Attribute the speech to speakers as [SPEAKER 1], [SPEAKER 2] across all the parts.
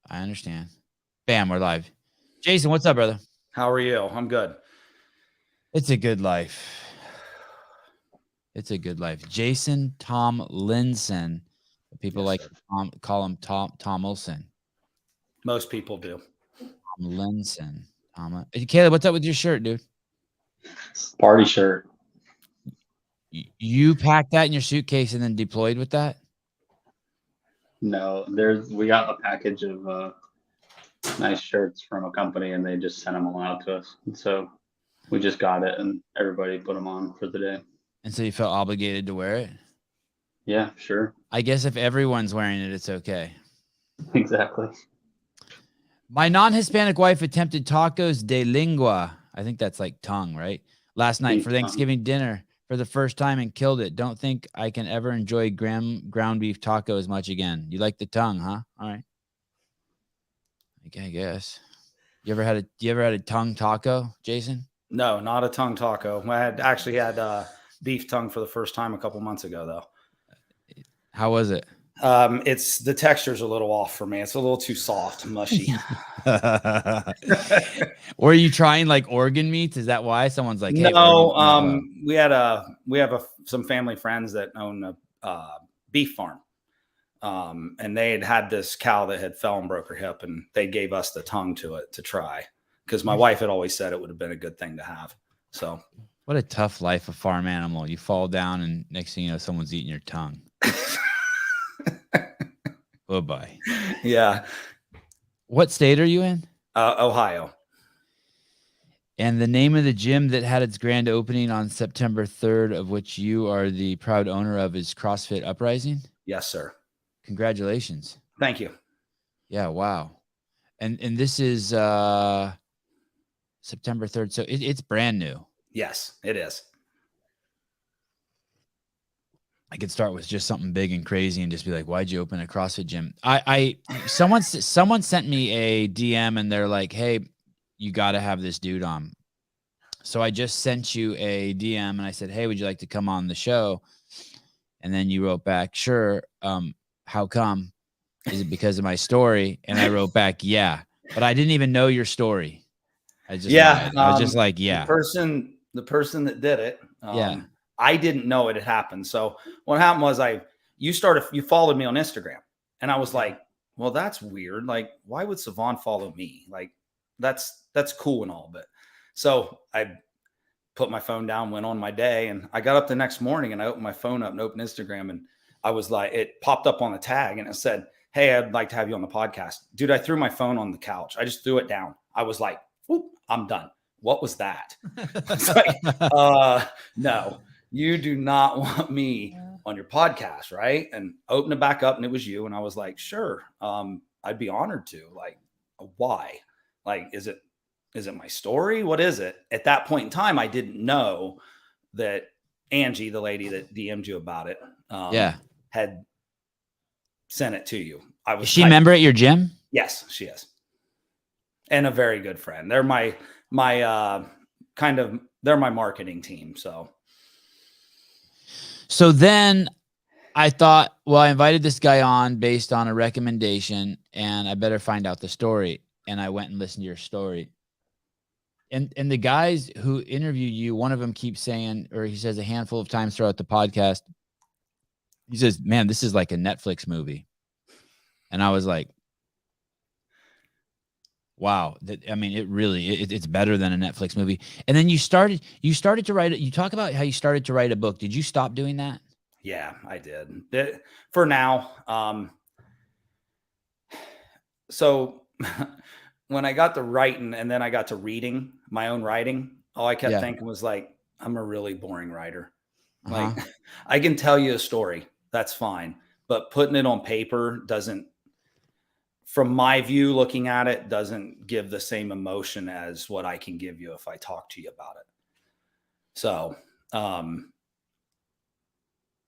[SPEAKER 1] I understand. Bam, we're live. Jason, what's up, brother?
[SPEAKER 2] How are you? I'm good.
[SPEAKER 1] It's a good life. It's a good life. Jason Tomlinson. People
[SPEAKER 2] Yes,
[SPEAKER 1] call him Tomlinson.
[SPEAKER 2] Most people do.
[SPEAKER 1] Tomlinson. Hey, Caleb, what's up with your shirt, dude?
[SPEAKER 3] Party shirt.
[SPEAKER 1] You packed that in your suitcase and then deployed with that?
[SPEAKER 3] No, we got a package of nice shirts from a company, and they just sent them all out to us. And so we just got it, and everybody put them on for the day.
[SPEAKER 1] And so you felt obligated to wear it?
[SPEAKER 3] Yeah, sure.
[SPEAKER 1] I guess if everyone's wearing it, it's okay.
[SPEAKER 3] Exactly.
[SPEAKER 1] My non-Hispanic wife attempted tacos de lengua. I think that's like tongue, right? Last night for Thanksgiving dinner for the first time and killed it. Don't think I can ever enjoy ground beef tacos much again. You like the tongue, huh? All right. I guess. You ever had a tongue taco, Jason?
[SPEAKER 2] No, not a tongue taco. I actually had beef tongue for the first time a couple months ago, though.
[SPEAKER 1] How was it?
[SPEAKER 2] It's the texture's a little off for me. It's a little too soft, mushy.
[SPEAKER 1] Or are you trying like organ meats? Is that why someone's like, hey,
[SPEAKER 2] no? We have some family friends that own a beef farm, and they had this cow that had fell and broke her hip, and they gave us the tongue to it to try because my wife had always said it would have been a good thing to have. So,
[SPEAKER 1] what a tough life, a farm animal. You fall down, and next thing you know, someone's eating your tongue. Oh boy.
[SPEAKER 2] Yeah.
[SPEAKER 1] What state are you in?
[SPEAKER 2] Ohio.
[SPEAKER 1] And the name of the gym that had its grand opening on September 3rd, of which you are the proud owner of, is CrossFit Uprising?
[SPEAKER 2] Yes, sir.
[SPEAKER 1] Congratulations.
[SPEAKER 2] Thank you.
[SPEAKER 1] Yeah, wow. And this is September 3rd. So it's brand new.
[SPEAKER 2] Yes, it is.
[SPEAKER 1] I could start with just something big and crazy and just be like, why'd you open a CrossFit gym? Someone sent me a DM and they're like, hey, you got to have this dude on. So I just sent you a DM and I said, hey, would you like to come on the show? And then you wrote back, sure. How come? Is it because of my story? And I wrote back, yeah, but I didn't even know your story. I was just like, yeah.
[SPEAKER 2] The person that did it.
[SPEAKER 1] Yeah.
[SPEAKER 2] I didn't know it had happened. So what happened was you followed me on Instagram and I was like, well, that's weird. Like, why would Sevan follow me? Like, that's cool and all, but so I put my phone down, went on my day, and I got up the next morning and I opened my phone up and opened Instagram and I was like, it popped up on the tag and it said, hey, I'd like to have you on the podcast. Dude, I threw my phone on the couch. I just threw it down. I was like, whoop, I'm done. What was that? It's like, no. You do not want me on your podcast, right? And open it back up and it was you. And I was like, sure, I'd be honored to. Like, why? Like, is it my story? What is it? At that point in time, I didn't know that Angie, the lady that DM'd you about it, had sent it to you.
[SPEAKER 1] Is she a member at your gym?
[SPEAKER 2] Yes, she is. And a very good friend. They're my marketing team.
[SPEAKER 1] So then I thought, well, I invited this guy on based on a recommendation and I better find out the story. And I went and listened to your story. And the guys who interview you, one of them keeps saying, or he says a handful of times throughout the podcast, he says, man, this is like a Netflix movie. And I was like, wow. It's better than a Netflix movie. And then you started to write it. You talk about how you started to write a book. Did you stop doing that?
[SPEAKER 2] Yeah, I did. For now. So when I got to writing and then I got to reading my own writing, all I kept thinking was like, I'm a really boring writer. Like, I can tell you a story. That's fine. But putting it on paper doesn't, from my view, looking at it, doesn't give the same emotion as what I can give you if I talk to you about it. So,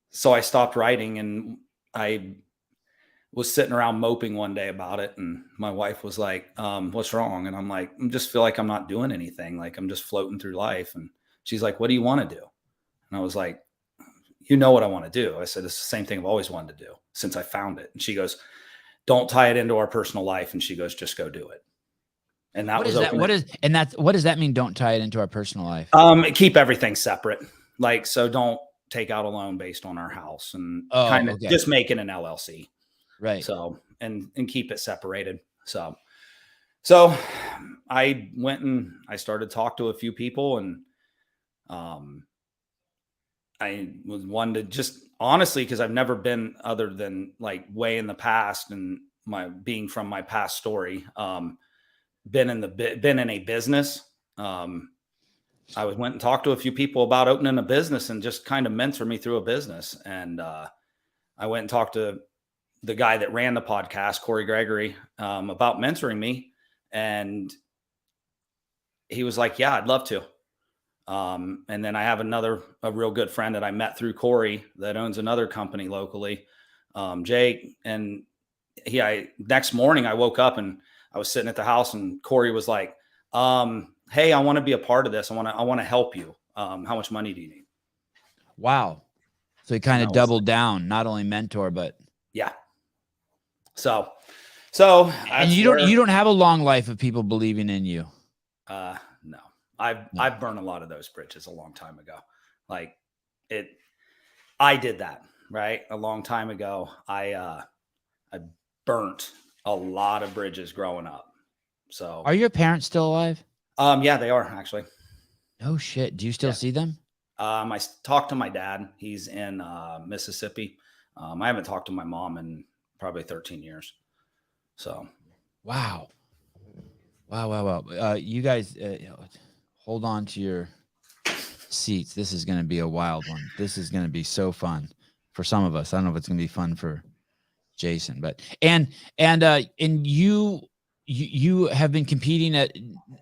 [SPEAKER 2] so I stopped writing and I was sitting around moping one day about it. And my wife was like, what's wrong? And I'm like, I just feel like I'm not doing anything. Like I'm just floating through life. And she's like, what do you want to do? And I was like, you know what I want to do. I said, it's the same thing I've always wanted to do since I found it. And she goes, don't tie it into our personal life. And she goes, just go do it. And that
[SPEAKER 1] What
[SPEAKER 2] was
[SPEAKER 1] is that?
[SPEAKER 2] open.
[SPEAKER 1] What does that mean? Don't tie it into our personal life.
[SPEAKER 2] Keep everything separate. Like, so don't take out a loan based on our house and kind of just make it an LLC.
[SPEAKER 1] Right.
[SPEAKER 2] So, and keep it separated. So I went and I started to talk to a few people, and I was one to just honestly, because I've never been other than like way in the past, and being from my past story, been in a business. I went and talked to a few people about opening a business and just kind of mentor me through a business. And I went and talked to the guy that ran the podcast, Corey Gregory, about mentoring me. And he was like, yeah, I'd love to. And then I have a real good friend that I met through Corey that owns another company locally, Jake. And next morning I woke up and I was sitting at the house, and Corey was like, hey, I want to be a part of this. I want to help you. How much money do you need?
[SPEAKER 1] Wow. So he kind of doubled down, not only mentor, but
[SPEAKER 2] yeah. So
[SPEAKER 1] and you don't have a long life of people believing in you.
[SPEAKER 2] No, I've burned a lot of those bridges a long time ago. Like I did that right a long time ago. I burnt a lot of bridges growing up. So
[SPEAKER 1] are your parents still alive?
[SPEAKER 2] Yeah, they are actually.
[SPEAKER 1] Oh shit. Do you still see them?
[SPEAKER 2] I talked to my dad. He's in Mississippi. I haven't talked to my mom in probably 13 years. So,
[SPEAKER 1] wow. You guys hold on to your seats. This is going to be a wild one. This is going to be so fun for some of us. I don't know if it's going to be fun for Jason, but and you have been competing at,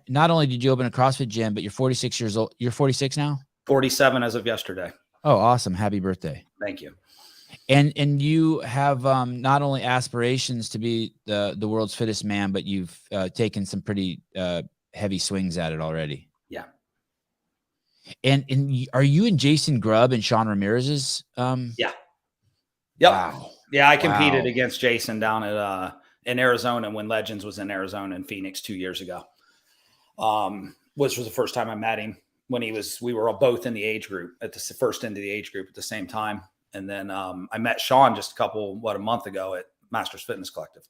[SPEAKER 1] not only did you open a CrossFit gym, but you're 46 years old. You're 46 now?
[SPEAKER 2] 47 as of yesterday.
[SPEAKER 1] Oh, awesome. Happy birthday.
[SPEAKER 2] Thank you.
[SPEAKER 1] And you have not only aspirations to be the world's fittest man, but you've taken some pretty heavy swings at it already.
[SPEAKER 2] Yeah.
[SPEAKER 1] And are you and Jason Grubb and Sean Ramirez's?
[SPEAKER 2] Yeah. Yep.
[SPEAKER 1] Wow.
[SPEAKER 2] Yeah, I competed against Jason down at in Arizona when Legends was in Arizona and Phoenix 2 years ago. Which was the first time I met him when we were both in the age group at the first end of the age group at the same time. And then I met Sean just a month ago at Masters Fitness Collective.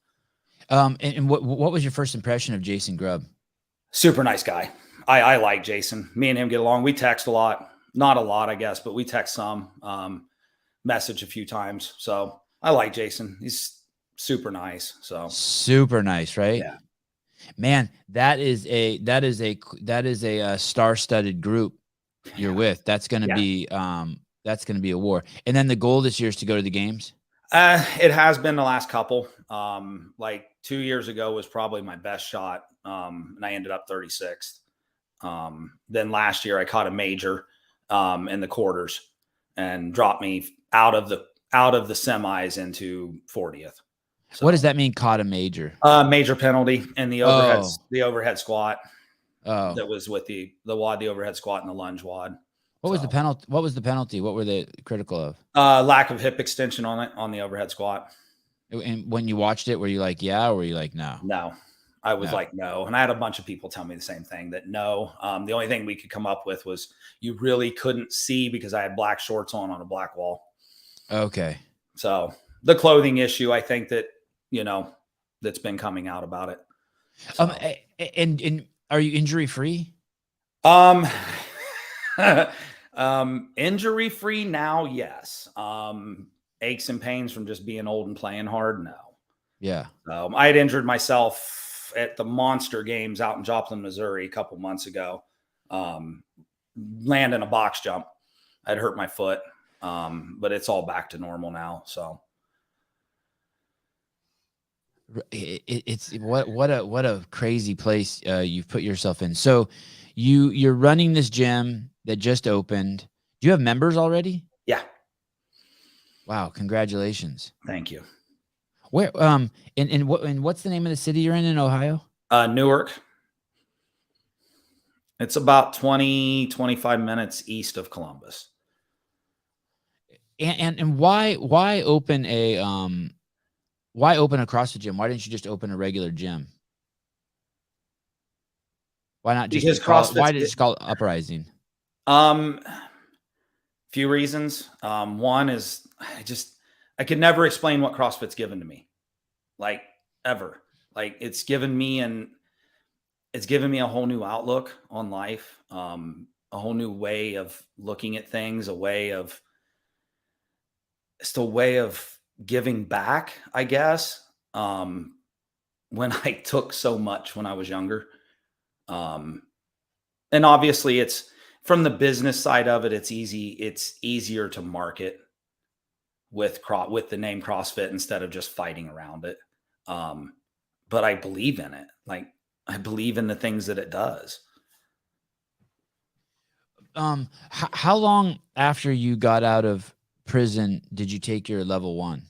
[SPEAKER 1] And what was your first impression of Jason Grubb?
[SPEAKER 2] Super nice guy. I like Jason. Me and him get along. We text a lot, not a lot, I guess, but we text some, message a few times. So I like Jason. He's super nice. So
[SPEAKER 1] super nice, right?
[SPEAKER 2] Yeah.
[SPEAKER 1] Man, that is a star-studded group you're with. That's going to be a war. And then the goal this year is to go to the games.
[SPEAKER 2] It has been the last couple. Like 2 years ago was probably my best shot. And I ended up 36th. Then last year I caught a major in the quarters and dropped me out of the semis into 40th. So,
[SPEAKER 1] what does that mean? Caught a major?
[SPEAKER 2] Major penalty in the overhead squat.
[SPEAKER 1] Oh,
[SPEAKER 2] that was with the WOD, the overhead squat, and the lunge WOD.
[SPEAKER 1] What was the penalty? What was the penalty? What were they critical of?
[SPEAKER 2] Lack of hip extension on the overhead squat.
[SPEAKER 1] And when you watched it, were you like, yeah, or were you like, no?
[SPEAKER 2] No, I was like, no. And I had a bunch of people tell me the same thing, that no. The only thing we could come up with was you really couldn't see because I had black shorts on a black wall.
[SPEAKER 1] Okay.
[SPEAKER 2] So the clothing issue, I think that, that's been coming out about it. So.
[SPEAKER 1] And are you injury free?
[SPEAKER 2] Injury free now, yes. Aches and pains from just being old and playing hard, no.
[SPEAKER 1] Yeah.
[SPEAKER 2] I had injured myself at the Monster Games out in Joplin, Missouri, a couple months ago. Landing a box jump, I'd hurt my foot, but it's all back to normal now. So
[SPEAKER 1] it's what a crazy place you've put yourself in. So you're running this gym that just opened. Do you have members already?
[SPEAKER 2] Yeah.
[SPEAKER 1] Wow, congratulations.
[SPEAKER 2] Thank you.
[SPEAKER 1] Where and what's the name of the city you're in Ohio?
[SPEAKER 2] Newark. It's about 20-25 minutes east of Columbus.
[SPEAKER 1] And why open a Why open a CrossFit gym? Why didn't you just open a regular gym? Why not just
[SPEAKER 2] Because
[SPEAKER 1] call it? Why
[SPEAKER 2] CrossFit's
[SPEAKER 1] did it just call it Uprising?
[SPEAKER 2] Um, few reasons. One is I could never explain what CrossFit's given to me, like ever. Like it's given me a whole new outlook on life, a whole new way of looking at things, just a way of giving back, I guess. When I took so much when I was younger, um, and obviously it's from the business side of it. It's easier to market with the name CrossFit instead of just fighting around it. But I believe in it. Like I believe in the things that it does.
[SPEAKER 1] How long after you got out of prison did you take your level 1?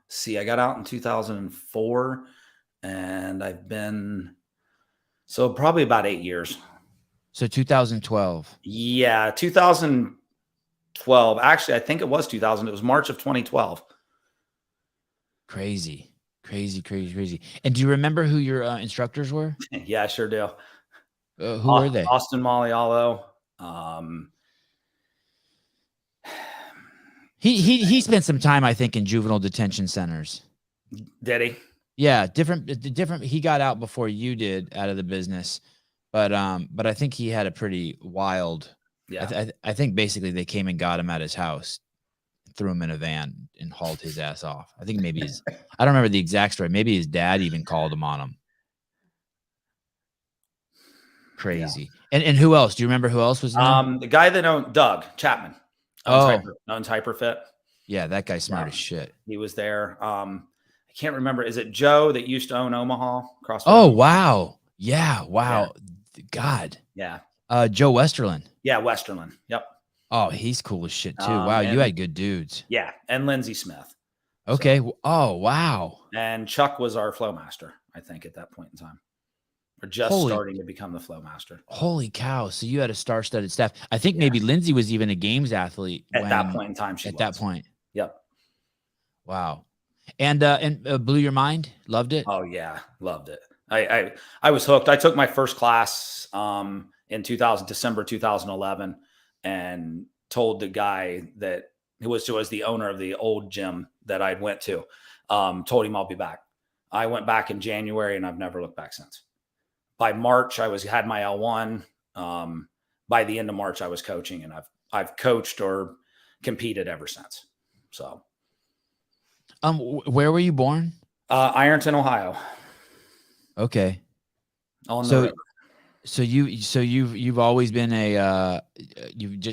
[SPEAKER 2] See, I got out in 2004 and I've been probably about 8 years.
[SPEAKER 1] So 2012.
[SPEAKER 2] Yeah, 2012. Actually, I think it was 2000. It was March of 2012.
[SPEAKER 1] Crazy. And do you remember who your instructors were?
[SPEAKER 2] Yeah, I sure do.
[SPEAKER 1] Who were they?
[SPEAKER 2] Austin Malialo.
[SPEAKER 1] He spent some time, I think, in juvenile detention centers.
[SPEAKER 2] Did he?
[SPEAKER 1] Yeah, different. He got out before you did, out of the business, but I think he had a pretty wild.
[SPEAKER 2] Yeah.
[SPEAKER 1] I think basically they came and got him at his house, threw him in a van, and hauled his ass off. I think maybe I don't remember the exact story. Maybe his dad even called him on him. Crazy. Yeah. And who else? Do you remember who else was in there?
[SPEAKER 2] The guy that owned Doug Chapman. Owns HyperFit.
[SPEAKER 1] Yeah, that guy's smart as shit.
[SPEAKER 2] He was there. I can't remember. Is it Joe that used to own Omaha CrossFit?
[SPEAKER 1] Oh, wow. Yeah, wow. Yeah. God.
[SPEAKER 2] Yeah.
[SPEAKER 1] Joe Westerland.
[SPEAKER 2] Yeah, Westerland. Yep.
[SPEAKER 1] Oh, he's cool as shit too. Wow, you had good dudes.
[SPEAKER 2] Yeah, and Lindsey Smith.
[SPEAKER 1] Okay. So, oh, wow.
[SPEAKER 2] And Chuck was our flow master, I think, at that point in time. Or just starting to become the flow master.
[SPEAKER 1] Holy cow. So you had a star-studded staff. I think maybe Lindsay was even a games athlete.
[SPEAKER 2] At that point in time, she was.
[SPEAKER 1] At that point.
[SPEAKER 2] Yep.
[SPEAKER 1] Wow. And blew your mind? Loved it?
[SPEAKER 2] Oh, yeah. Loved it. I was hooked. I took my first class in December 2011 and told the guy that who was the owner of the old gym that I'd went to, told him I'll be back. I went back in January and I've never looked back since. By March, I had my L1. By the end of March, I was coaching, and I've coached or competed ever since. So,
[SPEAKER 1] where were you born?
[SPEAKER 2] Ironton, Ohio.
[SPEAKER 1] Okay.
[SPEAKER 2] On the river.
[SPEAKER 1] So you've always been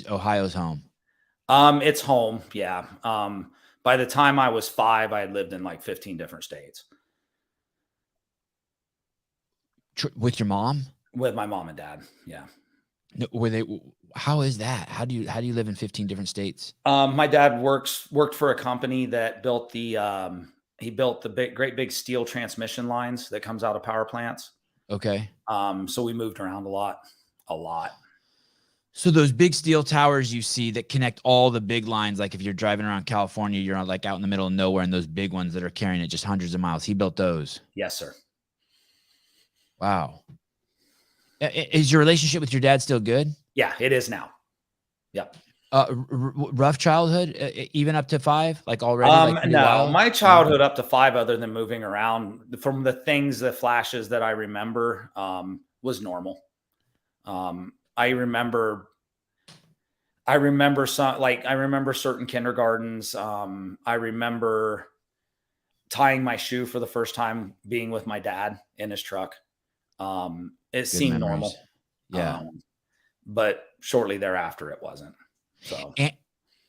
[SPEAKER 1] Ohio's home.
[SPEAKER 2] It's home. Yeah. By the time I was 5, I had lived in like 15 different states.
[SPEAKER 1] With your mom?
[SPEAKER 2] With my mom and dad. Yeah.
[SPEAKER 1] Were they? How is that? How do you live in 15 different states?
[SPEAKER 2] My dad worked for a company that built the great big steel transmission lines that comes out of power plants.
[SPEAKER 1] Okay.
[SPEAKER 2] So we moved around a lot.
[SPEAKER 1] So those big steel towers you see that connect all the big lines, like if you're driving around California, you're like out in the middle of nowhere, and those big ones that are carrying it just hundreds of miles. He built those.
[SPEAKER 2] Yes, sir.
[SPEAKER 1] Wow. Is your relationship with your dad still good?
[SPEAKER 2] Yeah, it is now. Yep.
[SPEAKER 1] Rough childhood, even up to 5, like already?
[SPEAKER 2] No, my childhood up to 5, other than moving around, from the flashes that I remember, was normal. I remember certain kindergartens. I remember tying my shoe for the first time, being with my dad in his truck. It seemed normal.
[SPEAKER 1] Yeah.
[SPEAKER 2] But shortly thereafter it wasn't. So,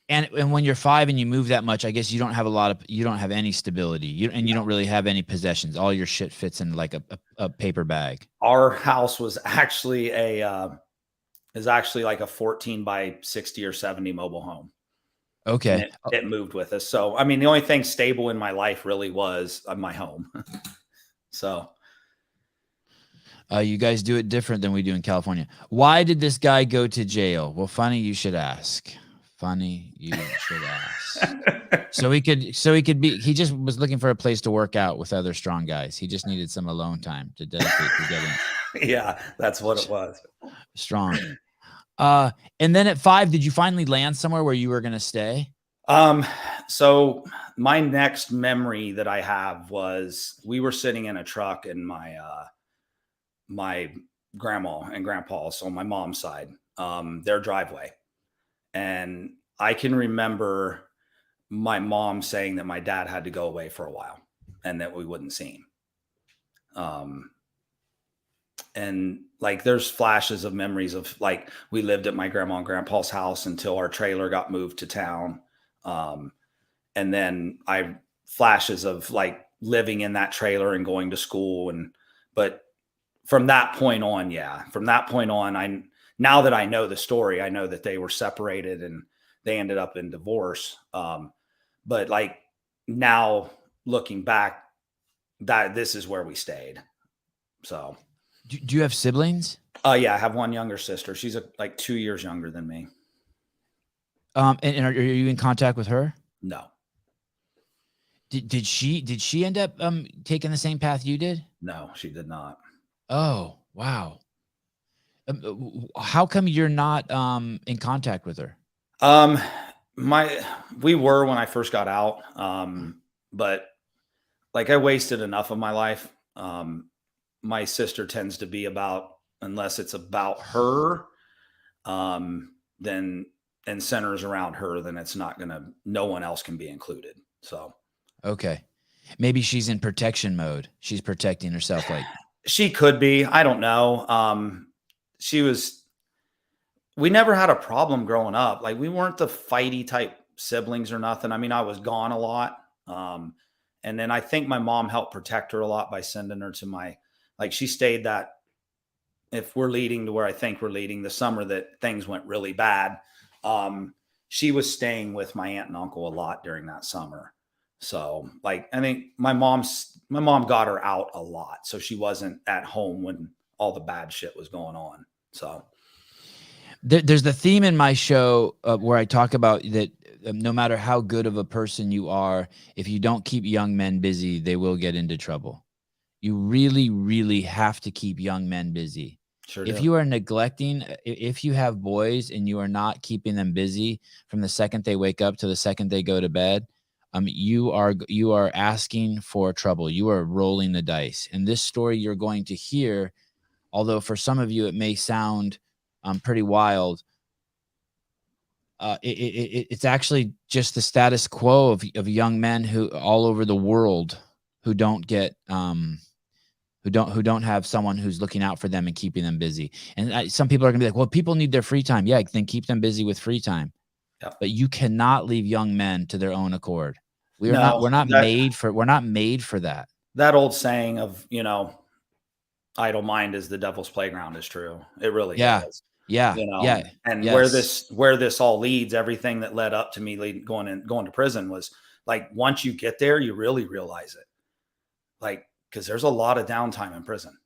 [SPEAKER 1] and when you're 5 and you move that much, I guess you don't have any stability. You don't really have any possessions. All your shit fits in like a paper bag.
[SPEAKER 2] Our house was actually like a 14 by 60 or 70 mobile home.
[SPEAKER 1] Okay.
[SPEAKER 2] It moved with us. So, I mean, the only thing stable in my life really was my home. So,
[SPEAKER 1] you guys do it different than we do in California. Why did this guy go to jail? Well, funny you should ask. Funny, you should ask. So he could be, he just was looking for a place to work out with other strong guys. He just needed some alone time to dedicate to getting
[SPEAKER 2] Yeah, that's what it was.
[SPEAKER 1] strong. And then at 5, did you finally land somewhere where you were going to stay?
[SPEAKER 2] So my next memory that I have was we were sitting in a truck in my, my grandma and grandpa, so my mom's side, their driveway. And I can remember my mom saying that my dad had to go away for a while and that we wouldn't see him. And like, there's flashes of memories of like, we lived at my grandma and grandpa's house until our trailer got moved to town. And then flashes of like living in that trailer and going to school. But from that point on, now that I know the story, I know that they were separated and they ended up in divorce. But like now looking back, that this is where we stayed. So
[SPEAKER 1] do you have siblings?
[SPEAKER 2] Yeah, I have one younger sister. She's like 2 years younger than me.
[SPEAKER 1] And are you in contact with her?
[SPEAKER 2] No.
[SPEAKER 1] Did she end up taking the same path you did?
[SPEAKER 2] No, she did not.
[SPEAKER 1] Oh, wow. How come you're not in contact with her?
[SPEAKER 2] We were when I first got out. But like I wasted enough of my life. My sister tends to be about, unless it's about her, then and centers around her, then it's not no one else can be included. So,
[SPEAKER 1] okay. Maybe she's in protection mode. She's protecting herself. Like
[SPEAKER 2] she could be, I don't know. We never had a problem growing up. Like we weren't the fighty type siblings or nothing. I mean, I was gone a lot. And then I think my mom helped protect her a lot by sending her to she stayed that, if we're leading to where I think we're leading, the summer that things went really bad. She was staying with my aunt and uncle a lot during that summer. So like, I think my mom got her out a lot. So she wasn't at home when all the bad shit was going on. So
[SPEAKER 1] there's the theme in my show where I talk about that no matter how good of a person you are, if you don't keep young men busy, they will get into trouble. You really, really have to keep young men busy.
[SPEAKER 2] Sure
[SPEAKER 1] if
[SPEAKER 2] do.
[SPEAKER 1] you are neglecting, if you have boys and you are not keeping them busy from the second they wake up to the second they go to bed, you are asking for trouble. You are rolling the dice. And this story you're going to hear, although for some of you it may sound pretty wild, it's actually just the status quo of young men who all over the world who don't get who don't have someone who's looking out for them and keeping them busy. And some people are gonna be like, well, people need their free time. Yeah, then keep them busy with free time.
[SPEAKER 2] Yeah.
[SPEAKER 1] But you cannot leave young men to their own accord. We're not made for that.
[SPEAKER 2] That old saying of, idle mind is the devil's playground is true. It really is.
[SPEAKER 1] Yeah. Yeah.
[SPEAKER 2] And
[SPEAKER 1] yes.
[SPEAKER 2] where this all leads, everything that led up to me going to prison was like, once you get there, you really realize it. Like, because there's a lot of downtime in prison,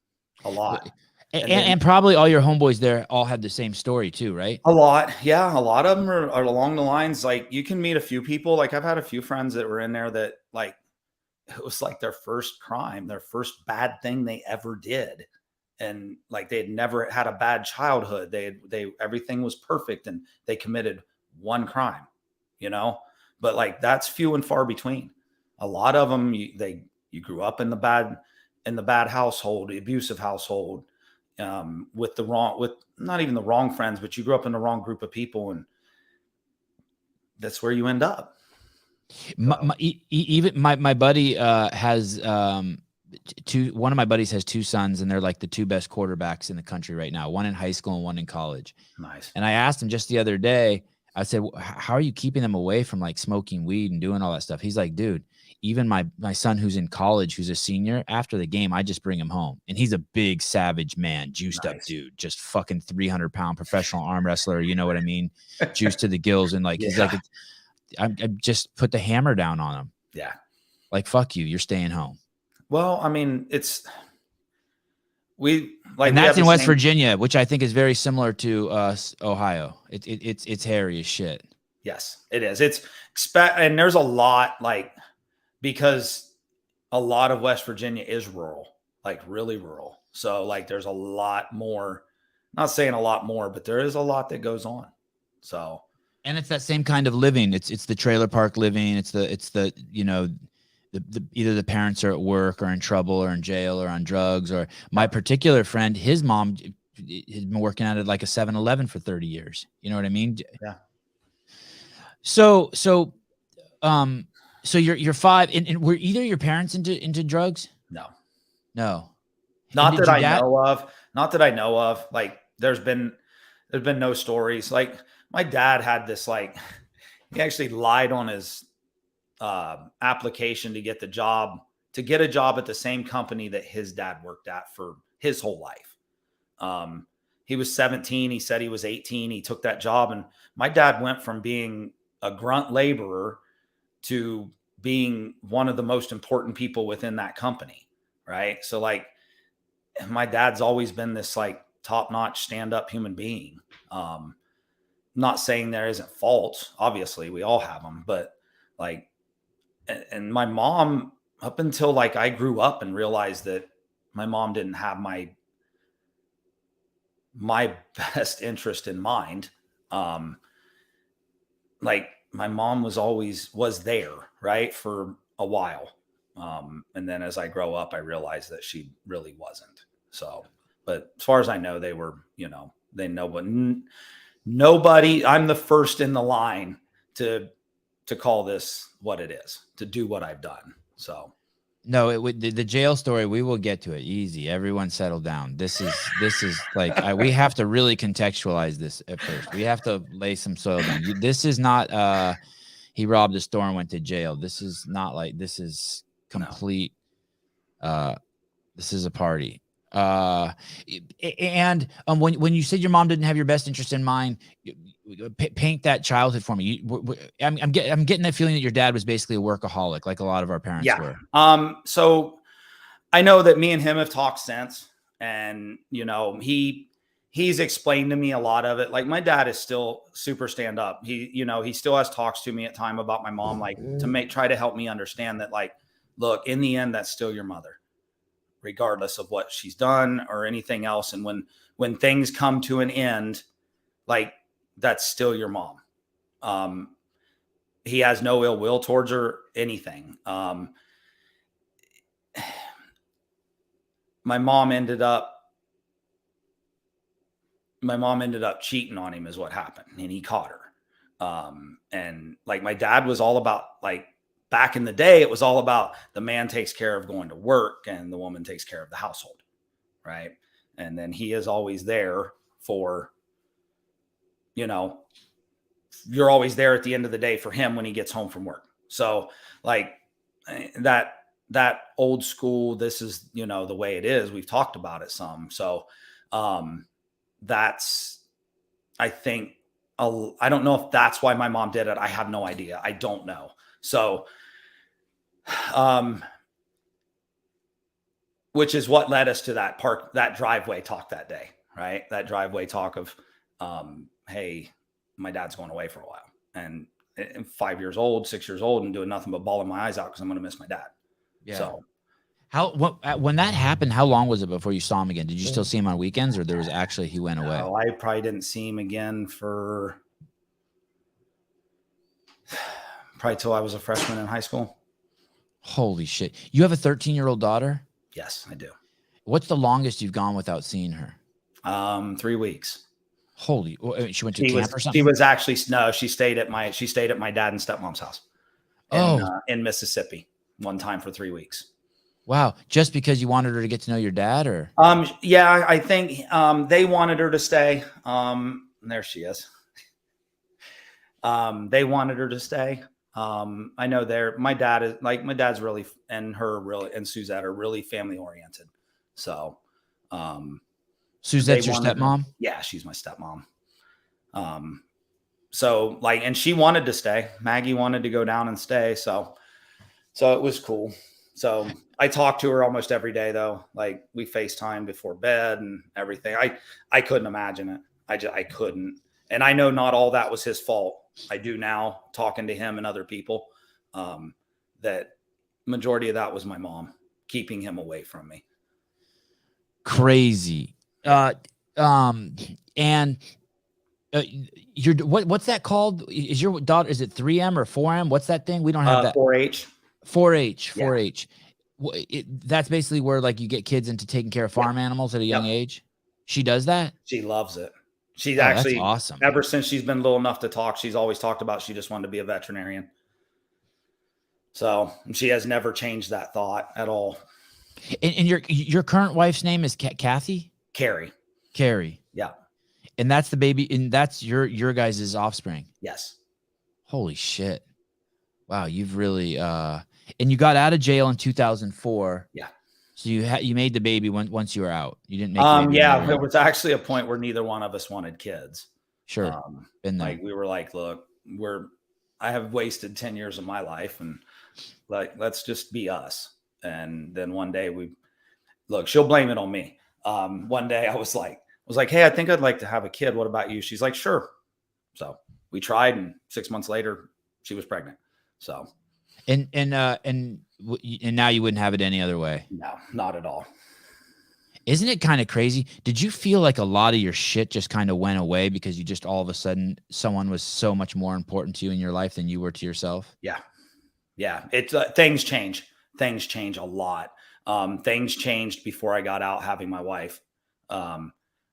[SPEAKER 2] a lot.
[SPEAKER 1] And probably all your homeboys there all had the same story too, right?
[SPEAKER 2] A lot. Yeah. A lot of them are along the lines. Like you can meet a few people. Like I've had a few friends that were in there that like, it was like their first crime, their first bad thing they ever did. And like, they had never had a bad childhood. Everything was perfect and they committed one crime, but like, that's few and far between. A lot of them, you grew up in the bad household, abusive household, with not even the wrong friends, but you grew up in the wrong group of people, and that's where you end up.
[SPEAKER 1] Even my buddy has one of my buddies has 2 sons, and they're like the 2 best quarterbacks in the country right now, one in high school and one in college.
[SPEAKER 2] Nice.
[SPEAKER 1] And I asked him just the other day, I said, how are you keeping them away from like smoking weed and doing all that stuff? He's like, dude, even my son who's in college, who's a senior, after the game, I just bring him home. And he's a big savage man, juiced up dude, just fucking 300-pound professional arm wrestler. You know what I mean? Juiced to the gills. And like, he's like, I just put the hammer down on him.
[SPEAKER 2] Yeah.
[SPEAKER 1] Like, fuck you. You're staying home.
[SPEAKER 2] Well, I mean,
[SPEAKER 1] and that's in West Virginia, which I think is very similar to Ohio. It's hairy as shit.
[SPEAKER 2] Yes, it is. And there's a lot, like, because a lot of West Virginia is rural, like really rural. So like there's a lot more, not saying a lot more, but there is a lot that goes on. So,
[SPEAKER 1] and it's that same kind of living. It's the trailer park living. It's the you know, the either the parents are at work or in trouble or in jail or on drugs. Or my particular friend, his mom had been working at it like a 7-Eleven for 30 years. You know what I mean?
[SPEAKER 2] yeah.
[SPEAKER 1] So you're 5, and were either of your parents into drugs?
[SPEAKER 2] No.
[SPEAKER 1] And
[SPEAKER 2] Not that I know of. Not that I know of. Like there's been no stories. Like my dad had this, like, he actually lied on his application to get a job at the same company that his dad worked at for his whole life. He was 17. He said he was 18. He took that job, and my dad went from being a grunt laborer to being one of the most important people within that company. Right. So like my dad's always been this like top-notch stand-up human being. Not saying there isn't faults. Obviously we all have them, but like, and my mom, up until like I grew up and realized that my mom didn't have my best interest in mind. Like my mom was there, right, for a while. And then as I grow up, I realized that she really wasn't. So, but as far as I know, they were, they know, but nobody, I'm the first in the line to call this what it is, to do what I've done. So.
[SPEAKER 1] No, the jail story, we will get to it. Easy. Everyone settle down. This is like, we have to really contextualize this at first. We have to lay some soil down. This is not, he robbed a store and went to jail. This is not like, this is complete. No. This is a party. And when you said your mom didn't have your best interest in mind, paint that childhood for me. I'm getting that feeling that your dad was basically a workaholic, like a lot of our parents were.
[SPEAKER 2] So I know that me and him have talked since, and he's explained to me a lot of it. Like my dad is still super stand up. He still has talks to me at time about my mom, like to try to help me understand that, like, look, in the end, that's still your mother, regardless of what she's done or anything else. And when things come to an end, like, that's still your mom. He has no ill will towards her, anything. My mom ended up cheating on him is what happened. And he caught her. And like my dad was all about, like, back in the day, it was all about the man takes care of going to work and the woman takes care of the household. Right. And then he is always there for, you're always there at the end of the day for him when he gets home from work. So like that old school, this is, the way it is. We've talked about it some. So that's, I think, I don't know if that's why my mom did it. I have no idea. I don't know. So, which is what led us to that driveway talk that day, right? That driveway talk of, hey, my dad's going away for a while, and 5 years old, 6 years old, and doing nothing but bawling my eyes out because I'm going to miss my dad. Yeah. So
[SPEAKER 1] when that happened, how long was it before you saw him again? Did you still see him on weekends, or there was actually, he went away?
[SPEAKER 2] I probably didn't see him again for probably till I was a freshman in high school.
[SPEAKER 1] Holy shit. You have a 13-year-old daughter?
[SPEAKER 2] Yes, I do.
[SPEAKER 1] What's the longest you've gone without seeing her?
[SPEAKER 2] 3 weeks.
[SPEAKER 1] Holy, she went to camp or something?
[SPEAKER 2] She was actually, no, she stayed at my dad and stepmom's house in Mississippi one time for 3 weeks.
[SPEAKER 1] Wow. Just because you wanted her to get to know your dad, or?
[SPEAKER 2] Yeah, I think, they wanted her to stay. There she is. They wanted her to stay. I know my dad's really, and her really, and Suzette are really family oriented. So,
[SPEAKER 1] Suzette's your stepmom?
[SPEAKER 2] Yeah, she's my stepmom. So like, and she wanted to stay. Maggie wanted to go down and stay. So it was cool. So I talked to her almost every day though. Like we FaceTime before bed and everything. I couldn't imagine it. I couldn't. And I know not all that was his fault. I do now, talking to him and other people, that majority of that was my mom keeping him away from me.
[SPEAKER 1] Crazy. And what's that called? Is your daughter, is it 3M or 4M? What's that thing? We don't have that.
[SPEAKER 2] 4-H.
[SPEAKER 1] 4-H. That's basically where like you get kids into taking care of farm animals at a young age. She does that.
[SPEAKER 2] She loves it. She's actually
[SPEAKER 1] that's awesome.
[SPEAKER 2] Ever since she's been little enough to talk, she's always talked about she just wanted to be a veterinarian. So she has never changed that thought at all.
[SPEAKER 1] And your current wife's name is Kathy?
[SPEAKER 2] Carrie.
[SPEAKER 1] Yeah. And that's the baby, and that's your guys' offspring.
[SPEAKER 2] Yes.
[SPEAKER 1] Holy shit. Wow, you've really and you got out of jail in 2004.
[SPEAKER 2] Yeah.
[SPEAKER 1] So you made the baby once you were out. You didn't make the baby.
[SPEAKER 2] Yeah, there was actually a point where neither one of us wanted kids.
[SPEAKER 1] Sure.
[SPEAKER 2] Like we were like, look, I have wasted 10 years of my life, and like, let's just be us. And then one day she'll blame it on me. One day I was like, hey, I think I'd like to have a kid. What about you? She's like, sure. So we tried, and 6 months later she was pregnant. So,
[SPEAKER 1] and now you wouldn't have it any other way.
[SPEAKER 2] No, not at all.
[SPEAKER 1] Isn't it kind of crazy? Did you feel like a lot of your shit just kind of went away because you just all of a sudden someone was so much more important to you in your life than you were to yourself?
[SPEAKER 2] Yeah. Yeah. It's things change. Things change a lot. Things changed before I got out having my wife. And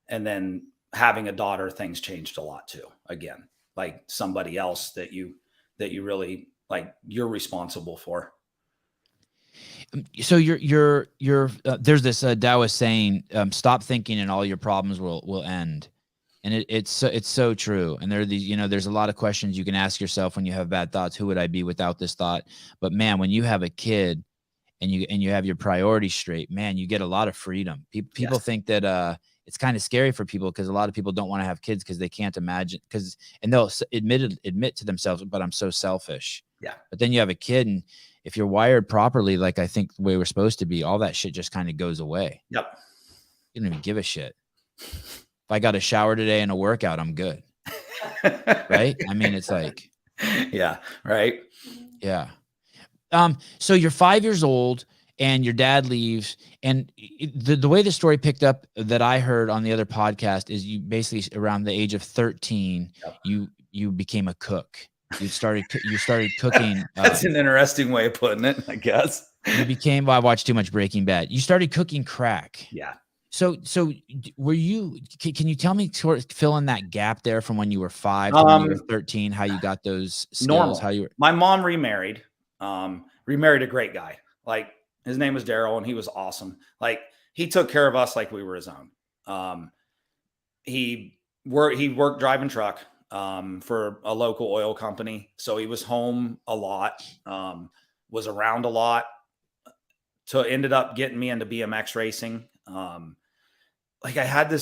[SPEAKER 2] then having a daughter, things changed a lot too. Again, like somebody else that you really like, you're responsible for.
[SPEAKER 1] So you're there's this Taoist saying, stop thinking and all your problems will end. And it's so true. And there are these, there's a lot of questions you can ask yourself when you have bad thoughts. Who would I be without this thought? But man, when you have a kid and you have your priorities straight, man, you get a lot of freedom. People think that it's kind of scary for people because a lot of people don't want to have kids because they can't imagine and they'll admit to themselves, but I'm so selfish.
[SPEAKER 2] Yeah.
[SPEAKER 1] But then you have a kid, and if you're wired properly, like I think the way we're supposed to be, all that shit just kind of goes away.
[SPEAKER 2] Yep.
[SPEAKER 1] You don't even give a shit. If I got a shower today and a workout, I'm good. Right? I mean, it's like,
[SPEAKER 2] yeah. Right.
[SPEAKER 1] Yeah. So you're 5 years old and your dad leaves, and the way the story picked up that I heard on the other podcast is you basically around the age of 13, you became a cook. You started cooking.
[SPEAKER 2] That's an interesting way of putting it, I guess.
[SPEAKER 1] Well, I watched too much Breaking Bad. You started cooking crack.
[SPEAKER 2] Yeah.
[SPEAKER 1] So were you, can you tell me, sort of fill in that gap there from when you were 5 to when you were 13, how you got those skills,
[SPEAKER 2] normal. My mom remarried a great guy. Like his name was Daryl, and he was awesome. Like he took care of us like we were his own. He worked driving truck for a local oil company. So he was home a lot, was around a lot. So it ended up getting me into BMX racing. Like I had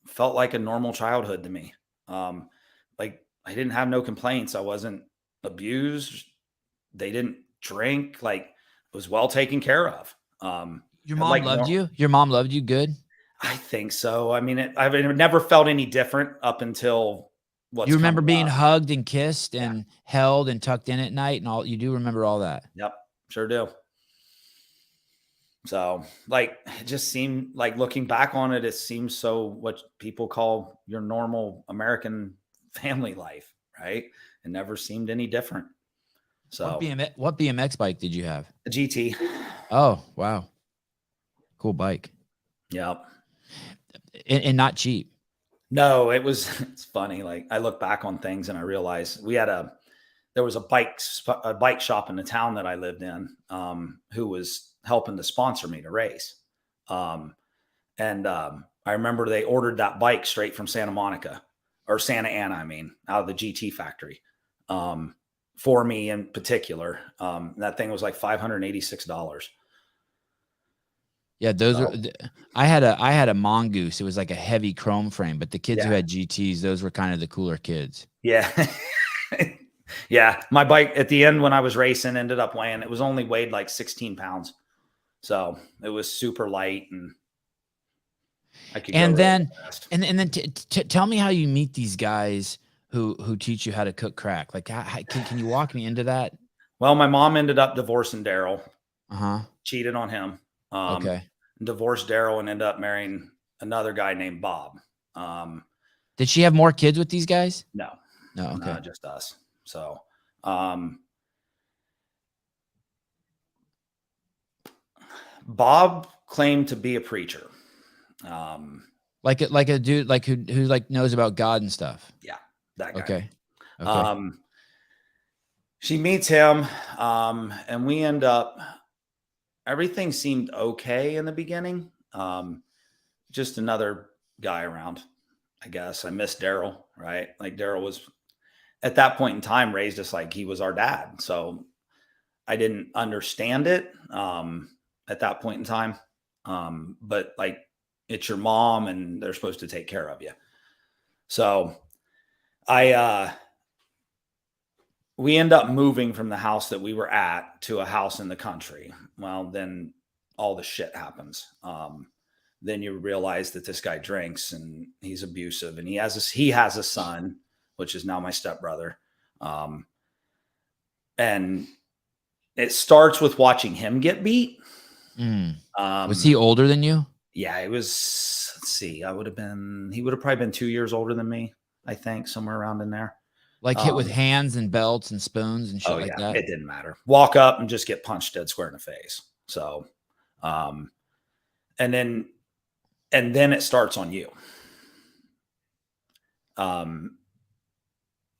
[SPEAKER 2] felt like a normal childhood to me. Like I didn't have no complaints. I wasn't abused. They didn't drink. Like it was well taken care of.
[SPEAKER 1] Your mom loved you? Your mom loved you good?
[SPEAKER 2] I think so. I mean, I've never felt any different up until
[SPEAKER 1] you remember being hugged and kissed and held and tucked in at night and all. You do remember all that?
[SPEAKER 2] Yep, sure do. So like, it just seemed like, looking back on it, it seems so what people call your normal American family life, right? It never seemed any different. So
[SPEAKER 1] what BMX bike did you have?
[SPEAKER 2] A GT.
[SPEAKER 1] Oh, wow. Cool bike.
[SPEAKER 2] Yep.
[SPEAKER 1] And not cheap.
[SPEAKER 2] No, it's funny. Like I look back on things and I realize there was a bike shop in the town that I lived in, who was helping to sponsor me to race. I remember they ordered that bike straight from Santa Ana, out of the GT factory, for me in particular. That thing was like $586.
[SPEAKER 1] Yeah, I had a Mongoose. It was like a heavy chrome frame, but the kids who had GTs, those were kind of the cooler kids.
[SPEAKER 2] Yeah. Yeah. My bike at the end when I was racing ended up weighing, it was only weighed like 16 pounds. So it was super light, and I could
[SPEAKER 1] and then tell me how you meet these guys who teach you how to cook crack? Like, can you walk me into that?
[SPEAKER 2] Well, my mom ended up divorcing Daryl. Cheated on him.
[SPEAKER 1] Okay.
[SPEAKER 2] Divorced Daryl and ended up marrying another guy named Bob.
[SPEAKER 1] Did she have more kids with these guys?
[SPEAKER 2] No.
[SPEAKER 1] Okay.
[SPEAKER 2] No, just us. So, Bob claimed to be a preacher.
[SPEAKER 1] Like a dude like who like knows about God and stuff.
[SPEAKER 2] Yeah, that guy.
[SPEAKER 1] Okay.
[SPEAKER 2] She meets him, and we end up. Everything seemed okay in the beginning. Just another guy around, I guess. I miss Daryl, right? Like Daryl was at that point in time raised us like he was our dad. So I didn't understand it at that point in time. But like it's your mom and they're supposed to take care of you. So we end up moving from the house that we were at to a house in the country. Well, then all the shit happens. Then you realize that this guy drinks and he's abusive and he has a son, which is now my stepbrother. And it starts with watching him get beat.
[SPEAKER 1] Was he older than you?
[SPEAKER 2] Yeah, it was, let's see, he would have probably been 2 years older than me, I think, somewhere around in there.
[SPEAKER 1] Like hit with hands and belts and spoons and shit that?
[SPEAKER 2] It didn't matter. Walk up and just get punched dead square in the face. So, and then it starts on you. And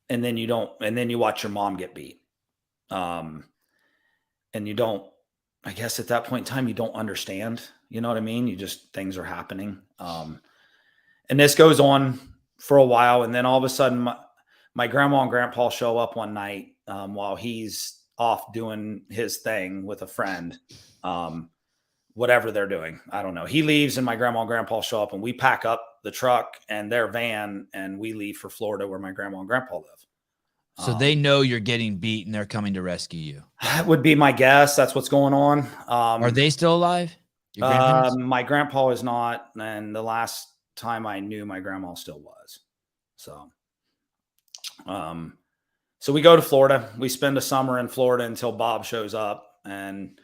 [SPEAKER 2] then you watch your mom get beat. And you don't, I guess at that point in time, you don't understand, you know what I mean? Things are happening. And this goes on for a while. And then all of a sudden my grandma and grandpa show up one night, while he's off doing his thing with a friend, whatever they're doing. I don't know. He leaves and my grandma and grandpa show up and we pack up the truck and their van and we leave for Florida where my grandma and grandpa live.
[SPEAKER 1] So they know you're getting beat and they're coming to rescue you.
[SPEAKER 2] That would be my guess. That's what's going on.
[SPEAKER 1] Are they still alive?
[SPEAKER 2] My grandpa is not. And the last time I knew, my grandma still was. So we go to Florida. We spend a summer in Florida until Bob shows up and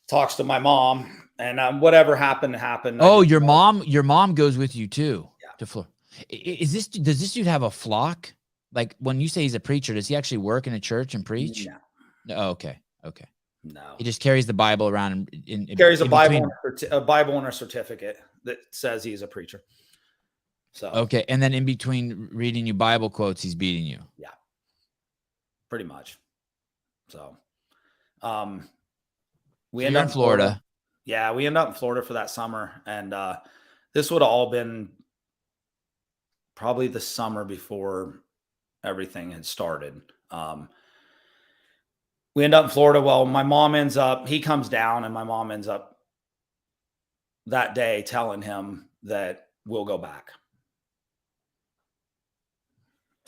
[SPEAKER 2] talks to my mom and whatever happened.
[SPEAKER 1] Oh, your mom goes with you too.
[SPEAKER 2] Yeah.
[SPEAKER 1] To Florida. Does this dude have a flock? Like when you say he's a preacher, does he actually work in a church and preach?
[SPEAKER 2] No.
[SPEAKER 1] Oh, okay.
[SPEAKER 2] No.
[SPEAKER 1] He just carries the Bible around.
[SPEAKER 2] Carries a Bible and a certificate that says he's a preacher. So
[SPEAKER 1] okay, and then in between reading you Bible quotes, he's beating you.
[SPEAKER 2] Yeah, pretty much. So, we end up in Florida. Yeah, we end up in Florida for that summer, and this would have all been probably the summer before everything had started. We end up in Florida. Well, he comes down and my mom ends up that day telling him that we'll go back.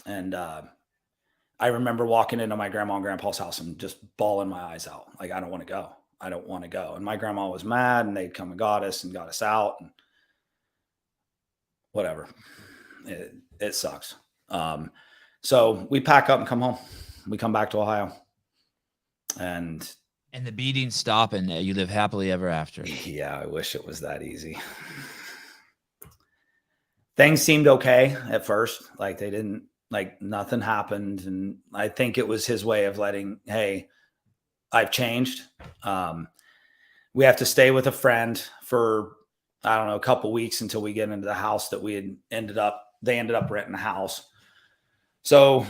[SPEAKER 2] And I remember walking into my grandma and grandpa's house and just bawling my eyes out. Like, I don't want to go. I don't want to go. And my grandma was mad and they'd come and got us out and whatever. It sucks. So we pack up and come home. We come back to Ohio. And
[SPEAKER 1] the beatings stop and you live happily ever after.
[SPEAKER 2] Yeah, I wish it was that easy. Things seemed okay at first. Like nothing happened. And I think it was his way of hey, I've changed. We have to stay with a friend for, I don't know, a couple weeks until we get into the house that they ended up renting a house. So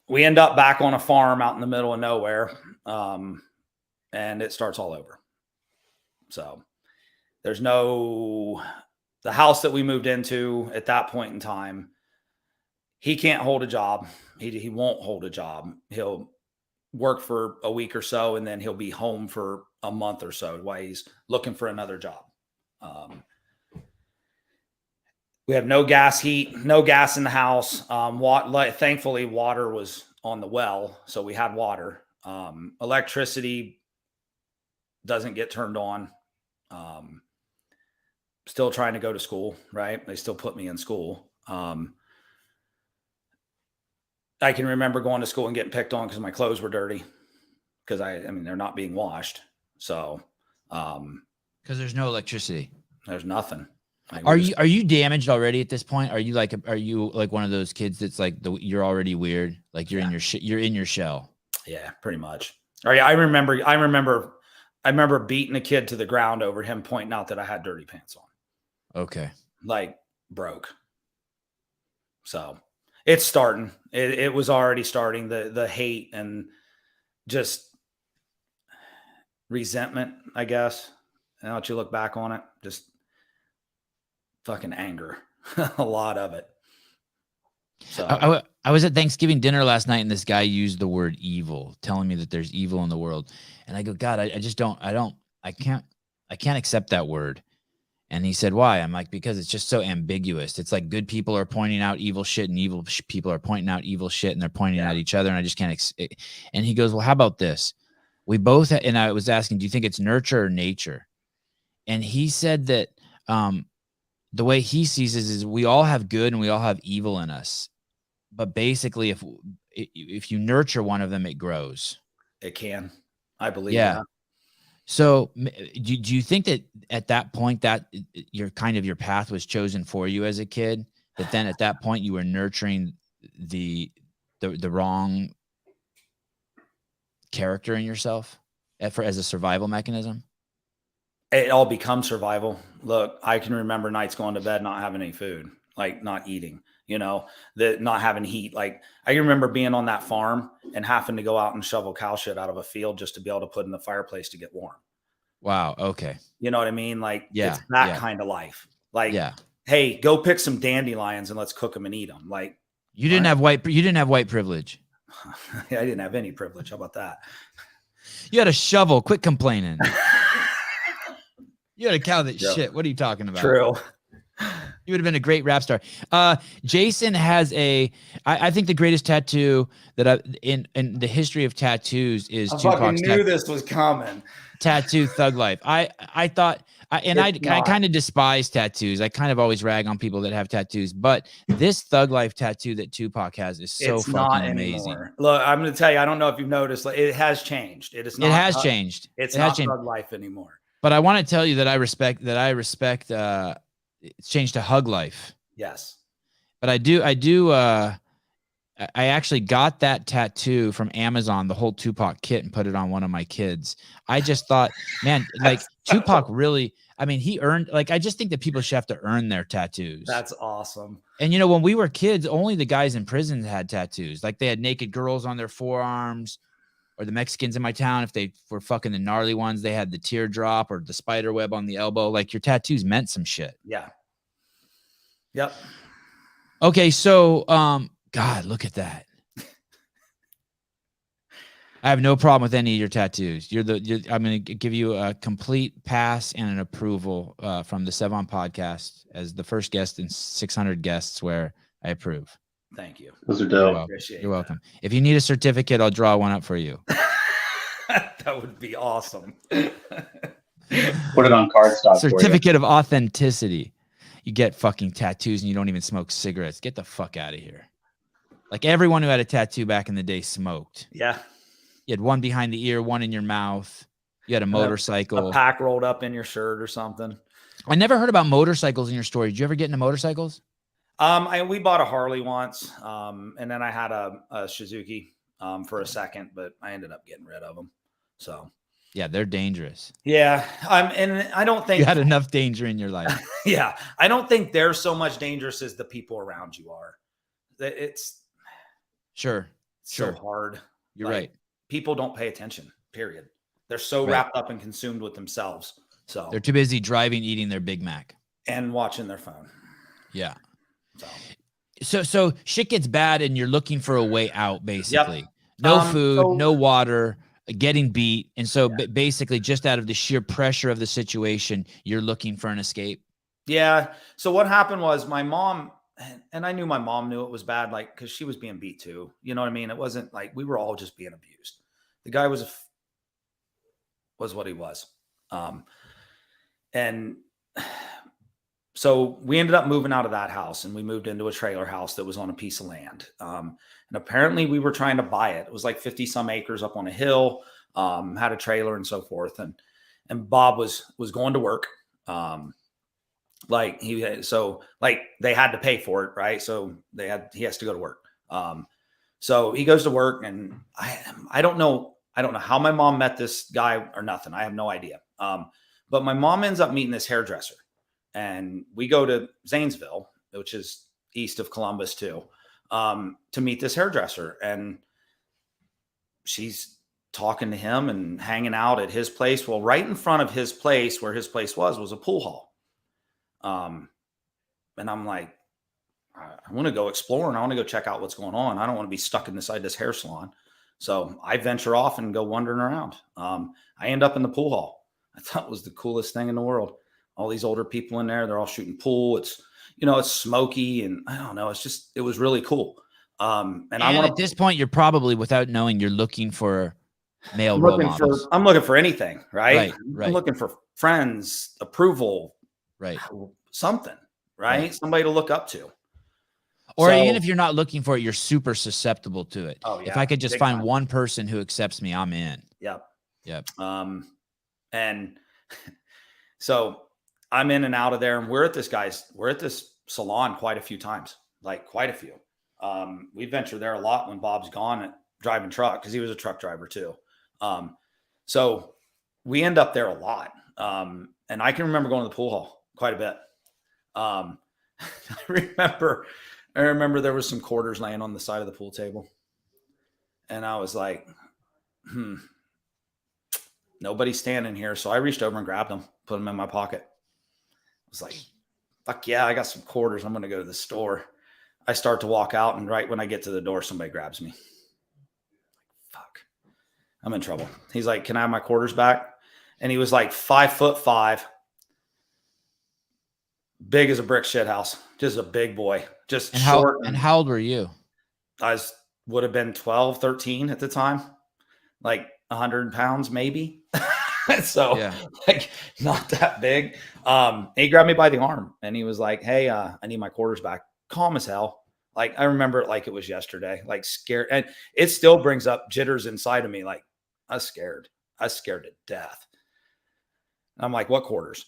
[SPEAKER 2] we end up back on a farm out in the middle of nowhere. And it starts all over. So the house that we moved into at that point in time, he can't hold a job. He won't hold a job. He'll work for a week or so, and then he'll be home for a month or so while he's looking for another job. We have no gas in the house. Thankfully, water was on the well, so we had water. Electricity doesn't get turned on. Still trying to go to school, right? They still put me in school. I can remember going to school and getting picked on because my clothes were dirty. Because I mean, they're not being washed. So,
[SPEAKER 1] because there's no electricity.
[SPEAKER 2] There's nothing. Like,
[SPEAKER 1] are you damaged already at this point? Are you like one of those kids that's like you're already weird? Like you're in your shell.
[SPEAKER 2] Yeah, pretty much. All right. I remember beating a kid to the ground over him pointing out that I had dirty pants on.
[SPEAKER 1] Okay.
[SPEAKER 2] Like broke. So it's starting. It was already starting, the hate and just resentment, I guess. Now that you look back on it, just fucking anger. A lot of it. So
[SPEAKER 1] I was at Thanksgiving dinner last night and this guy used the word evil, telling me that there's evil in the world. And I go, God, I can't accept that word. And he said, why? I'm like, because it's just so ambiguous. It's like good people are pointing out evil shit and evil people are pointing out evil shit and they're pointing at each other. And I just can't. And he goes, well, how about this? We both, and I was asking, do you think it's nurture or nature? And he said that the way he sees it is we all have good and we all have evil in us. But basically, if you nurture one of them, it grows.
[SPEAKER 2] It can. I believe
[SPEAKER 1] that.
[SPEAKER 2] That.
[SPEAKER 1] So do you think that at that point that your path was chosen for you as a kid, that then at that point you were nurturing the wrong character in yourself as a survival mechanism?
[SPEAKER 2] It all becomes survival. Look, I can remember nights going to bed not having any food, like not eating, not having heat. Like I can remember being on that farm and having to go out and shovel cow shit out of a field just to be able to put in the fireplace to get warm.
[SPEAKER 1] Wow. Okay.
[SPEAKER 2] You know what I mean? Like
[SPEAKER 1] it's
[SPEAKER 2] that kind of life. Like, hey, go pick some dandelions and let's cook them and eat them. Like
[SPEAKER 1] you didn't have white privilege.
[SPEAKER 2] I didn't have any privilege. How about that?
[SPEAKER 1] You had a shovel. Quit complaining. You had a cow that shit. What are you talking about?
[SPEAKER 2] True.
[SPEAKER 1] You would have been a great rap star. Jason has I think the greatest tattoo that in the history of tattoos is
[SPEAKER 2] Tupac's. I knew this was coming.
[SPEAKER 1] Tattoo Thug Life. I thought, I kind of despise tattoos. I kind of always rag on people that have tattoos, but this Thug Life tattoo that Tupac has is so fucking amazing.
[SPEAKER 2] Anymore. Look, I'm going to tell you, I don't know if you've noticed, like, it has changed. It has changed. It's not Thug Life anymore.
[SPEAKER 1] But I want to tell you that I respect it's changed to Hug Life.
[SPEAKER 2] Yes.
[SPEAKER 1] But I actually got that tattoo from Amazon, the whole Tupac kit, and put it on one of my kids. I just thought, man, like Tupac really, I mean, he earned, like, I just think that people should have to earn their tattoos.
[SPEAKER 2] That's awesome.
[SPEAKER 1] And, when we were kids, only the guys in prison had tattoos. Like they had naked girls on their forearms, or the Mexicans in my town, if they were fucking the gnarly ones, they had the teardrop or the spider web on the elbow. Like your tattoos meant some shit.
[SPEAKER 2] Yeah. Yep.
[SPEAKER 1] Okay. So, God, look at that. I have no problem with any of your tattoos. I'm going to give you a complete pass and an approval from the Sevan Podcast as the first guest in 600 guests where I approve.
[SPEAKER 2] Thank you.
[SPEAKER 3] Those are dope.
[SPEAKER 1] You're welcome. If you need a certificate, I'll draw one up for you.
[SPEAKER 2] That would be awesome.
[SPEAKER 3] Put it on cardstock.
[SPEAKER 1] Certificate of authenticity. You get fucking tattoos and you don't even smoke cigarettes. Get the fuck out of here. Like everyone who had a tattoo back in the day smoked.
[SPEAKER 2] Yeah.
[SPEAKER 1] You had one behind the ear, one in your mouth. You had a motorcycle.
[SPEAKER 2] A pack rolled up in your shirt or something.
[SPEAKER 1] I never heard about motorcycles in your story. Did you ever get into motorcycles?
[SPEAKER 2] We bought a Harley once, and then I had a Suzuki for a second, but I ended up getting rid of them. So
[SPEAKER 1] yeah, they're dangerous.
[SPEAKER 2] Yeah, and I don't think
[SPEAKER 1] you had enough danger in your life.
[SPEAKER 2] Yeah, I don't think they're so much dangerous as the people around you are. It's
[SPEAKER 1] so
[SPEAKER 2] hard.
[SPEAKER 1] You're right.
[SPEAKER 2] People don't pay attention. Period. They're so wrapped up and consumed with themselves. So
[SPEAKER 1] they're too busy driving, eating their Big Mac,
[SPEAKER 2] and watching their phone.
[SPEAKER 1] Yeah. So shit gets bad and you're looking for a way out, basically. Yep. No food, no water, getting beat. And so basically just out of the sheer pressure of the situation, you're looking for an escape.
[SPEAKER 2] Yeah. So what happened was my mom, and I knew my mom knew it was bad, like, cause she was being beat too. You know what I mean? It wasn't like we were all just being abused. The guy was what he was. So So we ended up moving out of that house, and we moved into a trailer house that was on a piece of land. And apparently we were trying to buy it. It was like 50 some acres up on a hill, had a trailer and so forth. And Bob was going to work. Like they had to pay for it. Right. So he has to go to work. So he goes to work, and I don't know how my mom met this guy or nothing. I have no idea. But my mom ends up meeting this hairdresser, and we go to Zanesville, which is east of Columbus too, to meet this hairdresser. And she's talking to him and hanging out at his place. Well, right in front of his place, where his place was a pool hall. And I'm like, I want to go exploring. I want to go check out what's going on. I don't want to be stuck inside this hair salon. So I venture off and go wandering around. I end up in the pool hall. I thought it was the coolest thing in the world. All these older people in there, they're all shooting pool. It's, it's smoky, and I don't know. It was really cool. And
[SPEAKER 1] at this point, you're probably, without knowing, you're looking for male role models.
[SPEAKER 2] I'm looking for anything, right?
[SPEAKER 1] Right.
[SPEAKER 2] I'm looking for friends, approval,
[SPEAKER 1] right?
[SPEAKER 2] Something, right? Somebody to look up to.
[SPEAKER 1] Or even if you're not looking for it, you're super susceptible to it.
[SPEAKER 2] Oh, yeah.
[SPEAKER 1] If I could just find one person who accepts me, I'm in.
[SPEAKER 2] Yep. And so I'm in and out of there, and we're at this salon quite a few times, like quite a few. We venture there a lot when Bob's gone and driving truck, because he was a truck driver too. So we end up there a lot. And I can remember going to the pool hall quite a bit. I remember there was some quarters laying on the side of the pool table, and I was like, nobody's standing here. So I reached over and grabbed them, put them in my pocket. I was like, fuck yeah, I got some quarters. I'm going to go to the store. I start to walk out, and right when I get to the door, somebody grabs me. Fuck, I'm in trouble. He's like, can I have my quarters back? And he was like 5'5", big as a brick shit house, just a big boy, just short.
[SPEAKER 1] And how old were you?
[SPEAKER 2] I would have been 12, 13 at the time, like 100 pounds, maybe. So like not that big. He grabbed me by the arm, and he was like, hey, I need my quarters back. Calm as hell. Like, I remember it like it was yesterday, like scared. And it still brings up jitters inside of me. Like, I was scared to death. And I'm like, what quarters?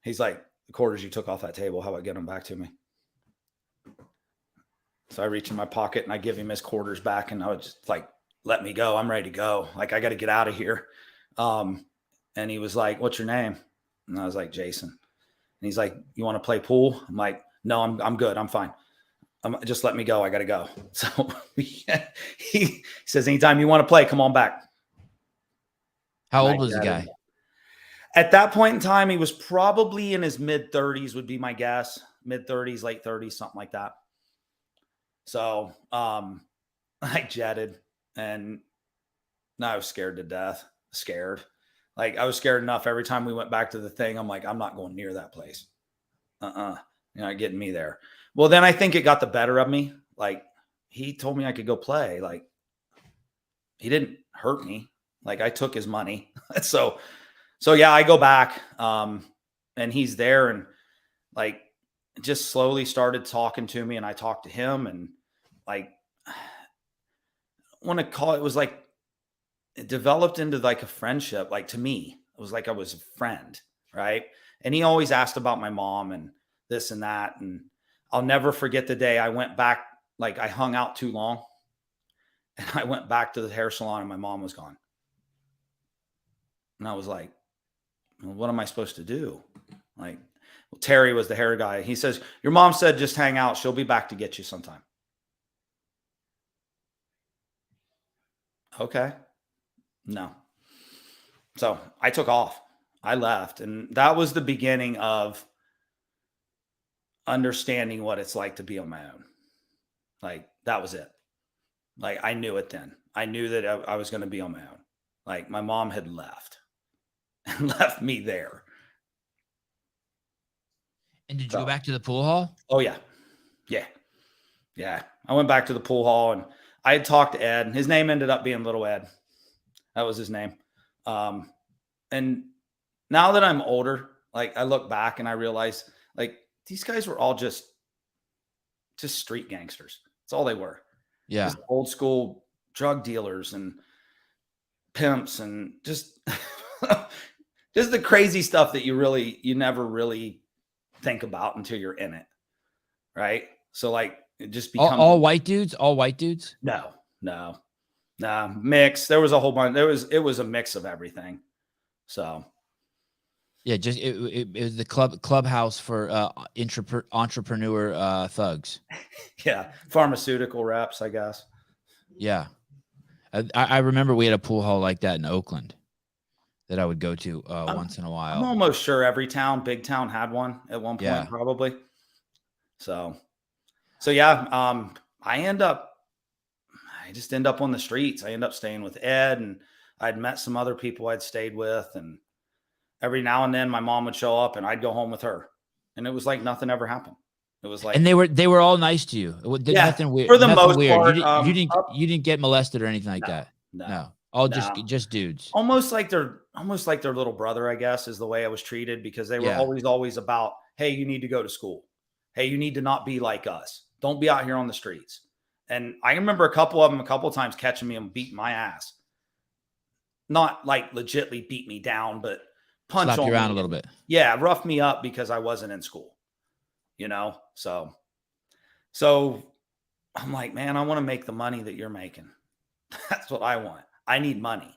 [SPEAKER 2] He's like, the quarters you took off that table. How about get them back to me? So I reach in my pocket and I give him his quarters back, and I was just like, let me go. I'm ready to go. Like, I got to get out of here. And he was like, what's your name? And I was like, Jason. And he's like, you want to play pool? I'm like, no, I'm good. I'm fine. Just let me go. I got to go. So he says, anytime you want to play, come on back.
[SPEAKER 1] How old was the guy?
[SPEAKER 2] At that point in time, he was probably in his mid 30s, would be my guess. Mid 30s, late 30s, something like that. So I jetted, and I was scared to death. Scared. Like, I was scared enough every time we went back to the thing. I'm like, I'm not going near that place. You're not getting me there. Well, then I think it got the better of me. Like, he told me I could go play. Like, he didn't hurt me. Like, I took his money. So yeah, I go back, and he's there, and like, just slowly started talking to me, and I talked to him, and like, I want to call it was like, it developed into like a friendship. Like, to me, it was like I was a friend. Right. And he always asked about my mom and this and that. And I'll never forget the day I went back. Like, I hung out too long, and I went back to the hair salon, and my mom was gone. And I was like, well, what am I supposed to do? Like, well, Terry was the hair guy. He says, your mom said, just hang out. She'll be back to get you sometime. Okay. No. So I took off. I left. And that was the beginning of understanding what it's like to be on my own. Like, that was it. Like, I knew it then. I knew that I was going to be on my own. Like, my mom had left and left me there.
[SPEAKER 1] And did you go back to the pool hall?
[SPEAKER 2] Oh, yeah. Yeah. I went back to the pool hall, and I had talked to Ed. His name ended up being Little Ed. That was his name. And now that I'm older, like, I look back and I realize, like, these guys were all just street gangsters. That's all they were.
[SPEAKER 1] Yeah.
[SPEAKER 2] Just old school drug dealers and pimps and just just the crazy stuff that you never really think about until you're in it. Right. So like it just becomes
[SPEAKER 1] all white dudes,
[SPEAKER 2] No, mix. There was a whole bunch. It was a mix of everything. So
[SPEAKER 1] yeah, just it was the clubhouse for entrepreneur thugs.
[SPEAKER 2] Yeah, pharmaceutical reps, I guess.
[SPEAKER 1] Yeah, I remember we had a pool hall like that in Oakland that I would go to once in a while.
[SPEAKER 2] I'm almost sure every big town had one at one point, probably. So yeah, I just end up on the streets. I end up staying with Ed, and I'd met some other people I'd stayed with, and every now and then my mom would show up and I'd go home with her, and it was like nothing ever happened. It was like,
[SPEAKER 1] and they were all nice to you. Nothing weird.
[SPEAKER 2] For the most
[SPEAKER 1] weird.
[SPEAKER 2] part,
[SPEAKER 1] You didn't get molested or anything like that. No. All just dudes.
[SPEAKER 2] Almost like their little brother, I guess, is the way I was treated, because they were always about, hey, you need to go to school. Hey, you need to not be like us. Don't be out here on the streets. And I remember a couple of times catching me and beating my ass. Not like legitly beat me down, but punch
[SPEAKER 1] slap you around a little bit.
[SPEAKER 2] Yeah, rough me up because I wasn't in school. So I'm like, man, I want to make the money that you're making. That's what I want. I need money.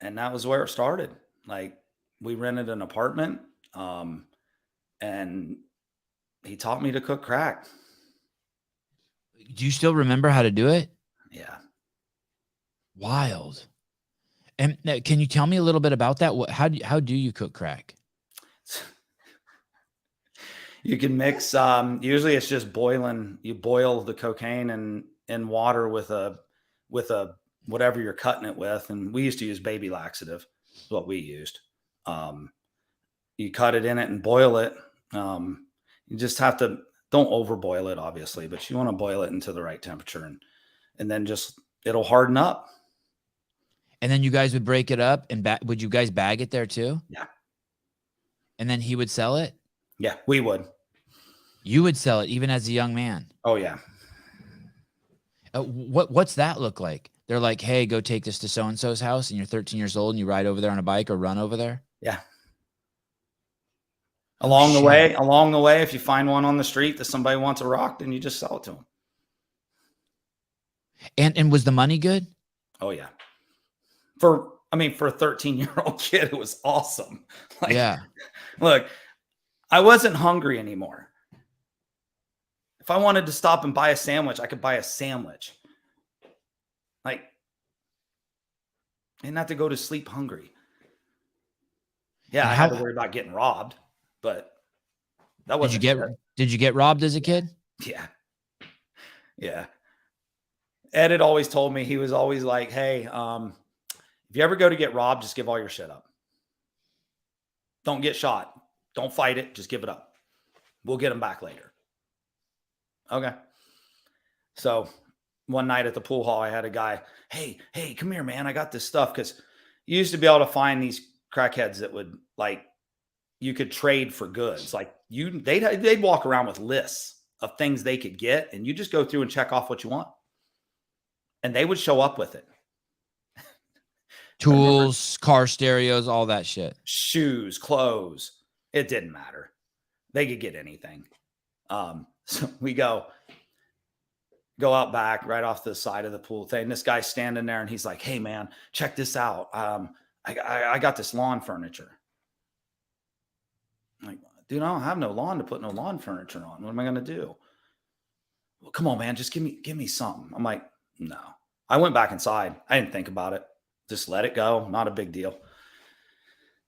[SPEAKER 2] And that was where it started. Like, we rented an apartment, and he taught me to cook crack.
[SPEAKER 1] Do you still remember how to do it?
[SPEAKER 2] Yeah.
[SPEAKER 1] Wild. And can you tell me a little bit about that? How do you cook crack?
[SPEAKER 2] You can mix. Usually, it's just boiling. You boil the cocaine in water with a whatever you're cutting it with, and we used to use baby laxative. Is what we used. You cut it in it and boil it. You just have to, don't overboil it, obviously, but you want to boil it into the right temperature, and then just it'll harden up.
[SPEAKER 1] And then you guys would break it up, and would you guys bag it there too?
[SPEAKER 2] Yeah.
[SPEAKER 1] And then he would sell it?
[SPEAKER 2] Yeah, we would.
[SPEAKER 1] You would sell it even as a young man?
[SPEAKER 2] Oh, yeah.
[SPEAKER 1] What's that look like? They're like, hey, go take this to so-and-so's house, and you're 13 years old and you ride over there on a bike or run over there?
[SPEAKER 2] Yeah. Along the way, if you find one on the street that somebody wants a rock, then you just sell it to them.
[SPEAKER 1] And was the money good?
[SPEAKER 2] Oh, yeah. For a 13-year-old kid, it was awesome.
[SPEAKER 1] Yeah.
[SPEAKER 2] Look, I wasn't hungry anymore. If I wanted to stop and buy a sandwich, I could buy a sandwich. Like, I didn't have to go to sleep hungry. Yeah, I had to worry about getting robbed, but that wasn't.
[SPEAKER 1] Did you get robbed as a kid?
[SPEAKER 2] Yeah. Yeah. Ed had always told me, he was always like, hey, if you ever go to get robbed, just give all your shit up. Don't get shot. Don't fight it. Just give it up. We'll get them back later. Okay. So one night at the pool hall, I had a guy, hey, come here, man. I got this stuff. Because you used to be able to find these crackheads that would, like, you could trade for goods. Like, they'd walk around with lists of things they could get, and you just go through and check off what you want. And they would show up with it.
[SPEAKER 1] Tools, car stereos, all that shit.
[SPEAKER 2] Shoes, clothes. It didn't matter. They could get anything. So we go out back right off the side of the pool thing. This guy's standing there and he's like, hey man, check this out. I got this lawn furniture. I'm like, dude, I don't have no lawn to put no lawn furniture on. What am I going to do? Well, come on, man. Just give me something. I'm like, no. I went back inside. I didn't think about it. Just let it go. Not a big deal.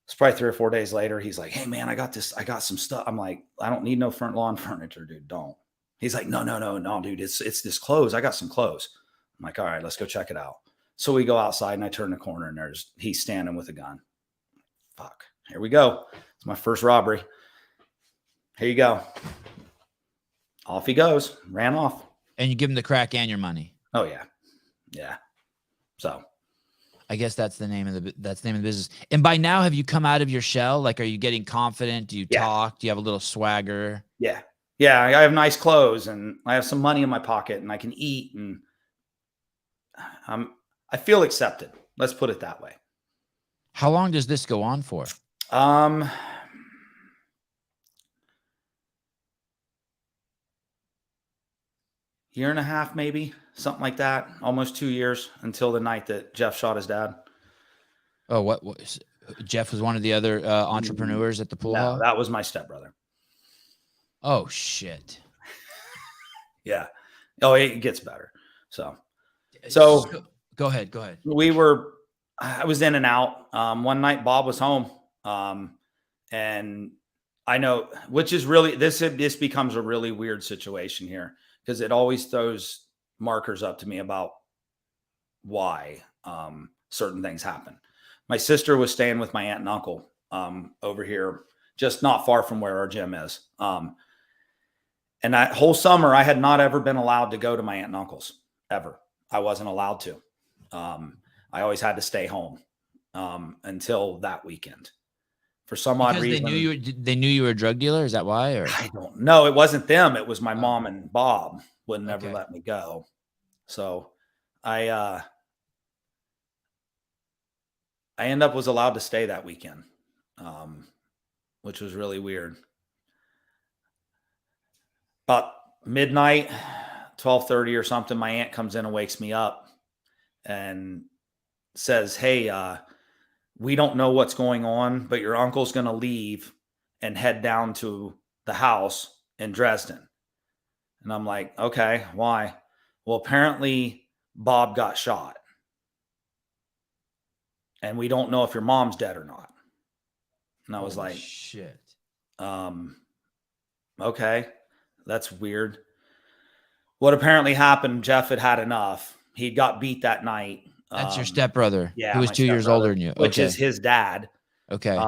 [SPEAKER 2] It's probably 3 or 4 days later. He's like, hey man, I got some stuff. I'm like, I don't need no front lawn furniture, dude. Don't. He's like, no, dude. It's this clothes. I got some clothes. I'm like, all right, let's go check it out. So we go outside and I turn the corner and he's standing with a gun. Fuck. Here we go. It's my first robbery. Here you go. Off he goes. Ran off.
[SPEAKER 1] And you give him the crack and your money.
[SPEAKER 2] Oh yeah. Yeah. So
[SPEAKER 1] I guess that's the name of the business. And by now, have you come out of your shell? Like, are you getting confident? Do you talk? Do you have a little swagger?
[SPEAKER 2] Yeah. Yeah. I have nice clothes and I have some money in my pocket and I can eat and I feel accepted. Let's put it that way.
[SPEAKER 1] How long does this go on for?
[SPEAKER 2] Year and a half, maybe something like that. Almost 2 years until the night that Jeff shot his dad.
[SPEAKER 1] Oh, what Jeff was one of the other entrepreneurs at the pool hall?
[SPEAKER 2] No, that was my stepbrother.
[SPEAKER 1] Oh shit.
[SPEAKER 2] Yeah. Oh, it gets better. So
[SPEAKER 1] go ahead.
[SPEAKER 2] I was in and out. One night Bob was home. And I know, which is really, this becomes a really weird situation here because it always throws markers up to me about why certain things happen. My sister was staying with my aunt and uncle over here, just not far from where our gym is. And that whole summer, I had not ever been allowed to go to my aunt and uncle's ever. I wasn't allowed to. I always had to stay home until that weekend. For some odd reason,
[SPEAKER 1] they knew you were a drug dealer. Is that why? Or
[SPEAKER 2] I don't know. It wasn't them. It was my mom and Bob would never let me go. So I end up was allowed to stay that weekend, which was really weird. About midnight, 12:30 or something, my aunt comes in and wakes me up and says, "Hey, we don't know what's going on, but your uncle's going to leave and head down to the house in Dresden." And I'm like, "Okay, why?" "Well, apparently Bob got shot. And we don't know if your mom's dead or not." And I was like,
[SPEAKER 1] shit.
[SPEAKER 2] Okay, that's weird. What apparently happened, Jeff had enough. He got beat that night.
[SPEAKER 1] That's your stepbrother.
[SPEAKER 2] Yeah.
[SPEAKER 1] Who was 2 years older than you.
[SPEAKER 2] Which is his dad.
[SPEAKER 1] Okay.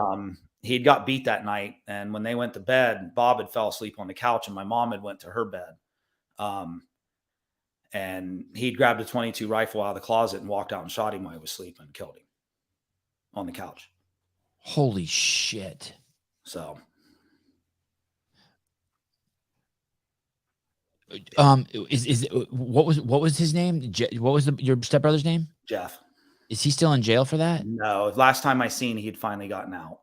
[SPEAKER 2] He'd got beat that night. And when they went to bed, Bob had fell asleep on the couch and my mom had went to her bed. And he'd grabbed a .22 rifle out of the closet and walked out and shot him while he was sleeping and killed him on the couch.
[SPEAKER 1] Holy shit.
[SPEAKER 2] So.
[SPEAKER 1] What was his name? What was your stepbrother's name?
[SPEAKER 2] Jeff.
[SPEAKER 1] Is he still in jail for that?
[SPEAKER 2] No. Last time I seen, he'd finally gotten out.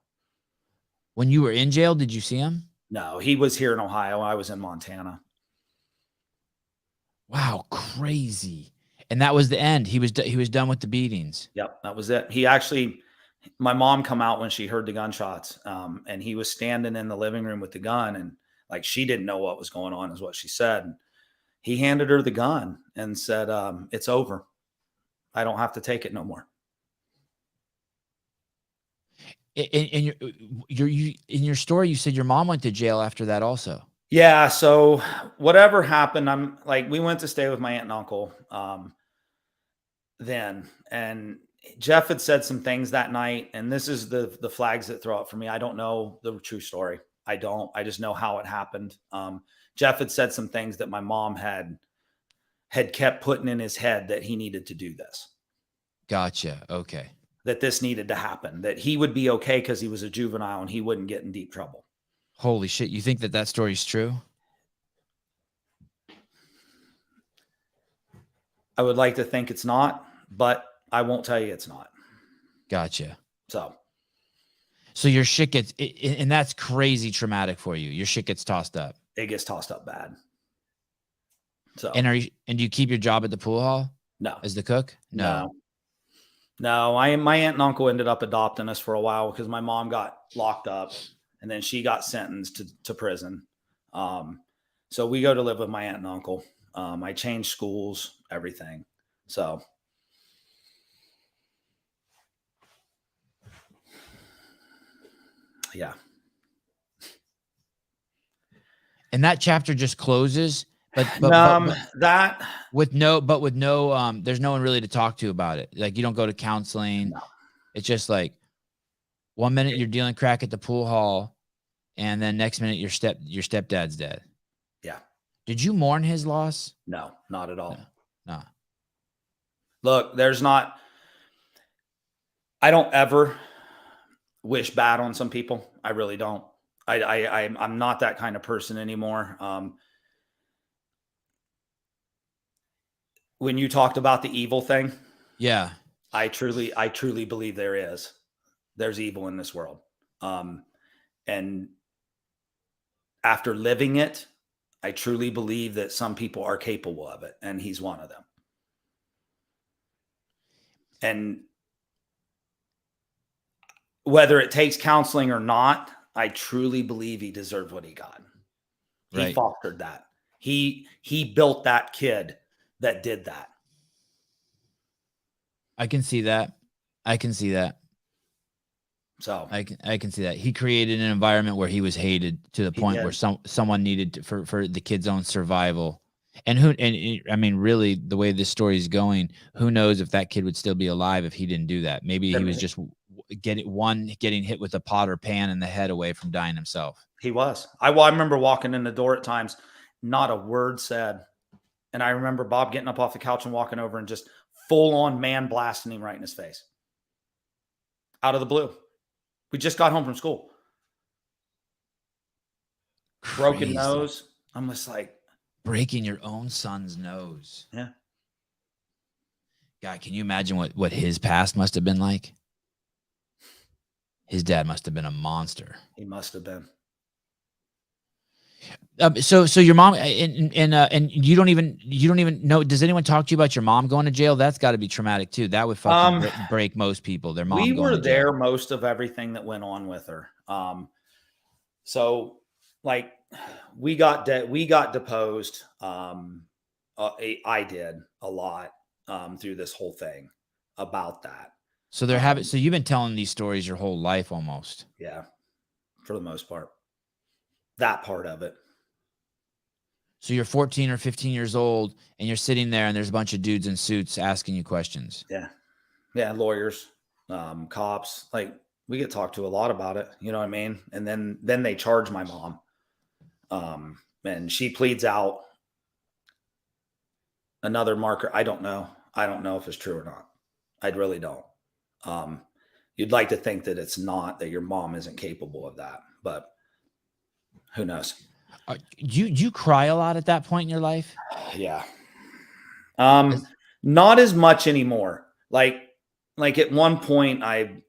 [SPEAKER 1] When you were in jail, did you see him?
[SPEAKER 2] No, he was here in Ohio. I was in Montana.
[SPEAKER 1] Wow, crazy. And that was the end. He was done with the beatings.
[SPEAKER 2] Yep, that was it. My mom come out when she heard the gunshots, and he was standing in the living room with the gun, and like she didn't know what was going on, is what she said. And he handed her the gun and said, "It's over. I don't have to take it no more."
[SPEAKER 1] In your story, you said your mom went to jail after that also.
[SPEAKER 2] Yeah. So whatever happened, we went to stay with my aunt and uncle then, and Jeff had said some things that night, and this is the flags that throw up for me. I don't know the true story. I just know how it happened. Jeff had said some things that my mom had kept putting in his head that he needed to do this.
[SPEAKER 1] Gotcha. Okay.
[SPEAKER 2] That this needed to happen, that he would be okay because he was a juvenile and he wouldn't get in deep trouble.
[SPEAKER 1] Holy shit. You think that story's true?
[SPEAKER 2] I would like to think it's not, but I won't tell you it's not.
[SPEAKER 1] Gotcha.
[SPEAKER 2] So
[SPEAKER 1] your shit gets, and that's crazy traumatic for you. Your shit gets tossed up.
[SPEAKER 2] It gets tossed up bad. So,
[SPEAKER 1] and do you keep your job at the pool hall?
[SPEAKER 2] No.
[SPEAKER 1] As the cook? No.
[SPEAKER 2] My aunt and uncle ended up adopting us for a while because my mom got locked up and then she got sentenced to prison. So we go to live with my aunt and uncle. I changed schools, everything. So. Yeah.
[SPEAKER 1] And that chapter just closes, but with no, there's no one really to talk to about it. Like you don't go to counseling. No. It's just like 1 minute you're dealing crack at the pool hall, and then next minute your stepdad's dead.
[SPEAKER 2] Yeah.
[SPEAKER 1] Did you mourn his loss?
[SPEAKER 2] No, not at all.
[SPEAKER 1] No.
[SPEAKER 2] Look, there's not. I don't ever wish bad on some people. I really don't. I'm not that kind of person anymore. When you talked about the evil thing,
[SPEAKER 1] Yeah.
[SPEAKER 2] I truly believe there's evil in this world. And after living it, I truly believe that some people are capable of it, and he's one of them. And whether it takes counseling or not, I truly believe he deserved what he got. He
[SPEAKER 1] Right.
[SPEAKER 2] fostered that. He built that kid that did that.
[SPEAKER 1] I can see that.
[SPEAKER 2] So
[SPEAKER 1] I can see that. He created an environment where he was hated to the point where someone needed to, for the kid's own survival. And I mean, really, the way this story is going, who knows if that kid would still be alive if he didn't do that? Maybe he was just getting hit with a pot or pan in the head away from dying himself.
[SPEAKER 2] he was. I remember walking in the door at times, not a word said. And I remember Bob getting up off the couch and walking over and just full on man blasting him right in his face. Out of the blue. We just got home from school. Broken
[SPEAKER 1] Crazy.
[SPEAKER 2] nose. I'm just like,
[SPEAKER 1] breaking your own son's nose.
[SPEAKER 2] Yeah.
[SPEAKER 1] God, can you imagine what his past must have been like? His dad must have been a monster.
[SPEAKER 2] He must have been.
[SPEAKER 1] So your mom and you don't even know. Does anyone talk to you about your mom going to jail? That's got to be traumatic too. That would fucking break most people. Their mom.
[SPEAKER 2] We
[SPEAKER 1] going
[SPEAKER 2] were
[SPEAKER 1] to jail.
[SPEAKER 2] there most of everything that went on with her. So like we got deposed. I did a lot through this whole thing about that.
[SPEAKER 1] So so you've been telling these stories your whole life almost.
[SPEAKER 2] Yeah, for the most part. That part of it.
[SPEAKER 1] So you're 14 or 15 years old and you're sitting there and there's a bunch of dudes in suits asking you questions.
[SPEAKER 2] Yeah. Yeah. Lawyers, cops, like we get talked to a lot about it. You know what I mean? And then they charge my mom. And she pleads out another marker. I don't know if it's true or not. I really don't. You'd like to think that it's not, that your mom isn't capable of that, but who knows?
[SPEAKER 1] You cry a lot at that point in your life?
[SPEAKER 2] Yeah. Not as much anymore. Like at one point I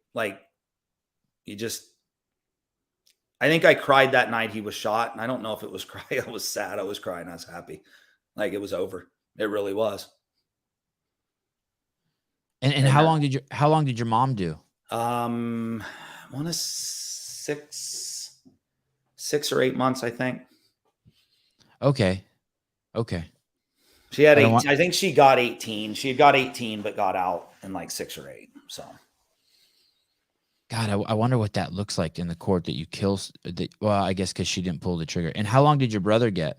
[SPEAKER 2] think I cried that night he was shot. And I don't know if it was cry. I was sad. I was crying. I was happy. Like it was over. It really was.
[SPEAKER 1] And how long did your mom do?
[SPEAKER 2] I want to 6 or 8 months, I think.
[SPEAKER 1] Okay.
[SPEAKER 2] She had 18. I think she got 18. She had got 18, but got out in like 6 or 8. So.
[SPEAKER 1] God, I wonder what that looks like in the court that you kill. Well, I guess because she didn't pull the trigger. And how long did your brother get?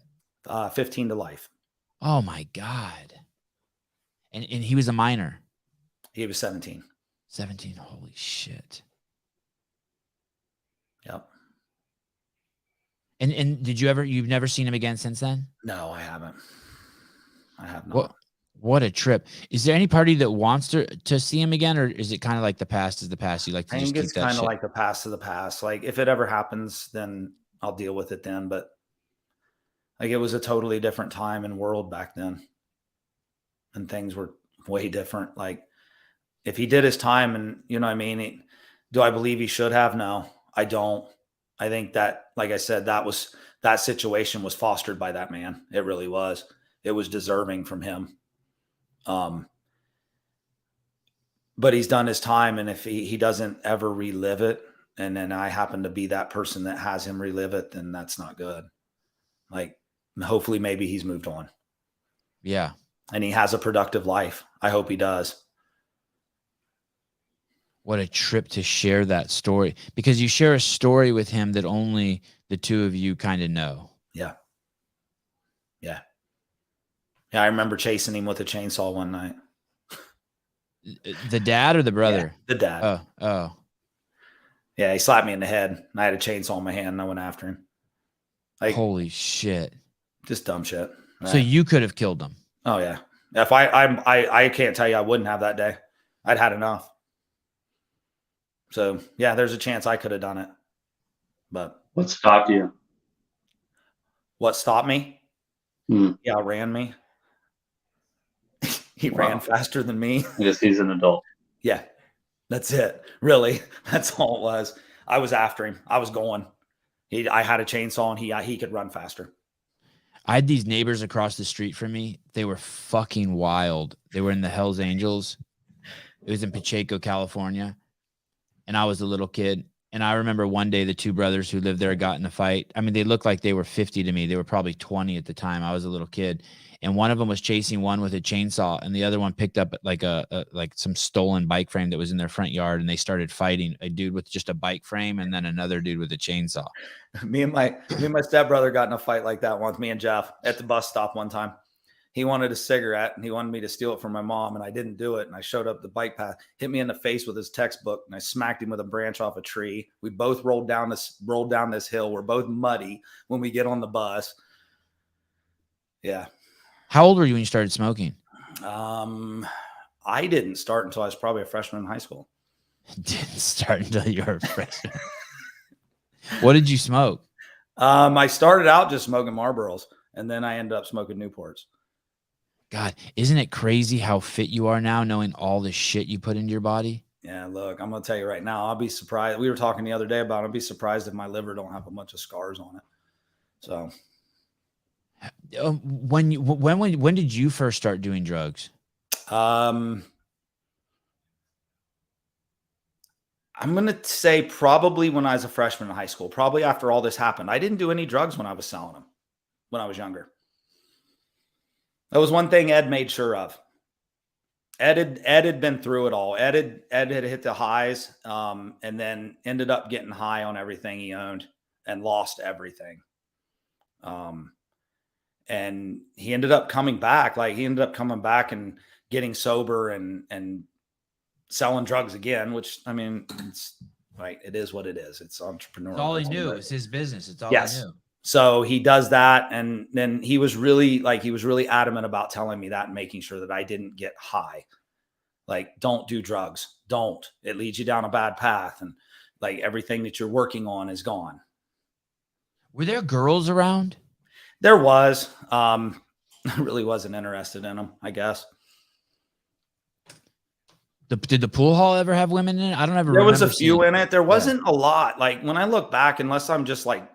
[SPEAKER 2] 15 to life.
[SPEAKER 1] Oh my God. And he was a minor.
[SPEAKER 2] He was 17.
[SPEAKER 1] 17. Holy shit.
[SPEAKER 2] Yep.
[SPEAKER 1] And you've never seen him again since then?
[SPEAKER 2] No, I haven't. I have not.
[SPEAKER 1] What a trip. Is there any party that wants to see him again, or is it kind of like the past is the past? You like to
[SPEAKER 2] I
[SPEAKER 1] just
[SPEAKER 2] think
[SPEAKER 1] keep
[SPEAKER 2] it's
[SPEAKER 1] that
[SPEAKER 2] kind
[SPEAKER 1] shit?
[SPEAKER 2] of like the past of the past. Like if it ever happens, then I'll deal with it then. But like it was a totally different time and world back then. And things were way different. Like if he did his time and you know what I mean, do I believe he should have? No, I don't. I think that, like I said, that situation was fostered by that man. It really was. It was deserving from him. But he's done his time. And if he doesn't ever relive it, and then I happen to be that person that has him relive it, then that's not good. Like hopefully maybe he's moved on.
[SPEAKER 1] Yeah.
[SPEAKER 2] And he has a productive life. I hope he does.
[SPEAKER 1] What a trip to share that story, because you share a story with him that only the two of you kind of know.
[SPEAKER 2] Yeah. Yeah. Yeah. I remember chasing him with a chainsaw one night.
[SPEAKER 1] The dad or the brother?
[SPEAKER 2] Yeah, the dad.
[SPEAKER 1] Oh.
[SPEAKER 2] Yeah. He slapped me in the head and I had a chainsaw in my hand and I went after him. Like,
[SPEAKER 1] holy shit.
[SPEAKER 2] Just dumb shit. Right?
[SPEAKER 1] So you could have killed him.
[SPEAKER 2] Oh yeah. If I can't tell you, I wouldn't have that day. I'd had enough. So yeah, there's a chance I could have done it. But
[SPEAKER 3] What stopped you?
[SPEAKER 2] what stopped me?
[SPEAKER 3] Hmm.
[SPEAKER 2] He outran me. He
[SPEAKER 3] Wow.
[SPEAKER 2] ran faster than me.
[SPEAKER 3] I guess he's an adult.
[SPEAKER 2] Yeah, that's it. Really, that's all it was. I was after him. I was going. I had a chainsaw and he could run faster.
[SPEAKER 1] I had these neighbors across the street from me. They were fucking wild. They were in the Hells Angels. It was in Pacheco, California. And I was a little kid. And I remember one day the two brothers who lived there got in a fight. I mean, they looked like they were 50 to me. They were probably 20 at the time. I was a little kid. And one of them was chasing one with a chainsaw, and the other one picked up like like some stolen bike frame that was in their front yard, and they started fighting. A dude with just a bike frame, and then another dude with a chainsaw.
[SPEAKER 2] Me and my stepbrother got in a fight like that once. Me and Jeff at the bus stop one time. He wanted a cigarette and he wanted me to steal it from my mom, and I didn't do it. And I showed up the bike path, hit me in the face with his textbook, and I smacked him with a branch off a tree. We both rolled down this hill. We're both muddy when we get on the bus. Yeah.
[SPEAKER 1] How old were you when you started smoking?
[SPEAKER 2] I didn't start until I was probably a freshman in high school.
[SPEAKER 1] Didn't start until you were a freshman. What did you smoke?
[SPEAKER 2] I started out just smoking Marlboros, and then I ended up smoking Newports.
[SPEAKER 1] God, isn't it crazy how fit you are now, knowing all the shit you put into your body?
[SPEAKER 2] Yeah, look, I'm going to tell you right now, I'll be surprised. We were talking the other day about it. I'll be surprised if my liver don't have a bunch of scars on it. So
[SPEAKER 1] when did you first start doing drugs?
[SPEAKER 2] I'm going to say probably when I was a freshman in high school, probably after all this happened. I didn't do any drugs when I was selling them when I was younger. That was one thing Ed made sure of. Ed had been through it all. Ed had hit the highs, and then ended up getting high on everything he owned and lost everything. And he ended up coming back. Like, he ended up coming back and getting sober and selling drugs again, which, I mean, it's right. It is what it is. It's entrepreneurial.
[SPEAKER 1] It's all he knew. It's his business. It's all
[SPEAKER 2] Yes.
[SPEAKER 1] he knew.
[SPEAKER 2] So he does that. And then he was really adamant about telling me that and making sure that I didn't get high. Like, don't do drugs. Don't. It leads you down a bad path. And like, everything that you're working on is gone.
[SPEAKER 1] Were there girls around?
[SPEAKER 2] There was. I really wasn't interested in them, I guess.
[SPEAKER 1] Did the pool hall ever have women in it? I don't ever
[SPEAKER 2] There
[SPEAKER 1] remember.
[SPEAKER 2] was a few in it. There wasn't a lot. Like, when I look back, unless I'm just like,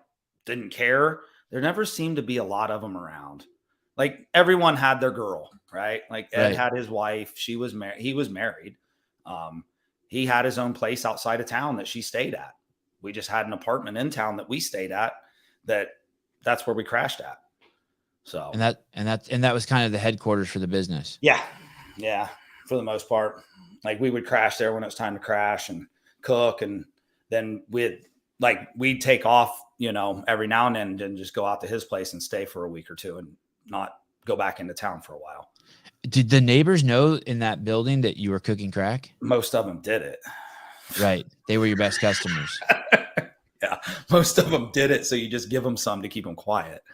[SPEAKER 2] didn't care, there never seemed to be a lot of them around. Like, everyone had their girl, right? Like, Ed had his wife. She was married. He was married. He had his own place outside of town that she stayed at. We just had an apartment in town that we stayed at. That's where we crashed at. So,
[SPEAKER 1] And that was kind of the headquarters for the business.
[SPEAKER 2] yeah, for the most part. Like, we would crash there when it was time to crash and cook, and then we'd take off, every now and then, and just go out to his place and stay for a week or two and not go back into town for a while.
[SPEAKER 1] Did the neighbors know in that building that you were cooking crack?
[SPEAKER 2] Most of them did it.
[SPEAKER 1] Right. They were your best customers.
[SPEAKER 2] Yeah, most of them did it. So you just give them some to keep them quiet.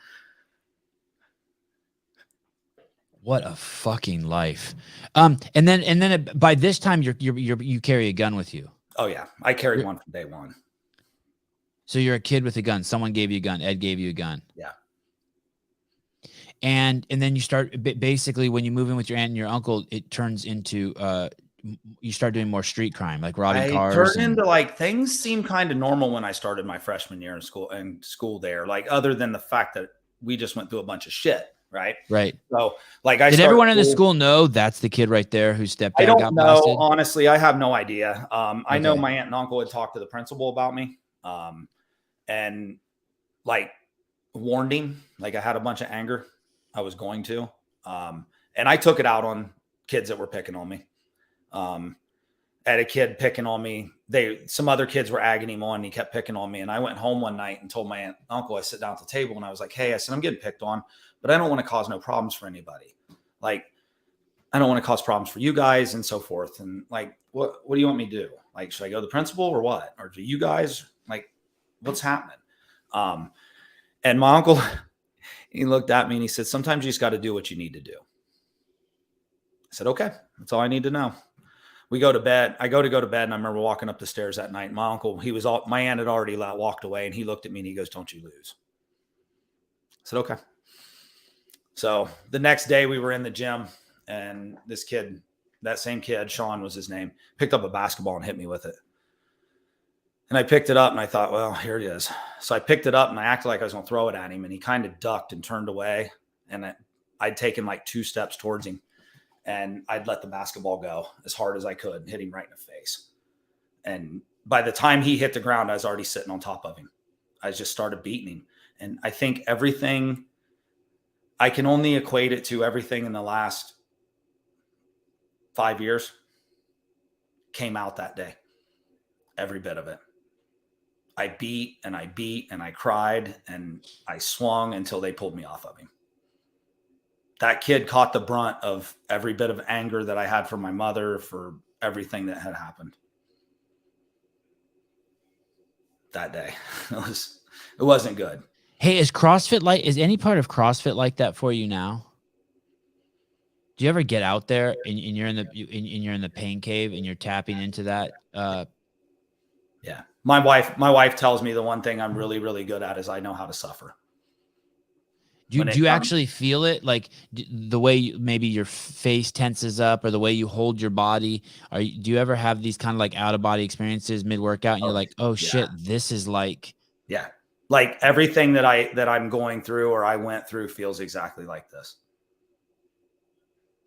[SPEAKER 1] What a fucking life. And then by this time you carry a gun with you.
[SPEAKER 2] Oh yeah. I carried one from day one.
[SPEAKER 1] So you're a kid with a gun. Someone gave you a gun. Ed gave you a gun.
[SPEAKER 2] Yeah.
[SPEAKER 1] And then you start, basically, when you move in with your aunt and your uncle, it turns into, you start doing more street crime, like robbing cars.
[SPEAKER 2] Turned into, like, things seemed kind of normal when I started my freshman year in school there. Like, other than the fact that we just went through a bunch of shit. Right. So, like, did
[SPEAKER 1] everyone in the school know that's the kid right there whose stepdad got
[SPEAKER 2] got
[SPEAKER 1] busted?
[SPEAKER 2] know. Honestly, I have no idea. I know my aunt and uncle had talked to the principal about me, and like warned him. Like, I had a bunch of anger. I was going to, and I took it out on kids that were picking on me. Had a kid picking on me. Some other kids were egging him on, and he kept picking on me. And I went home one night and told my aunt and uncle, I sit down at the table and I was like, hey, I said, I'm getting picked on, but I don't want to cause no problems for anybody. Like, I don't want to cause problems for you guys and so forth. And like, what do you want me to do? Like, should I go to the principal or what? Or do you guys, like, what's happening? And my uncle, he looked at me and he said, sometimes you just got to do what you need to do. I said, okay, that's all I need to know. we go to bed. I go to bed, and I remember walking up the stairs that night. My uncle, my aunt had already walked away, and he looked at me and he goes, "Don't you lose." I said, "Okay." So the next day we were in the gym, and this kid, that same kid, Sean was his name, picked up a basketball and hit me with it. And I picked it up and I thought, well, here it is. So I picked it up and I acted like I was going to throw it at him, and he kind of ducked and turned away. And I'd taken like 2 steps towards him, and I'd let the basketball go as hard as I could and hit him right in the face. And by the time he hit the ground, I was already sitting on top of him. I just started beating him. And I think everything, I can only equate it to everything in the last 5 years came out that day. Every bit of it. I beat and I cried and I swung until they pulled me off of him. That kid caught the brunt of every bit of anger that I had for my mother, for everything that had happened that day. It wasn't good.
[SPEAKER 1] Hey, is any part of CrossFit like that for you now? Do you ever get out there and you're in the pain cave and you're tapping into that?
[SPEAKER 2] Yeah. My wife tells me the one thing I'm really, really good at is I know how to suffer.
[SPEAKER 1] Do you actually feel it? Like the way maybe your face tenses up, or the way you hold your body? Do you ever have these kind of like out of body experiences mid workout and you're like, oh shit, this is like,
[SPEAKER 2] yeah, like everything that I'm going through or I went through feels exactly like this.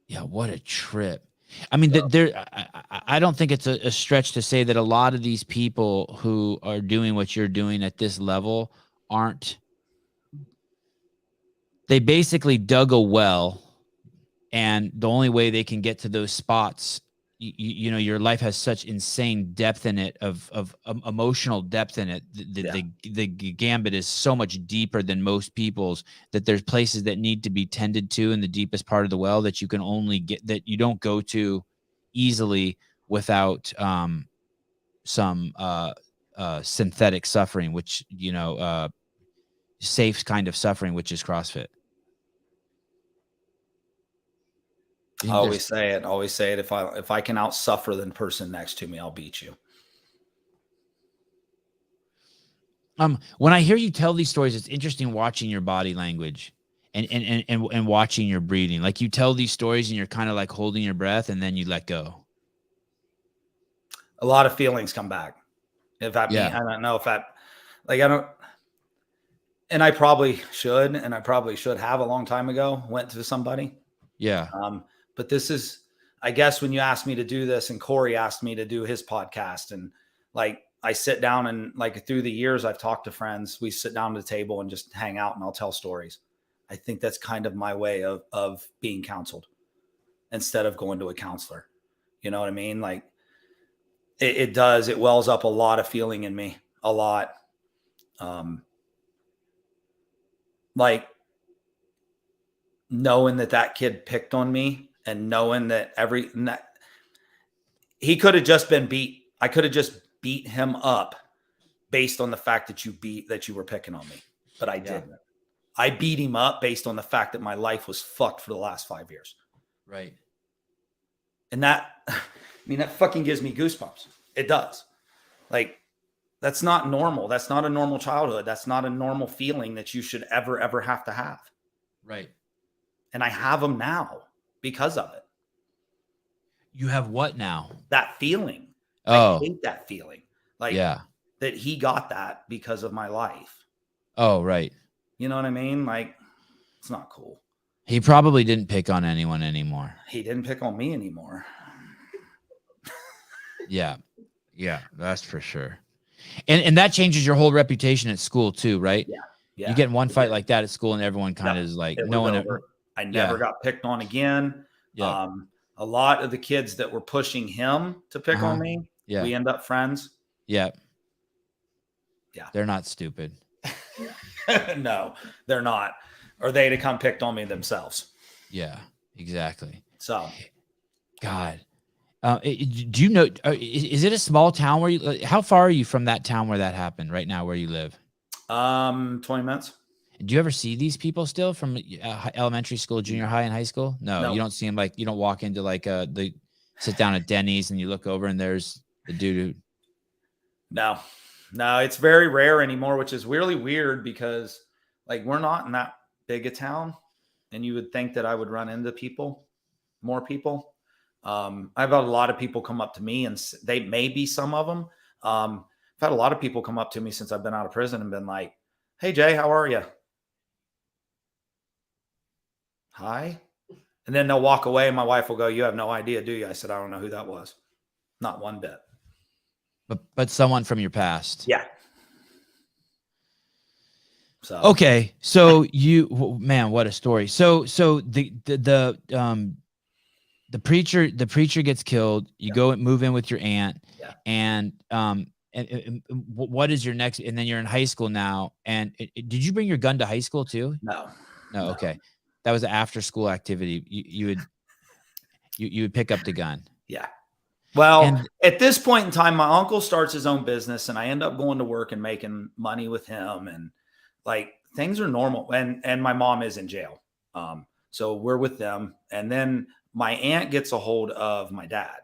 [SPEAKER 1] Yeah. What a trip. I mean, I don't think it's a stretch to say that a lot of these people who are doing what you're doing at this level they basically dug a well, and the only way they can get to those spots, you know, your life has such insane depth in it, of emotional depth in it. The gambit is so much deeper than most people's, that there's places that need to be tended to in the deepest part of the well that you can only get, that you don't go to easily without some synthetic suffering, which, you know, safe kind of suffering, which is CrossFit.
[SPEAKER 2] I always say it. If I can outsuffer the person next to me, I'll beat you.
[SPEAKER 1] When I hear you tell these stories, it's interesting watching your body language and watching your breathing. Like, you tell these stories and you're kind of like holding your breath and then you let go.
[SPEAKER 2] A lot of feelings come back. I don't know if that, like, I don't, and I probably should have a long time ago went to somebody.
[SPEAKER 1] Yeah.
[SPEAKER 2] But this is, I guess, when you asked me to do this, and Corey asked me to do his podcast, and like, I sit down and like through the years, I've talked to friends, we sit down at the table and just hang out and I'll tell stories. I think that's kind of my way of being counseled instead of going to a counselor. You know what I mean? Like it wells up a lot of feeling in me, a lot. Like knowing that kid picked on me, and knowing that he could have just been beat. I could have just beat him up based on the fact that you were picking on me, but I didn't. I beat him up based on the fact that my life was fucked for the last 5 years.
[SPEAKER 1] Right.
[SPEAKER 2] And that fucking gives me goosebumps. It does. Like, that's not normal. That's not a normal childhood. That's not a normal feeling that you should ever have to have.
[SPEAKER 1] Right.
[SPEAKER 2] And I have them now because of it.
[SPEAKER 1] You have what now?
[SPEAKER 2] That feeling.
[SPEAKER 1] Oh.
[SPEAKER 2] I hate that feeling. Like, that he got that because of my life.
[SPEAKER 1] Oh, right.
[SPEAKER 2] You know what I mean? Like, it's not cool.
[SPEAKER 1] He probably didn't pick on anyone anymore.
[SPEAKER 2] He didn't pick on me anymore.
[SPEAKER 1] Yeah. Yeah, that's for sure. And that changes your whole reputation at school too, right?
[SPEAKER 2] Yeah. Yeah.
[SPEAKER 1] You get in one fight like that at school and everyone kind of is like, no one ever.
[SPEAKER 2] I never got picked on again.
[SPEAKER 1] Yeah.
[SPEAKER 2] A lot of the kids that were pushing him to pick on me, we end up friends.
[SPEAKER 1] Yeah.
[SPEAKER 2] Yeah.
[SPEAKER 1] They're not stupid.
[SPEAKER 2] No, they're not. Or they'd have come picked on me themselves.
[SPEAKER 1] Yeah, exactly.
[SPEAKER 2] So,
[SPEAKER 1] God. Do you know, is it a small town where you, how far are you from that town where that happened right now where you live?
[SPEAKER 2] 20 minutes.
[SPEAKER 1] Do you ever see these people still from elementary school, junior high, and high school? No, you don't see them. Like, you don't walk into like the sit down at Denny's and you look over and there's the dude who.
[SPEAKER 2] No, it's very rare anymore, which is really weird because like we're not in that big a town, and you would think that I would run into more people. I've had a lot of people come up to me, and they may be some of them. I've had a lot of people come up to me since I've been out of prison and been like, "Hey Jay, how are you?" Hi. And then they'll walk away and my wife will go, "You have no idea, do you?" I said, "I don't know who that was." Not one bit.
[SPEAKER 1] But someone from your past.
[SPEAKER 2] Yeah. So
[SPEAKER 1] okay, so man, what a story. So the preacher gets killed. You go and move in with your aunt, and what is your next? And then you're in high school now. And did you bring your gun to high school too?
[SPEAKER 2] No.
[SPEAKER 1] Okay, that was an after school activity. You would pick up the gun.
[SPEAKER 2] Yeah. Well, at this point in time, my uncle starts his own business, and I end up going to work and making money with him, and like things are normal. And my mom is in jail, so we're with them. And then my aunt gets a hold of my dad,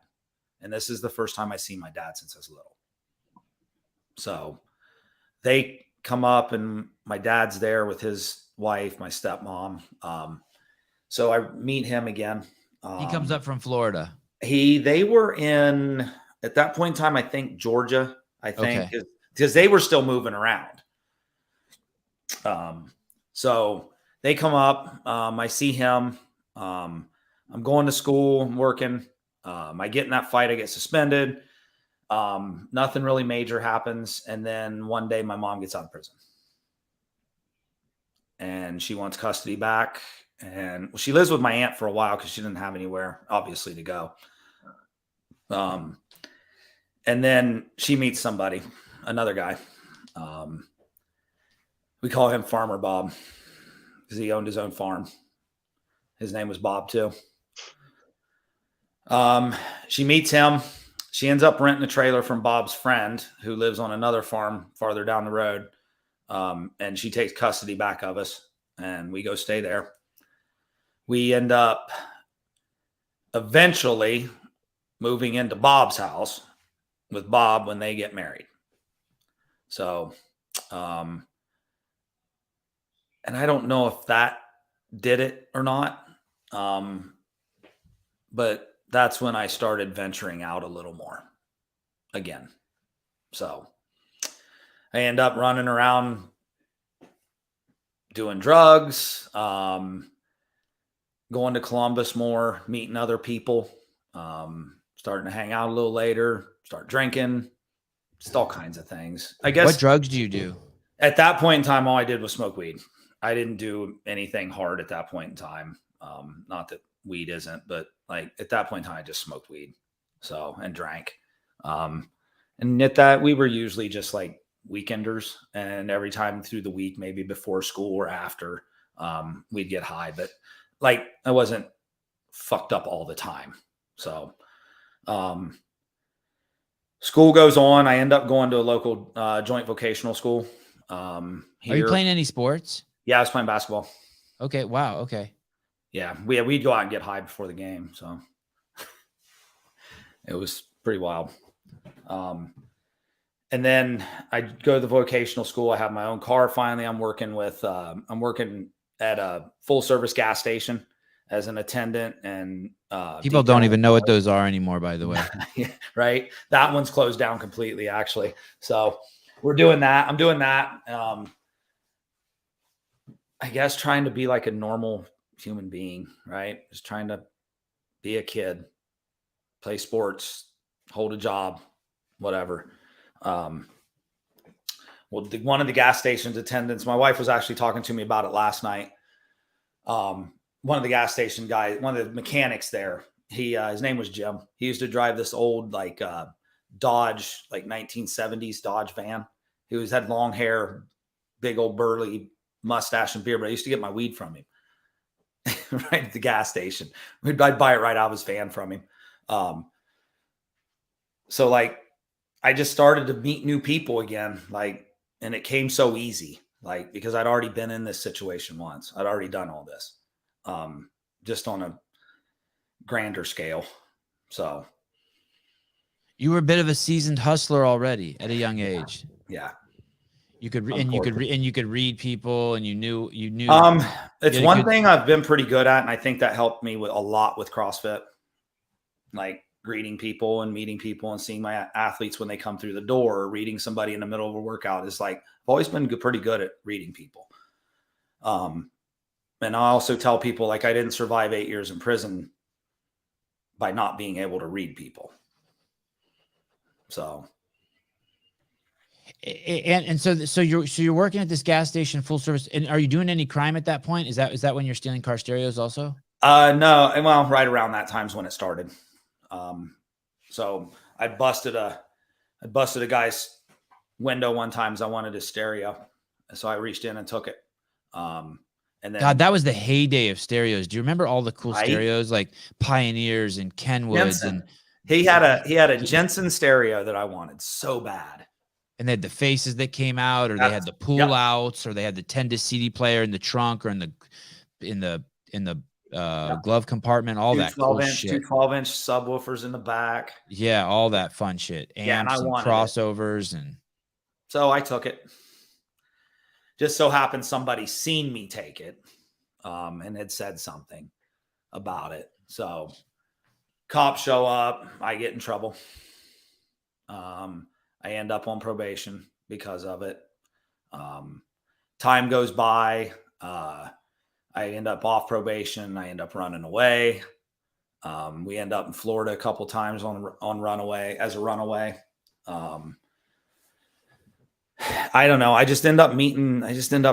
[SPEAKER 2] and this is the first time I see my dad since I was little. So they come up, and my dad's there with his wife, my stepmom. So I meet him again.
[SPEAKER 1] He comes up from Florida.
[SPEAKER 2] They were in, at that point in time, I think Georgia, because they were still moving around. So they come up, I see him, I'm going to school, I'm working, I get in that fight, I get suspended. Nothing really major happens. And then one day my mom gets out of prison and she wants custody back. And she lives with my aunt for a while because she didn't have anywhere, obviously, to go. And then she meets somebody, another guy. We call him Farmer Bob because he owned his own farm. His name was Bob too. She meets him. She ends up renting a trailer from Bob's friend who lives on another farm farther down the road. And she takes custody back of us and we go stay there. We end up eventually moving into Bob's house with Bob when they get married. So, and I don't know if that did it or not. But that's when I started venturing out a little more again. So I end up running around doing drugs, going to Columbus more, meeting other people, starting to hang out a little later, start drinking, just all kinds of things. I guess.
[SPEAKER 1] What drugs do you do?
[SPEAKER 2] At that point in time, all I did was smoke weed. I didn't do anything hard at that point in time. Not that weed isn't, but like at that point in time, I just smoked weed. So, and drank. And at that, we were usually just like weekenders, and every time through the week, maybe before school or after, we'd get high, but like I wasn't fucked up all the time. So, school goes on. I end up going to a local joint vocational school.
[SPEAKER 1] Are you playing any sports?
[SPEAKER 2] Yeah, I was playing basketball.
[SPEAKER 1] Okay. Wow. Okay.
[SPEAKER 2] Yeah, we'd go out and get high before the game. So it was pretty wild. And then I go to the vocational school. I have my own car. Finally, I'm working at a full service gas station as an attendant, and
[SPEAKER 1] people don't even know what those are anymore, by the way.
[SPEAKER 2] Yeah, right. That one's closed down completely, actually. So we're doing that. I'm doing that. I guess trying to be like a normal human being, right? Just trying to be a kid, play sports, hold a job, whatever. One of the gas station's attendants, my wife was actually talking to me about it last night. One of the gas station guys, one of the mechanics there, his name was Jim. He used to drive this old like Dodge, like 1970s Dodge van. He had long hair, big old burly mustache and beard, but I used to get my weed from him right at the gas station. I'd buy it right out of his van from him. So like, I just started to meet new people again, like, and it came so easy, like, because I'd already been in this situation once. I'd already done all this, just on a grander scale. So
[SPEAKER 1] You were a bit of a seasoned hustler already at a young age.
[SPEAKER 2] yeah.
[SPEAKER 1] You could read people, and you knew.
[SPEAKER 2] It's one thing I've been pretty good at, and I think that helped me a lot with CrossFit, like greeting people and meeting people and seeing my athletes when they come through the door, or reading somebody in the middle of a workout. Is like, I've always been pretty good at reading people. And I also tell people, like, I didn't survive 8 years in prison by not being able to read people. So.
[SPEAKER 1] And so you're working at this gas station full service, and are you doing any crime at that point? Is that when you're stealing car stereos also?
[SPEAKER 2] No. Well, right around that time's when it started. So I busted a guy's window one time as I wanted his stereo. So I reached in and took it. And then,
[SPEAKER 1] God, that was the heyday of stereos. Do you remember all the cool stereos like Pioneers and Kenwoods?
[SPEAKER 2] Jensen. He had a Jensen stereo that I wanted so bad.
[SPEAKER 1] And they had the faces that came out, or they had the pull outs, or they had the 10-disc CD player in the trunk, or in the glove compartment, all that cool shit.
[SPEAKER 2] 2 12-inch subwoofers in the back.
[SPEAKER 1] Yeah, all that fun shit. Amps and crossovers. And
[SPEAKER 2] so I took it. Just so happened somebody seen me take it, and had said something about it. So cops show up, I get in trouble. I end up on probation because of it. Time goes by. I end up off probation. I end up running away. We end up in Florida a couple times on runaway as a runaway. I don't know. I just end up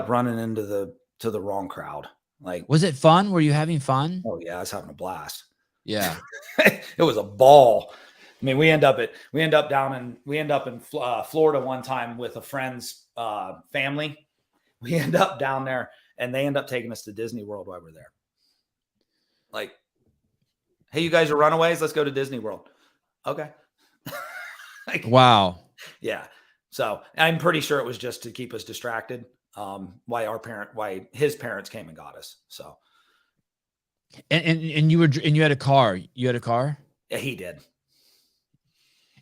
[SPEAKER 2] running into the wrong crowd. Like,
[SPEAKER 1] was it fun? Were you having fun?
[SPEAKER 2] Oh yeah, I was having a blast.
[SPEAKER 1] Yeah.
[SPEAKER 2] It was a ball. I mean, we end up in Florida one time with a friend's family. We end up down there, and they end up taking us to Disney World while we're there. Like, hey, you guys are runaways. Let's go to Disney World. Okay. Like,
[SPEAKER 1] wow.
[SPEAKER 2] Yeah. So I'm pretty sure it was just to keep us distracted. Why his parents came and got us. So.
[SPEAKER 1] And you had a car. You had a car?
[SPEAKER 2] Yeah, he did.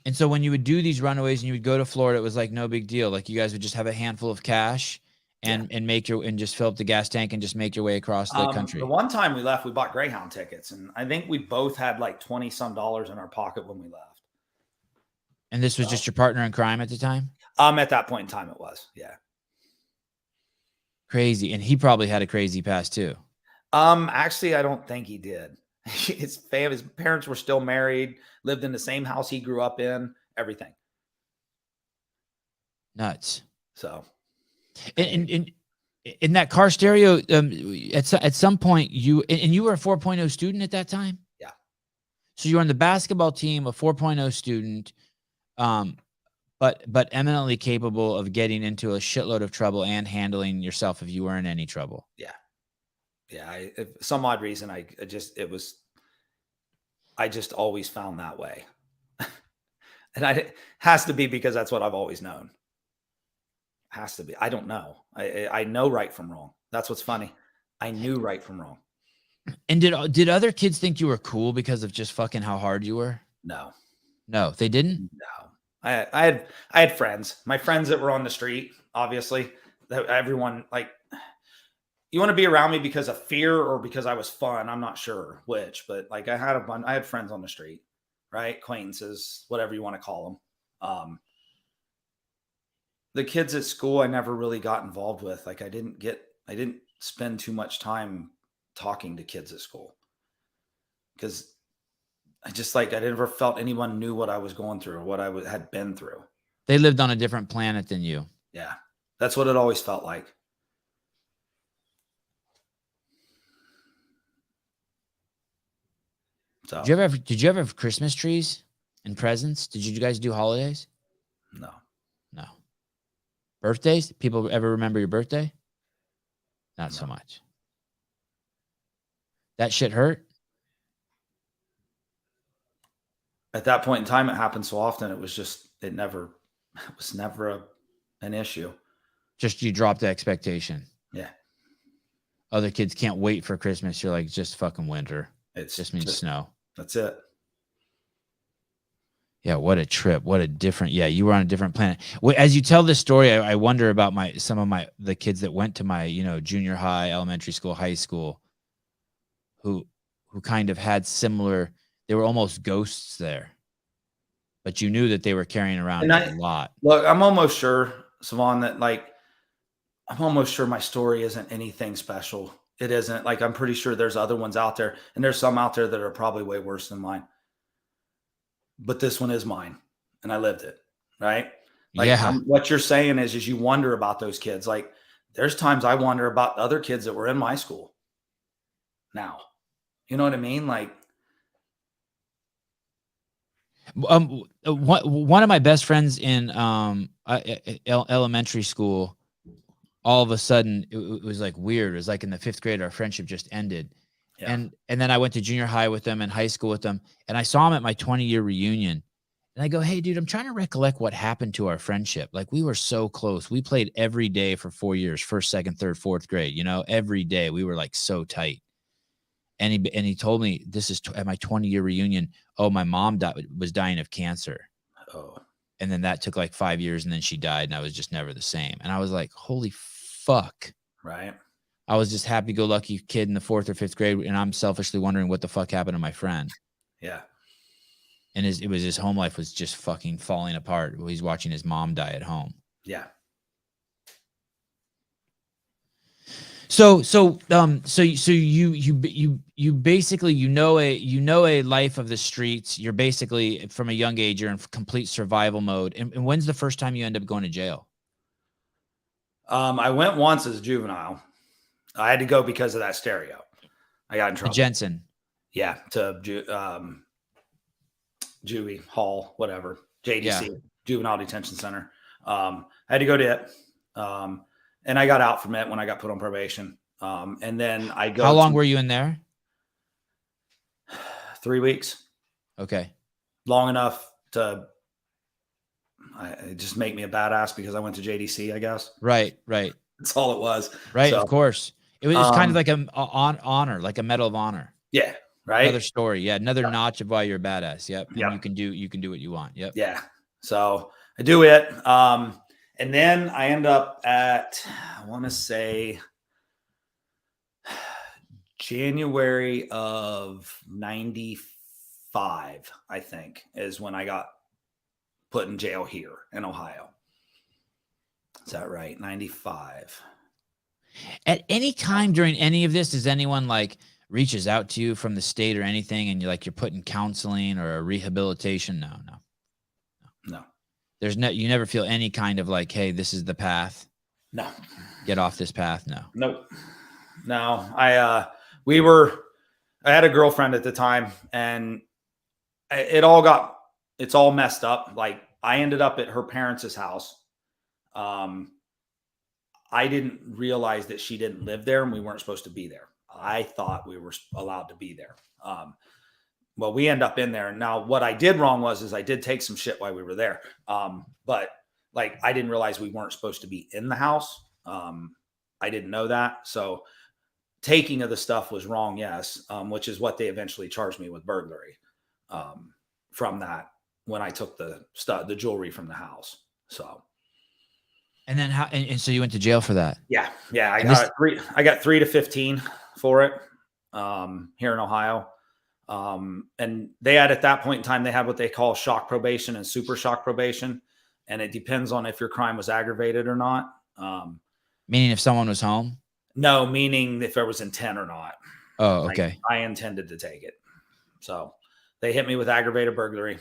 [SPEAKER 1] And so when you would do these runaways and you would go to Florida, it was like no big deal. Like, you guys would just have a handful of cash and just fill up the gas tank and just make your way across the country.
[SPEAKER 2] The one time we left, we bought Greyhound tickets, and I think we both had like $20 some in our pocket when we left.
[SPEAKER 1] And this was just your partner in crime at the time?
[SPEAKER 2] At that point in time, it was. Yeah.
[SPEAKER 1] Crazy. And he probably had a crazy past too.
[SPEAKER 2] Actually, I don't think he did. His parents were still married, lived in the same house he grew up in, everything.
[SPEAKER 1] Nuts.
[SPEAKER 2] So,
[SPEAKER 1] in that car stereo, at some point you were a 4.0 student at that time?
[SPEAKER 2] Yeah.
[SPEAKER 1] So you were on the basketball team, a 4.0 student, but eminently capable of getting into a shitload of trouble and handling yourself if you were in any trouble.
[SPEAKER 2] Yeah. Yeah, if some odd reason, I just always found that way. And it has to be because that's what I've always known. Has to be. I don't know. I know right from wrong. That's what's funny. I knew right from wrong.
[SPEAKER 1] And did other kids think you were cool because of just fucking how hard you were?
[SPEAKER 2] No,
[SPEAKER 1] they didn't.
[SPEAKER 2] No, I had friends. My friends that were on the street, obviously, everyone like. You want to be around me because of fear or because I was fun? I'm not sure which, but like I had friends on the street, right? Acquaintances, whatever you want to call them. The kids at school, I never really got involved with. Like I didn't spend too much time talking to kids at school because I never felt anyone knew what I was going through or what I had been through.
[SPEAKER 1] They lived on a different planet than you.
[SPEAKER 2] Yeah. That's what it always felt like. So,
[SPEAKER 1] did you ever have Christmas trees and presents? Did you guys do holidays?
[SPEAKER 2] No.
[SPEAKER 1] Birthdays? People ever remember your birthday? Not so much. That shit hurt?
[SPEAKER 2] At that point in time, it happened so often. It was never an issue.
[SPEAKER 1] Just you dropped the expectation.
[SPEAKER 2] Yeah.
[SPEAKER 1] Other kids can't wait for Christmas. You're like, just fucking winter. It just means snow.
[SPEAKER 2] That's it.
[SPEAKER 1] Yeah, what a trip. What a different, yeah, you were on a different planet. As you tell this story, I wonder about some of the kids that went to my, junior high, elementary school, high school, who kind of had similar, they were almost ghosts there. But you knew that they were carrying around a lot.
[SPEAKER 2] Look, I'm almost sure, Sevan, that I'm almost sure my story isn't anything special. It isn't. Like, I'm pretty sure there's other ones out there, and there's some out there that are probably way worse than mine. But this one is mine, and I lived it, right? Like,
[SPEAKER 1] yeah.
[SPEAKER 2] What you're saying is you wonder about those kids. Like, there's times I wonder about other kids that were in my school now. You know what I mean? Like,
[SPEAKER 1] one of my best friends in elementary school, all of a sudden it was like weird. It was like in the 5th grade, our friendship just ended. Yeah. And then I went to junior high with them and high school with them, and I saw him at my 20-year reunion. And I go, hey, dude, I'm trying to recollect what happened to our friendship. Like, we were so close. We played every day for 4 years, 1st, 2nd, 3rd, 4th grade. Every day we were like so tight. And he told me, this is at my 20-year reunion. Oh, my mom was dying of cancer.
[SPEAKER 2] Oh.
[SPEAKER 1] And then that took like 5 years, and then she died, and I was just never the same. And I was like, holy fuck.
[SPEAKER 2] Right.
[SPEAKER 1] I was just happy-go-lucky kid in the 4th or 5th grade, and I'm selfishly wondering what the fuck happened to my friend.
[SPEAKER 2] Yeah.
[SPEAKER 1] And his home life was just fucking falling apart. He's watching his mom die at home.
[SPEAKER 2] Yeah.
[SPEAKER 1] So you basically, a life of the streets. You're basically, from a young age, you're in complete survival mode. And when's the first time you end up going to jail?
[SPEAKER 2] I went once as a juvenile. I had to go because of that stereo. I got in trouble.
[SPEAKER 1] Jensen.
[SPEAKER 2] Yeah, to Juvie Hall, whatever, JDC, yeah. Juvenile Detention Center. I had to go to it, and I got out from it when I got put on probation. And then I go.
[SPEAKER 1] How long were you in there?
[SPEAKER 2] 3 weeks.
[SPEAKER 1] Okay.
[SPEAKER 2] Long enough to just make me a badass because I went to JDC, I guess.
[SPEAKER 1] Right.
[SPEAKER 2] That's all it was.
[SPEAKER 1] Right, so, of course. It was kind of like an honor, like a medal of honor.
[SPEAKER 2] Yeah. Right.
[SPEAKER 1] Another story. Yeah. Another notch of why you're a badass. Yep. And
[SPEAKER 2] yep.
[SPEAKER 1] you can do what you want. Yep.
[SPEAKER 2] Yeah. So I do it. And then I end up at, I want to say January of 95, I think, is when I got put in jail here in Ohio. Is that right? 95.
[SPEAKER 1] At any time during any of this, does anyone reaches out to you from the state or anything, and you're put in counseling or a rehabilitation? No. There's you never feel any kind of hey, this is the path.
[SPEAKER 2] No.
[SPEAKER 1] Get off this path. No.
[SPEAKER 2] Nope. No. I had a girlfriend at the time, and it's all messed up. I ended up at her parents' house. I didn't realize that she didn't live there and we weren't supposed to be there. I thought we were allowed to be there. Well, we end up in there. Now, what I did wrong is I did take some shit while we were there. But I didn't realize we weren't supposed to be in the house. I didn't know that. So taking of the stuff was wrong. Yes. Which is what they eventually charged me with burglary from that when I took the jewelry from the house. So.
[SPEAKER 1] And then and so you went to jail for that?
[SPEAKER 2] Yeah. I got 3 to 15 for it here in Ohio. And they had, at that point in time, they had what they call shock probation and super shock probation. And it depends on if your crime was aggravated or not.
[SPEAKER 1] Meaning if someone was home?
[SPEAKER 2] No, meaning if there was intent or not.
[SPEAKER 1] Oh, okay.
[SPEAKER 2] I intended to take it. So they hit me with aggravated burglary.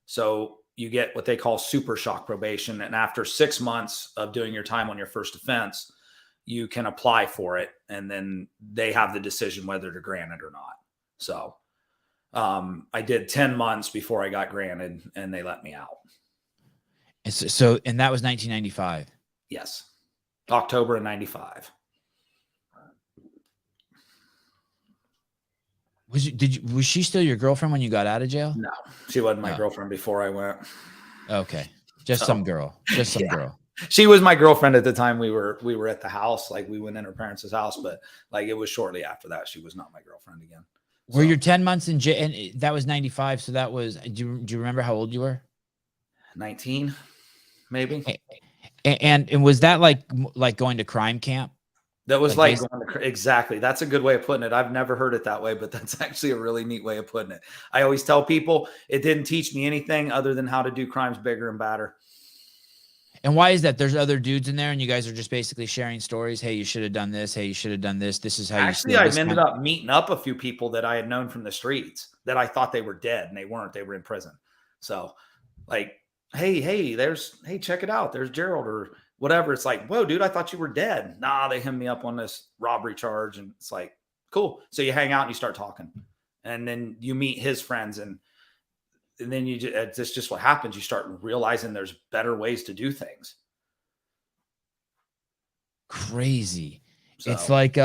[SPEAKER 2] So you get what they call super shock probation. And after 6 months of doing your time on your first offense, you can apply for it. And then they have the decision whether to grant it or not. So I did 10 months before I got granted, and they let me out.
[SPEAKER 1] And so that was 1995.
[SPEAKER 2] Yes. October of 95.
[SPEAKER 1] Was she still your girlfriend when you got out of jail?
[SPEAKER 2] No, she wasn't my girlfriend before I went.
[SPEAKER 1] Okay. Just some girl. Just some girl.
[SPEAKER 2] She was my girlfriend at the time we were at the house. We went in her parents' house, but it was shortly after that. She was not my girlfriend again.
[SPEAKER 1] Were your 10 months in jail? And that was 95. So that was, do you remember how old you were?
[SPEAKER 2] 19, maybe.
[SPEAKER 1] And was that like going to crime camp?
[SPEAKER 2] That was
[SPEAKER 1] Like
[SPEAKER 2] exactly. That's a good way of putting it. I've never heard it that way, but that's actually a really neat way of putting it. I always tell people it didn't teach me anything other than how to do crimes bigger and badder.
[SPEAKER 1] And why is that? There's other dudes in there and you guys are just basically sharing stories. Hey, you should have done this. Hey, you should have done this. This is how
[SPEAKER 2] actually, I ended up meeting up a few people that I had known from the streets that I thought they were dead and they weren't. They were in prison. So like, hey, check it out. There's Gerald or whatever. It's like, whoa, dude, I thought you were dead. Nah, they hemmed me up on this robbery charge. And it's like, cool. So you hang out and you start talking and then you meet his friends and then it's just what happens. You start realizing there's better ways to do things.
[SPEAKER 1] Crazy. So, it's like,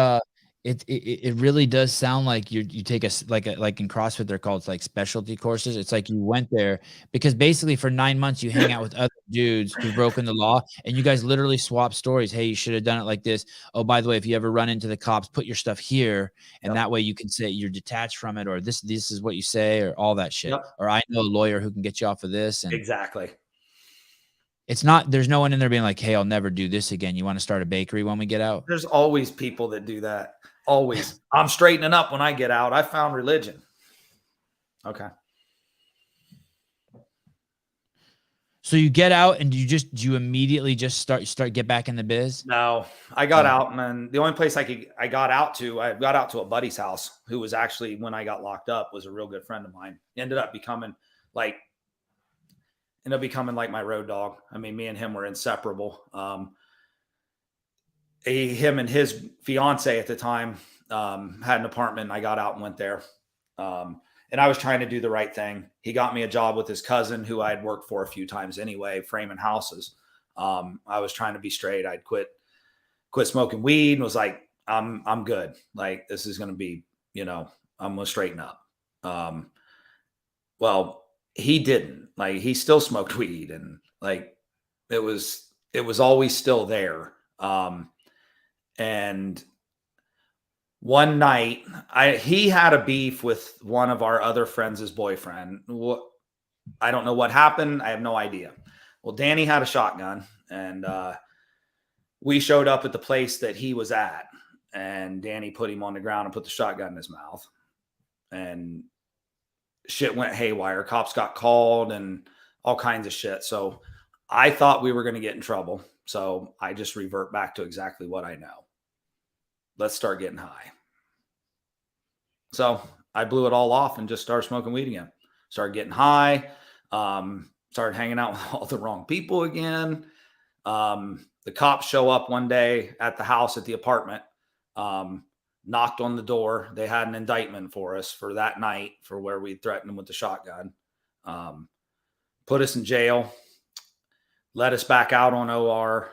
[SPEAKER 1] it really does sound like you take like in CrossFit, they're called like specialty courses. It's like you went there because basically for 9 months you hang out with other dudes who've broken the law and you guys literally swap stories. Hey, you should have done it like this. Oh, by the way, if you ever run into the cops, put your stuff here. And that way you can say you're detached from it, or this is what you say, or all that shit. Or I know a lawyer who can get you off of this. And
[SPEAKER 2] exactly.
[SPEAKER 1] It's not, there's no one in there being like, hey, I'll never do this again. You want to start a bakery when we get out?
[SPEAKER 2] There's always people that do that. Always. I'm straightening up when I get out. I found religion. Okay.
[SPEAKER 1] So you get out and you immediately just start get back in the biz?
[SPEAKER 2] No, I got out, and then the only place I got out to a buddy's house who was actually, when I got locked up, was a real good friend of mine. He ended up becoming like my road dog. I mean, me and him were inseparable. Him and his fiance at the time had an apartment. I got out and went there. And I was trying to do the right thing. He got me a job with his cousin who I had worked for a few times anyway, framing houses. I was trying to be straight. I'd quit smoking weed and was like, I'm good. Like, this is going to be, I'm going to straighten up. Well, he didn't. Like, he still smoked weed and like, it was always still there. And one night he had a beef with one of our other friends' boyfriend. I don't know what happened. I have no idea. Well, Danny had a shotgun and, we showed up at the place that he was at and Danny put him on the ground and put the shotgun in his mouth and shit went haywire. Cops got called and all kinds of shit. So I thought we were going to get in trouble. So I just revert back to exactly what I know. Let's start getting high. So I blew it all off and just started smoking weed again. Started getting high. Started hanging out with all the wrong people again. The cops show up one day at the house at the apartment, knocked on the door. They had an indictment for us for that night for where we threatened them with the shotgun. Put us in jail. Let us back out on OR.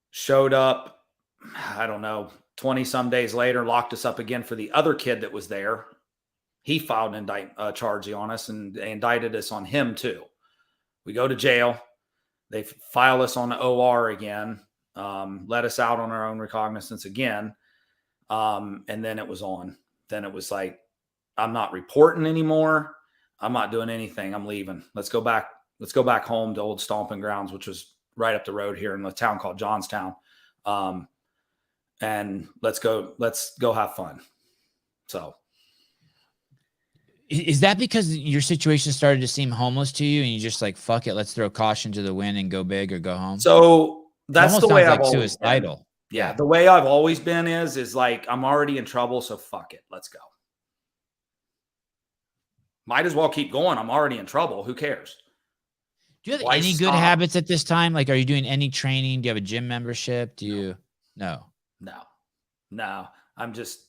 [SPEAKER 2] Showed up, I don't know, 20 some days later, locked us up again for the other kid that was there. He filed an charge on us and they indicted us on him too. We go to jail. They file us on the OR again, let us out on our own recognizance again. And then it was on. Then it was like, I'm not reporting anymore. I'm not doing anything. I'm leaving. Let's go back home to old stomping grounds, which was right up the road here in a town called Johnstown. And let's go have fun. So.
[SPEAKER 1] Is that because your situation started to seem homeless to you and you just like, fuck it, let's throw caution to the wind and go big or go home?
[SPEAKER 2] So that's the way I've always
[SPEAKER 1] suicidal.
[SPEAKER 2] Been. Yeah. The way I've always been is like, I'm already in trouble. So fuck it. Let's go. Might as well keep going. I'm already in trouble. Who cares?
[SPEAKER 1] Do you have any good habits at this time? Like, are you doing any training? Do you have a gym membership? No. I'm just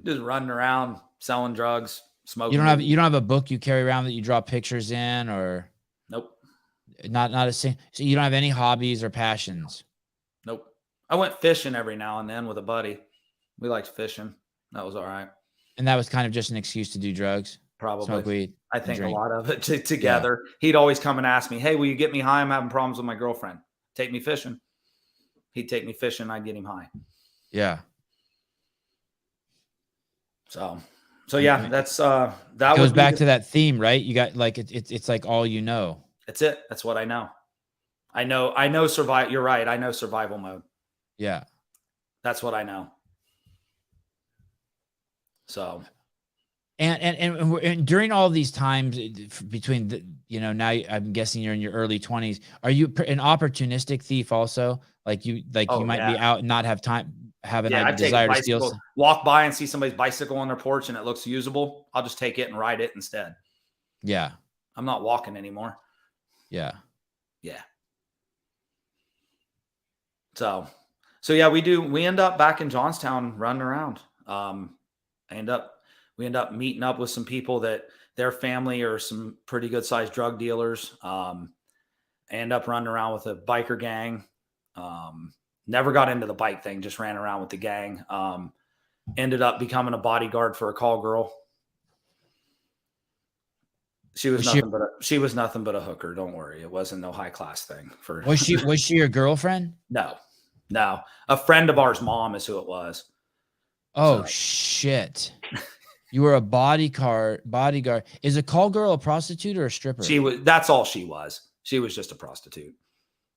[SPEAKER 1] running around selling drugs, smoking. You don't have a book you carry around that you draw pictures in, or
[SPEAKER 2] nope.
[SPEAKER 1] Not a single. So you don't have any hobbies or passions?
[SPEAKER 2] Nope. I went fishing every now and then with a buddy. We liked fishing. That was all right.
[SPEAKER 1] And that was kind of just an excuse to do drugs.
[SPEAKER 2] Probably.
[SPEAKER 1] Smoke weed.
[SPEAKER 2] I think a lot of it together. Yeah. He'd always come and ask me, hey, will you get me high? I'm having problems with my girlfriend. Take me fishing. He'd take me fishing. I'd get him high.
[SPEAKER 1] Yeah.
[SPEAKER 2] So yeah, that's that
[SPEAKER 1] goes back to that theme, right? You got like it's like all you know.
[SPEAKER 2] That's it. That's what I know. I know survive. You're right. I know survival mode.
[SPEAKER 1] Yeah.
[SPEAKER 2] That's what I know. So.
[SPEAKER 1] And during all these times between the, now I'm guessing you're in your early 20s. Are you an opportunistic thief also? Like you might be out and not have time, have a desire to steal.
[SPEAKER 2] Walk by and see somebody's bicycle on their porch and it looks usable. I'll just take it and ride it instead.
[SPEAKER 1] Yeah.
[SPEAKER 2] I'm not walking anymore.
[SPEAKER 1] Yeah.
[SPEAKER 2] Yeah. So yeah, we end up back in Johnstown running around. We end up meeting up with some people that their family are some pretty good sized drug dealers. End up running around with a biker gang. Never got into the bike thing, just ran around with the gang. Ended up becoming a bodyguard for a call girl. She was nothing but a hooker. Don't worry. It wasn't no high class thing for
[SPEAKER 1] Was she your girlfriend?
[SPEAKER 2] No. A friend of ours' mom is who it was.
[SPEAKER 1] Oh shit. You were a bodyguard. Is a call girl a prostitute or a stripper?
[SPEAKER 2] That's all she was. She was just a prostitute.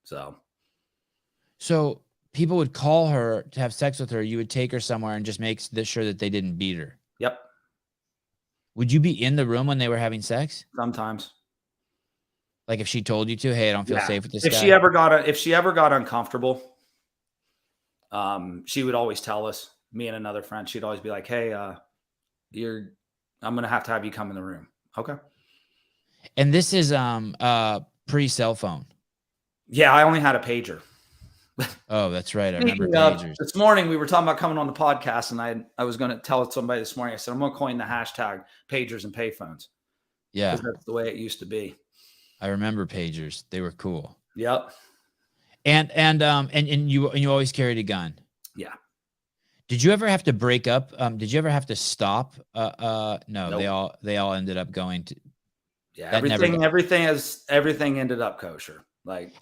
[SPEAKER 1] So people would call her to have sex with her. You would take her somewhere and just make sure that they didn't beat her.
[SPEAKER 2] Yep.
[SPEAKER 1] Would you be in the room when they were having sex?
[SPEAKER 2] Sometimes.
[SPEAKER 1] Like if she told you to, hey, I don't feel safe with this guy.
[SPEAKER 2] If she ever got uncomfortable, she would always tell us, me and another friend, she'd always be like, hey, I'm going to have you come in the room. Okay.
[SPEAKER 1] And this is pre-cell phone.
[SPEAKER 2] Yeah, I only had a pager.
[SPEAKER 1] Oh, that's right. I remember pagers.
[SPEAKER 2] This morning we were talking about coming on the podcast, and I was going to tell somebody this morning. I said I'm going to coin the hashtag pagers and payphones.
[SPEAKER 1] Yeah,
[SPEAKER 2] because that's the way it used to be.
[SPEAKER 1] I remember pagers. They were cool.
[SPEAKER 2] Yep.
[SPEAKER 1] And you always carried a gun.
[SPEAKER 2] Yeah.
[SPEAKER 1] Did you ever have to break up? Did you ever have to stop? No,
[SPEAKER 2] nope.
[SPEAKER 1] They all ended up going to.
[SPEAKER 2] Yeah, everything ended up kosher. Like,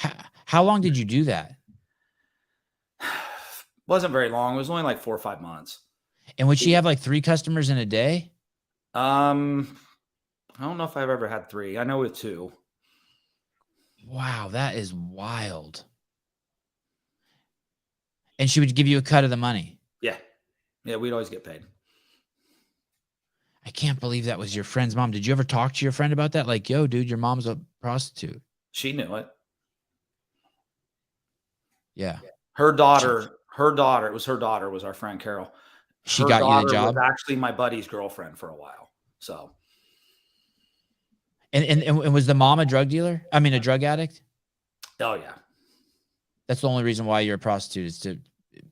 [SPEAKER 1] how long did you do that?
[SPEAKER 2] Wasn't very long. It was only like 4 or 5 months.
[SPEAKER 1] And would she have like 3 customers in a day?
[SPEAKER 2] I don't know if I've ever had 3. I know with 2.
[SPEAKER 1] Wow, that is wild. And she would give you a cut of the money.
[SPEAKER 2] Yeah. Yeah, we'd always get paid.
[SPEAKER 1] I can't believe that was your friend's mom. Did you ever talk to your friend about that? Like, yo, dude, your mom's a prostitute.
[SPEAKER 2] She knew it.
[SPEAKER 1] Yeah.
[SPEAKER 2] Her daughter, was our friend Carol.
[SPEAKER 1] She got you the job?
[SPEAKER 2] Was actually my buddy's girlfriend for a while. So.
[SPEAKER 1] And was the mom a drug dealer? I mean, a drug addict?
[SPEAKER 2] Oh, yeah.
[SPEAKER 1] That's the only reason why you're a prostitute is to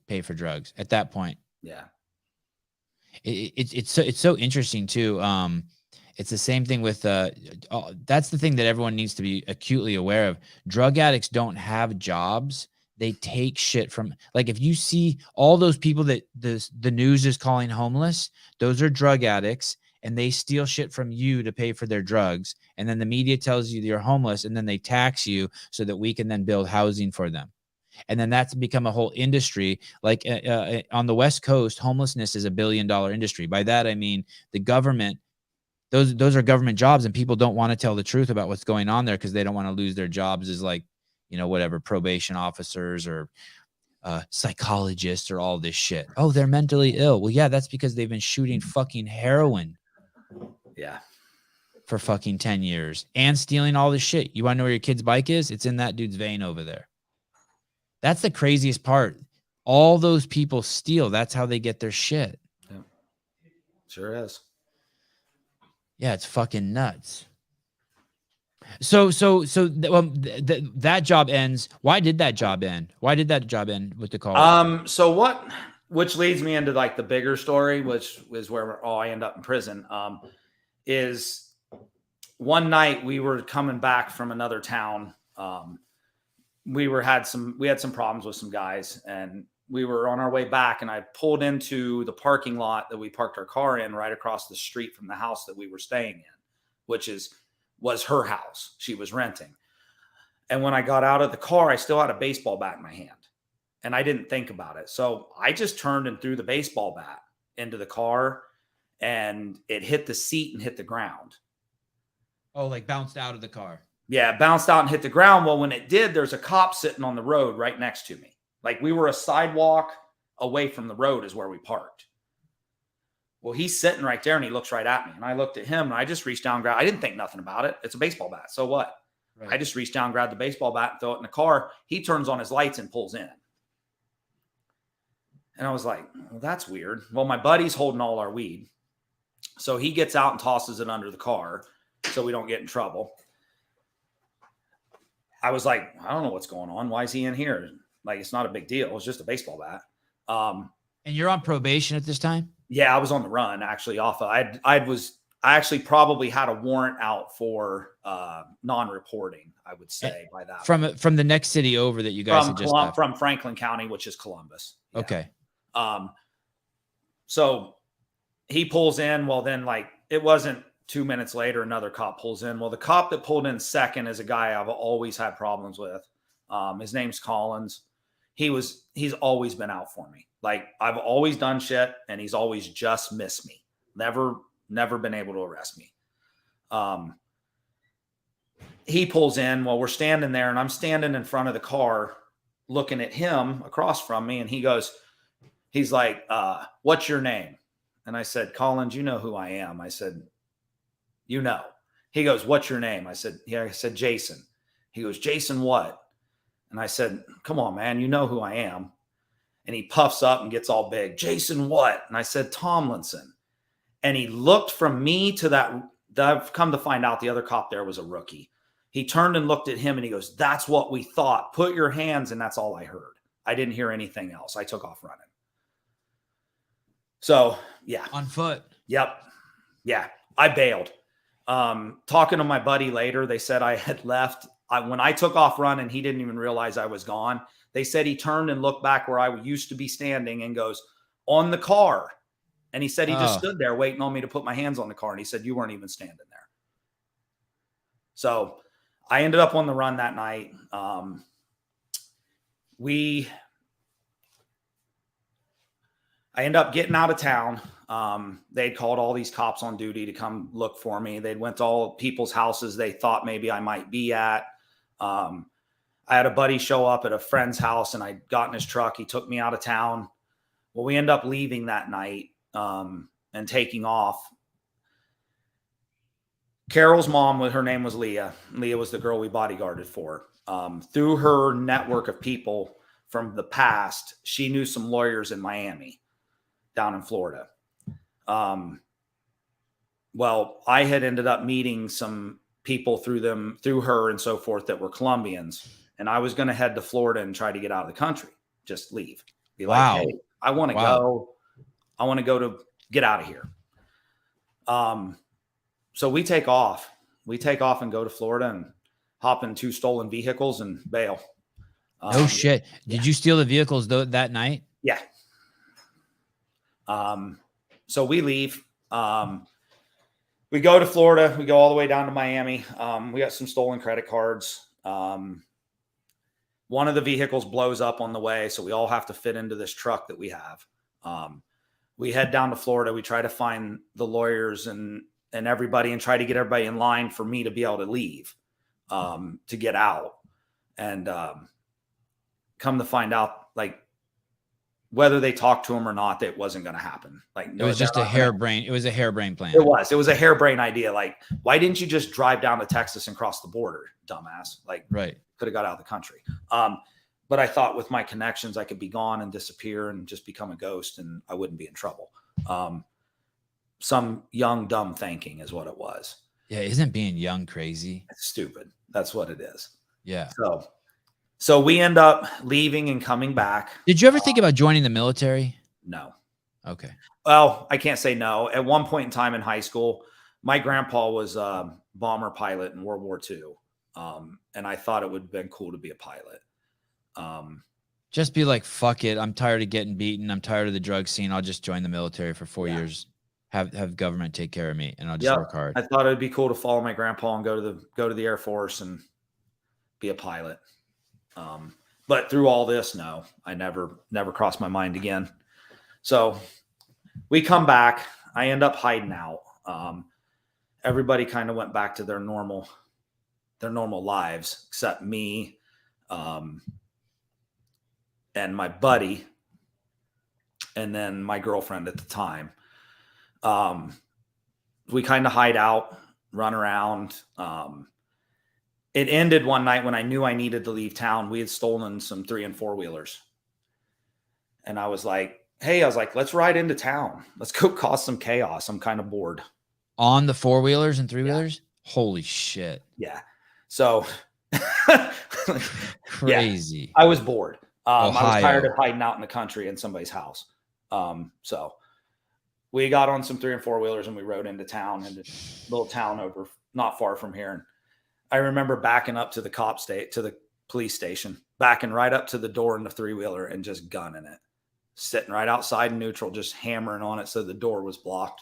[SPEAKER 1] pay for drugs at that point.
[SPEAKER 2] Yeah.
[SPEAKER 1] It's so interesting too. It's the same thing with that's the thing that everyone needs to be acutely aware of. Drug addicts don't have jobs. They take shit from, like, if you see all those people that the news is calling homeless, those are drug addicts, and they steal shit from you to pay for their drugs. And then the media tells you you're homeless, and then they tax you so that we can then build housing for them. And then that's become a whole industry. Like on the West Coast, homelessness is $1 billion industry. By that, I mean the government, those are government jobs, and people don't want to tell the truth about what's going on there because they don't want to lose their jobs as, like, whatever, probation officers or psychologists or all this shit. Oh, they're mentally ill. Well, yeah, that's because they've been shooting fucking heroin.
[SPEAKER 2] Yeah.
[SPEAKER 1] For fucking 10 years and stealing all this shit. You want to know where your kid's bike is? It's in that dude's vein over there. That's the craziest part. All those people steal. That's how they get their shit.
[SPEAKER 2] Yeah. Sure is.
[SPEAKER 1] Yeah, it's fucking nuts. So that job ends. Why did that job end? Why did that job end with the call?
[SPEAKER 2] Which leads me into like the bigger story, which is where I end up in prison. Is one night we were coming back from another town. We had some problems with some guys, and we were on our way back, and I pulled into the parking lot that we parked our car in right across the street from the house that we were staying in, which was her house. She was renting. And when I got out of the car, I still had a baseball bat in my hand, and I didn't think about it. So I just turned and threw the baseball bat into the car, and it hit the seat and hit the ground.
[SPEAKER 1] Oh, like bounced out of the car.
[SPEAKER 2] Yeah, it bounced out and hit the ground. Well, when it did, there's a cop sitting on the road right next to me. Like we were a sidewalk away from the road is where we parked. Well, he's sitting right there and he looks right at me. And I looked at him and I just reached down and grabbed. I didn't think nothing about it. It's a baseball bat. So what? Right. I just reached down, grabbed the baseball bat and throw it in the car. He turns on his lights and pulls in. And I was like, well, that's weird. Well, my buddy's holding all our weed. So he gets out and tosses it under the car so we don't get in trouble. I was like, I don't know what's going on. Why is he in here? Like, it's not a big deal. It's just a baseball bat.
[SPEAKER 1] And you're on probation at this time?
[SPEAKER 2] Yeah, I was on the run actually off of, I actually probably had a warrant out for non-reporting, I would say by that.
[SPEAKER 1] From the next city over that you guys had just left.
[SPEAKER 2] From Franklin County, which is Columbus. Yeah.
[SPEAKER 1] Okay.
[SPEAKER 2] So he pulls in. Well, then like it wasn't 2 minutes later, another cop pulls in. Well, the cop that pulled in second is a guy I've always had problems with. His name's Collins. He's always been out for me. Like I've always done shit and he's always just missed me. Never been able to arrest me. He pulls in while we're standing there and I'm standing in front of the car looking at him across from me. And he's like, what's your name? And I said, Collins, you know who I am. I said, you know. He goes, what's your name? I said, yeah. I said, Jason. He goes, Jason what? And I said, come on, man, you know who I am. And he puffs up and gets all big. Jason what? And I said, Tomlinson. And he looked from me to that. I've come to find out the other cop there was a rookie. He turned and looked at him and he goes, that's what we thought. Put your hands. And that's all I heard. I didn't hear anything else. I took off running. So yeah.
[SPEAKER 1] On foot.
[SPEAKER 2] Yep. Yeah. I bailed. Talking to my buddy later, they said I had left. When I took off running, he didn't even realize I was gone. They said he turned and looked back where I used to be standing and goes, on the car. And he said he just stood there waiting on me to put my hands on the car. And he said, you weren't even standing there. So I ended up on the run that night. I ended up getting out of town. They'd called all these cops on duty to come look for me. They'd went to all people's houses they thought maybe I might be at. I had a buddy show up at a friend's house and I got in his truck. He took me out of town. Well, we ended up leaving that night and taking off. Carol's mom, her name was Leah. Leah was the girl we bodyguarded for. Through her network of people from the past, she knew some lawyers in Miami, down in Florida. Well, I had ended up meeting some people through her and so forth that were Colombians. And I was going to head to Florida and try to get out of the country, just leave. Be like,
[SPEAKER 1] wow.
[SPEAKER 2] Hey, I want to go. I want to go to get out of here. So we take off. We take off and go to Florida and hop in 2 stolen vehicles and bail.
[SPEAKER 1] No shit. Did you steal the vehicles that night?
[SPEAKER 2] Yeah. So we leave. We go to Florida. We go all the way down to Miami. We got some stolen credit cards. One of the vehicles blows up on the way, so we all have to fit into this truck that we have. We head down to Florida. We try to find the lawyers and everybody and try to get everybody in line for me to be able to leave, to get out. And come to find out, like, whether they talked to him or not, that wasn't going to happen. Like,
[SPEAKER 1] it was just a harebrained. It was a harebrained plan.
[SPEAKER 2] It was a harebrained idea. Like, why didn't you just drive down to Texas and cross the border, dumbass? Like,
[SPEAKER 1] right.
[SPEAKER 2] Could have got out of the country. But I thought with my connections, I could be gone and disappear and just become a ghost and I wouldn't be in trouble. Some young, dumb thinking is what it was.
[SPEAKER 1] Yeah. Isn't being young crazy?
[SPEAKER 2] It's stupid. That's what it is.
[SPEAKER 1] Yeah.
[SPEAKER 2] So we end up leaving and coming back.
[SPEAKER 1] Did you ever think about joining the military?
[SPEAKER 2] No.
[SPEAKER 1] Okay.
[SPEAKER 2] Well, I can't say no. At one point in time in high school, my grandpa was a bomber pilot in World War II. And I thought it would have been cool to be a pilot.
[SPEAKER 1] Just be like, fuck it. I'm tired of getting beaten. I'm tired of the drug scene. I'll just join the military for 4 years. Have government take care of me and I'll just work hard.
[SPEAKER 2] I thought it'd be cool to follow my grandpa and go to the Air Force and be a pilot. But through all this, no, I never crossed my mind again. So we come back. I end up hiding out. Everybody kind of went back to their normal lives, except me, and my buddy, and then my girlfriend at the time. We kind of hide out, run around. It ended one night when I knew I needed to leave town. We had stolen some 3 and 4 wheelers. And I was like, hey, let's ride into town. Let's go cause some chaos. I'm kind of bored.
[SPEAKER 1] On the 4-wheelers and 3-wheelers? Yeah. Holy shit.
[SPEAKER 2] Yeah. So
[SPEAKER 1] crazy.
[SPEAKER 2] Yeah, I was bored. I was tired of hiding out in the country in somebody's house. So we got on some 3 and 4-wheelers and we rode into town, into a little town over not far from here. And I remember backing up to the police station, backing right up to the door in the 3-wheeler and just gunning it, sitting right outside in neutral, just hammering on it. So the door was blocked.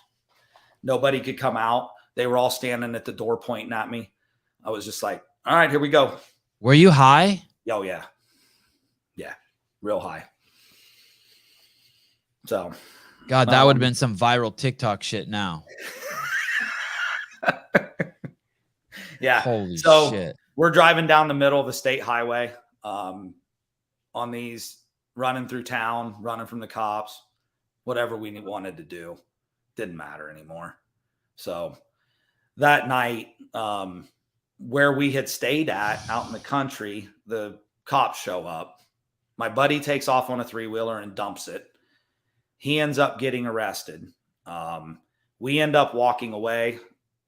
[SPEAKER 2] Nobody could come out. They were all standing at the door pointing at me. I was just like, all right, here we go.
[SPEAKER 1] Were you high?
[SPEAKER 2] Oh yeah. Yeah. Real high. So
[SPEAKER 1] God, that would have been some viral TikTok shit now.
[SPEAKER 2] Yeah.
[SPEAKER 1] Holy shit.
[SPEAKER 2] We're driving down the middle of the state highway, on these, running through town, running from the cops, whatever we wanted to do. Didn't matter anymore. So that night, where we had stayed at out in the country, the cops show up. My buddy takes off on a 3-wheeler and dumps it. He ends up getting arrested. We end up walking away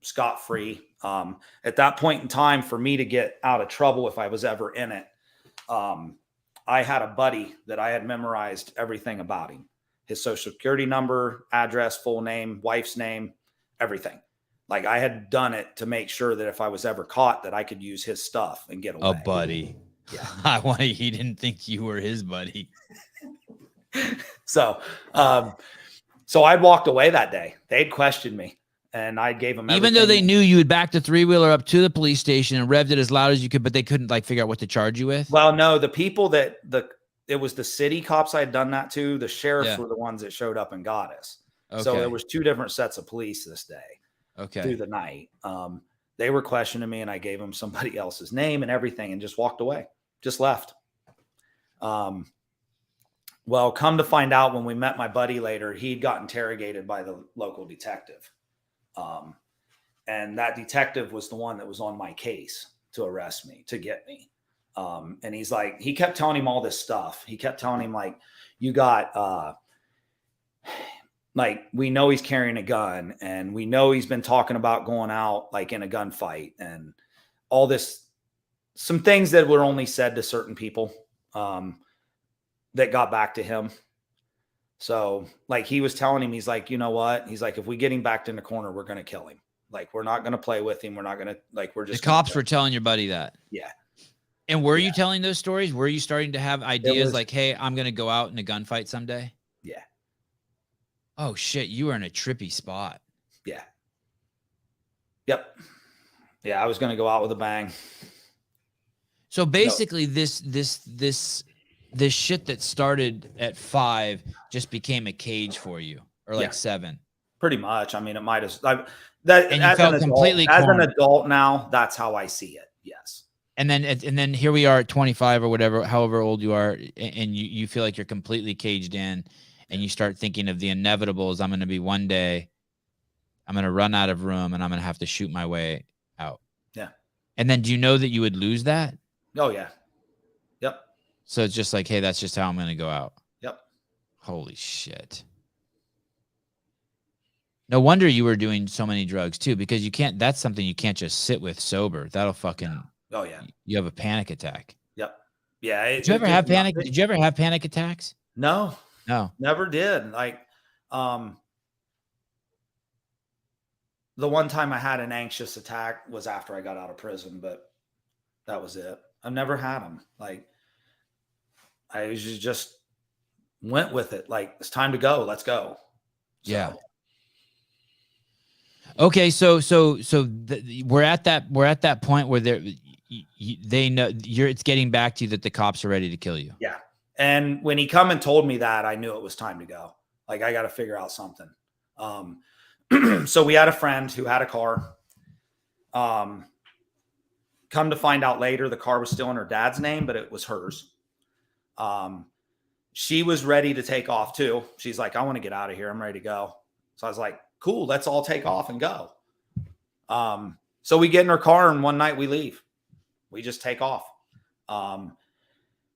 [SPEAKER 2] scot-free. At that point in time, for me to get out of trouble, if I was ever in it, I had a buddy that I had memorized everything about him. His social security number, address, full name, wife's name, everything. Like I had done it to make sure that if I was ever caught, that I could use his stuff and get away.
[SPEAKER 1] A buddy.
[SPEAKER 2] Yeah.
[SPEAKER 1] He didn't think you were his buddy.
[SPEAKER 2] So I'd walked away that day. They'd questioned me and I gave them everything.
[SPEAKER 1] Even though they knew you had backed the 3-wheeler up to the police station and revved it as loud as you could, but they couldn't like figure out what to charge you with.
[SPEAKER 2] Well, no, the people it was the city cops I had done that to. The sheriffs were the ones that showed up and got us. Okay. So there was 2 different sets of police this day.
[SPEAKER 1] Okay.
[SPEAKER 2] Through the night. They were questioning me and I gave them somebody else's name and everything and just walked away, just left. Well, come to find out when we met my buddy later, he'd got interrogated by the local detective. And that detective was the one that was on my case to arrest me, to get me. And he's like, he kept telling him all this stuff. He kept telling him like, you got, like, we know he's carrying a gun and we know he's been talking about going out like in a gunfight and all this, some things that were only said to certain people, that got back to him. So like he was telling him, he's like, you know what? He's like, if we get him backed in the corner, we're going to kill him. Like, we're not going to play with him. We're not going to like, we're just.
[SPEAKER 1] The cops were telling your buddy that.
[SPEAKER 2] Yeah.
[SPEAKER 1] And were you telling those stories? Were you starting to have ideas like, hey, I'm going to go out in a gunfight someday?
[SPEAKER 2] Yeah.
[SPEAKER 1] Oh shit. You were in a trippy spot.
[SPEAKER 2] Yeah. Yep. Yeah. I was going to go out with a bang.
[SPEAKER 1] So basically this shit that started at 5 just became a cage for you, or like 7.
[SPEAKER 2] Pretty much. I mean, it might have
[SPEAKER 1] and you felt completely
[SPEAKER 2] as an adult now, that's how I see it. Yes.
[SPEAKER 1] And then here we are at 25 or whatever, however old you are, and you feel like you're completely caged in, and you start thinking of the inevitables. I'm going to be one day, I'm going to run out of room, and I'm going to have to shoot my way out.
[SPEAKER 2] Yeah.
[SPEAKER 1] And then do you know that you would lose that?
[SPEAKER 2] Oh yeah. Yep.
[SPEAKER 1] So it's just like, hey, that's just how I'm going to go out.
[SPEAKER 2] Yep.
[SPEAKER 1] Holy shit. No wonder you were doing so many drugs too, because that's something you can't just sit with sober. That'll fucking.
[SPEAKER 2] Oh yeah.
[SPEAKER 1] You have a panic attack.
[SPEAKER 2] Yep. Yeah.
[SPEAKER 1] Did you ever have panic? Did you ever have panic attacks?
[SPEAKER 2] No.
[SPEAKER 1] Never
[SPEAKER 2] did. Like, the one time I had an anxious attack was after I got out of prison, but that was it. I've never had them. Like, I usually just went with it. Like, it's time to go. Let's go. So.
[SPEAKER 1] Yeah. Okay. So we're at that point where they know it's getting back to you that the cops are ready to kill you.
[SPEAKER 2] Yeah. And when he come and told me that, I knew it was time to go. Like, I got to figure out something. So we had a friend who had a car. Come to find out later, the car was still in her dad's name, but it was hers. She was ready to take off too. She's like, I want to get out of here. I'm ready to go. So I was like, cool, let's all take off and go. So we get in her car and one night we leave. We just take off.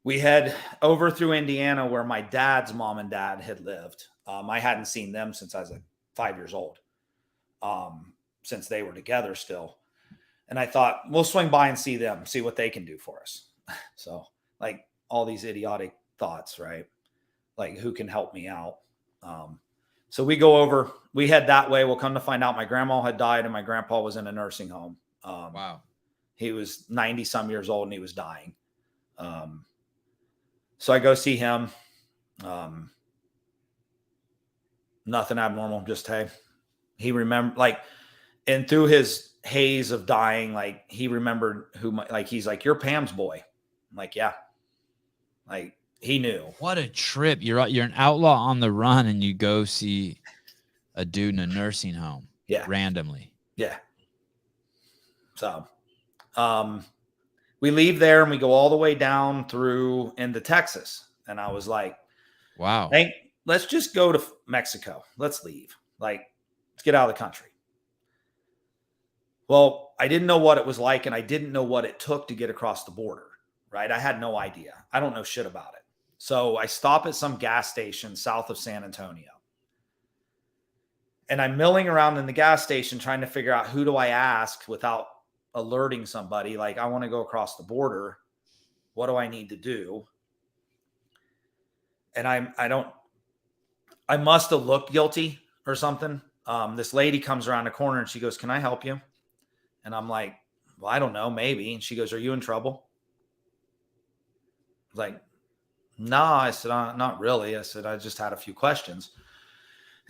[SPEAKER 2] We head over through Indiana where my dad's mom and dad had lived. I hadn't seen them since I was like 5 years old, since they were together still. And I thought, we'll swing by and see them, see what they can do for us. So like all these idiotic thoughts, right? Like who can help me out? So we go over, we head that way. We'll come to find out my grandma had died and my grandpa was in a nursing home.
[SPEAKER 1] Wow.
[SPEAKER 2] He was 90 some years old and he was dying. So I go see him. Nothing abnormal, just, hey, he remembered, like, and through his haze of dying, like he remembered he's like, you're Pam's boy. I'm like, yeah. Like he knew.
[SPEAKER 1] What a trip. You're an outlaw on the run and you go see a dude in a nursing home.
[SPEAKER 2] Yeah.
[SPEAKER 1] Randomly.
[SPEAKER 2] Yeah. So, we leave there and we go all the way down through into Texas. And I was like,
[SPEAKER 1] wow,
[SPEAKER 2] hey, let's just go to Mexico. Let's leave. Like, let's get out of the country. Well, I didn't know what it was like and I didn't know what it took to get across the border, right? I had no idea. I don't know shit about it. So I stop at some gas station south of San Antonio. And I'm milling around in the gas station trying to figure out who do I ask without alerting somebody. Like, I want to go across the border. What do I need to do? And I must have looked guilty or something. This lady comes around the corner and she goes, can I help you? And I'm like, well, I don't know, maybe. And she goes, are you in trouble? I was like, no, I said, not really. I said, I just had a few questions.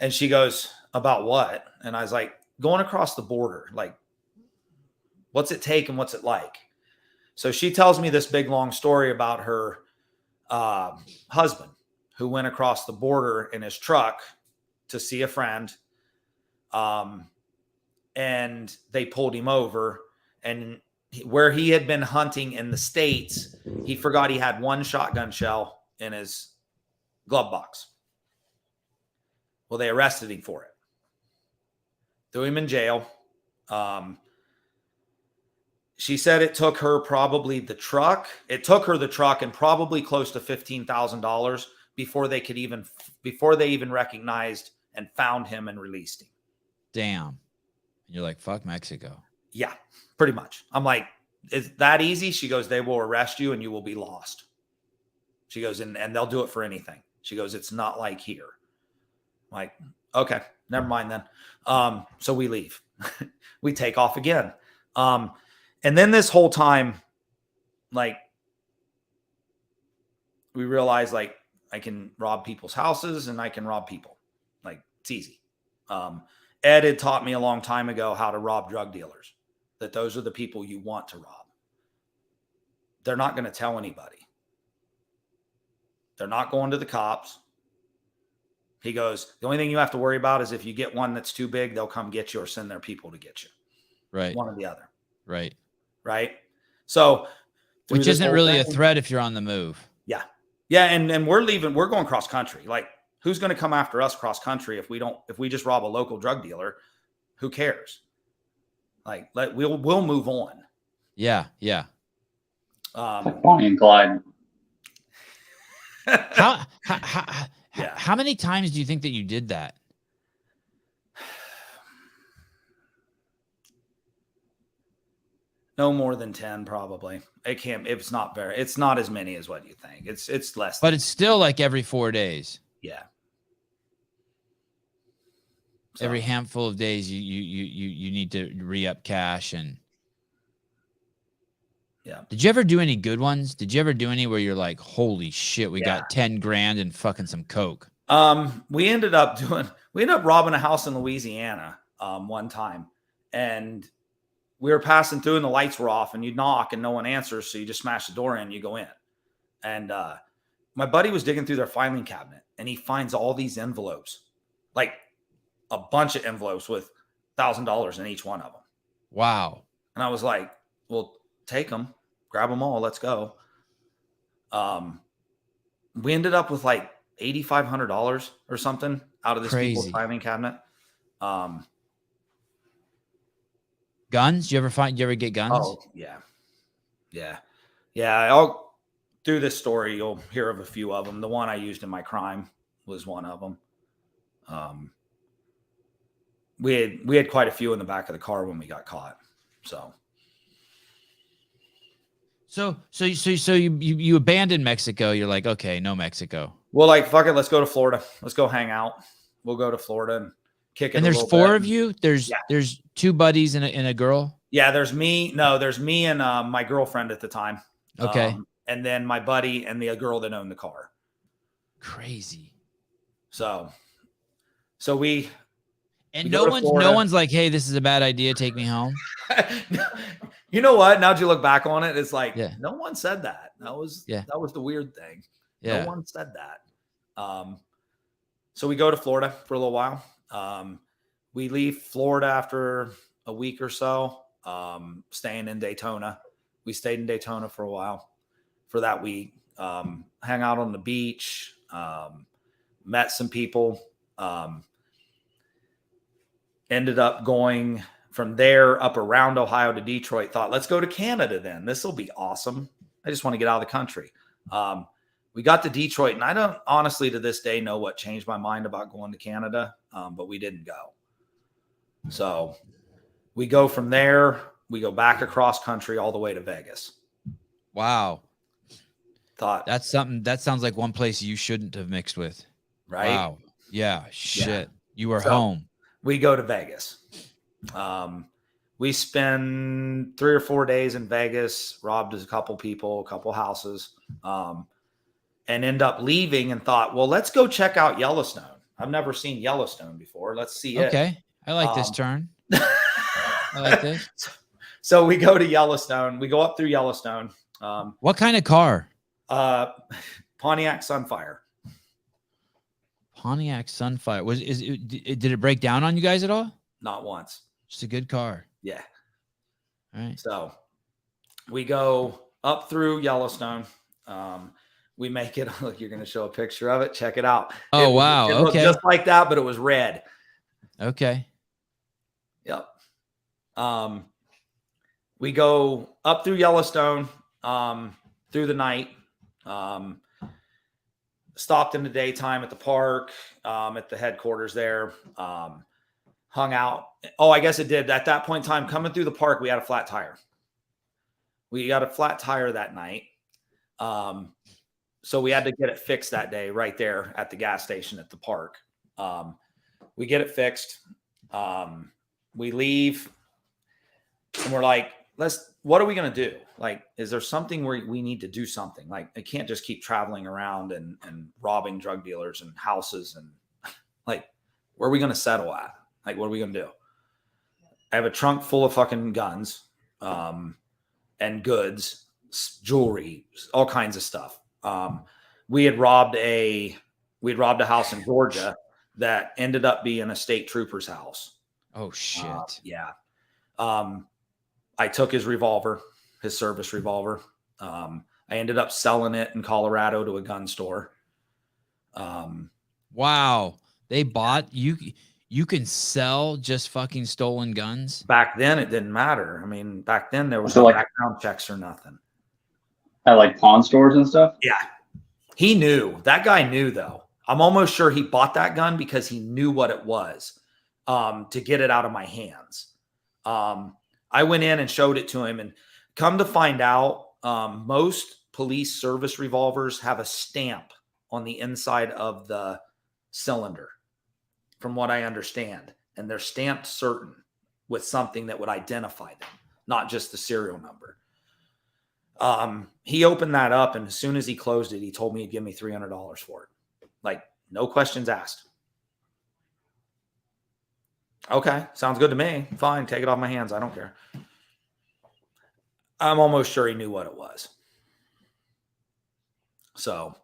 [SPEAKER 2] And she goes, about what? And I was like, going across the border, like, what's it take and what's it like? So she tells me this big, long story about her husband who went across the border in his truck to see a friend. And they pulled him over, and where he had been hunting in the States, he forgot he had one shotgun shell in his glove box. Well, they arrested him for it. Threw him in jail. She said it took her probably the truck. It took her the truck and probably close to $15,000 before they even recognized and found him and released him.
[SPEAKER 1] Damn. And you're like, fuck Mexico.
[SPEAKER 2] Yeah, pretty much. I'm like, is that easy? She goes, they will arrest you and you will be lost. She goes, and they'll do it for anything. She goes, it's not like here. I'm like, okay, never mind then. So we leave. We take off again. And then this whole time, like, we realize, like, I can rob people's houses and I can rob people. Like, it's easy. Ed had taught me a long time ago how to rob drug dealers, that those are the people you want to rob. They're not going to tell anybody. They're not going to the cops. He goes, the only thing you have to worry about is if you get one that's too big, they'll come get you or send their people to get you.
[SPEAKER 1] Right.
[SPEAKER 2] One or the other.
[SPEAKER 1] Right.
[SPEAKER 2] Right. So,
[SPEAKER 1] which isn't really a threat if you're on the move.
[SPEAKER 2] Yeah. Yeah. And we're leaving, we're going cross country. Like, who's going to come after us cross country if we just rob a local drug dealer? Who cares? Like, we'll move on.
[SPEAKER 1] Yeah. Yeah.
[SPEAKER 3] Bonnie and Clyde.
[SPEAKER 1] How many times do you think that you did that?
[SPEAKER 2] No more than 10, probably. It's not as many as what you think. It's less.
[SPEAKER 1] But it's still like every 4 days.
[SPEAKER 2] Yeah.
[SPEAKER 1] So, every handful of days you need to re-up cash. And
[SPEAKER 2] yeah.
[SPEAKER 1] Did you ever do any good ones? Did you ever do any where you're like, holy shit, we got 10 grand and fucking some coke?
[SPEAKER 2] We ended up robbing a house in Louisiana one time, and we were passing through and the lights were off, and you knock and no one answers, so you just smash the door in, you go in. And my buddy was digging through their filing cabinet and he finds all these envelopes, like a bunch of envelopes with $1,000 in each one of them.
[SPEAKER 1] Wow.
[SPEAKER 2] And I was like, well, take them, grab them all. Let's go. We ended up with like $8,500 or something out of this people's filing cabinet.
[SPEAKER 1] Guns? You ever get guns?
[SPEAKER 2] Oh, yeah. I'll through this story, you'll hear of a few of them. The one I used in my crime was one of them. We had quite a few in the back of the car when we got caught.
[SPEAKER 1] So you abandoned Mexico. You're like, okay, no Mexico.
[SPEAKER 2] Well, like, fuck it. Let's go to Florida. Let's go hang out. We'll go to Florida and kick it.
[SPEAKER 1] And there's four of you. There's 2 buddies and a girl.
[SPEAKER 2] Yeah, there's me. No, there's me and my girlfriend at the time.
[SPEAKER 1] Okay.
[SPEAKER 2] And then my buddy and the girl that owned the car.
[SPEAKER 1] Crazy.
[SPEAKER 2] So we.
[SPEAKER 1] And no one's like, hey, this is a bad idea. Take me home.
[SPEAKER 2] You know what? Now that you look back on it, it's like,
[SPEAKER 1] yeah.
[SPEAKER 2] No one said that. That was the weird thing.
[SPEAKER 1] Yeah.
[SPEAKER 2] No one said that. So we go to Florida for a little while. We leave Florida after a week or so, staying in Daytona. We stayed in Daytona for a while for that week. Hang out on the beach, met some people, ended up going from there up around Ohio to Detroit. Thought, let's go to Canada then. This will be awesome. I just want to get out of the country. We got to Detroit, and I don't honestly to this day know what changed my mind about going to Canada, but we didn't go. So we go from there. We go back across country all the way to Vegas.
[SPEAKER 1] Wow.
[SPEAKER 2] Thought
[SPEAKER 1] that's something that sounds like one place you shouldn't have mixed with.
[SPEAKER 2] Right?
[SPEAKER 1] Wow. Yeah. Shit.
[SPEAKER 2] Yeah.
[SPEAKER 1] You were home.
[SPEAKER 2] We go to Vegas. We spend 3 or 4 days in Vegas, robbed a couple people, a couple houses, and end up leaving and thought, well, let's go check out Yellowstone. I've never seen Yellowstone before. Let's see it.
[SPEAKER 1] Okay. I like this turn. I like this.
[SPEAKER 2] So we go to Yellowstone. We go up through Yellowstone.
[SPEAKER 1] What kind of car?
[SPEAKER 2] Pontiac Sunfire.
[SPEAKER 1] Pontiac Sunfire. Did it break down on you guys at all?
[SPEAKER 2] Not once.
[SPEAKER 1] Just a good car.
[SPEAKER 2] Yeah.
[SPEAKER 1] All right.
[SPEAKER 2] So we go up through Yellowstone. We make it. Look, you're going to show a picture of it. Check it out.
[SPEAKER 1] Oh, wow.
[SPEAKER 2] It looked just like that, but it was red.
[SPEAKER 1] Okay.
[SPEAKER 2] Yep. We go up through Yellowstone through the night. Stopped in the daytime at the park, at the headquarters there. Hung out. Oh, I guess it did. At that point in time, coming through the park, we had a flat tire. We got a flat tire that night. So we had to get it fixed that day right there at the gas station at the park. We get it fixed. We leave and we're like, what are we going to do? Like, is there something where we need to do something? Like, I can't just keep traveling around and robbing drug dealers and houses. And like, where are we going to settle at? Like, what are we going to do? I have a trunk full of fucking guns, and goods, jewelry, all kinds of stuff. We had robbed a house in Georgia that ended up being a state trooper's house.
[SPEAKER 1] Oh shit.
[SPEAKER 2] Yeah. I took his revolver, his service revolver. I ended up selling it in Colorado to a gun store.
[SPEAKER 1] Wow. They bought you. You can sell just fucking stolen guns.
[SPEAKER 2] Back then, it didn't matter. I mean, back then there was no background checks or nothing.
[SPEAKER 3] At like pawn stores and stuff?
[SPEAKER 2] Yeah. He knew. That guy knew, though. I'm almost sure he bought that gun because he knew what it was, to get it out of my hands. I went in and showed it to him, and come to find out, most police service revolvers have a stamp on the inside of the cylinder, from what I understand. And they're stamped certain with something that would identify them, not just the serial number. He opened that up, and as soon as he closed it, he told me he'd give me $300 for it. Like, no questions asked. Okay, sounds good to me. Fine, take it off my hands. I don't care. I'm almost sure he knew what it was. So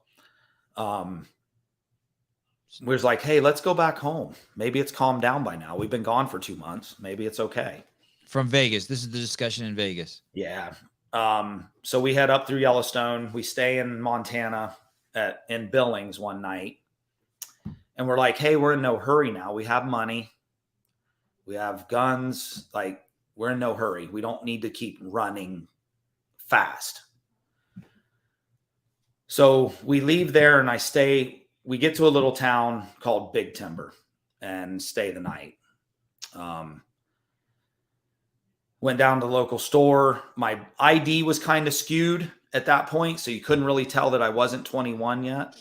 [SPEAKER 2] we was like, hey, let's go back home. Maybe it's calmed down by now. We've been gone for 2 months. Maybe it's okay.
[SPEAKER 1] From Vegas. This is the discussion in Vegas.
[SPEAKER 2] Yeah. So we head up through Yellowstone. We stay in Montana in Billings one night. And we're like, hey, we're in no hurry now. We have money. We have guns. Like, we're in no hurry. We don't need to keep running fast. So we leave there and we get to a little town called Big Timber and stay the night. Went down to the local store. My ID was kind of skewed at that point, so you couldn't really tell that I wasn't 21 yet.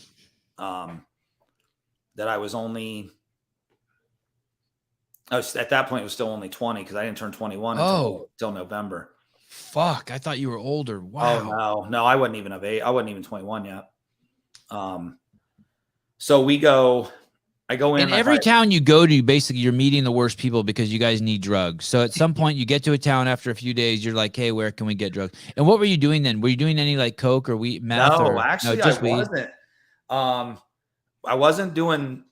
[SPEAKER 2] That I was at that point, it was still only 20 because I didn't turn 21 until November.
[SPEAKER 1] Fuck, I thought you were older. Wow.
[SPEAKER 2] Oh, no, I wasn't even of age. I wasn't even 21 yet. So I go in.
[SPEAKER 1] In every town you go to, basically you're meeting the worst people because you guys need drugs. So at some point you get to a town after a few days, you're like, hey, where can we get drugs? And what were you doing then? Were you doing any like coke or meth?
[SPEAKER 2] No, actually, I wasn't. I wasn't doing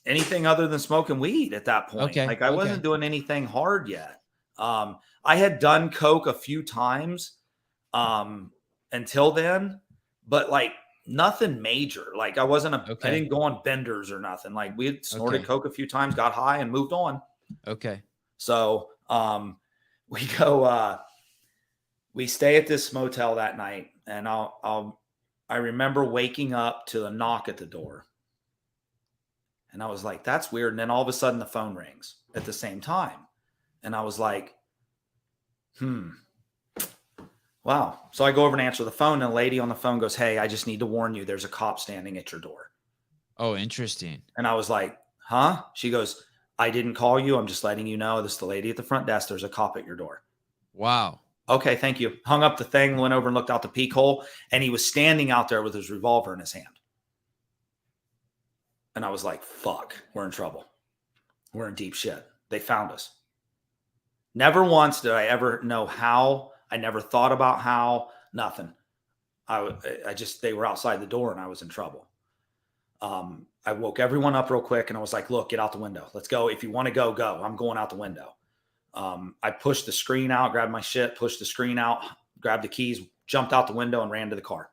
[SPEAKER 2] anything other than smoking weed at that point.
[SPEAKER 1] Okay.
[SPEAKER 2] Like I wasn't doing anything hard yet. I had done coke a few times until then, but like nothing major. Like I didn't go on benders or nothing. Like we had snorted coke a few times, got high and moved on.
[SPEAKER 1] Okay.
[SPEAKER 2] So we stay at this motel that night, and I remember waking up to a knock at the door. And I was like, that's weird. And then all of a sudden the phone rings at the same time. And I was like, wow. So I go over and answer the phone, and a lady on the phone goes, hey, I just need to warn you, there's a cop standing at your door.
[SPEAKER 1] Oh, interesting.
[SPEAKER 2] And I was like, huh? She goes, I didn't call you. I'm just letting you know. This is the lady at the front desk. There's a cop at your door.
[SPEAKER 1] Wow.
[SPEAKER 2] Okay, thank you. Hung up the thing, went over and looked out the peek hole, and he was standing out there with his revolver in his hand. And I was like, fuck, we're in trouble. We're in deep shit. They found us. Never once did I ever know how. I never thought about how, nothing. They were outside the door and I was in trouble. I woke everyone up real quick and I was like, look, get out the window. Let's go. If you want to go, go. I'm going out the window. I pushed the screen out, grabbed my shit, pushed the screen out, grabbed the keys, jumped out the window and ran to the car.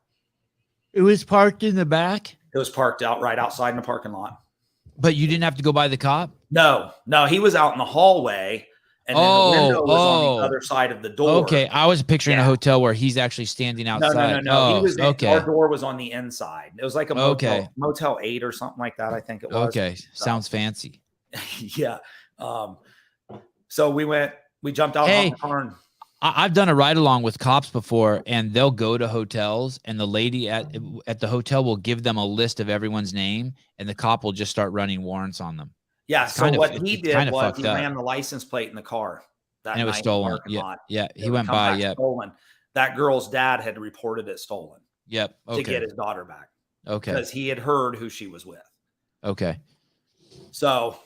[SPEAKER 1] It was parked in the back?
[SPEAKER 2] It was parked out right outside in the parking lot.
[SPEAKER 1] But you didn't have to go by the cop?
[SPEAKER 2] No, he was out in the hallway. And then the window was on the other side of the door.
[SPEAKER 1] Okay, I was picturing a hotel where he's actually standing outside.
[SPEAKER 2] No. He was our door was on the inside. It was like a Motel 8 or something like that, I think it was.
[SPEAKER 1] Okay, sounds fancy.
[SPEAKER 2] Yeah. So we jumped out of the car. And
[SPEAKER 1] I've done a ride along with cops before, and they'll go to hotels, and the lady at the hotel will give them a list of everyone's name, and the cop will just start running warrants on them.
[SPEAKER 2] Yeah. So what he did was he ran the license plate in the car that night. And it was
[SPEAKER 1] stolen. Yeah. He went by. Yeah.
[SPEAKER 2] Stolen. That girl's dad had reported it stolen.
[SPEAKER 1] Yep. Okay.
[SPEAKER 2] To get his daughter back.
[SPEAKER 1] Okay.
[SPEAKER 2] Because he had heard who she was with.
[SPEAKER 1] Okay.
[SPEAKER 2] So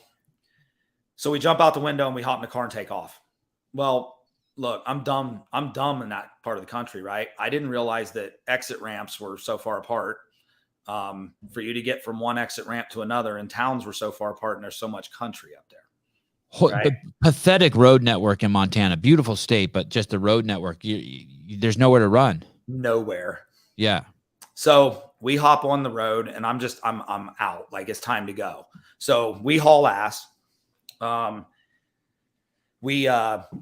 [SPEAKER 2] we jump out the window and we hop in the car and take off. Well, look, I'm dumb in that part of the country, right? I didn't realize that exit ramps were so far apart. For you to get from one exit ramp to another, and towns were so far apart and there's so much country up there. Right?
[SPEAKER 1] The pathetic road network in Montana, beautiful state, but just the road network, there's nowhere to run. Nowhere. Yeah.
[SPEAKER 2] So we hop on the road and I'm out, like it's time to go. So we haul ass. We, down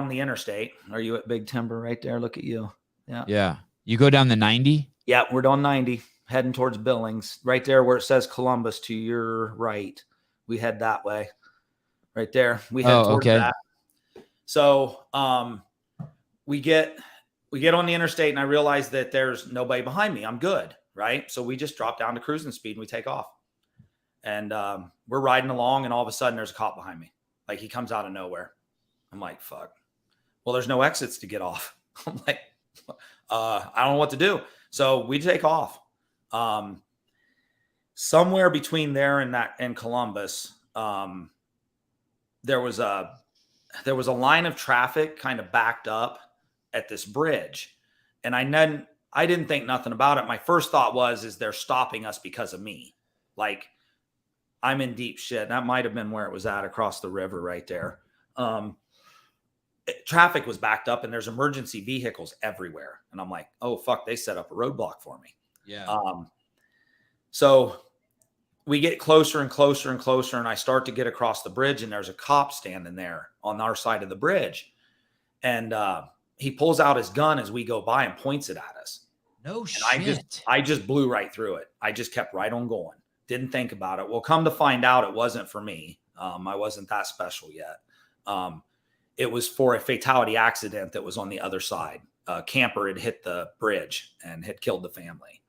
[SPEAKER 2] the interstate. Are you at Big Timber right there? Look at you. Yeah.
[SPEAKER 1] Yeah. You go down the 90?
[SPEAKER 2] Yeah, we're down 90, heading towards Billings. Right there where it says Columbus to your right. We head that way. Right there. We head towards that. So we get on the interstate and I realize that there's nobody behind me. I'm good. Right. So we just drop down to cruising speed and we take off. And we're riding along and all of a sudden there's a cop behind me. Like he comes out of nowhere. I'm like, fuck. Well, there's no exits to get off. I'm like, I don't know what to do. So we take off. Somewhere between there and Columbus, there was a line of traffic kind of backed up at this bridge. And I didn't think nothing about it. My first thought is they're stopping us because of me. Like I'm in deep shit. That might've been where it was at, across the river right there. Traffic was backed up and there's emergency vehicles everywhere. And I'm like, oh fuck, they set up a roadblock for me.
[SPEAKER 1] Yeah.
[SPEAKER 2] So we get closer and closer and closer, and I start to get across the bridge, and there's a cop standing there on our side of the bridge. And he pulls out his gun as we go by and points it at us.
[SPEAKER 1] No
[SPEAKER 2] And
[SPEAKER 1] shit.
[SPEAKER 2] I just blew right through it. I just kept right on going. Didn't think about it. Well, come to find out, it wasn't for me. I wasn't that special yet. It was for a fatality accident that was on the other side. A camper had hit the bridge and had killed the family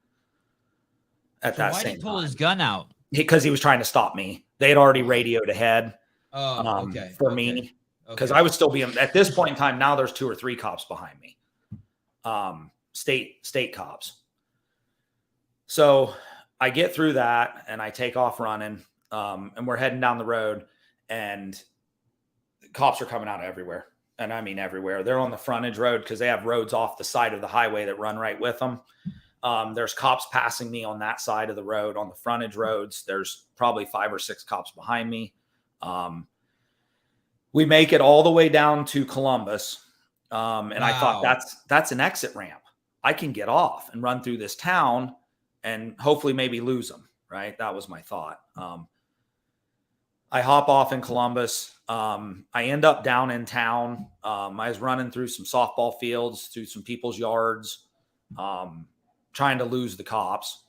[SPEAKER 2] at that
[SPEAKER 1] Why
[SPEAKER 2] same
[SPEAKER 1] did he pull
[SPEAKER 2] time.
[SPEAKER 1] his gun out?
[SPEAKER 2] Because he was trying to stop me. They had already radioed ahead for me, because I would still be at this point in time. Now there's 2 or 3 cops behind me, state cops. So I get through that and I take off running, and we're heading down the road, and the cops are coming out everywhere. And I mean everywhere. They're on the frontage road because they have roads off the side of the highway that run right with them. There's cops passing me on that side of the road on the frontage roads. There's probably 5 or 6 cops behind me. We make it all the way down to Columbus. And I thought that's an exit ramp. I can get off and run through this town and hopefully maybe lose them. Right. That was my thought. I hop off in Columbus. I end up down in town. I was running through some softball fields, through some people's yards, trying to lose the cops.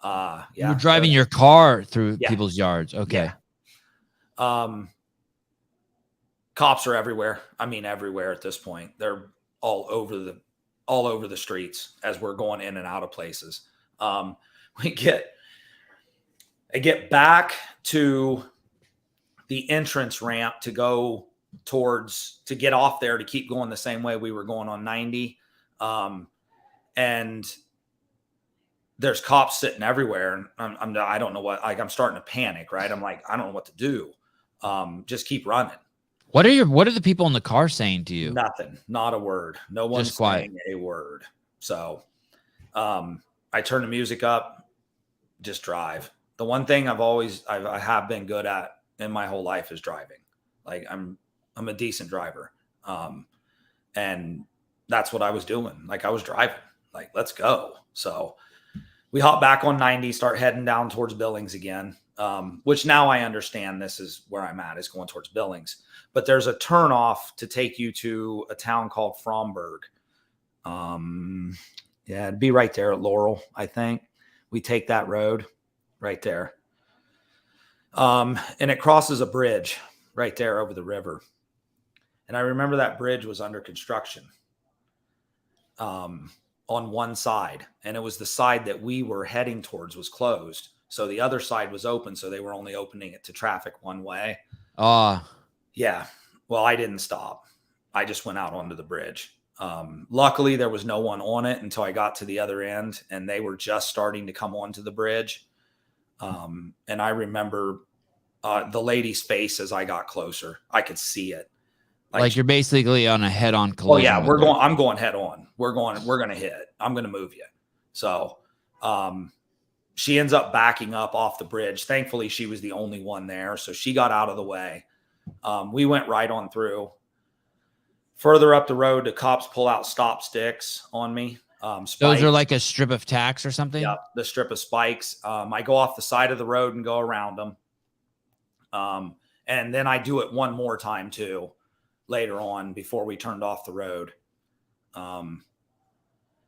[SPEAKER 1] You were driving your car through people's yards. Okay.
[SPEAKER 2] Yeah. Cops are everywhere. I mean, everywhere at this point. They're all over the streets as we're going in and out of places. I get back to the entrance ramp to go to get off there to keep going the same way we were going on 90. And there's cops sitting everywhere. And I don't know what, like, I'm starting to panic, right? I'm like, I don't know what to do. Just keep running.
[SPEAKER 1] What are the people in the car saying to you?
[SPEAKER 2] Nothing, not a word. No one's saying a word. So, I turn the music up, just drive. The one thing I have been good at in my whole life is driving. Like I'm a decent driver. And that's what I was doing. Like I was driving, like, let's go. So we hop back on 90, start heading down towards Billings again. Which now I understand this is where I'm at, is going towards Billings, but there's a turnoff to take you to a town called Fromberg. It'd be right there at Laurel. I think we take that road right there. And it crosses a bridge right there over the river. And I remember that bridge was under construction on one side. And it was the side that we were heading towards was closed. So the other side was open. So they were only opening it to traffic one way. Yeah. Well, I didn't stop. I just went out onto the bridge. Luckily, there was no one on it until I got to the other end, and they were just starting to come onto the bridge. And I remember the lady's face as I got closer. I could see it.
[SPEAKER 1] Like you're basically on a head-on collision.
[SPEAKER 2] Oh yeah, I'm going head on. We're going to hit. I'm going to move you. So she ends up backing up off the bridge. Thankfully, she was the only one there. So she got out of the way. We went right on through. Further up the road, the cops pull out stop sticks on me.
[SPEAKER 1] Those are like a strip of tacks or something?
[SPEAKER 2] Yeah, the strip of spikes. I go off the side of the road and go around them. And then I do it one more time too, later on before we turned off the road.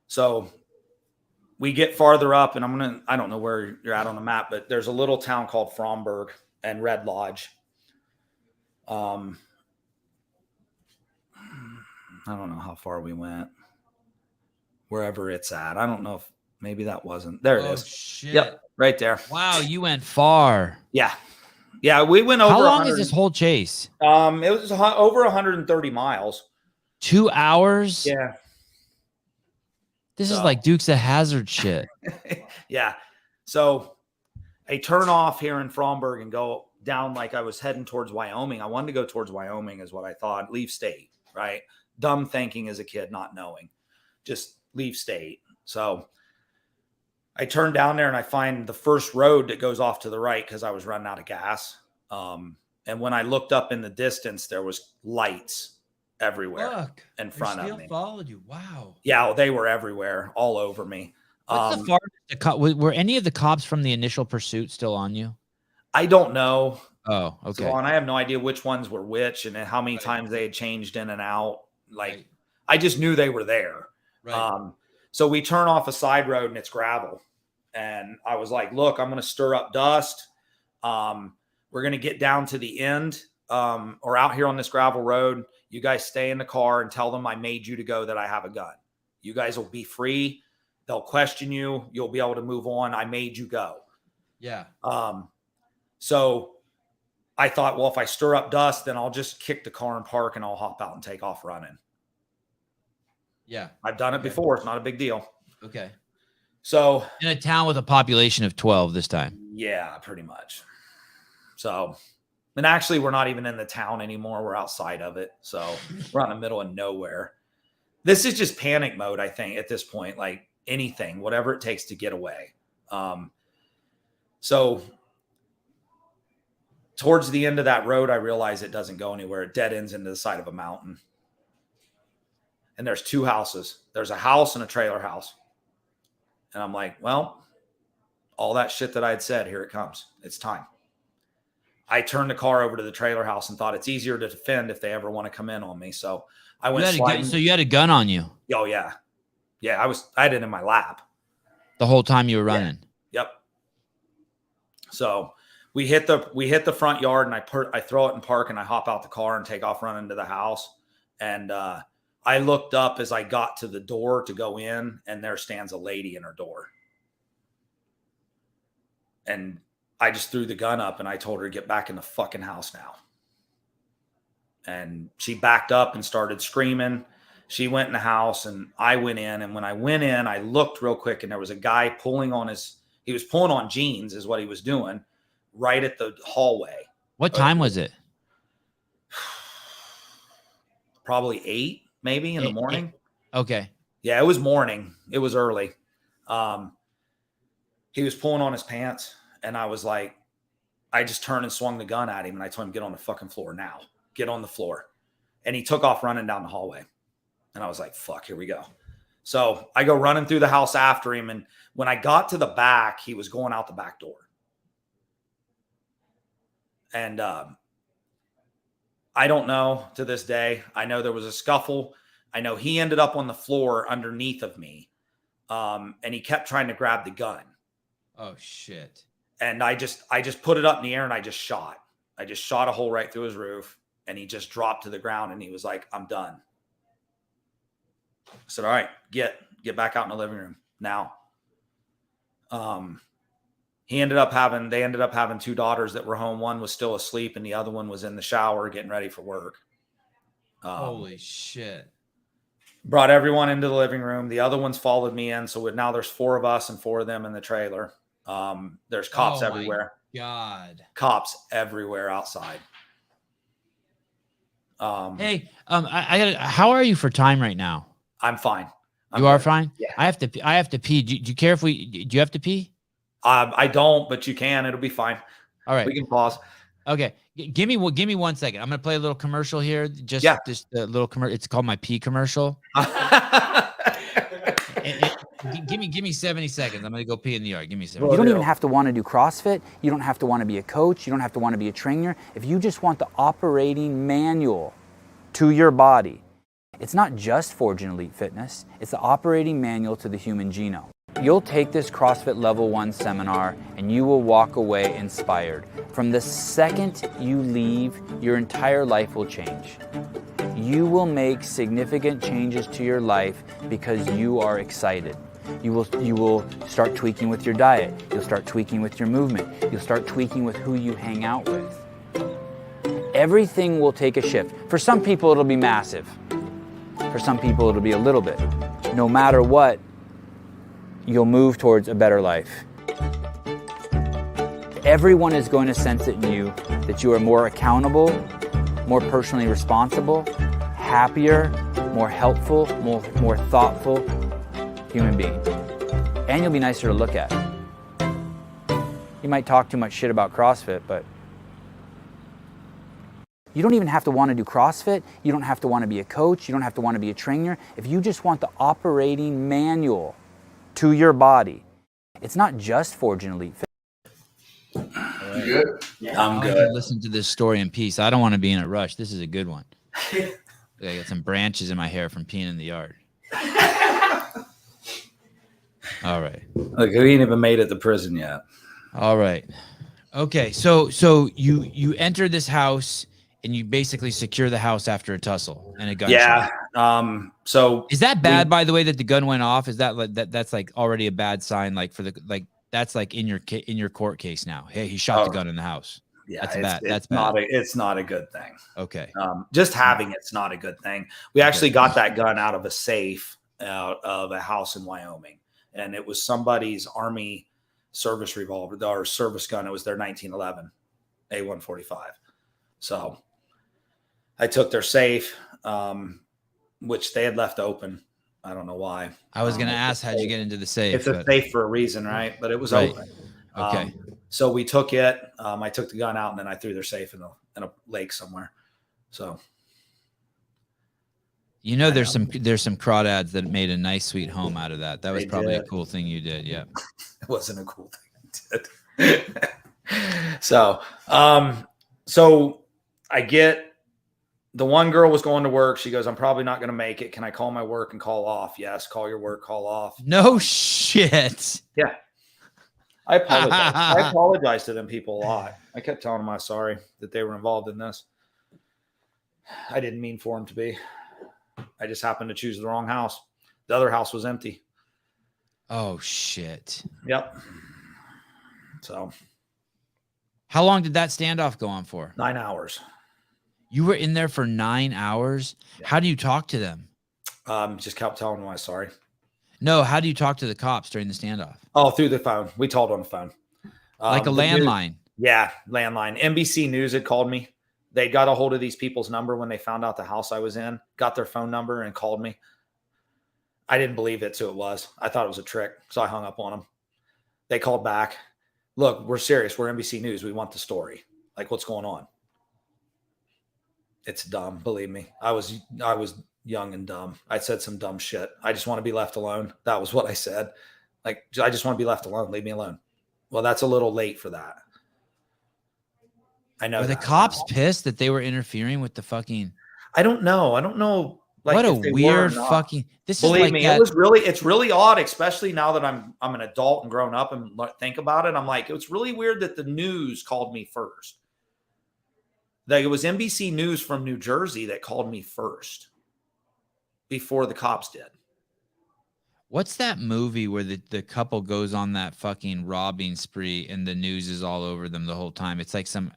[SPEAKER 2] So we get farther up, and I don't know where you're at on the map, but there's a little town called Fromberg and Red Lodge. I don't know how far we went. Wherever it's at. I don't know if maybe that wasn't. There it is.
[SPEAKER 1] Shit.
[SPEAKER 2] Yep, right there.
[SPEAKER 1] Wow, you went far.
[SPEAKER 2] Yeah. Yeah, we went over.
[SPEAKER 1] How long is this whole chase?
[SPEAKER 2] It was over 130 miles.
[SPEAKER 1] 2 hours?
[SPEAKER 2] Yeah.
[SPEAKER 1] This is like Dukes of Hazzard shit.
[SPEAKER 2] Yeah. So I turn off here in Fromberg and go down like I was heading towards Wyoming. I wanted to go towards Wyoming is what I thought. Leave state, right? Dumb thinking as a kid, not knowing. Just leave state. So I turn down there and I find the first road that goes off to the right because I was running out of gas. And when I looked up in the distance, there was lights everywhere in front of me.
[SPEAKER 1] Followed you. Wow.
[SPEAKER 2] Yeah, they were everywhere, all over me.
[SPEAKER 1] What's the farthest were any of the cops from the initial pursuit still on you?
[SPEAKER 2] I don't know.
[SPEAKER 1] Oh, okay.
[SPEAKER 2] So, and I have no idea which ones were which and how many times they had changed in and out. Like, I just knew they were there.
[SPEAKER 1] Right.
[SPEAKER 2] So we turn off a side road and it's gravel. And I was like, look, I'm going to stir up dust. We're going to get down to the end or out here on this gravel road. You guys stay in the car and tell them I made you to go, that I have a gun. You guys will be free. They'll question you. You'll be able to move on. I made you go.
[SPEAKER 1] Yeah.
[SPEAKER 2] So I thought, well, if I stir up dust, then I'll just kick the car and park and I'll hop out and take off running.
[SPEAKER 1] Yeah.
[SPEAKER 2] I've done it before. It's not a big deal.
[SPEAKER 1] Okay.
[SPEAKER 2] So
[SPEAKER 1] in a town with a population of 12 this time.
[SPEAKER 2] Yeah, pretty much. So, and actually we're not even in the town anymore. We're outside of it. So we're out in the middle of nowhere. This is just panic mode, I think, at this point, like anything, whatever it takes to get away. So towards the end of that road, I realize it doesn't go anywhere. It dead ends into the side of a mountain. And there's two houses. There's a house and a trailer house. And I'm like, well, all that shit that I had said, here it comes. It's time. I turned the car over to the trailer house and thought it's easier to defend if they ever want to come in on me. So I went sliding.
[SPEAKER 1] So you had a gun on you?
[SPEAKER 2] Oh, yeah. Yeah, I had it in my lap.
[SPEAKER 1] The whole time you were running?
[SPEAKER 2] Yeah. Yep. So we hit the front yard and I throw it in park and I hop out the car and take off running to the house. And I looked up as I got to the door to go in, and there stands a lady in her door. And I just threw the gun up and I told her to get back in the fucking house now. And she backed up and started screaming. She went in the house and I went in. And when I went in, I looked real quick and there was a guy pulling on jeans is what he was doing right at the hallway.
[SPEAKER 1] What time was it?
[SPEAKER 2] Probably 8, maybe in the morning.
[SPEAKER 1] Okay.
[SPEAKER 2] Yeah, it was morning. It was early. He was pulling on his pants. And I was like, I just turned and swung the gun at him. And I told him, get on the fucking floor now. Get on the floor. And he took off running down the hallway. And I was like, fuck, here we go. So I go running through the house after him. And when I got to the back, he was going out the back door. And I don't know to this day. I know there was a scuffle. I know he ended up on the floor underneath of me. And he kept trying to grab the gun.
[SPEAKER 1] Oh, shit.
[SPEAKER 2] And I just put it up in the air and I just shot a hole right through his roof, and he just dropped to the ground and he was like, I'm done. I said, all right, get back out in the living room now. They ended up having 2 daughters that were home. One was still asleep and the other one was in the shower getting ready for work.
[SPEAKER 1] Holy shit.
[SPEAKER 2] Brought everyone into the living room. The other ones followed me in. So now there's 4 of us and 4 of them in the trailer. There's cops everywhere.
[SPEAKER 1] God.
[SPEAKER 2] Cops everywhere outside.
[SPEAKER 1] Hey, how are you for time right now?
[SPEAKER 2] I'm fine.
[SPEAKER 1] You are fine?
[SPEAKER 2] Yeah.
[SPEAKER 1] I have to pee. Do you care do you have to pee?
[SPEAKER 2] I don't, but you can. It'll be fine.
[SPEAKER 1] All right.
[SPEAKER 2] We can pause.
[SPEAKER 1] Okay. Give me 1 second. I'm going to play a little commercial here. Just a little commercial. It's called my pee commercial. Give me 70 seconds. I'm going to go pee in the yard. Give me 70.
[SPEAKER 4] You don't even have to want to do CrossFit. You don't have to want to be a coach. You don't have to want to be a trainer. If you just want the operating manual to your body, it's not just Forging Elite Fitness. It's the operating manual to the human genome. You'll take this CrossFit Level 1 seminar and you will walk away inspired. From the second you leave, your entire life will change. You will make significant changes to your life because you are excited. You will start tweaking with your diet. You'll start tweaking with your movement. You'll start tweaking with who you hang out with. Everything will take a shift. For some people, it'll be massive. For some people, it'll be a little bit. No matter what, you'll move towards a better life. Everyone is going to sense it in you that you are more accountable, more personally responsible, happier, more helpful, more thoughtful human being. and you'll be nicer to look at. You might talk too much shit about CrossFit, but you don't even have to want to do CrossFit. You don't have to want to be a coach. You don't have to want to be a trainer. If you just want the operating manual to your body, it's not just Forge and Elite Fitness.
[SPEAKER 2] Right. Good. Yeah, I'm good.
[SPEAKER 1] Listen to this story in peace. I don't want to be in a rush. This is a good one. I got some branches in my hair from peeing in the yard. All right.
[SPEAKER 2] Look, we ain't even made it to prison yet.
[SPEAKER 1] All right. Okay. So you enter this house and you basically secure the house after a tussle and a gunshot.
[SPEAKER 2] Yeah. So
[SPEAKER 1] is that bad, by the way, that the gun went off? Is that like that's like already a bad sign? Like for the that's like in your court case now. Hey, he shot the gun in the house.
[SPEAKER 2] Yeah,
[SPEAKER 1] that's bad. That's
[SPEAKER 2] bad.
[SPEAKER 1] bad.
[SPEAKER 2] It's not a good thing.
[SPEAKER 1] Okay.
[SPEAKER 2] Just having it's not a good thing. We actually got that gun out of a safe out of a house in Wyoming, and it was somebody's Army service revolver, or service gun. It was their 1911 A145. So I took their safe, which they had left open. I don't know why.
[SPEAKER 1] I was going to ask, how'd you get into the safe?
[SPEAKER 2] It's a safe for a reason, right? But it was open.
[SPEAKER 1] Okay.
[SPEAKER 2] So we took it. I took the gun out, and then I threw their safe in a lake somewhere. So, there's some crawdads that made a nice, sweet home out of that. That was probably a cool thing you did. Yeah. It wasn't a cool thing I did. So I get the one girl was going to work. She goes, I'm probably not going to make it. Can I call my work and call off? Yes. Call your work, call off.
[SPEAKER 1] No shit.
[SPEAKER 2] Yeah. I apologize. I apologize to them people a lot. I kept telling them I'm sorry that they were involved in this. I didn't mean for them to be. I just happened to choose the wrong house. The other house was empty.
[SPEAKER 1] Oh, shit.
[SPEAKER 2] Yep. So.
[SPEAKER 1] How long did that standoff go on for?
[SPEAKER 2] 9 hours.
[SPEAKER 1] You were in there for 9 hours? Yeah. How do you talk to them?
[SPEAKER 2] Just kept telling them I'm sorry.
[SPEAKER 1] No, how do you talk to the cops during the standoff?
[SPEAKER 2] Oh, through the phone. We told on the phone.
[SPEAKER 1] Like a landline?
[SPEAKER 2] Yeah, landline. NBC News had called me. They got a hold of these people's number when they found out the house I was in, got their phone number and called me. I didn't believe it's who it was. I thought it was a trick, so I hung up on them. They called back. Look, we're serious. We're NBC News. We want the story. Like, what's going on? It's dumb. Believe me. I was young and dumb. I said some dumb shit. I just want to be left alone. That was what I said. Like, I just want to be left alone. Leave me alone. Well, that's a little late for that. I know.
[SPEAKER 1] Were the cops pissed that they were interfering with the fucking?
[SPEAKER 2] I don't know. Like,
[SPEAKER 1] what a weird fucking. This
[SPEAKER 2] Believe
[SPEAKER 1] is like
[SPEAKER 2] me,
[SPEAKER 1] that.
[SPEAKER 2] it's really odd, especially now that I'm an adult and grown up and think about it. I'm like, it's really weird that the news called me first. Like, it was NBC News from New Jersey that called me first before the cops did.
[SPEAKER 1] What's that movie where the couple goes on that fucking robbing spree and the news is all over them the whole time? It's like some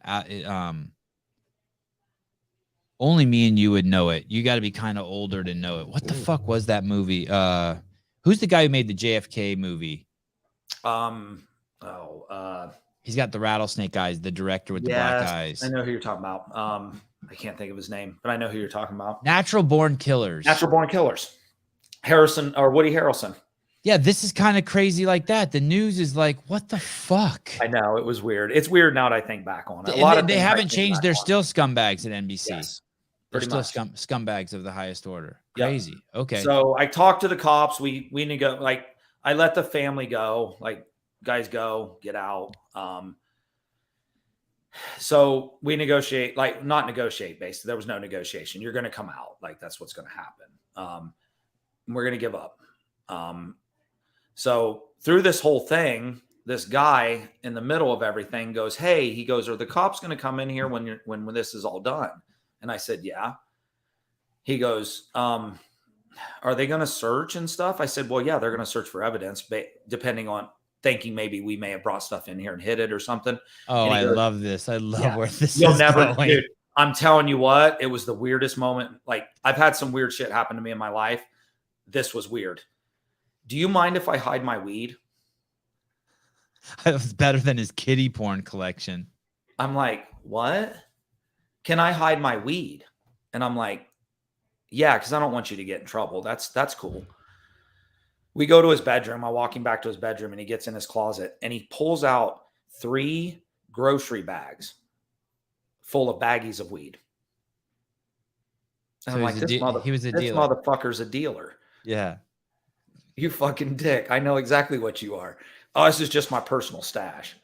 [SPEAKER 1] only me and you would know it. You got to be kind of older to know it. What the fuck was that movie? Who's the guy who made the JFK movie? He's got the rattlesnake eyes, the director with the black eyes.
[SPEAKER 2] I know who you're talking about. I can't think of his name, but I know who you're talking about.
[SPEAKER 1] Natural Born Killers.
[SPEAKER 2] Harrison or Woody Harrelson.
[SPEAKER 1] Yeah, this is kind of crazy like that. The news is like, what the fuck?
[SPEAKER 2] I know, it was weird. It's weird now that I think back on it.
[SPEAKER 1] They haven't changed. They're still scumbags at NBC.
[SPEAKER 2] Yes,
[SPEAKER 1] they're still scumbags of the highest order. Crazy. Yep. Okay.
[SPEAKER 2] So I talked to the cops. We like, I let the family go. Like, guys, go, get out. So we negotiate, like, not negotiate, basically. There was no negotiation. You're going to come out. Like, that's what's going to happen. We're going to give up. So through this whole thing, this guy in the middle of everything goes, hey, he goes, are the cops going to come in here when this is all done? And I said, yeah. He goes, are they going to search and stuff? I said, well, yeah, they're going to search for evidence, depending on thinking maybe we may have brought stuff in here and hid it or something.
[SPEAKER 1] Oh, I love this. I love where this
[SPEAKER 2] You'll
[SPEAKER 1] is
[SPEAKER 2] never,
[SPEAKER 1] going.
[SPEAKER 2] Dude, I'm telling you what, it was the weirdest moment. Like, I've had some weird shit happen to me in my life. This was weird. Do you mind if I hide my weed?
[SPEAKER 1] It was better than his kiddie porn collection.
[SPEAKER 2] I'm like, what? Can I hide my weed? And I'm like, yeah, because I don't want you to get in trouble. That's cool. We go to his bedroom. I'm walking back to his bedroom, and he gets in his closet, and he pulls out 3 grocery bags full of baggies of weed. And
[SPEAKER 1] So
[SPEAKER 2] I'm like,
[SPEAKER 1] he was a
[SPEAKER 2] this
[SPEAKER 1] dealer.
[SPEAKER 2] motherfucker's a dealer.
[SPEAKER 1] Yeah.
[SPEAKER 2] You fucking dick. I know exactly what you are. Oh, this is just my personal stash.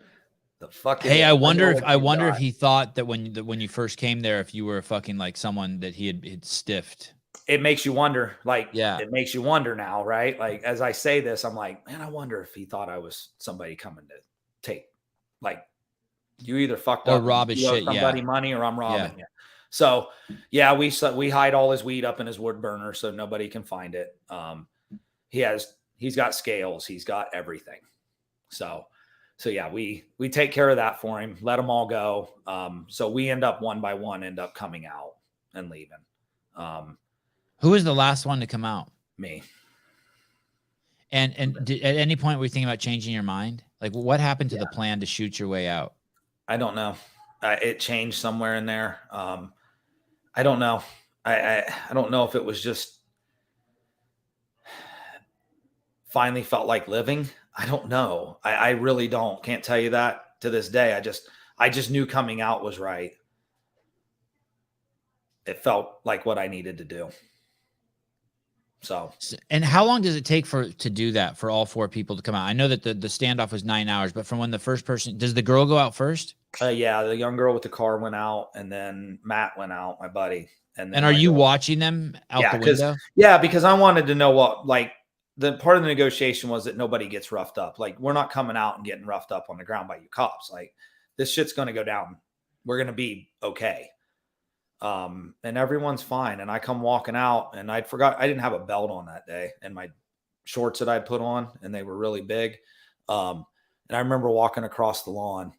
[SPEAKER 2] The fuck.
[SPEAKER 1] Hey, I wonder if he thought that when you first came there, if you were fucking like someone that he had stiffed.
[SPEAKER 2] It makes you wonder, like,
[SPEAKER 1] Yeah.
[SPEAKER 2] it makes you wonder now, right? Like, as I say this, I'm like, man, I wonder if he thought I was somebody coming to take, like, you either fucked
[SPEAKER 1] Or
[SPEAKER 2] up,
[SPEAKER 1] rob his
[SPEAKER 2] you owe
[SPEAKER 1] shit,
[SPEAKER 2] somebody
[SPEAKER 1] yeah.
[SPEAKER 2] money, or I'm robbing you. So, yeah, we hide all his weed up in his wood burner so nobody can find it. He's got scales, he's got everything. So yeah, we take care of that for him, let them all go. So we end up one by one coming out and leaving.
[SPEAKER 1] Who was the last one to come out?
[SPEAKER 2] Me.
[SPEAKER 1] And at any point were you thinking about changing your mind? Like, what happened to the plan to shoot your way out?
[SPEAKER 2] I don't know. It changed somewhere in there. I don't know. I don't know if it was just finally felt like living. I don't know. I really don't. Can't tell you that to this day. I just knew coming out was right. It felt like what I needed to do. So,
[SPEAKER 1] and how long does it take to do that for all 4 people to come out? I know that the standoff was 9 hours, but from when the first person, does the girl go out first?
[SPEAKER 2] Yeah, the young girl with the car went out, and then Matt went out, my buddy. And
[SPEAKER 1] are you watching them out the window?
[SPEAKER 2] Yeah, because I wanted to know what, like, the part of the negotiation was that nobody gets roughed up. Like, we're not coming out and getting roughed up on the ground by you cops. Like, this shit's going to go down. We're going to be okay. And everyone's fine. And I come walking out, and I didn't have a belt on that day, and my shorts that I'd put on, and they were really big. And I remember walking across the lawn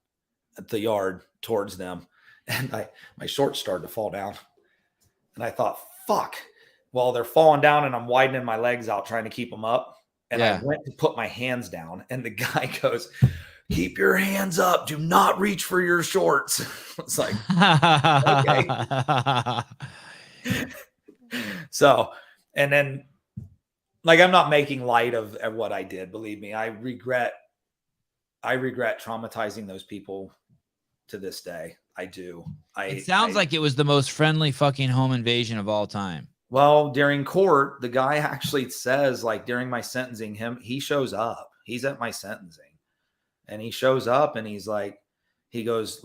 [SPEAKER 2] at the yard towards them, and my shorts started to fall down, and I thought, fuck. Well, they're falling down, and I'm widening my legs out trying to keep them up. And I went to put my hands down, and the guy goes, "Keep your hands up. Do not reach for your shorts." It's like, okay. So, and then, like, I'm not making light of what I did. Believe me, I regret traumatizing those people to this day. I do.
[SPEAKER 1] It sounds like it was the most friendly fucking home invasion of all time.
[SPEAKER 2] Well, during court, the guy actually says, like, during my sentencing, he shows up. He's at my sentencing, and he shows up, and he's like, he goes,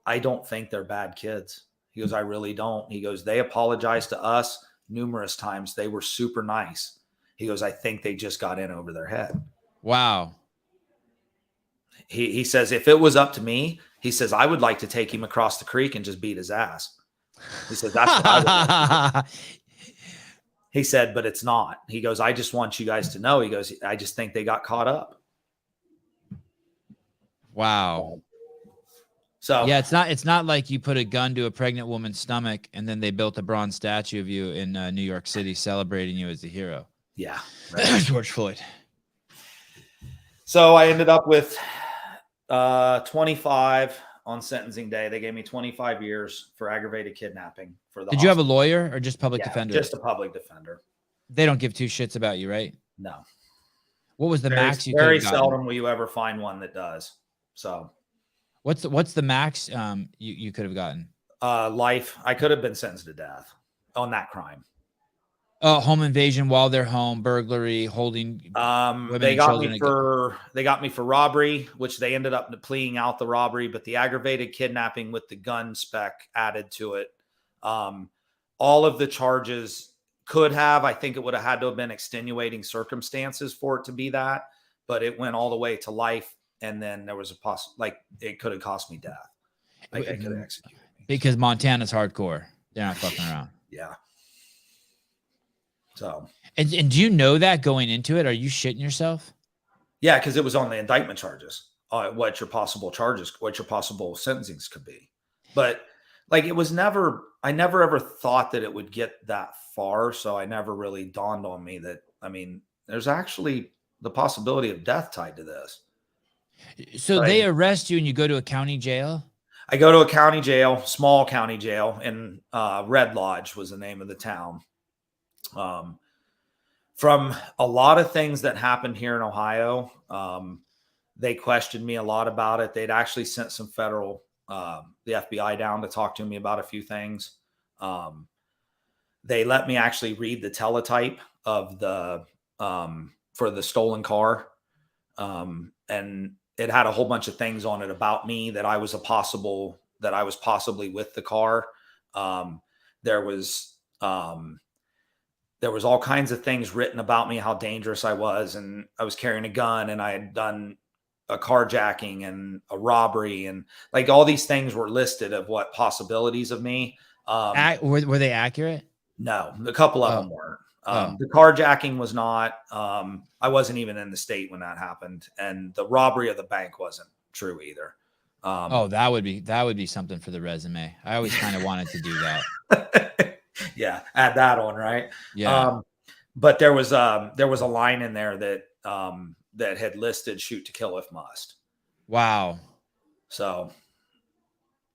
[SPEAKER 2] "I don't think they're bad kids." He goes, "I really don't." He goes, "They apologized to us numerous times. They were super nice." He goes, "I think they just got in over their head."
[SPEAKER 1] Wow.
[SPEAKER 2] He says, if it was up to me, he says, I would like to take him across the creek and just beat his ass. He said, that's what I would like to do. He said, but it's not. He goes, I just want you guys to know. He goes, I just think they got caught up.
[SPEAKER 1] Wow.
[SPEAKER 2] So
[SPEAKER 1] yeah, it's not like you put a gun to a pregnant woman's stomach and then they built a bronze statue of you in New York City celebrating you as a hero.
[SPEAKER 2] Yeah. Right.
[SPEAKER 1] George Floyd.
[SPEAKER 2] So I ended up with 25 on sentencing day. They gave me 25 years for aggravated kidnapping.
[SPEAKER 1] Did you have a lawyer or just public defender?
[SPEAKER 2] Just a public defender.
[SPEAKER 1] They don't give two shits about you, right?
[SPEAKER 2] No.
[SPEAKER 1] What was the max you
[SPEAKER 2] very seldom will you ever find one that does. So
[SPEAKER 1] what's the max you could have gotten?
[SPEAKER 2] Life. I could have been sentenced to death on that crime.
[SPEAKER 1] Home invasion while they're home, burglary, holding women
[SPEAKER 2] they
[SPEAKER 1] and
[SPEAKER 2] got
[SPEAKER 1] children.
[SPEAKER 2] They got me for robbery, which they ended up pleading out the robbery, but the aggravated kidnapping with the gun spec added to it. All of the charges could have, I think it would have had to have been extenuating circumstances for it to be that, but it went all the way to life. And then there was it could have cost me death. Like they could have executed me.
[SPEAKER 1] Because Montana's hardcore. They're not fucking around.
[SPEAKER 2] Yeah. So,
[SPEAKER 1] and do you know that going into it? Are you shitting yourself?
[SPEAKER 2] Yeah, because it was on the indictment charges, what your possible charges, what your possible sentencings could be. But like, it was never, I never ever thought that it would get that far. So I never really dawned on me that, I mean, there's actually the possibility of death tied to this.
[SPEAKER 1] So they arrest you and you go to a county jail?
[SPEAKER 2] I go to a county jail, small county jail, and Red Lodge was the name of the town. From a lot of things that happened here in Ohio, they questioned me a lot about it. They'd actually sent some federal, the FBI down to talk to me about a few things. They let me actually read the teletype of the, for the stolen car. And it had a whole bunch of things on it about me that I was possibly with the car. There was all kinds of things written about me, how dangerous I was, and I was carrying a gun, and I had done a carjacking and a robbery, and like all these things were listed of what possibilities of me.
[SPEAKER 1] Were they accurate?
[SPEAKER 2] No, a couple of them weren't. The carjacking was not. I wasn't even in the state when that happened, and the robbery of the bank wasn't true either.
[SPEAKER 1] That would be something for the resume. I always kind of wanted to do that.
[SPEAKER 2] Yeah, add that on, right?
[SPEAKER 1] Yeah.
[SPEAKER 2] But there was a line in there that that had listed "shoot to kill if must."
[SPEAKER 1] Wow.
[SPEAKER 2] So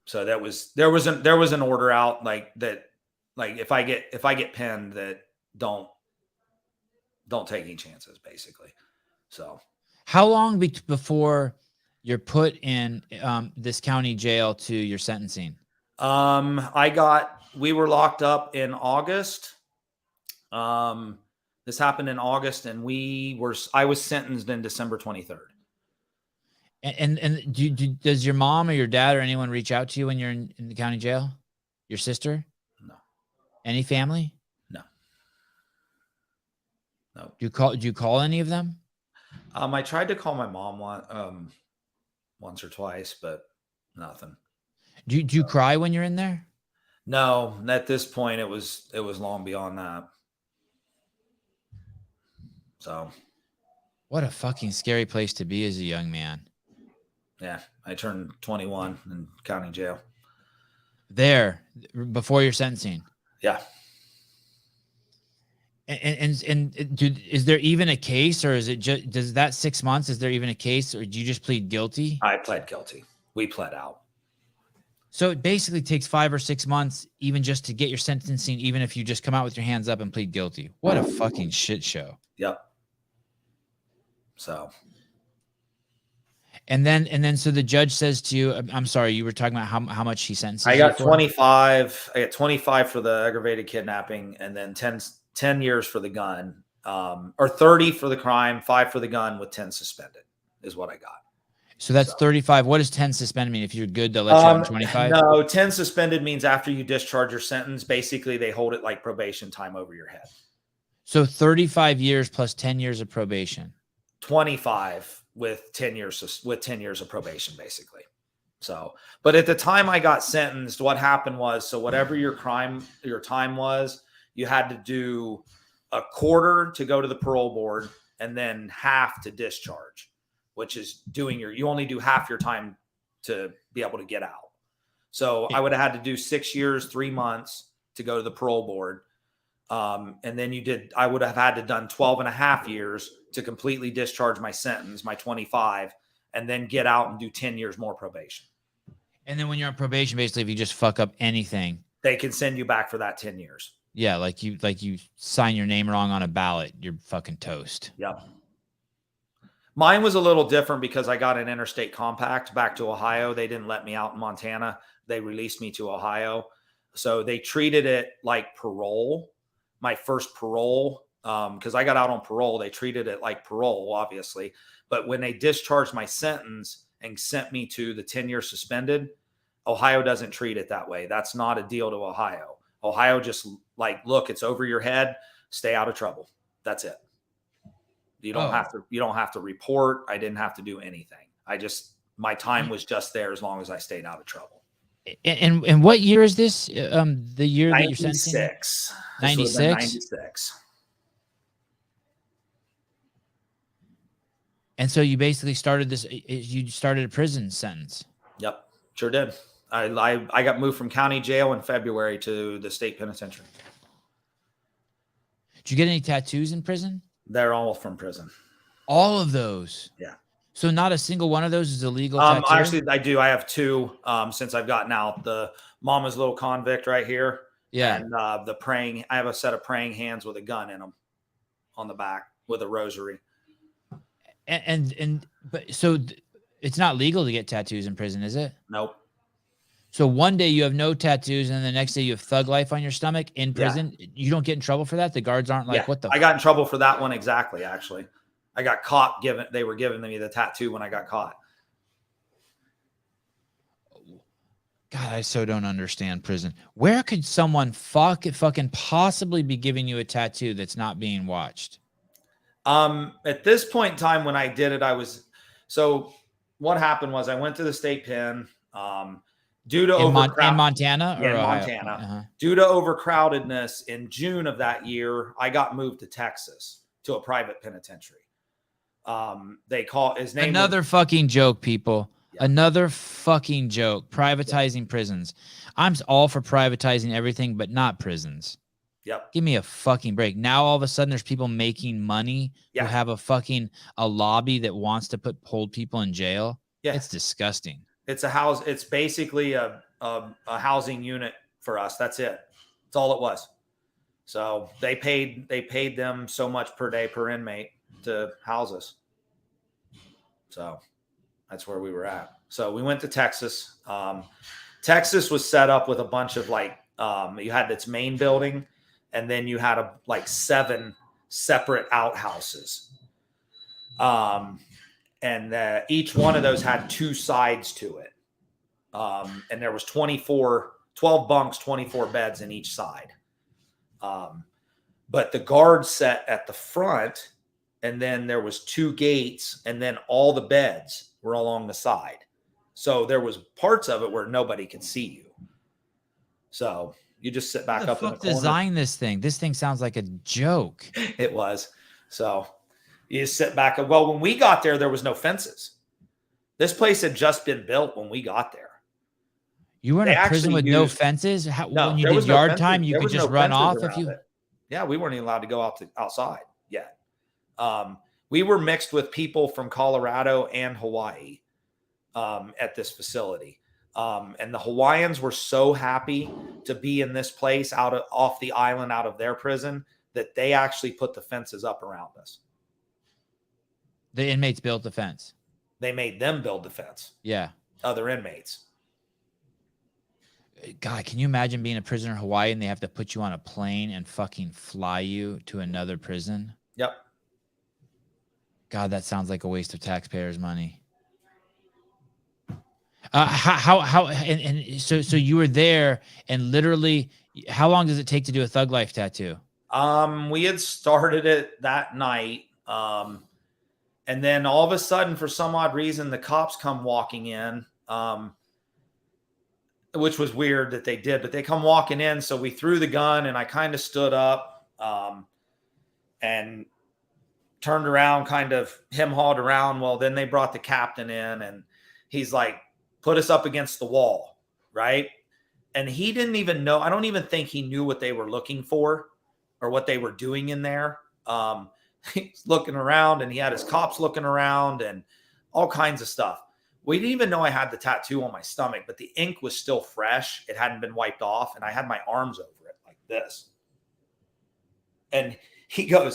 [SPEAKER 2] there was an order out like that. Like if I get pinned, that don't take any chances, basically. So
[SPEAKER 1] how long before you're put in this county jail to your sentencing?
[SPEAKER 2] We were locked up in August. This happened in August, and I was sentenced in December 23rd.
[SPEAKER 1] And does your mom or your dad or anyone reach out to you when you're in the county jail? Your sister?
[SPEAKER 2] No.
[SPEAKER 1] Any family?
[SPEAKER 2] No. No.
[SPEAKER 1] Do you call any of them?
[SPEAKER 2] I tried to call my mom once or twice, but nothing.
[SPEAKER 1] Do you cry when you're in there?
[SPEAKER 2] No, at this point it was long beyond that. So
[SPEAKER 1] what a fucking scary place to be as a young man.
[SPEAKER 2] Yeah, I turned 21 in county jail.
[SPEAKER 1] There, before your sentencing.
[SPEAKER 2] Yeah.
[SPEAKER 1] And is there even a case, or is it just, does that 6 months, is there even a case, or do you just plead guilty?
[SPEAKER 2] I pled guilty. We pled out.
[SPEAKER 1] So it basically takes 5 or 6 months even just to get your sentencing, even if you just come out with your hands up and plead guilty. What a fucking shit show.
[SPEAKER 2] Yep. So.
[SPEAKER 1] And then so the judge says to you, I'm sorry, you were talking about how much he sentenced you
[SPEAKER 2] I got
[SPEAKER 1] for?
[SPEAKER 2] 25. I got 25 for the aggravated kidnapping, and then 10 years for the gun, or 30 for the crime, 5 for the gun with 10 suspended is what I got.
[SPEAKER 1] So that's 35. What does 10 suspended mean? If you're good, they'll let you out in 25?
[SPEAKER 2] No, 10 suspended means after you discharge your sentence, basically they hold it like probation time over your head.
[SPEAKER 1] So 35 years plus 10 years of probation.
[SPEAKER 2] 25 with 10 years of probation, basically. So, but at the time I got sentenced, what happened was, so whatever your time was, you had to do a quarter to go to the parole board and then half to discharge, which is you only do half your time to be able to get out. So I would have had to do 6 years, 3 months to go to the parole board. And then I would have had to done 12 and a half years to completely discharge my sentence, my 25, and then get out and do 10 years more probation.
[SPEAKER 1] And then when you're on probation, basically, if you just fuck up anything,
[SPEAKER 2] they can send you back for that 10 years.
[SPEAKER 1] Yeah. Like you sign your name wrong on a ballot, you're fucking toast.
[SPEAKER 2] Yep. Mine was a little different because I got an interstate compact back to Ohio. They didn't let me out in Montana. They released me to Ohio. So they treated it like parole, my first parole. Because I got out on parole, they treated it like parole, obviously. But when they discharged my sentence and sent me to the 10 years suspended, Ohio doesn't treat it that way. That's not a deal to Ohio. Ohio just like, look, it's over your head. Stay out of trouble. That's it. You don't have to report. I didn't have to do anything. My time was just there as long as I stayed out of trouble.
[SPEAKER 1] And what year is this? The year that you're sentencing?
[SPEAKER 2] 96.
[SPEAKER 1] 96?
[SPEAKER 2] 96.
[SPEAKER 1] And so you basically you started a prison sentence.
[SPEAKER 2] Yep, sure did. I got moved from county jail in February to the state penitentiary.
[SPEAKER 1] Did you get any tattoos in prison?
[SPEAKER 2] They're all from prison.
[SPEAKER 1] All of those?
[SPEAKER 2] Yeah.
[SPEAKER 1] So not a single one of those is a legal tattoo?
[SPEAKER 2] Actually, I do. I have 2 since I've gotten out. The Mama's Little Convict right here.
[SPEAKER 1] Yeah.
[SPEAKER 2] And I have a set of praying hands with a gun in them. on the back with a rosary.
[SPEAKER 1] But so it's not legal to get tattoos in prison, is it?
[SPEAKER 2] Nope.
[SPEAKER 1] So one day you have no tattoos, and the next day you have thug life on your stomach in prison. Yeah. You don't get in trouble for that. The guards aren't like, what the?
[SPEAKER 2] I got in trouble for that one. Exactly. Actually, I got caught. They were giving me the tattoo when I got caught.
[SPEAKER 1] God, I so don't understand prison. Where could someone fucking possibly be giving you a tattoo that's not being watched?
[SPEAKER 2] At this point in time when I did it, so what happened was I went to the state pen. Due to
[SPEAKER 1] in Montana or
[SPEAKER 2] in Montana, due to overcrowdedness in June of that year, I got moved to Texas to a private penitentiary. They call his name
[SPEAKER 1] another fucking joke, people. Yeah. Another fucking joke. Privatizing prisons. I'm all for privatizing everything, but not prisons.
[SPEAKER 2] Yep.
[SPEAKER 1] Give me a fucking break. Now all of a sudden there's people making money who have a lobby that wants to hold people in jail. Yeah, it's disgusting.
[SPEAKER 2] It's a house. It's basically a housing unit for us. That's it. That's all it was. So they paid them so much per day per inmate to house us. So that's where we were at. So we went to Texas. Texas was set up with a bunch of you had its main building, and then you had 7 separate outhouses. And each one of those had 2 sides to it. And there was 12 bunks, 24 beds in each side. But the guards sat at the front, and then there was 2 gates, and then all the beds were along the side. So there was parts of it where nobody could see you. So you just sit back up in the corner.
[SPEAKER 1] Design this thing. This thing sounds like a joke.
[SPEAKER 2] It was. So you just sit back. Well, when we got there was no fences. This place had just been built when we got there.
[SPEAKER 1] You were in a prison with no fences? When you did yard time, you could just run off if you...
[SPEAKER 2] Yeah, we weren't even allowed to go outside yet. We were mixed with people from Colorado and Hawaii at this facility. And the Hawaiians were so happy to be in this place off the island out of their prison that they actually put the fences up around us.
[SPEAKER 1] The inmates built the fence.
[SPEAKER 2] They made them build the fence.
[SPEAKER 1] Yeah.
[SPEAKER 2] Other inmates.
[SPEAKER 1] God, can you imagine being a prisoner in Hawaii and they have to put you on a plane and fucking fly you to another prison?
[SPEAKER 2] Yep.
[SPEAKER 1] God, that sounds like a waste of taxpayers' money. So you were there, and literally, how long does it take to do a thug life tattoo?
[SPEAKER 2] We had started it that night. And then all of a sudden, for some odd reason, the cops come walking in, which was weird that they did, but they come walking in. So we threw the gun, and I kind of stood up and turned around, kind of him-hawed around. Well, then they brought the captain in, and he's like, put us up against the wall, right? And he didn't even know. I don't even think he knew what they were looking for or what they were doing in there. He's looking around, and he had his cops looking around and all kinds of stuff. We didn't even know I had the tattoo on my stomach, but the ink was still fresh. It hadn't been wiped off, and I had my arms over it like this. And he come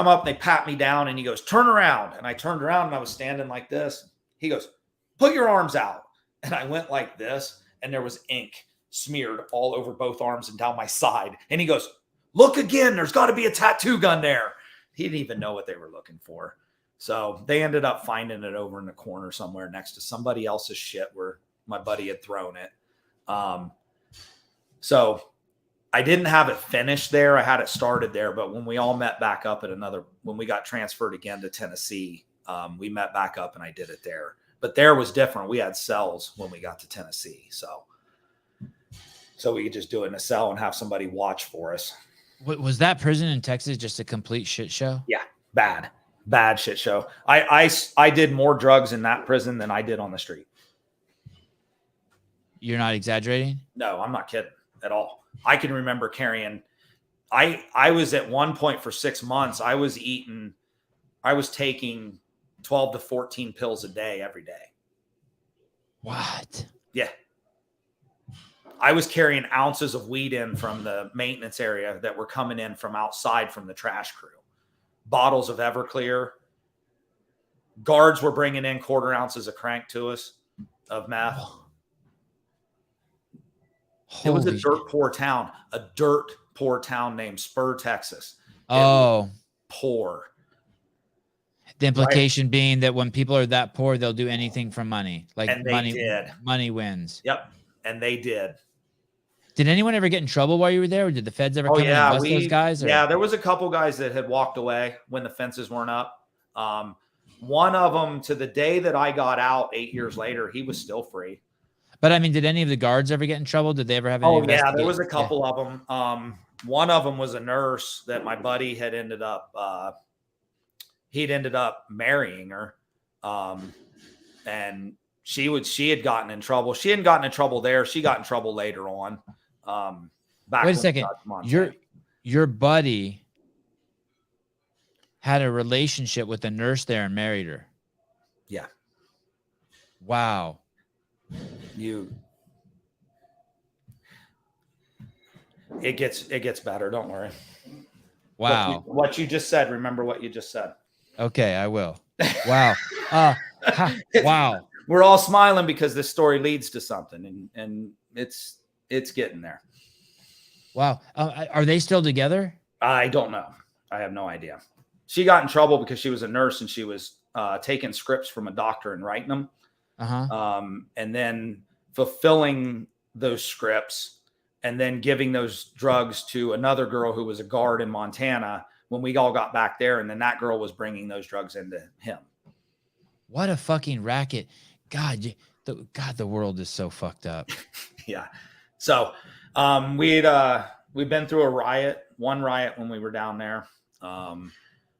[SPEAKER 2] up, and they pat me down, and he goes, turn around. And I turned around, and I was standing like this. He goes, put your arms out. And I went like this, and there was ink smeared all over both arms and down my side. And he goes, look again. There's got to be a tattoo gun there. He didn't even know what they were looking for. So they ended up finding it over in the corner somewhere next to somebody else's shit where my buddy had thrown it. So I didn't have it finished there. I had it started there. But when we all met back up when we got transferred again to Tennessee, we met back up and I did it there. But there was different. We had cells when we got to Tennessee. So we could just do it in a cell and have somebody watch for us.
[SPEAKER 1] Was that prison in Texas just a complete shit show?
[SPEAKER 2] Yeah, bad shit show. I did more drugs in that prison than I did on the street.
[SPEAKER 1] You're not exaggerating?
[SPEAKER 2] No, I'm not kidding at all. I can remember carrying. I was at one point for 6 months. I was taking 12 to 14 pills a day every day.
[SPEAKER 1] What?
[SPEAKER 2] Yeah. I was carrying ounces of weed in from the maintenance area that were coming in from outside from the trash crew. Bottles of Everclear. Guards were bringing in 1/4 ounces of crank to us of meth. It was a dirt poor town named Spur, Texas. Poor.
[SPEAKER 1] The implication being that when people are that poor, they'll do anything for money.
[SPEAKER 2] And they did.
[SPEAKER 1] Money wins.
[SPEAKER 2] Yep. And they did.
[SPEAKER 1] Did anyone ever get in trouble while you were there? Or did the feds ever come in and bust those guys? Or?
[SPEAKER 2] Yeah, there was a couple guys that had walked away when the fences weren't up. One of them, to the day that I got out 8 years later, he was still free.
[SPEAKER 1] But I mean, did any of the guards ever get in trouble? Did they ever have any?
[SPEAKER 2] Oh yeah, there was a couple of them. One of them was a nurse that my buddy had ended up. He'd ended up marrying her, and she had gotten in trouble. She hadn't gotten in trouble there. She got in trouble later on.
[SPEAKER 1] Wait a second. Your buddy had a relationship with a nurse there and married her.
[SPEAKER 2] Yeah.
[SPEAKER 1] Wow.
[SPEAKER 2] It gets better. Don't worry.
[SPEAKER 1] Wow.
[SPEAKER 2] What you just said. Remember what you just said.
[SPEAKER 1] Okay, I will. Wow. Wow.
[SPEAKER 2] We're all smiling because this story leads to something, and it's getting there.
[SPEAKER 1] Wow. Are they still together?
[SPEAKER 2] I don't know. I have no idea. She got in trouble because she was a nurse and she was taking scripts from a doctor and writing them. And then fulfilling those scripts and then giving those drugs to another girl who was a guard in Montana when we all got back there. And then that girl was bringing those drugs into him.
[SPEAKER 1] One a fucking racket. God, the world is so fucked up.
[SPEAKER 2] Yeah. So we'd been through one riot when we were down there.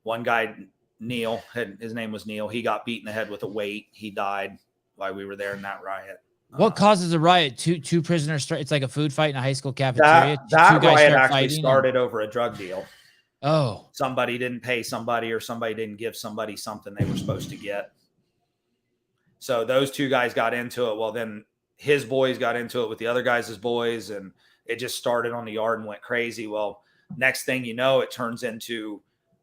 [SPEAKER 2] One guy, Neil, his name was Neil. He got beat in the head with a weight. He died while we were there in that riot.
[SPEAKER 1] What causes a riot? Two prisoners. It's like a food fight in a high school cafeteria.
[SPEAKER 2] That riot actually started over a drug deal.
[SPEAKER 1] Oh,
[SPEAKER 2] somebody didn't pay somebody, or somebody didn't give somebody something they were supposed to get. So those two guys got into it. Well, then his boys got into it with the other guys' boys, and it just started on the yard and went crazy. Well, next thing you know, it turns into,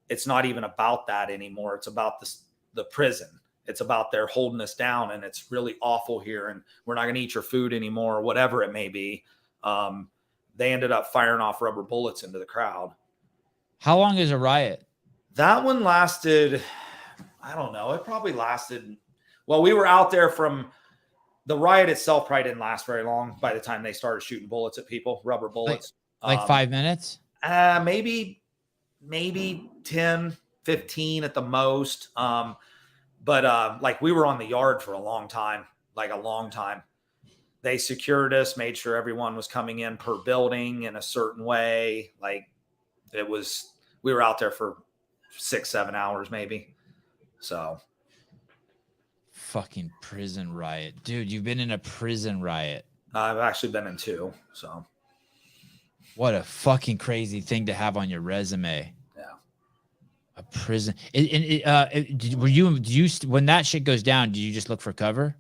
[SPEAKER 2] it's not even about that anymore. It's about the prison. It's about they're holding us down, and it's really awful here, and we're not going to eat your food anymore, or whatever it may be. They ended up firing off rubber bullets into the crowd.
[SPEAKER 1] How long is a riot?
[SPEAKER 2] That one lasted, I don't know. It probably lasted, well, we were out there from, the riot itself probably didn't last very long by the time they started shooting bullets at people, rubber bullets.
[SPEAKER 1] Like 5 minutes?
[SPEAKER 2] Maybe 10, 15 at the most. But like we were on the yard for a long time. They secured us, made sure everyone was coming in per building in a certain way. Like we were out there for 6-7 hours maybe. So.
[SPEAKER 1] Fucking prison riot. Dude, you've been in a prison riot.
[SPEAKER 2] I've actually been in 2. So.
[SPEAKER 1] What a fucking crazy thing to have on your resume.
[SPEAKER 2] Yeah.
[SPEAKER 1] A prison. Were you when that shit goes down, do you just look for cover?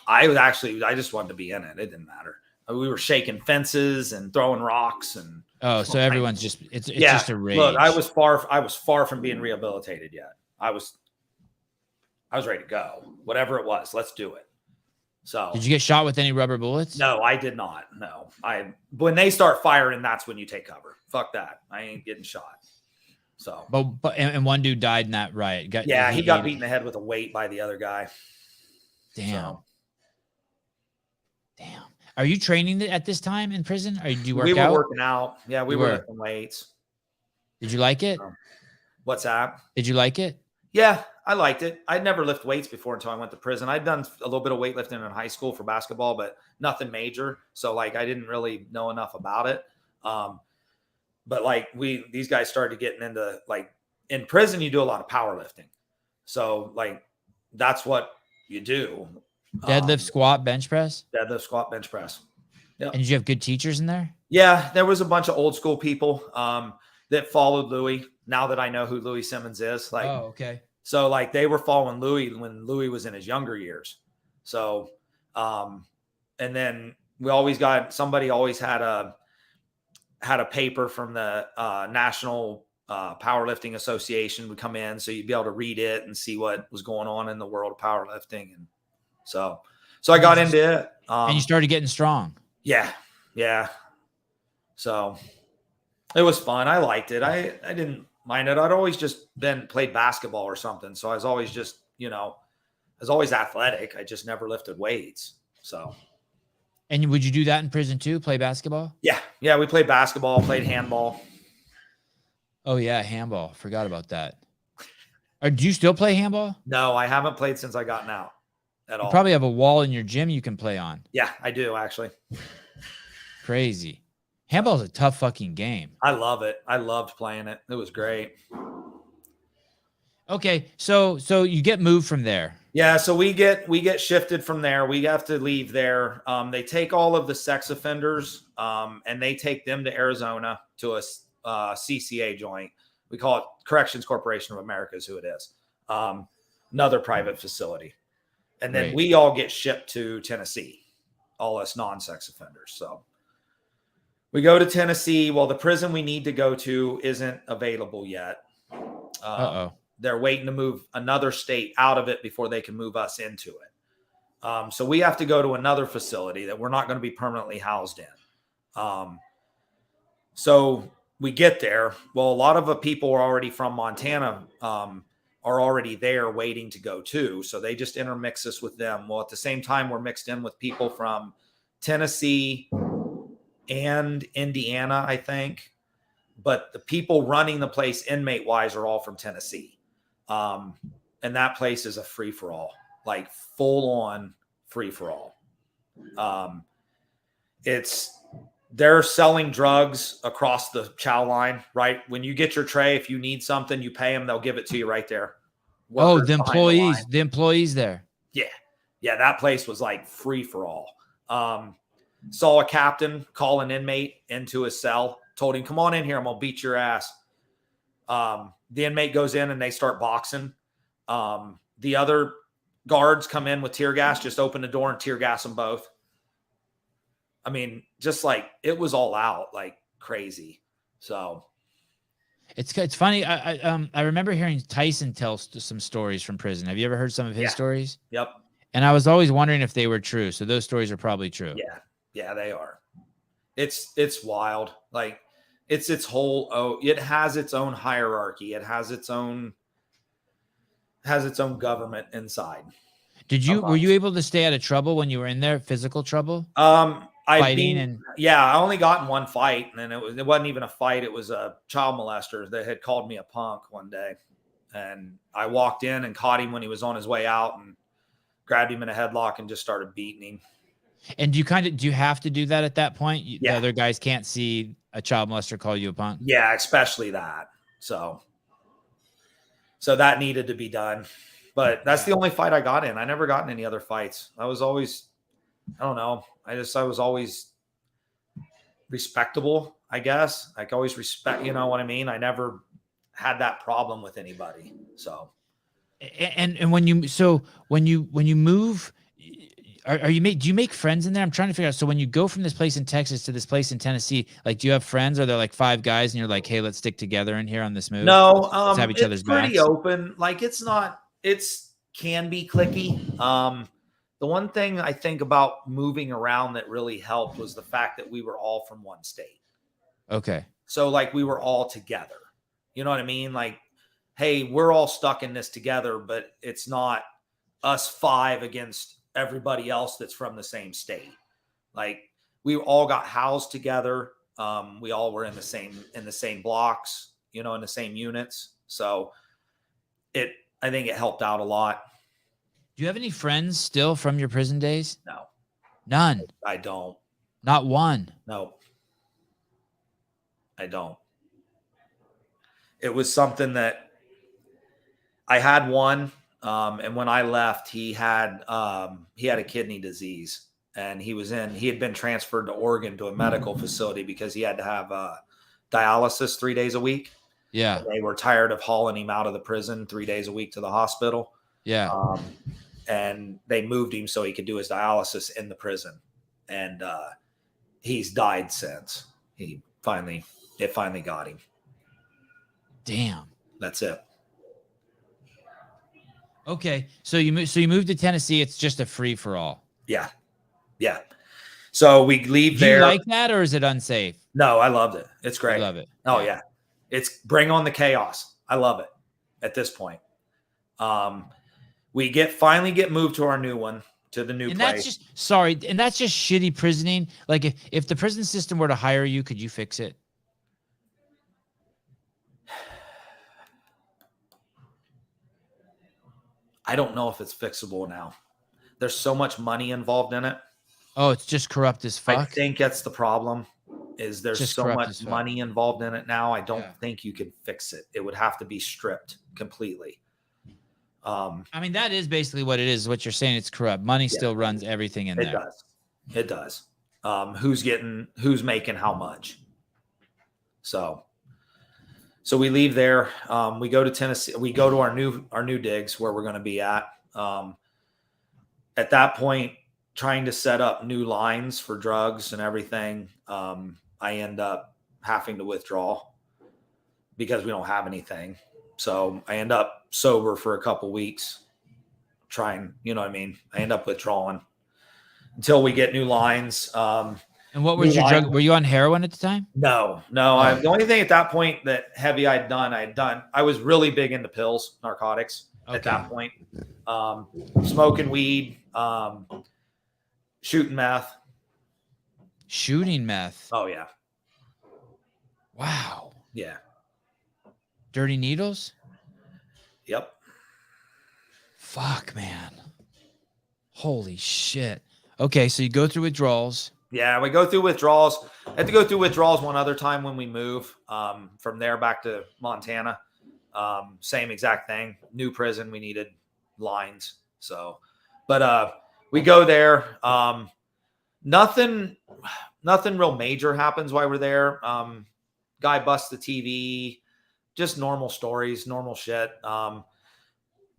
[SPEAKER 2] I just wanted to be in it. It didn't matter. We were shaking fences and throwing rocks and.
[SPEAKER 1] Oh, so everyone's just, it's just a rage.
[SPEAKER 2] Look, I was far from being rehabilitated yet. I was ready to go. Whatever it was, let's do it. So
[SPEAKER 1] did you get shot with any rubber bullets?
[SPEAKER 2] No, I did not. No. When they start firing, that's when you take cover. Fuck that. I ain't getting shot. So
[SPEAKER 1] but one dude died in that riot.
[SPEAKER 2] He got beat in the head with a weight by the other guy.
[SPEAKER 1] Damn.
[SPEAKER 2] So.
[SPEAKER 1] Damn. Are you training at this time in prison? Or did you work out?
[SPEAKER 2] We were working out. Yeah, we were lifting weights.
[SPEAKER 1] Did you like it?
[SPEAKER 2] What's that?
[SPEAKER 1] Did you like it?
[SPEAKER 2] Yeah, I liked it. I'd never lifted weights before until I went to prison. I'd done a little bit of weightlifting in high school for basketball, but nothing major. So like, I didn't really know enough about it. But like these guys started getting into, like, in prison, you do a lot of powerlifting. So like, that's what you do.
[SPEAKER 1] Deadlift, squat, bench press?
[SPEAKER 2] Deadlift, squat, bench press. Yep.
[SPEAKER 1] And did you have good teachers in there?
[SPEAKER 2] Yeah, there was a bunch of old school people that followed Louis. Now that I know who Louis Simmons is. Like,
[SPEAKER 1] oh, okay.
[SPEAKER 2] So like they were following Louis when Louis was in his younger years. So, and then somebody always had a paper from the National Powerlifting Association would come in, so you'd be able to read it and see what was going on in the world of powerlifting. And so I got into it.
[SPEAKER 1] And you started getting strong.
[SPEAKER 2] Yeah. So it was fun. I liked it. I didn't mind it. I'd always just played basketball or something. So I was always just, I was always athletic. I just never lifted weights. So.
[SPEAKER 1] And would you do that in prison too? Play basketball?
[SPEAKER 2] Yeah. We played basketball, played handball.
[SPEAKER 1] Oh yeah. Handball. Forgot about that. Do you still play handball?
[SPEAKER 2] No, I haven't played since I gotten out at all.
[SPEAKER 1] You probably have a wall in your gym you can play on.
[SPEAKER 2] Yeah, I do actually.
[SPEAKER 1] Crazy. Handball is a tough fucking game.
[SPEAKER 2] I love it. I loved playing it. It was great.
[SPEAKER 1] Okay. So you get moved from there.
[SPEAKER 2] Yeah. So we get shifted from there. We have to leave there. They take all of the sex offenders, and they take them to Arizona to a CCA joint. We call it Corrections Corporation of America is who it is. Another private facility. And then we all get shipped to Tennessee, all us non-sex offenders. So we go to Tennessee. Well, the prison we need to go to isn't available yet. They're waiting to move another state out of it before they can move us into it. So we have to go to another facility that we're not going to be permanently housed in. So we get there. Well, a lot of the people are already from Montana, are already there waiting to go too. So they just intermix us with them. Well, at the same time, we're mixed in with people from Tennessee and Indiana, I think. But the people running the place inmate wise are all from Tennessee. And that place is a free for all, like full on free for all. They're selling drugs across the chow line, right? When you get your tray, if you need something, you pay them, they'll give it to you right there.
[SPEAKER 1] Workers the employees there.
[SPEAKER 2] Yeah. Yeah. That place was like free for all. Saw a captain call an inmate into his cell, told him, come on in here. I'm going to beat your ass. The inmate goes in and they start boxing. The other guards come in with tear gas, just open the door and tear gas them both. I mean, just like it was all out like crazy. So
[SPEAKER 1] it's funny. I remember hearing Tyson tell some stories from prison. Have you ever heard some of his stories?
[SPEAKER 2] Yep.
[SPEAKER 1] And I was always wondering if they were true. So those stories are probably true.
[SPEAKER 2] Yeah. Yeah, they are. It's wild. Like it has its own hierarchy. It has its own government inside.
[SPEAKER 1] Were you able to stay out of trouble when you were in there? Physical trouble?
[SPEAKER 2] I only got in one fight, and it wasn't even a fight. It was a child molester that had called me a punk one day, and I walked in and caught him when he was on his way out and grabbed him in a headlock and just started beating him.
[SPEAKER 1] And do you have to do that at that point? The other guys can't see a child molester call you a punk? Yeah,
[SPEAKER 2] especially that. So that needed to be done. But that's the only fight I got in. I never got in any other fights. I was always, I don't know. I was always respectable, I guess. I always respect, you know what I mean? I never had that problem with anybody. So.
[SPEAKER 1] And when you move, do you make friends in there? I'm trying to figure out. So when you go from this place in Texas to this place in Tennessee, like, do you have friends? Are there like 5 guys and you're like, hey, let's stick together in here on this move?
[SPEAKER 2] No,
[SPEAKER 1] let's have each other's
[SPEAKER 2] pretty
[SPEAKER 1] backs?
[SPEAKER 2] open. Like can be cliquey. The one thing I think about moving around that really helped was the fact that we were all from one state.
[SPEAKER 1] Okay.
[SPEAKER 2] So like we were all together, you know what I mean? Like, hey, we're all stuck in this together, but it's not us 5 against everybody else that's from the same state. Like we all got housed together. We all were in the same blocks, you know, in the same units. So I think it helped out a lot.
[SPEAKER 1] Do you have any friends still from your prison days?
[SPEAKER 2] No.
[SPEAKER 1] None.
[SPEAKER 2] I don't.
[SPEAKER 1] Not one.
[SPEAKER 2] No. I don't. It was something that I had one. And when I left, he had a kidney disease, and he had been transferred to Oregon to a medical facility because he had to have dialysis 3 days a week.
[SPEAKER 1] Yeah.
[SPEAKER 2] And they were tired of hauling him out of the prison 3 days a week to the hospital.
[SPEAKER 1] Yeah.
[SPEAKER 2] And they moved him so he could do his dialysis in the prison. and he's died since. It finally got him.
[SPEAKER 1] Damn.
[SPEAKER 2] That's it.
[SPEAKER 1] Okay, so you moved to Tennessee. It's just a free for all.
[SPEAKER 2] Yeah. So we leave
[SPEAKER 1] Do
[SPEAKER 2] there.
[SPEAKER 1] you like that, or is it unsafe?
[SPEAKER 2] No, I loved it. It's great.
[SPEAKER 1] I love it.
[SPEAKER 2] Oh yeah. It's bring on the chaos. I love it at this point. We finally get moved to our new one, to the new
[SPEAKER 1] And
[SPEAKER 2] place.
[SPEAKER 1] that's just shitty prisoning. Like if the prison system were to hire you, could you fix it?
[SPEAKER 2] I don't know if it's fixable now. There's so much money involved in it.
[SPEAKER 1] Oh, it's just corrupt as
[SPEAKER 2] I
[SPEAKER 1] fuck.
[SPEAKER 2] think that's the problem. Is there's
[SPEAKER 1] Just
[SPEAKER 2] so
[SPEAKER 1] corrupt
[SPEAKER 2] much
[SPEAKER 1] as fuck.
[SPEAKER 2] money involved in it now. I don't
[SPEAKER 1] Yeah.
[SPEAKER 2] think you can fix it. It would have to be stripped completely.
[SPEAKER 1] I mean, that is basically what it is. What you're saying, it's corrupt. Money still runs everything in there.
[SPEAKER 2] It does. Who's making how much? So we leave there. We go to Tennessee. We go to our new digs where we're going to be at. At that point, trying to set up new lines for drugs and everything, I end up having to withdraw because we don't have anything. So I end up sober for a couple weeks, trying, you know what I mean? I end up withdrawing until we get new lines.
[SPEAKER 1] And what was your drug? Were you on heroin at the time?
[SPEAKER 2] No. The only thing at that point that heavy I was really big into pills, narcotics at that point. Smoking weed, shooting meth.
[SPEAKER 1] Shooting meth.
[SPEAKER 2] Oh yeah.
[SPEAKER 1] Wow.
[SPEAKER 2] Yeah.
[SPEAKER 1] Dirty needles?
[SPEAKER 2] Yep.
[SPEAKER 1] Fuck, man. Holy shit. Okay, so you go through withdrawals.
[SPEAKER 2] Yeah, we go through withdrawals. I had to go through withdrawals one other time when we move from there back to Montana. Same exact thing. New prison. We needed lines. So, but we go there. Nothing real major happens while we're there. Guy busts the TV. Just normal stories, normal shit.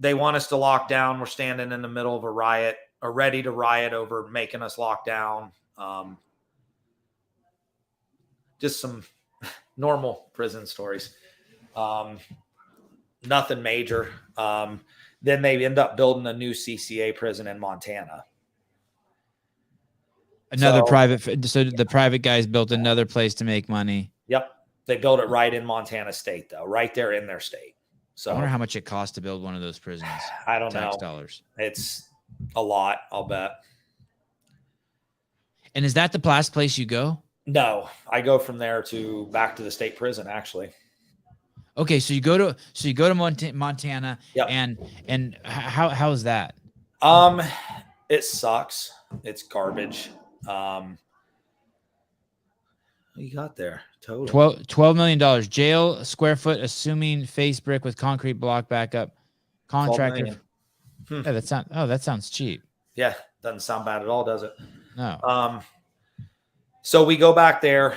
[SPEAKER 2] They want us to lock down. We're standing in the middle of a riot, or ready to riot over making us lock down. Just some normal prison stories. Nothing major. Then they end up building a new CCA prison in Montana.
[SPEAKER 1] So the private guys built another place to make money.
[SPEAKER 2] Yep. They built it right in Montana state, though, right there in their state. So
[SPEAKER 1] I wonder how much it costs to build one of those prisons.
[SPEAKER 2] I don't know.
[SPEAKER 1] Tax dollars.
[SPEAKER 2] It's a lot, I'll bet.
[SPEAKER 1] And is that the last place you go?
[SPEAKER 2] No, I go from there back to the state prison, actually.
[SPEAKER 1] Okay, so you go to Montana.
[SPEAKER 2] Yep.
[SPEAKER 1] And how is that?
[SPEAKER 2] It sucks. It's garbage. What you got there? Total
[SPEAKER 1] $12 million. Jail square foot, assuming face brick with concrete block backup. Contractor. Yeah, that sounds cheap.
[SPEAKER 2] Yeah, doesn't sound bad at all, does it?
[SPEAKER 1] No.
[SPEAKER 2] So we go back there.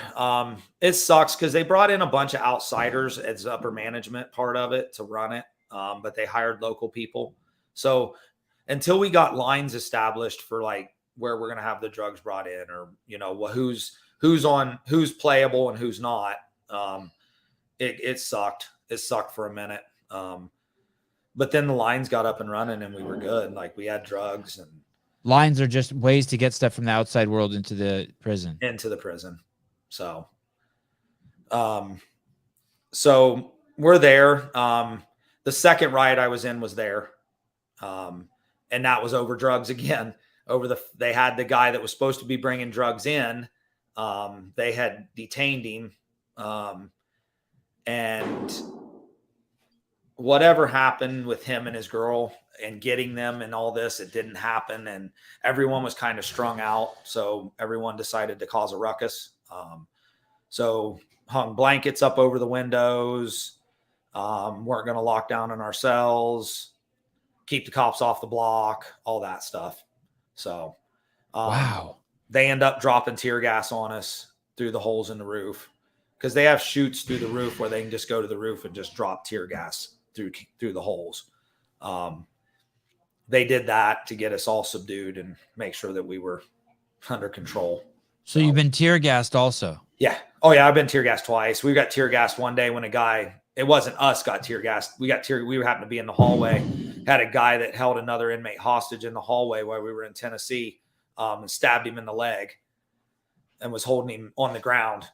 [SPEAKER 2] It sucks because they brought in a bunch of outsiders as upper management part of it to run it, but they hired local people. So until we got lines established for like where we're gonna have the drugs brought in, or who's playable and who's not, it sucked. It sucked for a minute. But then the lines got up and running and we were good. Like we had drugs, and
[SPEAKER 1] lines are just ways to get stuff from the outside world into the prison.
[SPEAKER 2] So, so we're there. The second riot I was in was there. And that was over drugs again. They had the guy that was supposed to be bringing drugs in. They had detained him. And whatever happened with him and his girl and getting them and all this, it didn't happen. And everyone was kind of strung out. So everyone decided to cause a ruckus. So hung blankets up over the windows. Weren't going to lock down in our cells, keep the cops off the block, all that stuff. So,
[SPEAKER 1] wow.
[SPEAKER 2] They end up dropping tear gas on us through the holes in the roof, because they have chutes through the roof where they can just go to the roof and just drop tear gas through the holes. They did that to get us all subdued and make sure that we were under control.
[SPEAKER 1] So you've been tear gassed also.
[SPEAKER 2] Yeah. Oh yeah. I've been tear gassed twice. We got tear gassed one day when a guy, it wasn't us got tear gassed. We happened to be in the hallway, had a guy that held another inmate hostage in the hallway while we were in Tennessee, and stabbed him in the leg and was holding him on the ground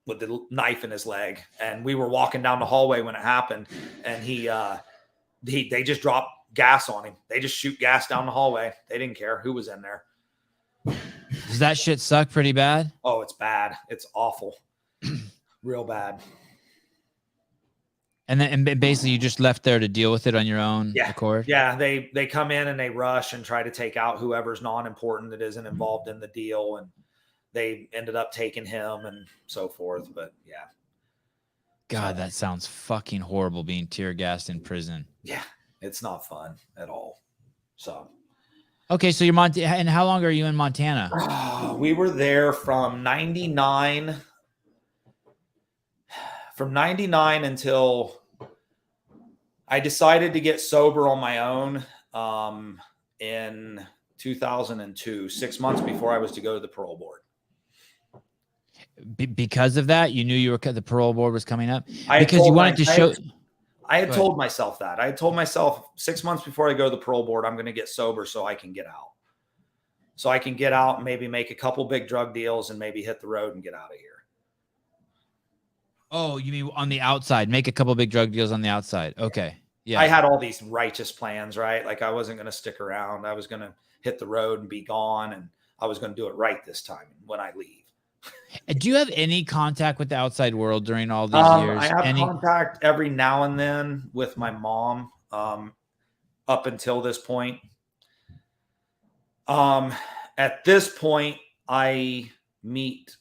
[SPEAKER 2] with the knife in his leg. And we were walking down the hallway when it happened, and they just dropped gas on him. They just shoot gas down the hallway. They didn't care who was in there.
[SPEAKER 1] Does that shit suck pretty bad?
[SPEAKER 2] Oh, it's bad. It's awful. Real bad.
[SPEAKER 1] And then basically you just left there to deal with it on your own accord?
[SPEAKER 2] Yeah, they come in and they rush and try to take out whoever's non-important that isn't involved in the deal, and they ended up taking him and so forth. But yeah.
[SPEAKER 1] God, that sounds fucking horrible, being tear gassed in prison.
[SPEAKER 2] Yeah, it's not fun at all. So
[SPEAKER 1] okay, so and how long are you in Montana?
[SPEAKER 2] We were there from 99 until I decided to get sober on my own in 2002, 6 months before I was to go to the parole board.
[SPEAKER 1] Because of that, you knew the parole board was coming up?
[SPEAKER 2] I had told myself that. I had told myself 6 months before I go to the parole board, I'm going to get sober so I can get out. So I can get out and maybe make a couple big drug deals and maybe hit the road and get out of here.
[SPEAKER 1] Oh, you mean on the outside, make a couple big drug deals on the outside. Okay. Yeah.
[SPEAKER 2] I had all these righteous plans, right? Like I wasn't going to stick around. I was going to hit the road and be gone, and I was going to do it right this time when I leave.
[SPEAKER 1] Do you have any contact with the outside world during all these years?
[SPEAKER 2] I have contact every now and then with my mom up until this point. At this point, I meet,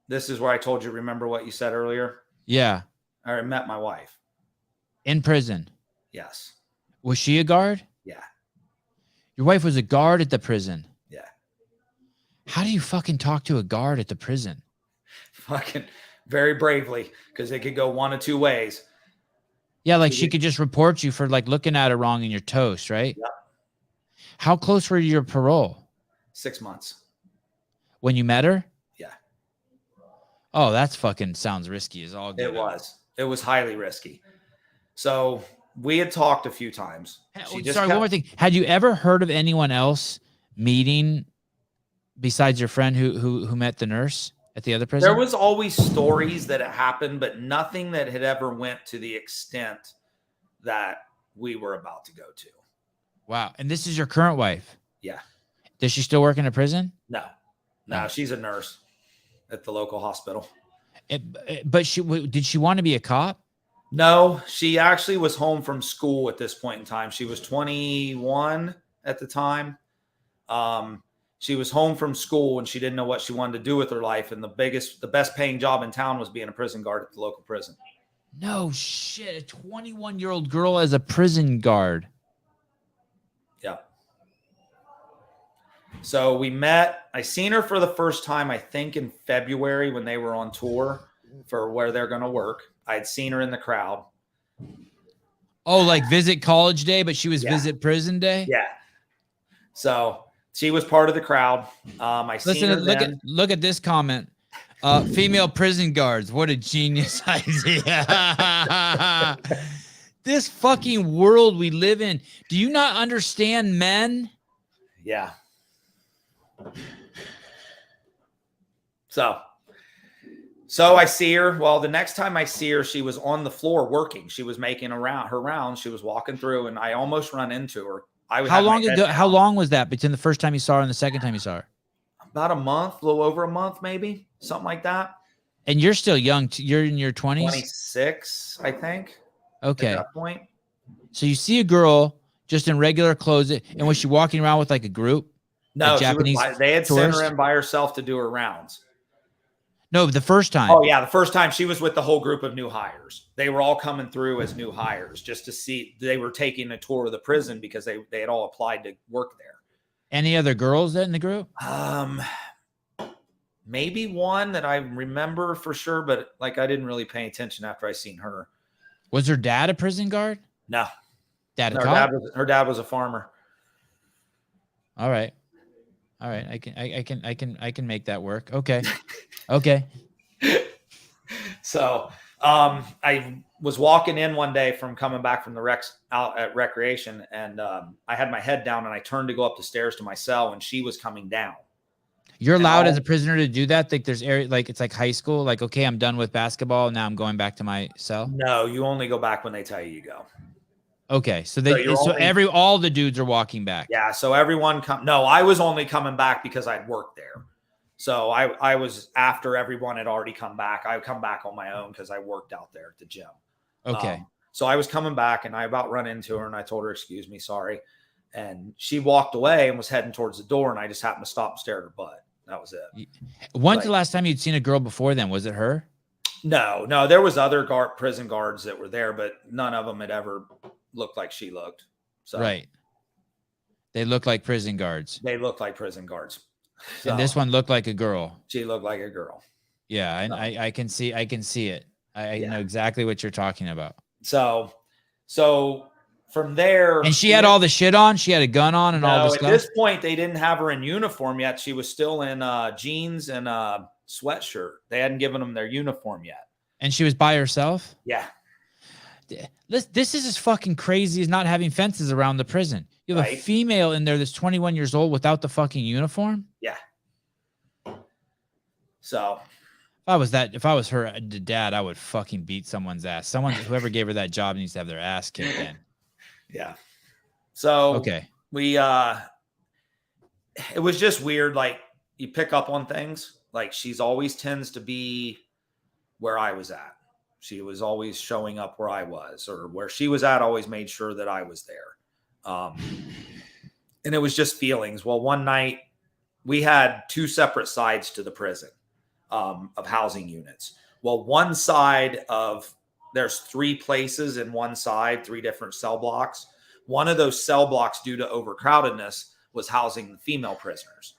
[SPEAKER 2] this is where I told you, remember what you said earlier?
[SPEAKER 1] Yeah.
[SPEAKER 2] I met my wife.
[SPEAKER 1] In prison?
[SPEAKER 2] Yes.
[SPEAKER 1] Was she a guard?
[SPEAKER 2] Yeah.
[SPEAKER 1] Your wife was a guard at the prison?
[SPEAKER 2] Yeah.
[SPEAKER 1] How do you fucking talk to a guard at the prison?
[SPEAKER 2] Fucking very bravely, because it could go one of two ways.
[SPEAKER 1] Yeah, like she could just report you for like looking at her wrong in your toast, right?
[SPEAKER 2] Yeah.
[SPEAKER 1] How close were you to your parole?
[SPEAKER 2] 6 months.
[SPEAKER 1] When you met her?
[SPEAKER 2] Yeah.
[SPEAKER 1] Oh, that's fucking sounds risky as all good.
[SPEAKER 2] It was highly risky. So we had talked a few times.
[SPEAKER 1] Sorry, one more thing. Had you ever heard of anyone else meeting besides your friend who met the nurse at the other prison?
[SPEAKER 2] There was always stories that it happened, but nothing that had ever went to the extent that we were about to go to.
[SPEAKER 1] Wow. And this is your current wife?
[SPEAKER 2] Yeah.
[SPEAKER 1] Does she still work in a prison?
[SPEAKER 2] No, she's a nurse at the local hospital.
[SPEAKER 1] But did she want to be a cop?
[SPEAKER 2] No, she actually was home from school at this point in time. She was 21 at the time. She was home from school and she didn't know what she wanted to do with her life. And the best paying job in town was being a prison guard at the local prison.
[SPEAKER 1] No shit. A 21-year-old girl as a prison guard.
[SPEAKER 2] Yeah. So we met. I seen her for the first time, I think in February when they were on tour for where they're going to work. I had seen her in the crowd.
[SPEAKER 1] Oh, like visit college day, but she was visit prison day?
[SPEAKER 2] Yeah. So she was part of the crowd.
[SPEAKER 1] Look at this comment. Female prison guards. What a genius idea. This fucking world we live in. Do you not understand men?
[SPEAKER 2] Yeah. So I see her. Well, the next time I see her, she was on the floor working. She was making her rounds. She was walking through, and I almost run into her.
[SPEAKER 1] How long was that between the first time you saw her and the second time you saw her?
[SPEAKER 2] About a month, a little over a month, maybe something like that.
[SPEAKER 1] And you're still young. You're in your 20s?
[SPEAKER 2] 26, I think.
[SPEAKER 1] Okay.
[SPEAKER 2] At that point.
[SPEAKER 1] So you see a girl just in regular clothes, and was she walking around with like a group?
[SPEAKER 2] No,
[SPEAKER 1] Japanese
[SPEAKER 2] they had sent
[SPEAKER 1] tourists?
[SPEAKER 2] her in by herself to do her rounds.
[SPEAKER 1] No, the first time.
[SPEAKER 2] Oh, yeah. The first time she was with the whole group of new hires. They were all coming through as new hires just to see. They were taking a tour of the prison because they had all applied to work there.
[SPEAKER 1] Any other girls in the group?
[SPEAKER 2] Maybe one that I remember for sure, but like I didn't really pay attention after I seen her.
[SPEAKER 1] Was her dad a prison guard?
[SPEAKER 2] No.
[SPEAKER 1] Dad a cop?
[SPEAKER 2] Her dad was a farmer.
[SPEAKER 1] All right. All right. I can make that work. Okay. Okay.
[SPEAKER 2] So I was walking in one day from coming back from the recs out at recreation, and I had my head down and I turned to go up the stairs to my cell, and she was coming down.
[SPEAKER 1] You're allowed as a prisoner to do that? Like there's area, like it's like high school. Like, okay, I'm done with basketball. Now I'm going back to my cell.
[SPEAKER 2] No, you only go back when they tell you go.
[SPEAKER 1] Okay. So all the dudes are walking back.
[SPEAKER 2] Yeah. So everyone no, I was only coming back because I'd worked there. So I was after everyone had already come back. I would come back on my own because I worked out there at the gym.
[SPEAKER 1] Okay.
[SPEAKER 2] So I was coming back and I about run into her and I told her, excuse me, sorry. And she walked away and was heading towards the door. And I just happened to stop and stare at her butt. That was it.
[SPEAKER 1] When's the last time you'd seen a girl before then? Was it her?
[SPEAKER 2] No, there was other prison guards that were there, but none of them had ever looked like she looked. So
[SPEAKER 1] right. They look like prison guards.
[SPEAKER 2] They look like prison guards. So,
[SPEAKER 1] and this one looked like a girl.
[SPEAKER 2] She looked like a girl.
[SPEAKER 1] Yeah, I can see it. I know exactly what you're talking about.
[SPEAKER 2] So from there,
[SPEAKER 1] and she had all the shit on. She had a gun on and all this stuff.
[SPEAKER 2] At this point, they didn't have her in uniform yet. She was still in jeans and a sweatshirt. They hadn't given them their uniform yet.
[SPEAKER 1] And she was by herself?
[SPEAKER 2] Yeah.
[SPEAKER 1] This is as fucking crazy as not having fences around the prison. You have a female in there that's 21 years old without the fucking uniform?
[SPEAKER 2] Yeah. So
[SPEAKER 1] if I was her dad, I would fucking beat someone's ass. Whoever gave her that job needs to have their ass kicked in.
[SPEAKER 2] Yeah. So
[SPEAKER 1] okay.
[SPEAKER 2] It was just weird. Like you pick up on things. Like she's always tends to be where I was at. She was always showing up where I was, or where she was at, always made sure that I was there. And it was just feelings. Well, one night we had two separate sides to the prison of housing units. Well, one side there's three places in one side, three different cell blocks. One of those cell blocks, due to overcrowdedness, was housing the female prisoners.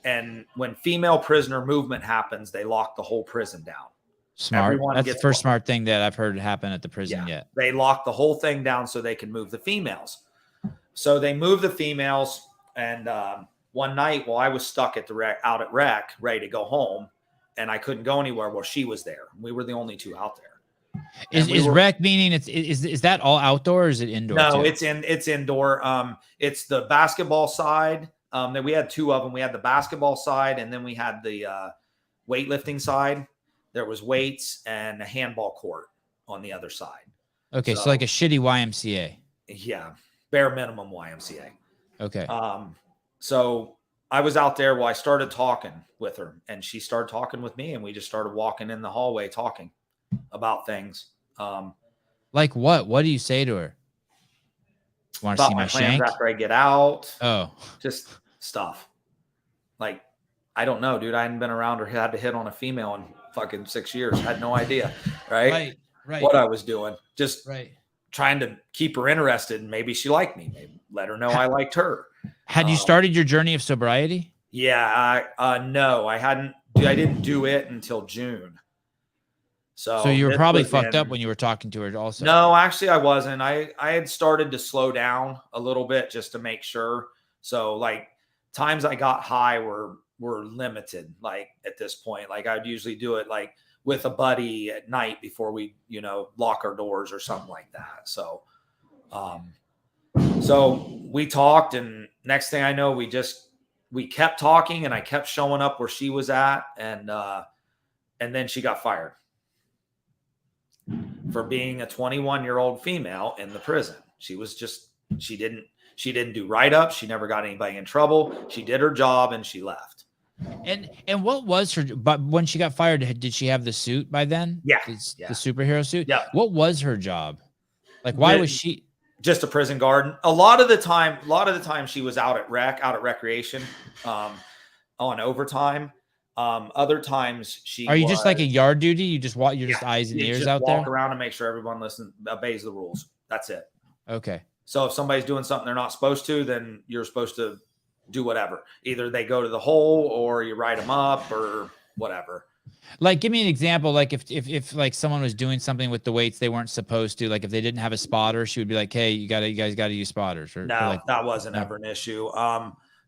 [SPEAKER 2] And when female prisoner movement happens, they lock the whole prison down.
[SPEAKER 1] Smart. That's the first smart thing that I've heard happen at the prison yet.
[SPEAKER 2] They lock the whole thing down so they can move the females. So they move the females. And one night, I was stuck at out at rec, ready to go home, and I couldn't go anywhere. Well, she was there. We were the only two out there.
[SPEAKER 1] Is rec meaning is that all outdoor or is it indoor?
[SPEAKER 2] No,
[SPEAKER 1] too?
[SPEAKER 2] it's indoor. It's the basketball side. Then we had two of them. We had the basketball side, and then we had the weightlifting side. There was weights and a handball court on the other side.
[SPEAKER 1] Okay, so like a shitty YMCA.
[SPEAKER 2] Yeah, bare minimum YMCA.
[SPEAKER 1] Okay.
[SPEAKER 2] So I was out there. I started talking with her, and she started talking with me, and we just started walking in the hallway talking about things.
[SPEAKER 1] Like what? What do you say to her? Want to see my shank
[SPEAKER 2] after I get out?
[SPEAKER 1] Oh,
[SPEAKER 2] just stuff. Like, I don't know, dude. I hadn't been around or had to hit on a female in fucking 6 years. I had no idea, right? What I was doing. Just trying to keep her interested, and maybe she liked me. Maybe let her know I liked her.
[SPEAKER 1] Had you started your journey of sobriety?
[SPEAKER 2] Yeah, no, I hadn't. I didn't do it until June. So
[SPEAKER 1] you were probably fucked up when you were talking to her also.
[SPEAKER 2] No, actually I wasn't. I had started to slow down a little bit just to make sure. So like times I got high were limited. Like at this point, like I'd usually do it like with a buddy at night before we, lock our doors or something like that. So, so we talked, and next thing I know, we kept talking, and I kept showing up where she was at. And then she got fired for being a 21-year-old female in the prison. She didn't do write-ups. She never got anybody in trouble. She did her job and she left.
[SPEAKER 1] And what was her, but when she got fired, did she have the suit by then?
[SPEAKER 2] Yeah.
[SPEAKER 1] The superhero suit?
[SPEAKER 2] Yeah.
[SPEAKER 1] What was her job? Like, why was she?
[SPEAKER 2] Just a prison guard. A lot of the time she was out at recreation, on overtime. Other times
[SPEAKER 1] Are you just like a yard duty? You just walk, just eyes and ears out there?
[SPEAKER 2] Walk around and make sure everyone obeys the rules. That's it.
[SPEAKER 1] Okay.
[SPEAKER 2] So if somebody's doing something they're not supposed to, then you're supposed to do whatever. Either they go to the hole or you write them up or whatever.
[SPEAKER 1] Like, give me an example. Like if like someone was doing something with the weights they weren't supposed to, like if they didn't have a spotter, she would be like, hey, you guys got to use spotters. Or
[SPEAKER 2] No,
[SPEAKER 1] like,
[SPEAKER 2] that wasn't
[SPEAKER 1] no.
[SPEAKER 2] ever an issue.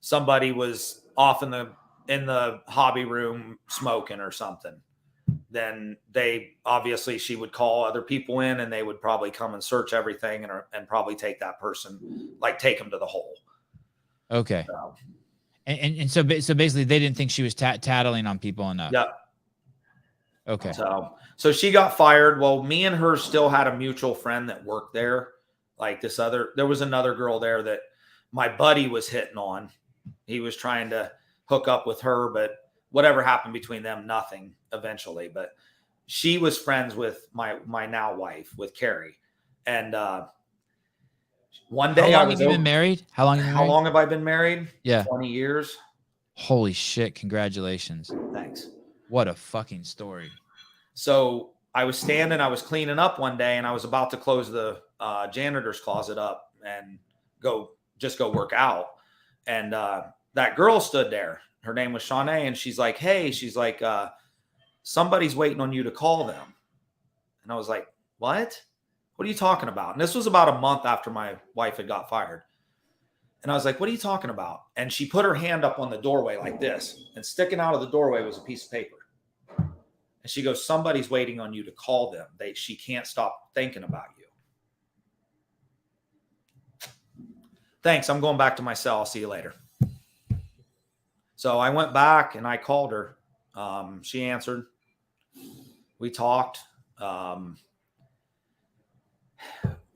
[SPEAKER 2] Somebody was off in the hobby room smoking or something. Then she would call other people in, and they would probably come and search everything and probably take that person, like take them to the hole.
[SPEAKER 1] Okay.
[SPEAKER 2] So,
[SPEAKER 1] And so basically they didn't think she was tattling on people enough.
[SPEAKER 2] yeah.
[SPEAKER 1] Okay.
[SPEAKER 2] So she got fired. Well, me and her still had a mutual friend that worked there. Like there was another girl there that my buddy was hitting on. He was trying to hook up with her, but whatever happened between them, nothing eventually. But she was friends with my now wife, with Carrie. And one day
[SPEAKER 1] How long have you been married? How long
[SPEAKER 2] have I been married?
[SPEAKER 1] Yeah.
[SPEAKER 2] 20 years.
[SPEAKER 1] Holy shit. Congratulations.
[SPEAKER 2] Thanks.
[SPEAKER 1] What a fucking story.
[SPEAKER 2] So I was cleaning up one day, and I was about to close the janitor's closet up and go work out. And that girl stood there. Her name was Shawnee, and she's like, hey, somebody's waiting on you to call them. And I was like, what? What are you talking about? And this was about a month after my wife had got fired. And I was like, what are you talking about? And she put her hand up on the doorway like this, and sticking out of the doorway was a piece of paper. And she goes, somebody's waiting on you to call them. She can't stop thinking about you. Thanks. I'm going back to my cell. I'll see you later. So I went back and I called her. She answered. We talked.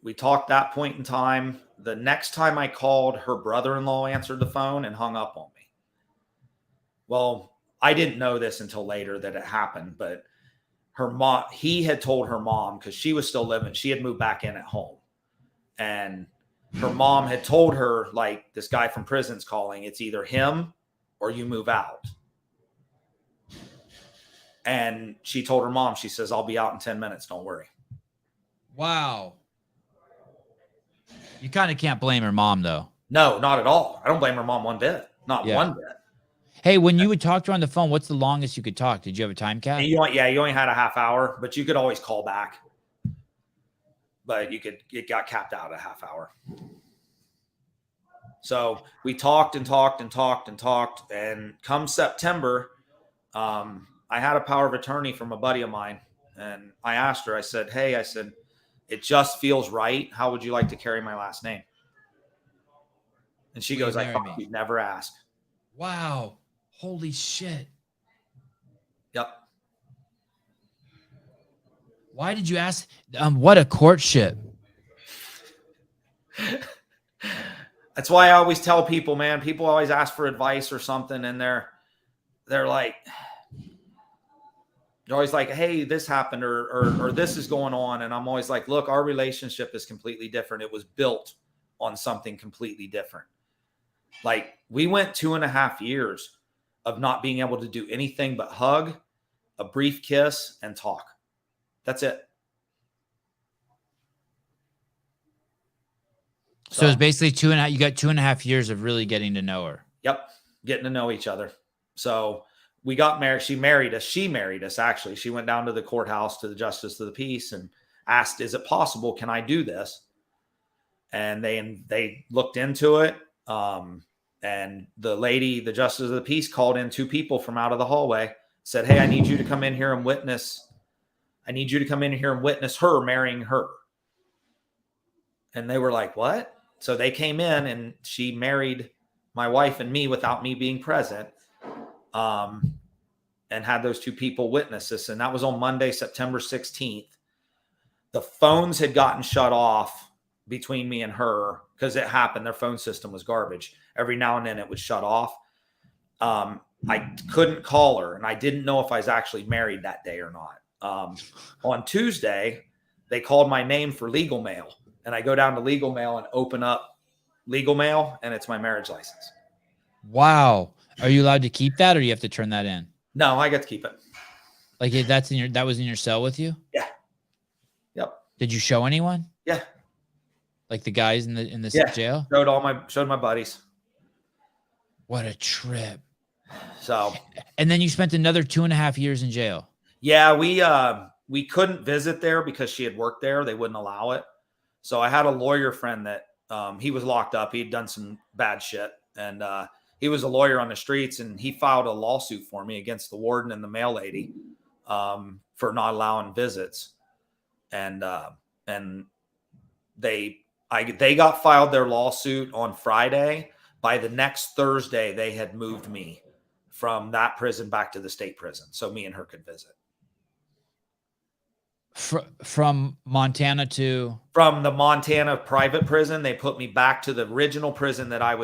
[SPEAKER 2] We talked that point in time. The next time I called, her brother-in-law answered the phone and hung up on me. Well, I didn't know this until later that it happened, but he had told her mom, because she was still living. She had moved back in at home. And her mom had told her, like, this guy from prison's calling. It's either him or you move out. And she told her mom, she says, I'll be out in 10 minutes. Don't worry.
[SPEAKER 1] Wow. You kind of can't blame her mom, though.
[SPEAKER 2] No, not at all. I don't blame her mom one bit. Not one bit.
[SPEAKER 1] Hey, when you would talk to her on the phone, what's the longest you could talk? Did you have a time cap?
[SPEAKER 2] You only had a half hour, but you could always call back. But it got capped out a half hour. So we talked and talked and talked and talked. And come September, I had a power of attorney from a buddy of mine. And I asked her, I said, hey, it just feels right. How would you like to carry my last name? And she goes, I thought you'd never ask.
[SPEAKER 1] Wow. Holy shit.
[SPEAKER 2] Yep.
[SPEAKER 1] Why did you ask? What a courtship.
[SPEAKER 2] That's why I always tell people, man, people always ask for advice or something. And they're like, they're always like, hey, this happened or this is going on. And I'm always like, look, our relationship is completely different. It was built on something completely different. Like, we went 2.5 years of not being able to do anything but hug, a brief kiss, and talk. That's it.
[SPEAKER 1] So it's basically you got 2.5 years of really getting to know her.
[SPEAKER 2] Yep. Getting to know each other. So we got married. She married us. Actually, she went down to the courthouse to the justice of the peace and asked, is it possible? Can I do this? And they looked into it. And the justice of the peace called in 2 people from out of the hallway, said, hey, I need you to come in here and witness her marrying her. And they were like, what? So they came in and she married my wife and me without me being present. And had those 2 people witness this. And that was on Monday, September 16th. The phones had gotten shut off between me and her because it happened. Their phone system was garbage. Every now and then it would shut off. I couldn't call her, and I didn't know if I was actually married that day or not. On Tuesday, they called my name for legal mail, and I go down to legal mail and open up legal mail, and it's my marriage license.
[SPEAKER 1] Wow. Are you allowed to keep that, or do you have to turn that in?
[SPEAKER 2] No, I get to keep it.
[SPEAKER 1] Like that was in your cell with you?
[SPEAKER 2] Yeah. Yep.
[SPEAKER 1] Did you show anyone?
[SPEAKER 2] Yeah.
[SPEAKER 1] Like the guys in the jail?
[SPEAKER 2] Showed my buddies.
[SPEAKER 1] What a trip.
[SPEAKER 2] So,
[SPEAKER 1] And then you spent another 2.5 years in jail.
[SPEAKER 2] yeah, we couldn't visit there because she had worked there. They wouldn't allow it. So I had a lawyer friend that he was locked up. He'd done some bad shit, and he was a lawyer on the streets, and he filed a lawsuit for me against the warden and the mail lady for not allowing visits. And they got filed their lawsuit on Friday. By the next Thursday, they had moved me from that prison back to the state prison, so me and her could visit.
[SPEAKER 1] From Montana
[SPEAKER 2] from the Montana private prison, they put me back to the original prison that I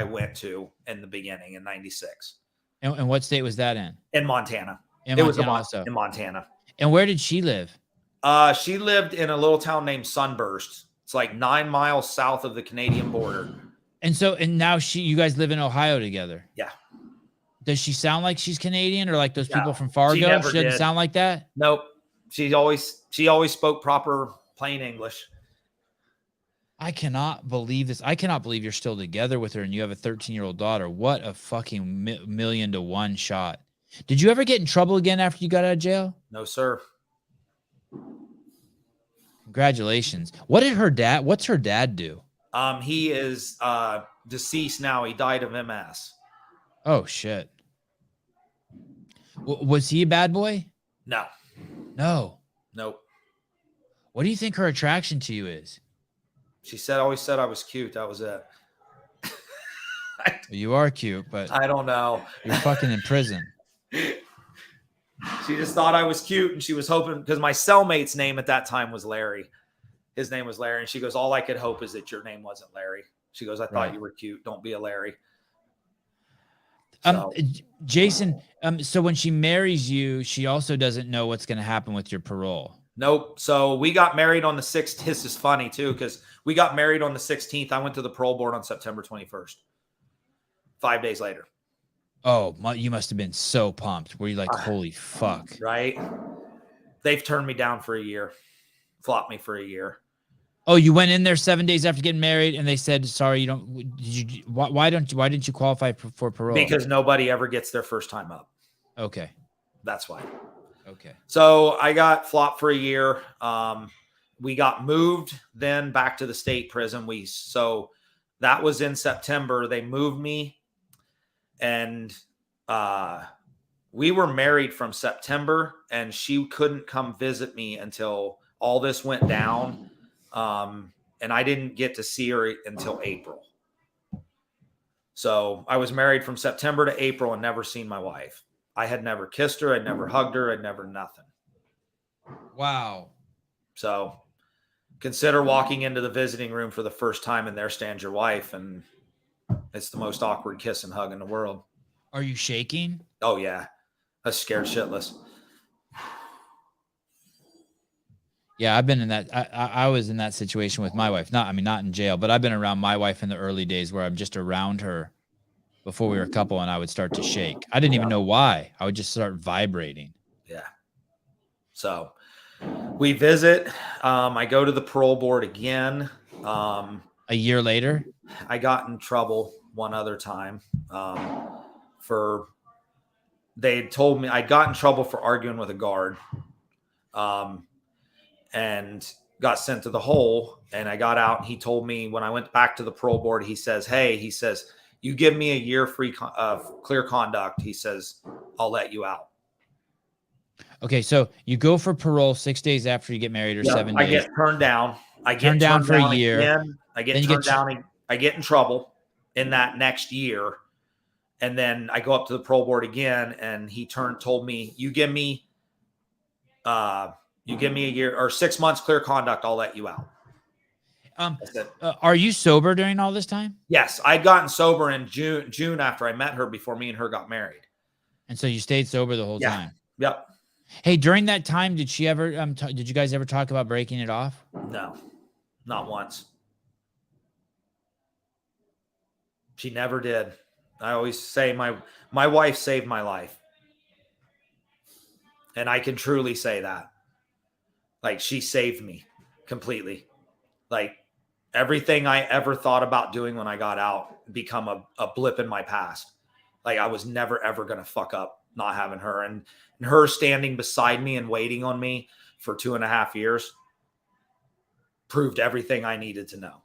[SPEAKER 2] went to in the beginning in '96.
[SPEAKER 1] And what state was that in?
[SPEAKER 2] In Montana.
[SPEAKER 1] It was also
[SPEAKER 2] in Montana.
[SPEAKER 1] And where did she live?
[SPEAKER 2] She lived in a little town named Sunburst. It's like 9 miles south of the Canadian border.
[SPEAKER 1] And now you guys live in Ohio together.
[SPEAKER 2] Yeah.
[SPEAKER 1] Does she sound like she's Canadian or like those
[SPEAKER 2] No,
[SPEAKER 1] people from Fargo? She doesn't
[SPEAKER 2] did.
[SPEAKER 1] sound like that?
[SPEAKER 2] Nope. She always spoke proper plain English.
[SPEAKER 1] I cannot believe this. I cannot believe you're still together with her and you have a 13-year-old daughter. What a fucking 1,000,000 to 1 shot. Did you ever get in trouble again after you got out of jail?
[SPEAKER 2] No, sir.
[SPEAKER 1] Congratulations. What's her dad do?
[SPEAKER 2] He is deceased now. He died of MS.
[SPEAKER 1] Oh shit. Was he a bad boy?
[SPEAKER 2] No.
[SPEAKER 1] No.
[SPEAKER 2] Nope.
[SPEAKER 1] What do you think her attraction to you is?
[SPEAKER 2] She always said I was cute. That was it.
[SPEAKER 1] You are cute, but
[SPEAKER 2] I don't know.
[SPEAKER 1] You're fucking in prison.
[SPEAKER 2] She just thought I was cute, and she was hoping, because my cellmate's name at that time was Larry. His name was Larry, and she goes, all I could hope is that your name wasn't Larry. She goes, I thought you were cute. Don't be a Larry. So.
[SPEAKER 1] Jason, so when she marries you, she also doesn't know what's going to happen with your parole.
[SPEAKER 2] Nope. So we got married on the 6th. This is funny too, because we got married on the 16th. I went to the parole board on September 21st. 5 days later.
[SPEAKER 1] Oh, you must have been so pumped. Were you like, holy fuck?
[SPEAKER 2] Right. They've turned me down for a year, flopped me for a year.
[SPEAKER 1] Oh, you went in there 7 days after getting married, and they said, "Sorry, you don't." Why didn't you qualify for parole?
[SPEAKER 2] Because nobody ever gets their first time up.
[SPEAKER 1] Okay,
[SPEAKER 2] that's why.
[SPEAKER 1] Okay.
[SPEAKER 2] So I got flopped for a year. We got moved then back to the state prison. So that was in September. They moved me, and we were married from September, and she couldn't come visit me until all this went down. And I didn't get to see her until April. So I was married from September to April and never seen my wife. I had never kissed her. I'd never hugged her. I'd never nothing.
[SPEAKER 1] Wow.
[SPEAKER 2] So consider walking into the visiting room for the first time, and there stands your wife, and it's the most awkward kiss and hug in the world.
[SPEAKER 1] Are you shaking?
[SPEAKER 2] Oh yeah. I was scared shitless.
[SPEAKER 1] Yeah, I've been in that. I was in that situation with my wife. Not in jail, but I've been around my wife in the early days where I'm just around her before we were a couple, and I would start to shake. I didn't even know why. I would just start vibrating.
[SPEAKER 2] Yeah. So we visit. I go to the parole board again.
[SPEAKER 1] A year later,
[SPEAKER 2] I got in trouble one other time they had told me I got in trouble for arguing with a guard. And got sent to the hole, and I got out, and he told me when I went back to the parole board, he says, you give me a year free clear conduct. He says, I'll let you out.
[SPEAKER 1] Okay. So you go for parole 6 days after you get married, or 7 days.
[SPEAKER 2] I get turned down. I get
[SPEAKER 1] turned down for a year.
[SPEAKER 2] Again. I get turned down. I get in trouble in that next year. And then I go up to the parole board again, and he told me, you give me a year or 6 months clear conduct, I'll let you out.
[SPEAKER 1] Are you sober during all this time?
[SPEAKER 2] Yes, I'd gotten sober in June after I met her, before me and her got married.
[SPEAKER 1] And so you stayed sober the whole time?
[SPEAKER 2] Yep.
[SPEAKER 1] Hey, during that time, did she ever, did you guys ever talk about breaking it off?
[SPEAKER 2] No, not once. She never did. I always say my wife saved my life. And I can truly say that. Like, she saved me completely. Like, everything I ever thought about doing when I got out become a blip in my past. Like I was never, ever going to fuck up not having her, and her standing beside me and waiting on me for 2.5 years proved everything I needed to know.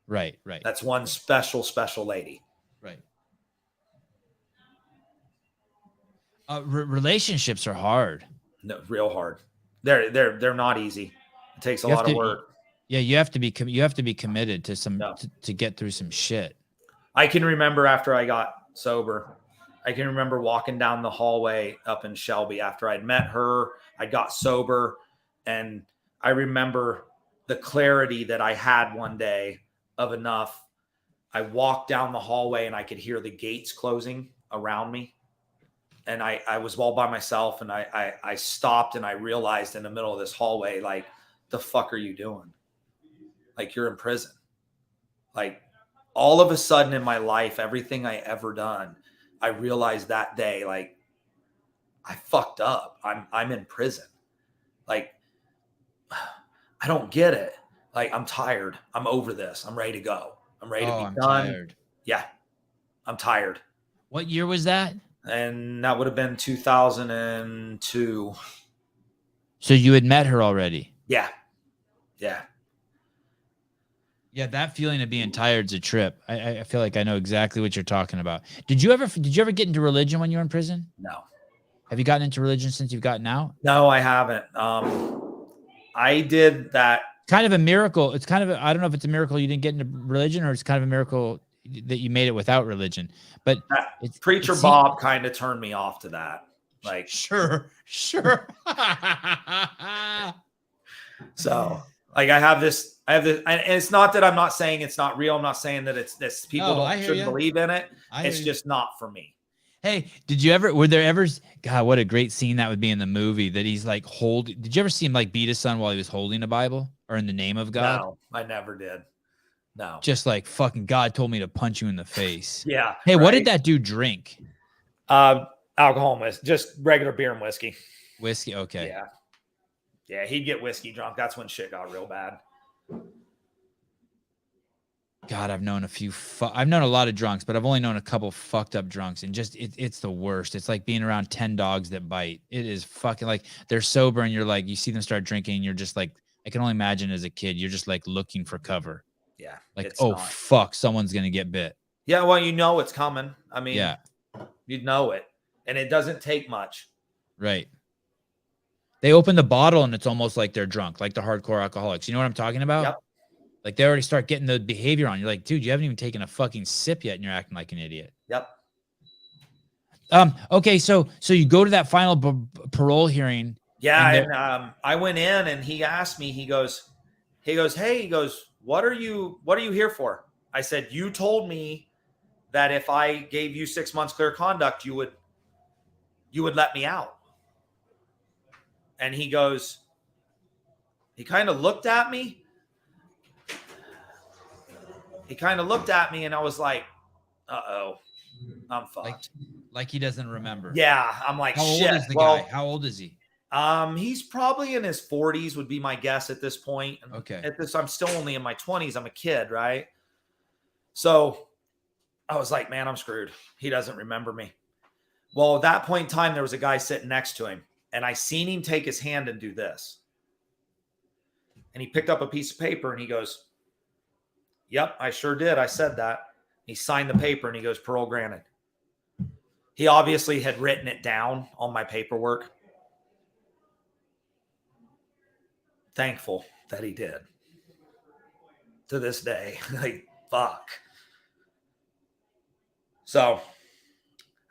[SPEAKER 1] Right. Right.
[SPEAKER 2] That's one special, special lady.
[SPEAKER 1] Right. Relationships are hard.
[SPEAKER 2] No, real hard. They're not easy. It takes a lot of work.
[SPEAKER 1] Yeah, you have to be committed to some to get through some shit.
[SPEAKER 2] I can remember after I got sober, I can remember walking down the hallway up in Shelby after I'd met her. I got sober, and I remember the clarity that I had one day of enough. I walked down the hallway and I could hear the gates closing around me. And I was all by myself, and I stopped, and I realized in the middle of this hallway, like, the fuck are you doing? Like, you're in prison. Like, all of a sudden in my life, everything I ever done, I realized that day, like, I fucked up. I'm in prison. Like, I don't get it. Like, I'm tired. I'm over this. I'm ready to go. I'm ready to be done.
[SPEAKER 1] Tired.
[SPEAKER 2] Yeah. I'm tired.
[SPEAKER 1] What year was that?
[SPEAKER 2] And that would have been 2002.
[SPEAKER 1] So you had met her already?
[SPEAKER 2] Yeah. Yeah.
[SPEAKER 1] Yeah, that feeling of being tired is a trip. I feel like I know exactly what you're talking about. Did you ever get into religion when you were in prison?
[SPEAKER 2] No.
[SPEAKER 1] Have you gotten into religion since you've gotten out?
[SPEAKER 2] No, I haven't. I did that.
[SPEAKER 1] Kind of a miracle. It's kind of I don't know if it's a miracle you didn't get into religion, or it's kind of a miracle that you made it without religion. But
[SPEAKER 2] Preacher Bob kind of turned me off to that. Like,
[SPEAKER 1] sure.
[SPEAKER 2] So, like, I have this, and it's not that I'm not saying it's not real. I'm not saying that it's this. People shouldn't believe in it. It's just not for me.
[SPEAKER 1] Hey, were there ever, God, what a great scene that would be in the movie that he's like did you ever see him like beat his son while he was holding a Bible or in the name of God?
[SPEAKER 2] No, I never did. No.
[SPEAKER 1] Just like fucking God told me to punch you in the face.
[SPEAKER 2] Yeah.
[SPEAKER 1] Hey, right? What did that dude drink?
[SPEAKER 2] Alcohol and just regular beer and whiskey.
[SPEAKER 1] Whiskey. Okay.
[SPEAKER 2] Yeah. Yeah. He'd get whiskey drunk. That's when shit got real bad.
[SPEAKER 1] God, I've known I've known a lot of drunks, but I've only known a couple fucked up drunks, and just it's the worst. It's like being around 10 dogs that bite. It is fucking like they're sober and you're like, you see them start drinking and you're just like, I can only imagine as a kid, you're just like looking for cover.
[SPEAKER 2] Yeah.
[SPEAKER 1] Like, fuck, someone's going to get bit.
[SPEAKER 2] Yeah. Well, you know, it's coming. I mean,
[SPEAKER 1] yeah,
[SPEAKER 2] you'd know it, and it doesn't take much.
[SPEAKER 1] Right. They open the bottle and it's almost like they're drunk, like the hardcore alcoholics. You know what I'm talking about?
[SPEAKER 2] Yep.
[SPEAKER 1] Like they already start getting the behavior on. You're like, dude, you haven't even taken a fucking sip yet and you're acting like an idiot.
[SPEAKER 2] Yep.
[SPEAKER 1] Okay. So you go to that final parole hearing.
[SPEAKER 2] Yeah. And I went in and he asked me, he goes, hey, what are you here for? I said, you told me that if I gave you 6 months clear conduct, you would let me out. And he goes, he kind of looked at me. And I was like, uh-oh, I'm fucked.
[SPEAKER 1] Like he doesn't remember.
[SPEAKER 2] Yeah. I'm like,
[SPEAKER 1] how
[SPEAKER 2] shit.
[SPEAKER 1] Old is the guy? How old is he?
[SPEAKER 2] He's probably in his 40s would be my guess at this point.
[SPEAKER 1] Okay.
[SPEAKER 2] I'm still only in my 20s. I'm a kid, right? So I was like, man, I'm screwed. He doesn't remember me. Well, at that point in time, there was a guy sitting next to him, and I seen him take his hand and do this. And he picked up a piece of paper and he goes, yep, I sure did. I said that. He signed the paper and he goes, parole granted. He obviously had written it down on my paperwork. Thankful that he did. To this day, like, fuck. So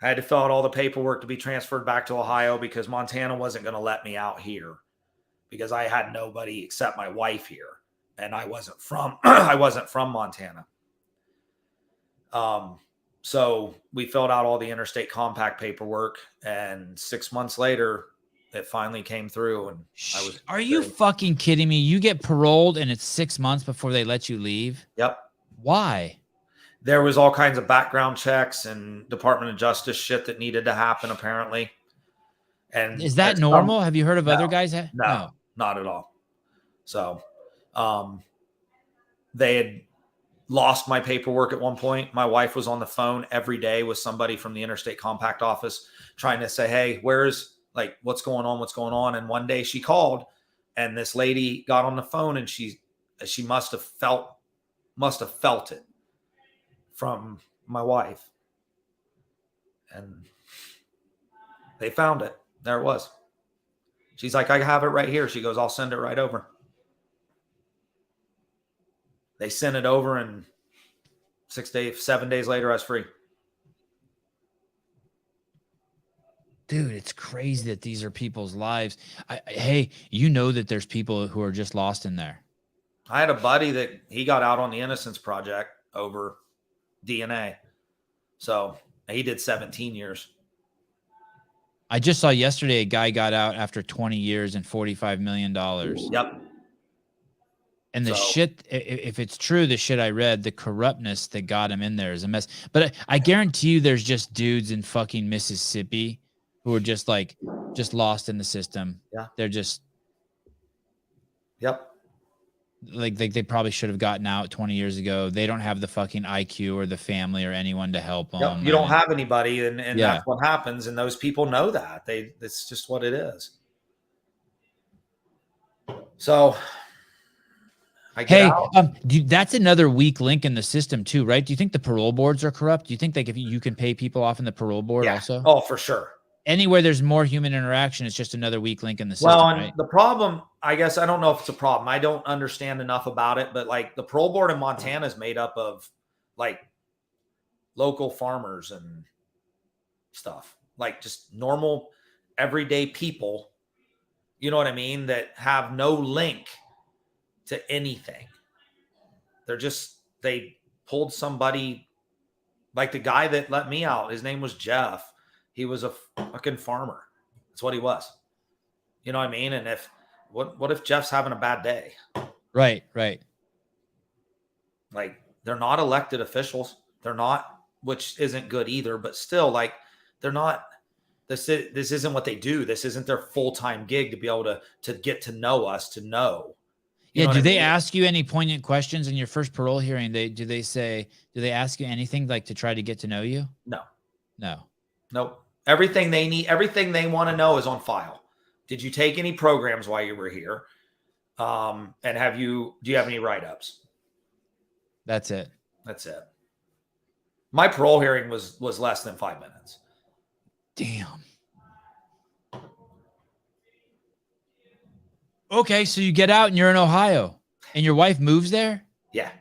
[SPEAKER 2] I had to fill out all the paperwork to be transferred back to Ohio because Montana wasn't going to let me out here because I had nobody except my wife here. And I wasn't from Montana. So we filled out all the interstate compact paperwork, and 6 months later, it finally came through. And I was.
[SPEAKER 1] Are you fucking kidding me? You get paroled, and it's 6 months before they let you leave?
[SPEAKER 2] Yep.
[SPEAKER 1] Why?
[SPEAKER 2] There was all kinds of background checks and Department of Justice shit that needed to happen, apparently. And
[SPEAKER 1] is that normal? Have you heard of other guys?
[SPEAKER 2] No, not at all. So. They lost my paperwork at one point. My wife was on the phone every day with somebody from the Interstate Compact office trying to say, hey, what's going on? What's going on? And one day she called and this lady got on the phone and she must have felt it from my wife. And they found it. There it was. She's like, I have it right here. She goes, I'll send it right over. They sent it over and 7 days later, I was free.
[SPEAKER 1] Dude, it's crazy that these are people's lives. Hey, you know that there's people who are just lost in there.
[SPEAKER 2] I had a buddy that he got out on the Innocence Project over DNA. So he did 17 years.
[SPEAKER 1] I just saw yesterday a guy got out after 20 years and $45 million.
[SPEAKER 2] Yep.
[SPEAKER 1] And the shit, if it's true, the shit I read, the corruptness that got him in there is a mess. But I guarantee you there's just dudes in fucking Mississippi who are just lost in the system.
[SPEAKER 2] Yeah.
[SPEAKER 1] They're just.
[SPEAKER 2] Yep.
[SPEAKER 1] Like they probably should have gotten out 20 years ago. They don't have the fucking IQ or the family or anyone to help them.
[SPEAKER 2] Yep. You don't have anybody, and that's what happens. And those people know that. It's just what it is. So
[SPEAKER 1] that's another weak link in the system too, right? Do you think the parole boards are corrupt? Do you think if you can pay people off in the parole board also?
[SPEAKER 2] Oh, for sure.
[SPEAKER 1] Anywhere there's more human interaction, it's just another weak link in the system.
[SPEAKER 2] Well, and
[SPEAKER 1] right?
[SPEAKER 2] the problem, I guess, I don't know if it's a problem. I don't understand enough about it, but like the parole board in Montana is made up of like local farmers and stuff, like just normal, everyday people. You know what I mean? That have no link to anything. They pulled somebody, like the guy that let me out. His name was Jeff. He was a fucking farmer. That's what he was. You know what I mean? And what if Jeff's having a bad day?
[SPEAKER 1] Right.
[SPEAKER 2] Like they're not elected officials. They're not, which isn't good either, but still like they're not, this isn't what they do. This isn't their full-time gig to be able to get to know us, to know.
[SPEAKER 1] Do they ask you any poignant questions in your first parole hearing? Do they ask you anything like to try to get to know you?
[SPEAKER 2] No.
[SPEAKER 1] Nope.
[SPEAKER 2] Everything they need, everything they want to know is on file. Did you take any programs while you were here? And do you have any write-ups?
[SPEAKER 1] That's it.
[SPEAKER 2] My parole hearing was less than 5 minutes.
[SPEAKER 1] Damn. Okay, so you get out and you're in Ohio, and your wife moves there?
[SPEAKER 2] Yeah.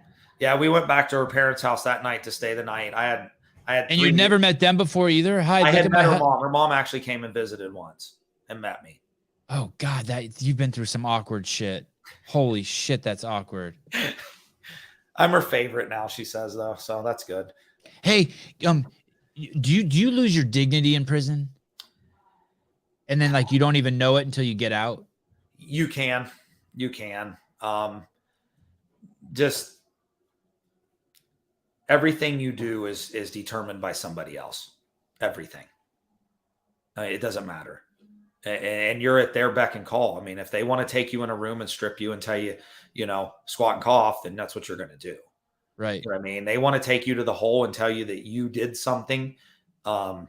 [SPEAKER 2] We went back to her parents' house that night to stay the night. I had.
[SPEAKER 1] And you'd never met them before either? Hi,
[SPEAKER 2] I had met her mom. Her mom actually came and visited once and met me.
[SPEAKER 1] Oh God, you've been through some awkward shit. Holy shit, that's awkward.
[SPEAKER 2] I'm her favorite now, she says though, so that's good.
[SPEAKER 1] Hey, do you lose your dignity in prison? And then like you don't even know it until you get out?
[SPEAKER 2] You can. Just everything you do is determined by somebody else. Everything. It doesn't matter. And you're at their beck and call. I mean, if they want to take you in a room and strip you and tell you, squat and cough, then that's what you're going to do.
[SPEAKER 1] Right.
[SPEAKER 2] I mean, they want to take you to the hole and tell you that you did something. And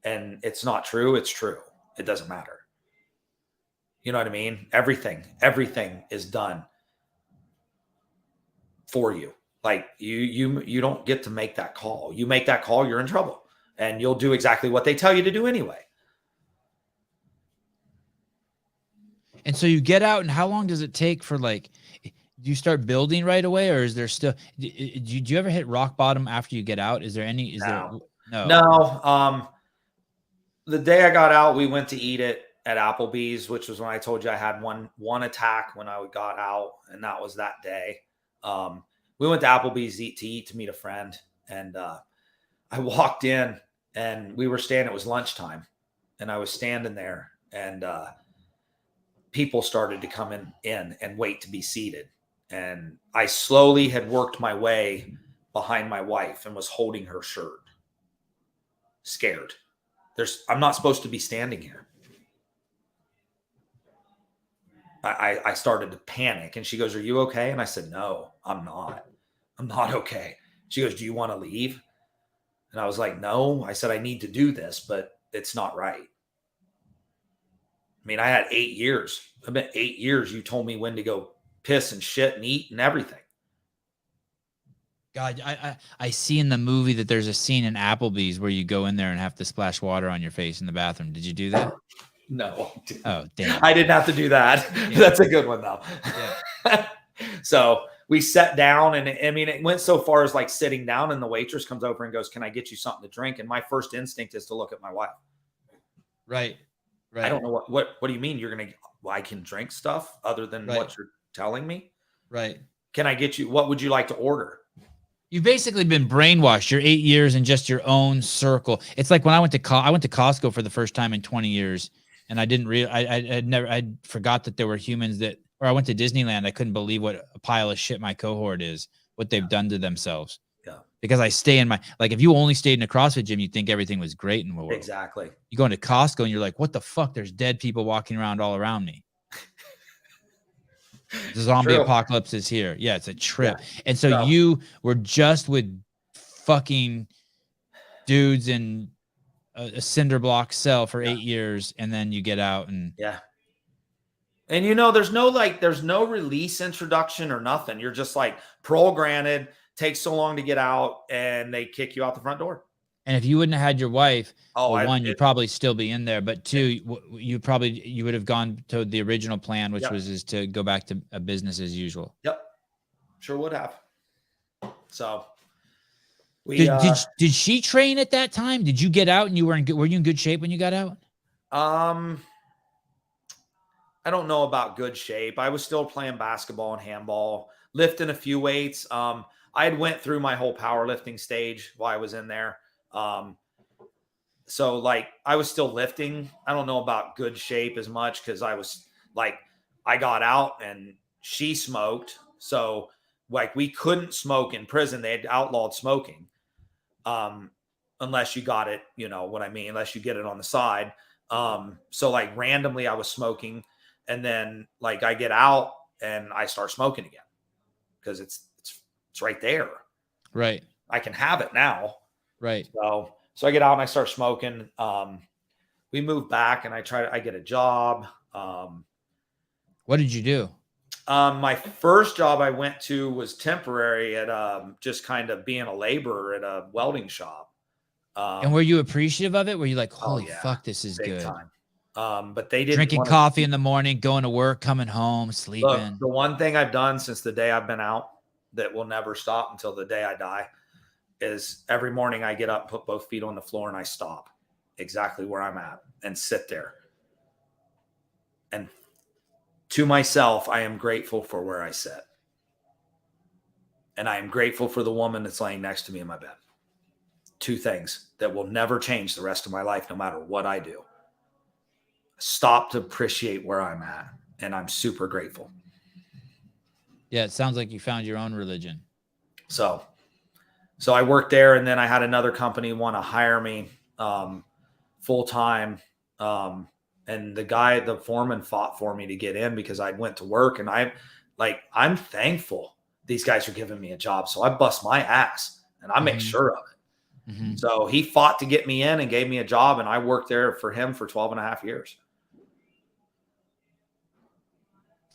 [SPEAKER 2] it's not true. It's true. It doesn't matter. You know what I mean? Everything is done for you. Like you don't get to make that call. You make that call, you're in trouble, and you'll do exactly what they tell you to do anyway.
[SPEAKER 1] And so you get out, and how long does it take for do you start building right away, or is there still, do you ever hit rock bottom after you get out? No.
[SPEAKER 2] The day I got out, we went to eat it at Applebee's, which was when I told you I had one attack when I got out, and that was that day. We went to Applebee's to meet a friend, and I walked in, and we were standing. It was lunchtime, and I was standing there, and people started to come in and wait to be seated. And I slowly had worked my way behind my wife and was holding her shirt, scared. I'm not supposed to be standing here. I started to panic, and she goes, "Are you okay?" And I said, "No, I'm not." I'm not okay. She goes, do you want to leave? And I was like, no. I said, I need to do this, but it's not right. I mean, I had 8 years. I've been 8 years. You told me when to go piss and shit and eat and everything.
[SPEAKER 1] God, I see in the movie that there's a scene in Applebee's where you go in there and have to splash water on your face in the bathroom. Did you do that?
[SPEAKER 2] No.
[SPEAKER 1] Oh, damn.
[SPEAKER 2] I didn't have to do that.
[SPEAKER 1] Yeah.
[SPEAKER 2] That's a good one, though.
[SPEAKER 1] Yeah.
[SPEAKER 2] So we sat down, and I mean, it went so far as like sitting down, and the waitress comes over and goes, can I get you something to drink? And my first instinct is to look at my wife.
[SPEAKER 1] Right. Right.
[SPEAKER 2] I don't know what do you mean you're going to, well, I can drink stuff other than
[SPEAKER 1] Right.
[SPEAKER 2] what you're telling me?
[SPEAKER 1] Right.
[SPEAKER 2] Can I get you, what would you like to order?
[SPEAKER 1] You've basically been brainwashed. You're 8 years in just your own circle. It's like when I went to Costco for the first time in 20 years, and I didn't I forgot that there were humans that, or I went to Disneyland. I couldn't believe what a pile of shit my cohort is, what they've done to themselves.
[SPEAKER 2] Yeah.
[SPEAKER 1] Because I stay in my, like, if you only stayed in a CrossFit gym, you'd think everything was great in the world.
[SPEAKER 2] Exactly.
[SPEAKER 1] You go into Costco and you're like, what the fuck? There's dead people walking around all around me. The zombie
[SPEAKER 2] True.
[SPEAKER 1] apocalypse is here. Yeah, it's a trip.
[SPEAKER 2] Yeah.
[SPEAKER 1] And so you were just with fucking dudes in a cinder block cell for 8 years, and then you get out and
[SPEAKER 2] yeah. And you know, there's no release introduction or nothing. You're just like, parole granted, takes so long to get out, and they kick you out the front door.
[SPEAKER 1] And if you wouldn't have had your wife,
[SPEAKER 2] Oh,
[SPEAKER 1] you'd probably still be in there. But two, you would have gone to the original plan, which was to go back to a business as usual.
[SPEAKER 2] Yep, sure would have. So,
[SPEAKER 1] did she train at that time? Did you get out and you were you in good shape when you got out?
[SPEAKER 2] I don't know about good shape. I was still playing basketball and handball, lifting a few weights. I had went through my whole powerlifting stage while I was in there. So like I was still lifting. I don't know about good shape as much because I was like, I got out and she smoked. So like we couldn't smoke in prison. They had outlawed smoking. Unless you got it, you know what I mean? Unless you get it on the side. So like randomly I was smoking, and then like I get out and I start smoking again because it's right there.
[SPEAKER 1] Right.
[SPEAKER 2] I can have it now.
[SPEAKER 1] Right.
[SPEAKER 2] So I get out and I start smoking. We moved back and I get a job.
[SPEAKER 1] What did you do?
[SPEAKER 2] My first job I went to was temporary at just kind of being a laborer at a welding shop.
[SPEAKER 1] And were you appreciative of it? Were you like, holy fuck, this is
[SPEAKER 2] big
[SPEAKER 1] good?
[SPEAKER 2] Time. But they didn't
[SPEAKER 1] drinking coffee in the morning, going to work, coming home, sleeping.
[SPEAKER 2] Look, the one thing I've done since the day I've been out that will never stop until the day I die is every morning I get up, put both feet on the floor, and I stop exactly where I'm at and sit there. And to myself, I am grateful for where I sit. And I am grateful for the woman that's laying next to me in my bed. Two things that will never change the rest of my life, no matter what I do. Stop to appreciate where I'm at. And I'm super grateful.
[SPEAKER 1] Yeah, it sounds like you found your own religion.
[SPEAKER 2] So I worked there, and then I had another company want to hire me full time. And the foreman fought for me to get in because I went to work, and I'm thankful these guys are giving me a job. So I bust my ass and I make sure of it. Mm-hmm. So he fought to get me in and gave me a job, and I worked there for him for 12 and a half years.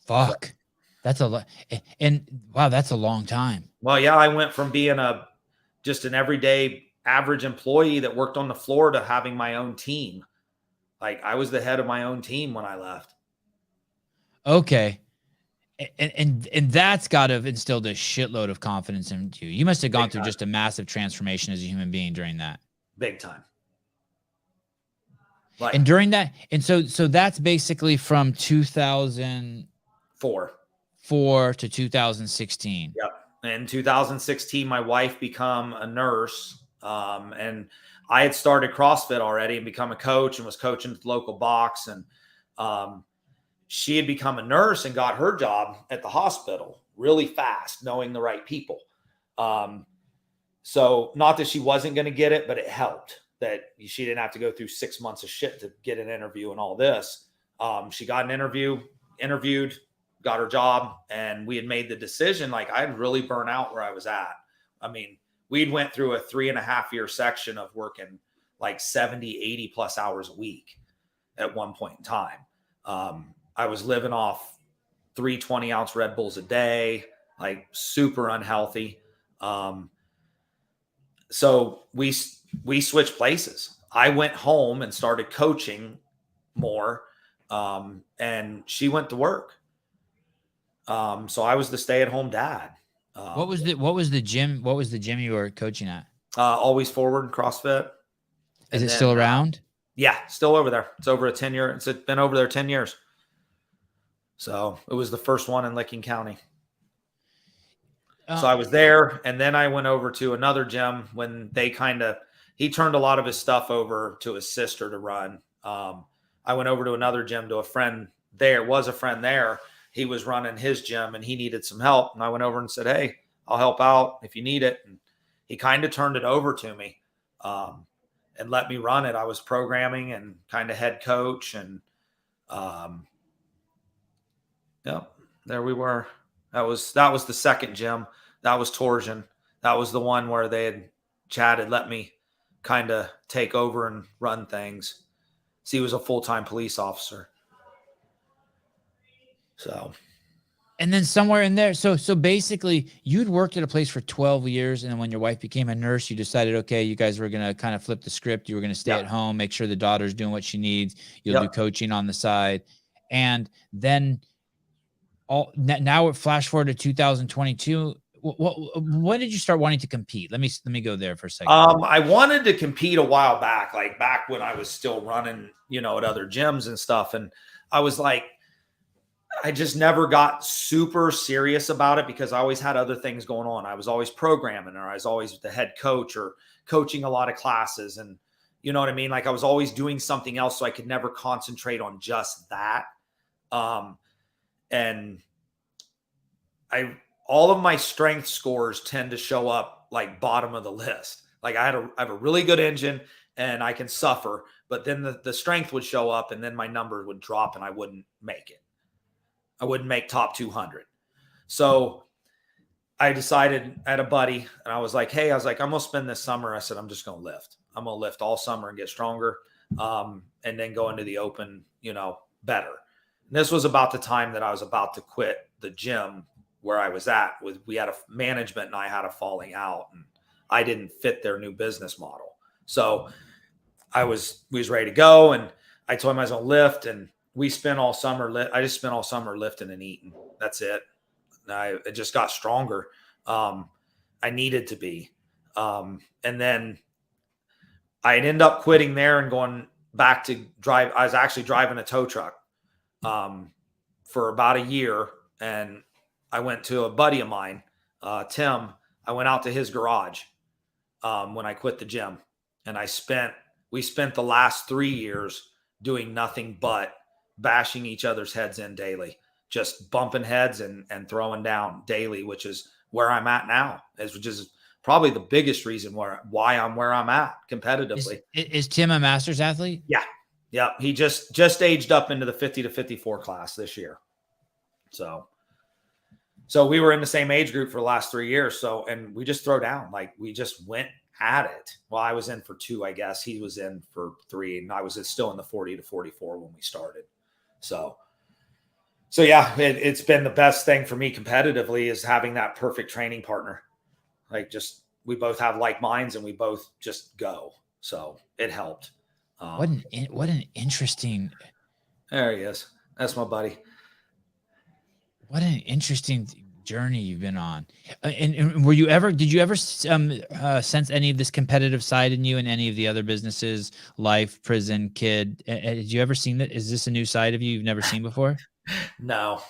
[SPEAKER 1] Fuck. So, that's a lot. And wow, that's a long time.
[SPEAKER 2] Well, yeah, I went from being just an everyday average employee that worked on the floor to having my own team. Like I was the head of my own team when I left.
[SPEAKER 1] Okay. And that's got to have instilled a shitload of confidence into you. You must have gone through just a massive transformation as a human being during that.
[SPEAKER 2] Big time.
[SPEAKER 1] And during that, and so that's basically from 2004 to 2016.
[SPEAKER 2] Yep. In 2016, my wife became a nurse, and I had started CrossFit already and become a coach and was coaching the local box. And she had become a nurse and got her job at the hospital really fast, knowing the right people. So not that she wasn't going to get it, but it helped that she didn't have to go through 6 months of shit to get an interview and all this. She got an interviewed, got her job, and we had made the decision. Like, I had really burnt out where I was at. I mean, we'd went through a 3.5-year section of working like 70, 80 plus hours a week at one point in time. I was living off 3 20-ounce Red Bulls a day, like super unhealthy. So we switched places. I went home and started coaching more, and she went to work. So I was the stay-at-home dad.
[SPEAKER 1] What was the gym you were coaching at?
[SPEAKER 2] Always Forward CrossFit.
[SPEAKER 1] Is it still around?
[SPEAKER 2] Yeah, still over there. It's over a 10-year. It's been over there 10 years. So it was the first one in Licking County. So I was there, and then I went over to another gym when he turned a lot of his stuff over to his sister to run. I went over to another gym to a friend there. Was a friend there. He was running his gym and he needed some help. And I went over and said, "Hey, I'll help out if you need it." And he kind of turned it over to me and let me run it. I was programming and kind of head coach. And there we were. That was the second gym. That was Torsion. That was the one where Chad had let me kind of take over and run things. So he was a full-time police officer. So,
[SPEAKER 1] and then somewhere in there, so basically you'd worked at a place for 12 years. And then when your wife became a nurse, you decided, okay, you guys were going to kind of flip the script. You were going to stay at home, make sure the daughter's doing what she needs. You'll do coaching on the side. And then now it flash forward to 2022. When did you start wanting to compete? Let me go there for a second.
[SPEAKER 2] I wanted to compete a while back, like back when I was still running, at other gyms and stuff. And I was like, I just never got super serious about it because I always had other things going on. I was always programming, or I was always the head coach or coaching a lot of classes. And you know what I mean? Like, I was always doing something else, so I could never concentrate on just that. And all of my strength scores tend to show up like bottom of the list. Like, I have a really good engine and I can suffer, but then the strength would show up and then my number would drop and I wouldn't make it. I wouldn't make top 200. So I decided, I had a buddy, and I was like, I'm going to spend this summer. I said, I'm just going to lift. I'm going to lift all summer and get stronger. And then go into the open, better. And this was about the time that I was about to quit the gym where I was at. We had a management and I had a falling out, and I didn't fit their new business model. So we was ready to go, and I told him I was going to lift, and we spent all summer. I just spent all summer lifting and eating. That's it. It just got stronger. I needed to be. And then I'd end up quitting there and going back to drive. I was actually driving a tow truck for about a year. And I went to a buddy of mine, Tim. I went out to his garage when I quit the gym. And we spent the last 3 years doing nothing but bashing each other's heads in daily, just bumping heads and throwing down daily, which is where I'm at now, which is probably the biggest reason why I'm where I'm at competitively.
[SPEAKER 1] Is Tim a master's athlete?
[SPEAKER 2] Yeah. Yeah. He just aged up into the 50 to 54 class this year. So we were in the same age group for the last 3 years. So, and we just throw down, like we just went at it. Well, I was in for 2, I guess. He was in for 3, and I was still in the 40 to 44 when we started. So yeah, it's been the best thing for me competitively is having that perfect training partner. Like, we both have like minds and we both just go. So it helped.
[SPEAKER 1] What an interesting.
[SPEAKER 2] There he is. That's my buddy.
[SPEAKER 1] What an interesting journey you've been on. And did you ever sense any of this competitive side in you in any of the other businesses, life, prison, kid? Did you ever seen that? Is this a new side of you you've never seen before?
[SPEAKER 2] No.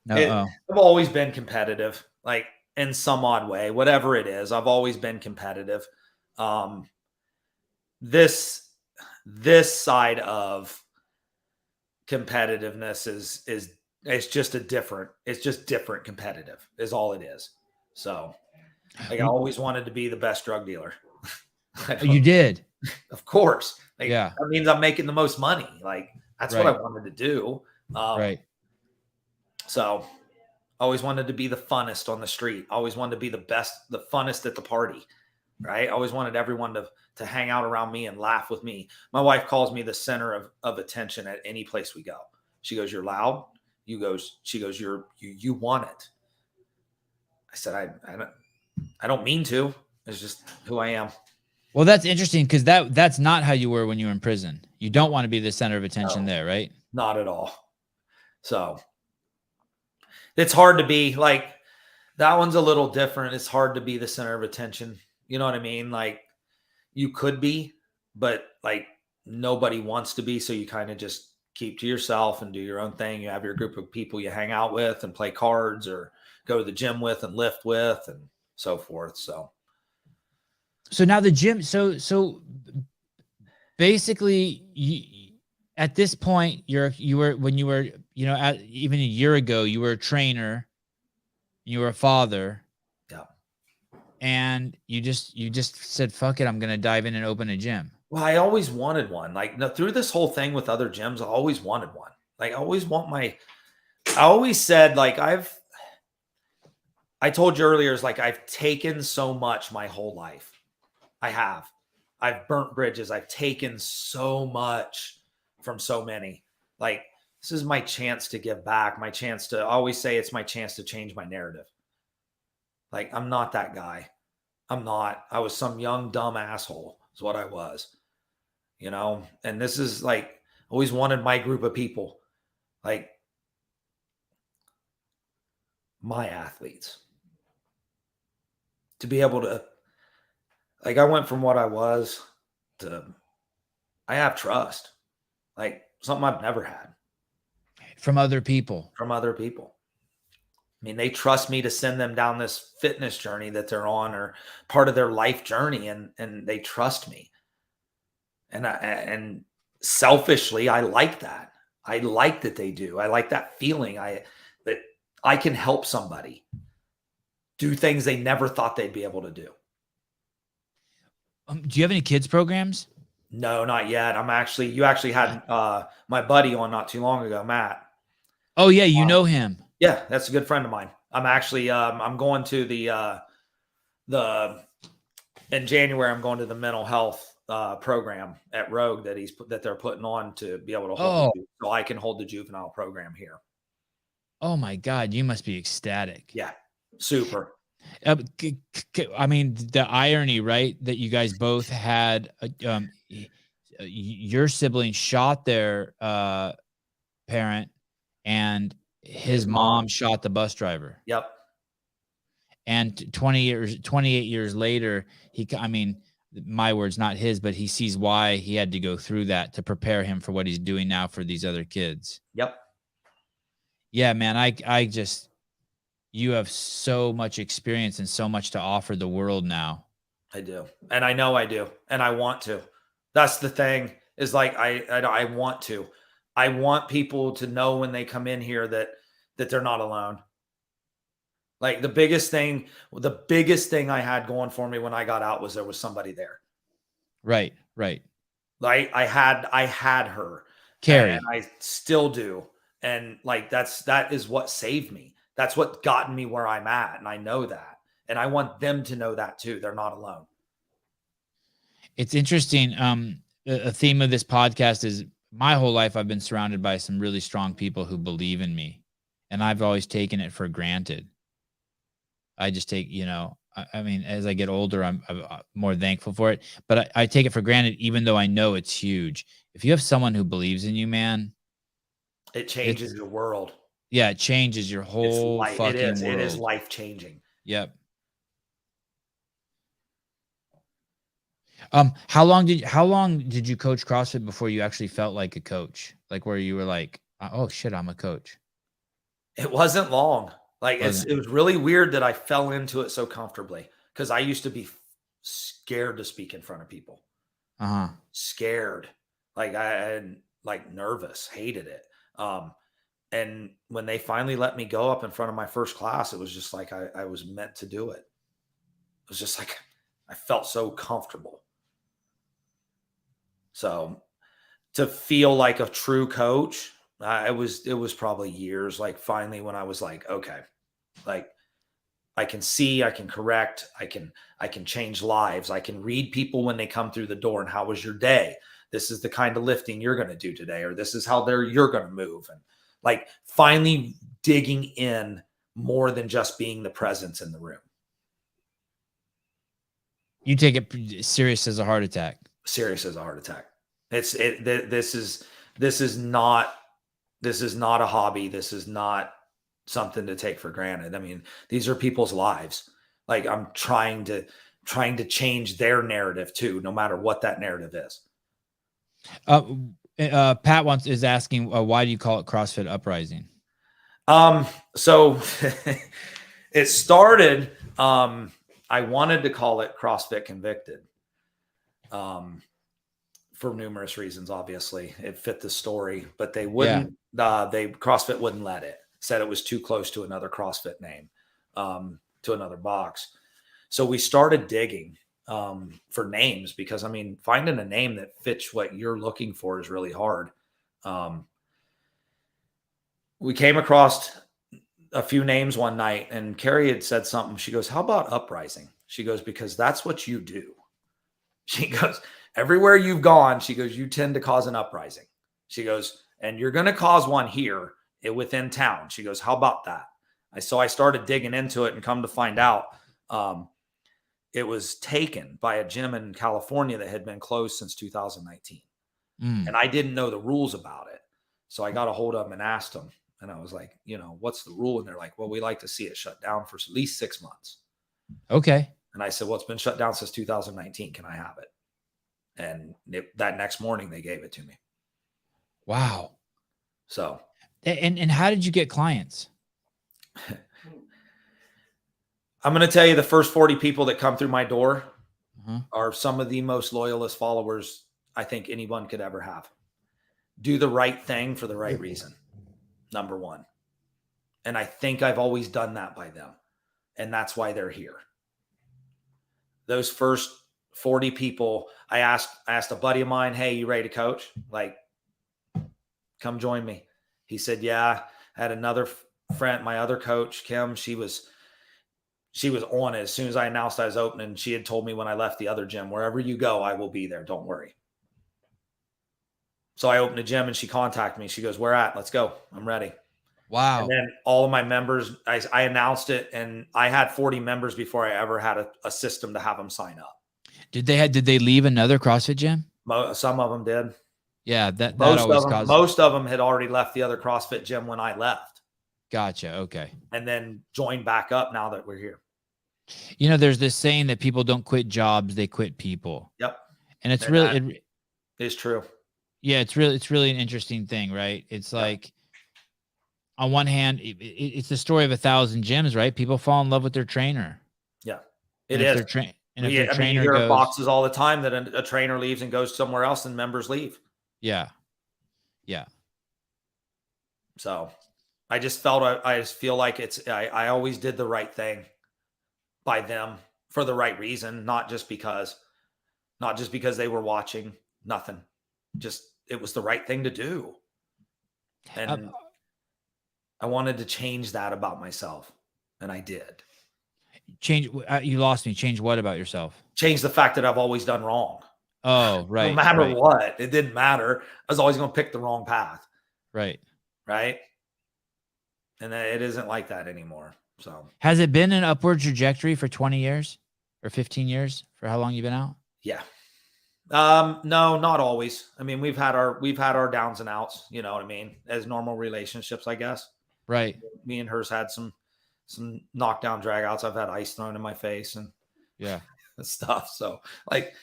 [SPEAKER 2] I've always been competitive, like in some odd way, whatever it is. I've always been competitive. This side of competitiveness is it's just different competitive is all it is. So like, I always wanted to be the best drug dealer.
[SPEAKER 1] You did?
[SPEAKER 2] Of course. Like,
[SPEAKER 1] yeah.
[SPEAKER 2] That means I'm making the most money. Like, that's what I wanted to do.
[SPEAKER 1] Right.
[SPEAKER 2] So Always wanted to be the funnest on the street. Always wanted to be the best, the funnest at the party, right? Always wanted everyone to hang out around me and laugh with me. My wife calls me the center of attention at any place we go. She goes, "You're loud." She goes, you want it. I said, I don't mean to. It's just who I am.
[SPEAKER 1] Well, that's interesting because that's not how you were when you were in prison. You don't want to be the center of attention there, right?
[SPEAKER 2] Not at all. So it's hard to be like, that one's a little different. It's hard to be the center of attention. You know what I mean? Like you could be, but like nobody wants to be. So you kind of just keep to yourself and do your own thing. You have your group of people you hang out with and play cards or go to the gym with and lift with and so forth. So
[SPEAKER 1] now the gym, so basically at this point, you were, you know, even a year ago, you were a trainer, you were a father.
[SPEAKER 2] Yeah.
[SPEAKER 1] And you just said, fuck it, I'm going to dive in and open a gym.
[SPEAKER 2] Well, I always wanted one. Like through this whole thing with other gyms, I always wanted one. Like I always said, like I told you earlier, is like, I've taken so much my whole life. I've burnt bridges. I've taken so much from so many. Like, this is my chance to give back. My chance to always say it's my chance to change my narrative. Like, I'm not that guy. I'm not. I was some young, dumb asshole is what I was, you know? And this is like, always wanted my group of people, like my athletes, to be able to, like, I went from what I was to, I have trust, like something I've never had.
[SPEAKER 1] From other people.
[SPEAKER 2] From other people. I mean, they trust me to send them down this fitness journey that they're on, or part of their life journey, and they trust me. And selfishly, I like that. I like that they do. I like that feeling. That I can help somebody do things they never thought they'd be able to do.
[SPEAKER 1] Do you have any kids programs?
[SPEAKER 2] No, not yet. You actually had my buddy on not too long ago, Matt.
[SPEAKER 1] Oh yeah, you know him.
[SPEAKER 2] Yeah, that's a good friend of mine. I'm actually I'm going to the in January. I'm going to the mental health program at Rogue that they're putting on to be able to hold so I can hold the juvenile program here.
[SPEAKER 1] Oh my God, you must be ecstatic.
[SPEAKER 2] Yeah, super.
[SPEAKER 1] I mean, the irony, right? That you guys both had your sibling shot their parent, and his mom shot the bus driver.
[SPEAKER 2] Yep.
[SPEAKER 1] And 28 years later, I mean, my words, not his, but he sees why he had to go through that to prepare him for what he's doing now for these other kids.
[SPEAKER 2] Yep.
[SPEAKER 1] Yeah, man, I just, you have so much experience and so much to offer the world now.
[SPEAKER 2] I do. And I know I do. And I want to. That's the thing, is like, I want to. I want people to know when they come in here that they're not alone. Like the biggest thing I had going for me when I got out was there was somebody there.
[SPEAKER 1] Right.
[SPEAKER 2] Like I had her.
[SPEAKER 1] Carrie.
[SPEAKER 2] And I still do. And like, that is what saved me. That's what gotten me where I'm at. And I know that. And I want them to know that too. They're not alone. It's
[SPEAKER 1] interesting. A theme of this podcast is, my whole life I've been surrounded by some really strong people who believe in me, and I've always taken it for granted. I just take, I mean, as I get older, I'm more thankful for it, but I take it for granted, even though I know it's huge. If you have someone who believes in you, man,
[SPEAKER 2] it changes your world.
[SPEAKER 1] Yeah, it changes your whole fucking world.
[SPEAKER 2] It is life changing.
[SPEAKER 1] Yep. How long did you coach CrossFit before you actually felt like a coach? Like where you were like, oh shit, I'm a coach.
[SPEAKER 2] It wasn't long. Like it was really weird that I fell into it so comfortably, because I used to be scared to speak in front of people. Scared. Like like nervous, hated it. And when they finally let me go up in front of my first class, it was just like I was meant to do it. It was just like I felt so comfortable. So to feel like a true coach, it was probably years. Like finally when I was like, okay, Like, I can see, I can correct, I can change lives. I can read people when they come through the door and how was your day? This is the kind of lifting you're going to do today, or this is how you're going to move. And like finally digging in more than just being the presence in the room.
[SPEAKER 1] You take it serious as a heart attack.
[SPEAKER 2] Serious as a heart attack. This is not a hobby. This is not something to take for granted. I mean, these are people's lives. Like I'm trying to change their narrative too, no matter what that narrative is.
[SPEAKER 1] Pat is asking, why do you call it CrossFit Uprising?
[SPEAKER 2] So it started, I wanted to call it CrossFit Convicted, for numerous reasons. Obviously it fit the story, but they wouldn't, CrossFit wouldn't let it. Said it was too close to another CrossFit name, to another box. So we started digging for names, because I mean, finding a name that fits what you're looking for is really hard. We came across a few names one night, and Carrie had said something. She goes, how about Uprising? She goes, because that's what you do. She goes, everywhere you've gone, she goes, you tend to cause an uprising. She goes, and you're going to cause one here within town. She goes, how about that? So I started digging into it, and come to find out, it was taken by a gym in California that had been closed since 2019. And I didn't know the rules about it. So I got a hold of them and asked them, and I was like, what's the rule? And they're like, well, we like to see it shut down for at least 6 months.
[SPEAKER 1] Okay.
[SPEAKER 2] And I said, well, it's been shut down since 2019. Can I have it? And that next morning they gave it to me.
[SPEAKER 1] Wow.
[SPEAKER 2] So.
[SPEAKER 1] And how did you get clients?
[SPEAKER 2] I'm going to tell you, the first 40 people that come through my door are some of the most loyalist followers I think anyone could ever have. Do the right thing for the right reason. Number one. And I think I've always done that by them. And that's why they're here. Those first 40 people, I asked a buddy of mine, hey, you ready to coach? Like, come join me. He said, yeah. I had another friend, my other coach, Kim, she was on it. As soon as I announced I was opening, she had told me when I left the other gym, wherever you go, I will be there. Don't worry. So I opened a gym, and she contacted me. She goes, where at? Let's go. I'm ready.
[SPEAKER 1] Wow.
[SPEAKER 2] And then all of my members, I announced it, and I had 40 members before I ever had a system to have them sign up.
[SPEAKER 1] Did they leave another CrossFit gym?
[SPEAKER 2] Some of them did.
[SPEAKER 1] Yeah. That
[SPEAKER 2] most of them had already left the other CrossFit gym when I left.
[SPEAKER 1] Gotcha. Okay.
[SPEAKER 2] And then joined back up now that we're here.
[SPEAKER 1] There's this saying that people don't quit jobs, they quit people.
[SPEAKER 2] Yep.
[SPEAKER 1] And it's
[SPEAKER 2] it's true.
[SPEAKER 1] Yeah, it's really an interesting thing, right? It's like, on one hand, it's the story of 1,000 gyms, right? People fall in love with their trainer.
[SPEAKER 2] Yeah, it is.
[SPEAKER 1] And if their trainer
[SPEAKER 2] you hear
[SPEAKER 1] goes,
[SPEAKER 2] boxes all the time that a trainer leaves and goes somewhere else, and members leave.
[SPEAKER 1] Yeah. Yeah.
[SPEAKER 2] So I just feel like I always did the right thing by them for the right reason, not just because they were watching, nothing. Just, it was the right thing to do. And I wanted to change that about myself, and I did.
[SPEAKER 1] Change. You lost me. Change what about yourself?
[SPEAKER 2] Change the fact that I've always done wrong.
[SPEAKER 1] Oh, right.
[SPEAKER 2] No matter what, it didn't matter. I was always going to pick the wrong path.
[SPEAKER 1] Right.
[SPEAKER 2] Right. And it isn't like that anymore. So
[SPEAKER 1] has it been an upward trajectory for 20 years or 15 years for how long you've been out?
[SPEAKER 2] Yeah. No, not always. I mean, we've had our downs and outs, you know what I mean? As normal relationships, I guess.
[SPEAKER 1] Right.
[SPEAKER 2] Me and hers had some knockdown drag outs. I've had ice thrown in my face and stuff. So like,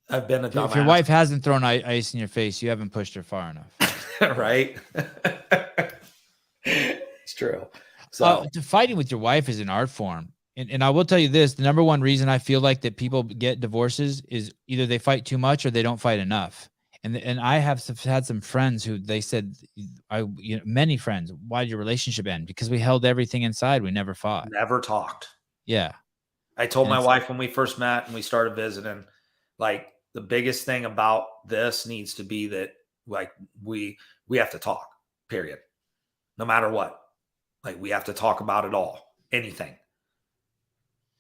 [SPEAKER 2] I've been a dumbass.
[SPEAKER 1] If your wife hasn't thrown ice in your face, you haven't pushed her far enough.
[SPEAKER 2] Right. It's true. So
[SPEAKER 1] fighting with your wife is an art form. And I will tell you this, the number one reason I feel like that people get divorces is either they fight too much or they don't fight enough. And I have had some friends who they said, many friends, why did your relationship end? Because we held everything inside. We never fought.
[SPEAKER 2] Never talked.
[SPEAKER 1] Yeah.
[SPEAKER 2] I told my wife when we first met and we started visiting, like, the biggest thing about this needs to be that, like, we have to talk, period. No matter what. Like, we have to talk about it all. Anything.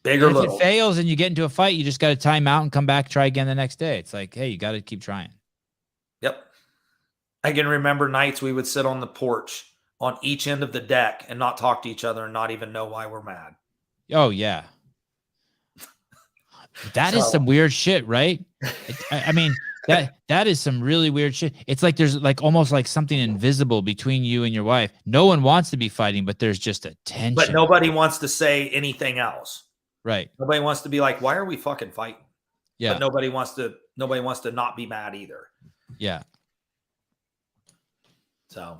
[SPEAKER 2] Big or
[SPEAKER 1] And if
[SPEAKER 2] little.
[SPEAKER 1] it fails and you get into a fight, you just got to time out and come back, try again the next day. It's like, hey, you got to keep trying.
[SPEAKER 2] Yep. I can remember nights we would sit on the porch on each end of the deck and not talk to each other and not even know why we're mad.
[SPEAKER 1] Oh, yeah. That is some weird shit, right? I mean, that is some really weird shit. It's like there's like almost like something invisible between you and your wife. No one wants to be fighting, but there's just a tension.
[SPEAKER 2] But nobody wants to say anything else.
[SPEAKER 1] Right.
[SPEAKER 2] Nobody wants to be like, why are we fucking fighting?
[SPEAKER 1] Yeah.
[SPEAKER 2] But nobody wants to not be mad either.
[SPEAKER 1] Yeah.
[SPEAKER 2] So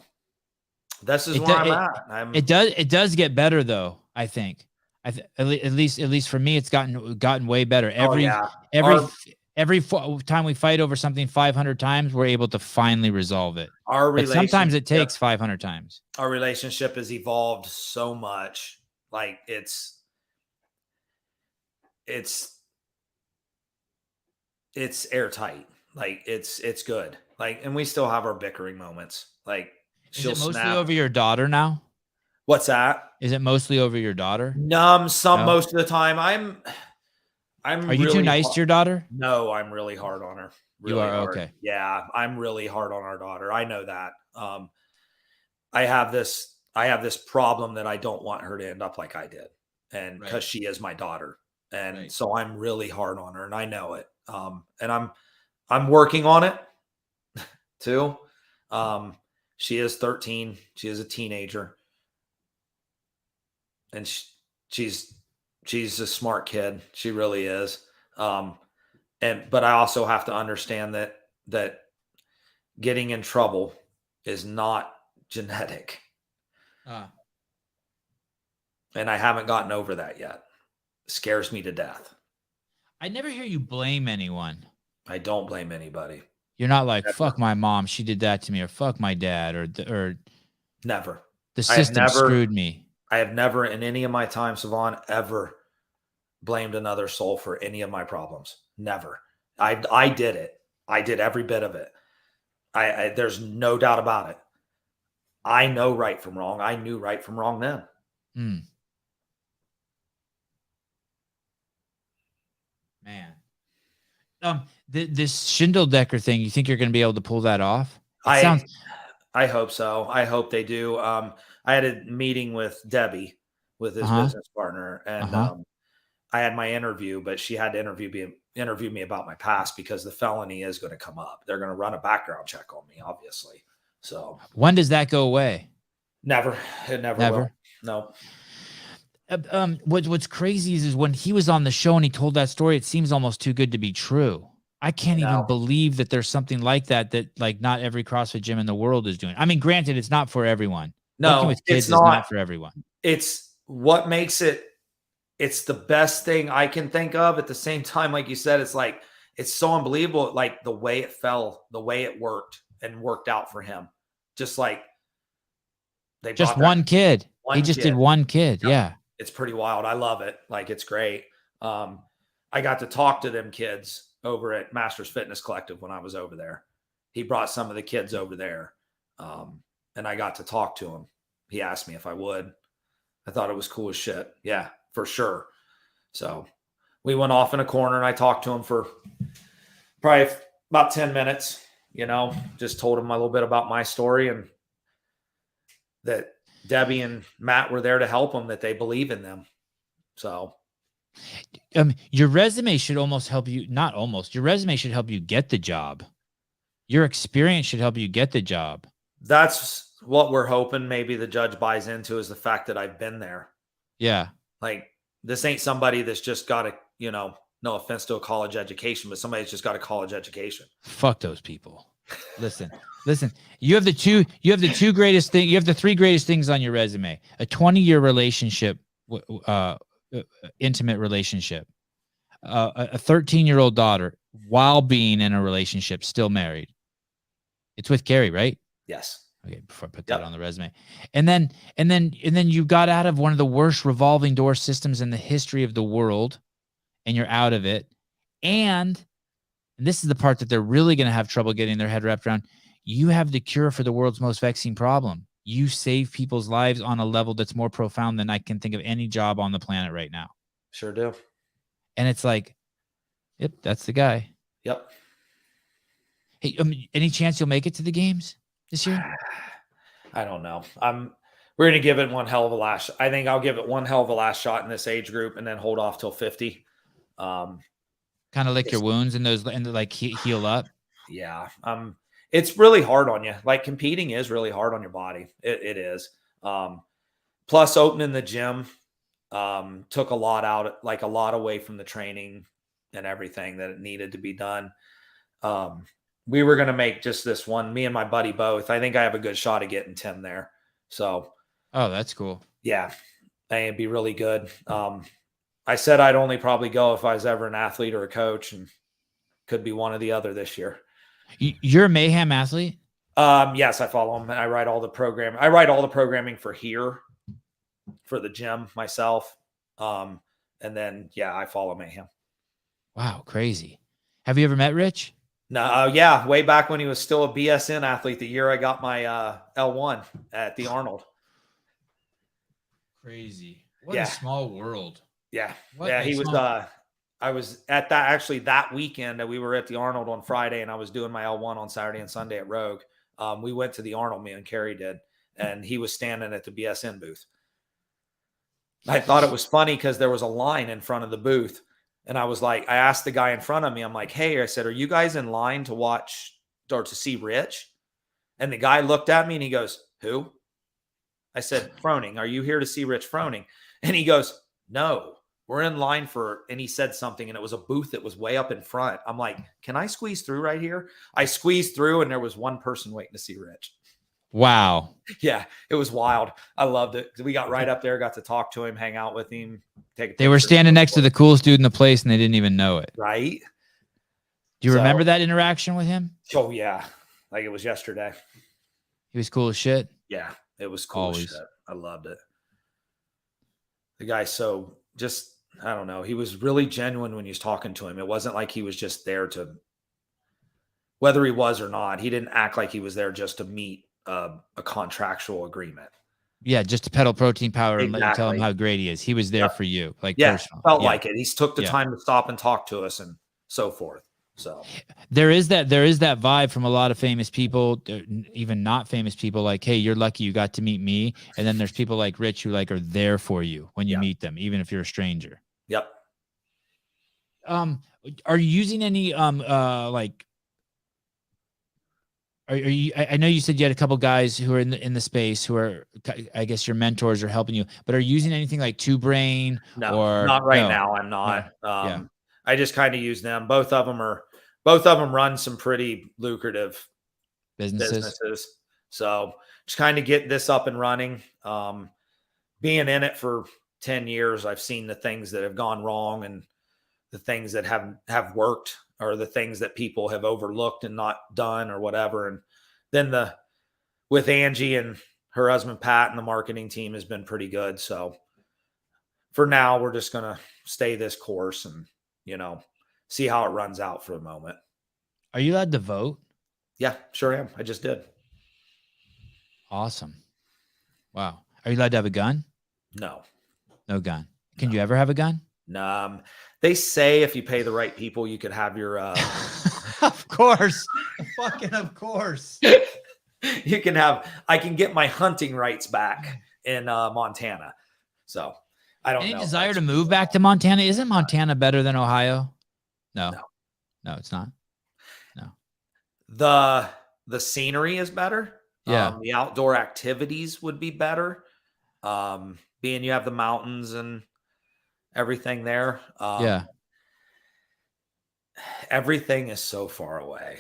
[SPEAKER 2] this is where I'm at.
[SPEAKER 1] It does get better though, I think. At least for me, it's gotten way better. Every time we fight over something 500 times, we're able to finally resolve it. But sometimes it takes 500 times.
[SPEAKER 2] Our relationship has evolved so much. Like it's airtight. Like it's good. Like, and we still have our bickering moments. Like,
[SPEAKER 1] is it mostly over your daughter now?
[SPEAKER 2] What's that?
[SPEAKER 1] Is it mostly over your daughter?
[SPEAKER 2] Most of the time.
[SPEAKER 1] Are you too nice to your daughter?
[SPEAKER 2] No, I'm really hard on her. Really
[SPEAKER 1] you are
[SPEAKER 2] hard.
[SPEAKER 1] okay.
[SPEAKER 2] Yeah, I'm really hard on our daughter. I know that. I have this problem that I don't want her to end up like I did, and because she is my daughter, and so I'm really hard on her, and I know it. And I'm working on it too. She is 13. She is a teenager. And she's a smart kid. She really is. But I also have to understand that getting in trouble is not genetic. And I haven't gotten over that yet. It scares me to death.
[SPEAKER 1] I never hear you blame anyone.
[SPEAKER 2] I don't blame anybody.
[SPEAKER 1] You're not like, fuck my mom, she did that to me, or fuck my dad, or
[SPEAKER 2] never.
[SPEAKER 1] The system screwed me.
[SPEAKER 2] I have never in any of my time, Sevan, ever blamed another soul for any of my problems. Never. I did it. I did every bit of it. There's no doubt about it. I know right from wrong. I knew right from wrong then.
[SPEAKER 1] Man. This Schindeldecker thing, you think you're going to be able to pull that off?
[SPEAKER 2] I hope so. I hope they do. I had a meeting with Debbie, with his business partner, and I had my interview, but she had to interview me about my past because the felony is going to come up. They're going to run a background check on me, obviously. So
[SPEAKER 1] when does that go away?
[SPEAKER 2] Never. It never will. No.
[SPEAKER 1] What's crazy is when he was on the show and he told that story, it seems almost too good to be true. I can't even believe that there's something like that like not every CrossFit gym in the world is doing. I mean, granted, it's not for everyone.
[SPEAKER 2] No,
[SPEAKER 1] with kids is not for everyone.
[SPEAKER 2] It's what makes it. It's the best thing I can think of. At the same time, like you said, it's like it's so unbelievable. Like the way it fell, the way it worked out for him. Just like
[SPEAKER 1] they just one kid. He just did one kid. Yeah.
[SPEAKER 2] It's pretty wild. I love it. Like, it's great. I got to talk to them kids over at Masters Fitness Collective when I was over there. He brought some of the kids over there. And I got to talk to him. He asked me if I would. I thought it was cool as shit. Yeah, for sure. So we went off in a corner and I talked to him for probably about 10 minutes, just told him a little bit about my story and that Debbie and Matt were there to help them, that they believe in them. So
[SPEAKER 1] your resume should almost help you. Not almost. Your resume should help you get the job. Your experience should help you get the job.
[SPEAKER 2] That's what we're hoping maybe the judge buys into, is the fact that I've been there.
[SPEAKER 1] Yeah.
[SPEAKER 2] Like, this ain't somebody that's just got a, no offense to a college education, but somebody that's just got a college education.
[SPEAKER 1] Fuck those people. Listen, you have the three greatest things on your resume: a 20-year relationship, intimate relationship, a 13-year-old daughter while being in a relationship, still married. It's with Carrie, right?
[SPEAKER 2] Yes.
[SPEAKER 1] Okay. Before I put that on the resume, and then you got out of one of the worst revolving door systems in the history of the world, and you're out of it. And this is the part that they're really going to have trouble getting their head wrapped around. You have the cure for the world's most vexing problem. you save people's lives on a level that's more profound than I can think of any job on the planet right now.
[SPEAKER 2] Sure do.
[SPEAKER 1] And it's like, yep, that's the guy.
[SPEAKER 2] Yep.
[SPEAKER 1] Hey, any chance you'll make it to the games this year?
[SPEAKER 2] I don't know. We're going to give it one hell of a last. I think I'll give it one hell of a last shot in this age group and then hold off till 50.
[SPEAKER 1] Kind of lick your wounds and like heal up.
[SPEAKER 2] Yeah. It's really hard on you. Like competing is really hard on your body. It is. Plus opening the gym took a lot out, like a lot away from the training and everything that it needed to be done. We were going to make just this one, me and my buddy both. I think I have a good shot of getting Tim there. So,
[SPEAKER 1] oh, that's cool.
[SPEAKER 2] Yeah, I think it'd be really good. I said I'd only probably go if I was ever an athlete or a coach, and could be one or the other this year.
[SPEAKER 1] You're a Mayhem athlete?
[SPEAKER 2] Yes, I follow him. I write all the program. I write all the programming for here, for the gym myself. And then, yeah, I follow Mayhem.
[SPEAKER 1] Wow, crazy. Have you ever met Rich?
[SPEAKER 2] No, yeah, way back when he was still a BSN athlete, the year I got my L1 at the Arnold.
[SPEAKER 1] Crazy. What a small world.
[SPEAKER 2] Yeah. He was I was at that weekend that we were at the Arnold on Friday, and I was doing my L1 on Saturday and Sunday at Rogue. We went to the Arnold, me and Carrie did, and he was standing at the BSN booth. I thought it was funny because there was a line in front of the booth. And I was like, I asked the guy in front of me, I'm like, hey, I said, are you guys in line to watch or to see Rich? And the guy looked at me and he goes, who? I said, Froning, are you here to see Rich Froning? And he goes, no, we're in line for, and he said something, and it was a booth that was way up in front. I'm like, can I squeeze through right here? I squeezed through and there was one person waiting to see Rich.
[SPEAKER 1] Wow.
[SPEAKER 2] Yeah, it was wild. I loved it. We got right up there, got to talk to him, hang out with him.
[SPEAKER 1] They were standing next to the coolest dude in the place and they didn't even know it.
[SPEAKER 2] Right.
[SPEAKER 1] Do you remember that interaction with him?
[SPEAKER 2] Oh, yeah. Like it was yesterday.
[SPEAKER 1] He was cool as shit.
[SPEAKER 2] Yeah, it was cool as shit. I loved it. The guy, so just, I don't know. He was really genuine when he was talking to him. It wasn't like he was just there to, whether he was or not, he didn't act like he was there just to meet a contractual agreement.
[SPEAKER 1] Yeah, just to peddle protein powder and let you tell him how great he is. He was there for you, like personally.
[SPEAKER 2] Felt like it. He took the time to stop and talk to us and so forth. So
[SPEAKER 1] there is that vibe from a lot of famous people, even not famous people. Like, hey, you're lucky you got to meet me. And then there's people like Rich who like are there for you when you meet them, even if you're a stranger.
[SPEAKER 2] Yep.
[SPEAKER 1] Are you using any like? Are you? I know you said you had a couple guys who are in the space who are, I guess, your mentors are helping you. But are you using anything like Two Brain?
[SPEAKER 2] No,
[SPEAKER 1] or
[SPEAKER 2] not right now. I'm not. I just kind of use them. Both of them run some pretty lucrative businesses. So just kind of get this up and running. Being in it for 10 years, I've seen the things that have gone wrong and the things that have worked, or the things that people have overlooked and not done or whatever. And then with Angie and her husband, Pat, and the marketing team has been pretty good. So for now, we're just going to stay this course and, see how it runs out for the moment.
[SPEAKER 1] Are you allowed to vote?
[SPEAKER 2] Yeah, sure am. I just did.
[SPEAKER 1] Awesome. Wow. Are you allowed to have a gun?
[SPEAKER 2] No.
[SPEAKER 1] No gun. Can you ever have a gun?
[SPEAKER 2] No. They say if you pay the right people, you could have your
[SPEAKER 1] Of course. Fucking of course.
[SPEAKER 2] I can get my hunting rights back in Montana. So I don't know.
[SPEAKER 1] Any desire to move back to Montana? Isn't Montana better than Ohio? No, it's not. No.
[SPEAKER 2] The scenery is better.
[SPEAKER 1] Yeah.
[SPEAKER 2] The outdoor activities would be better. Being you have the mountains and everything there. Everything is so far away.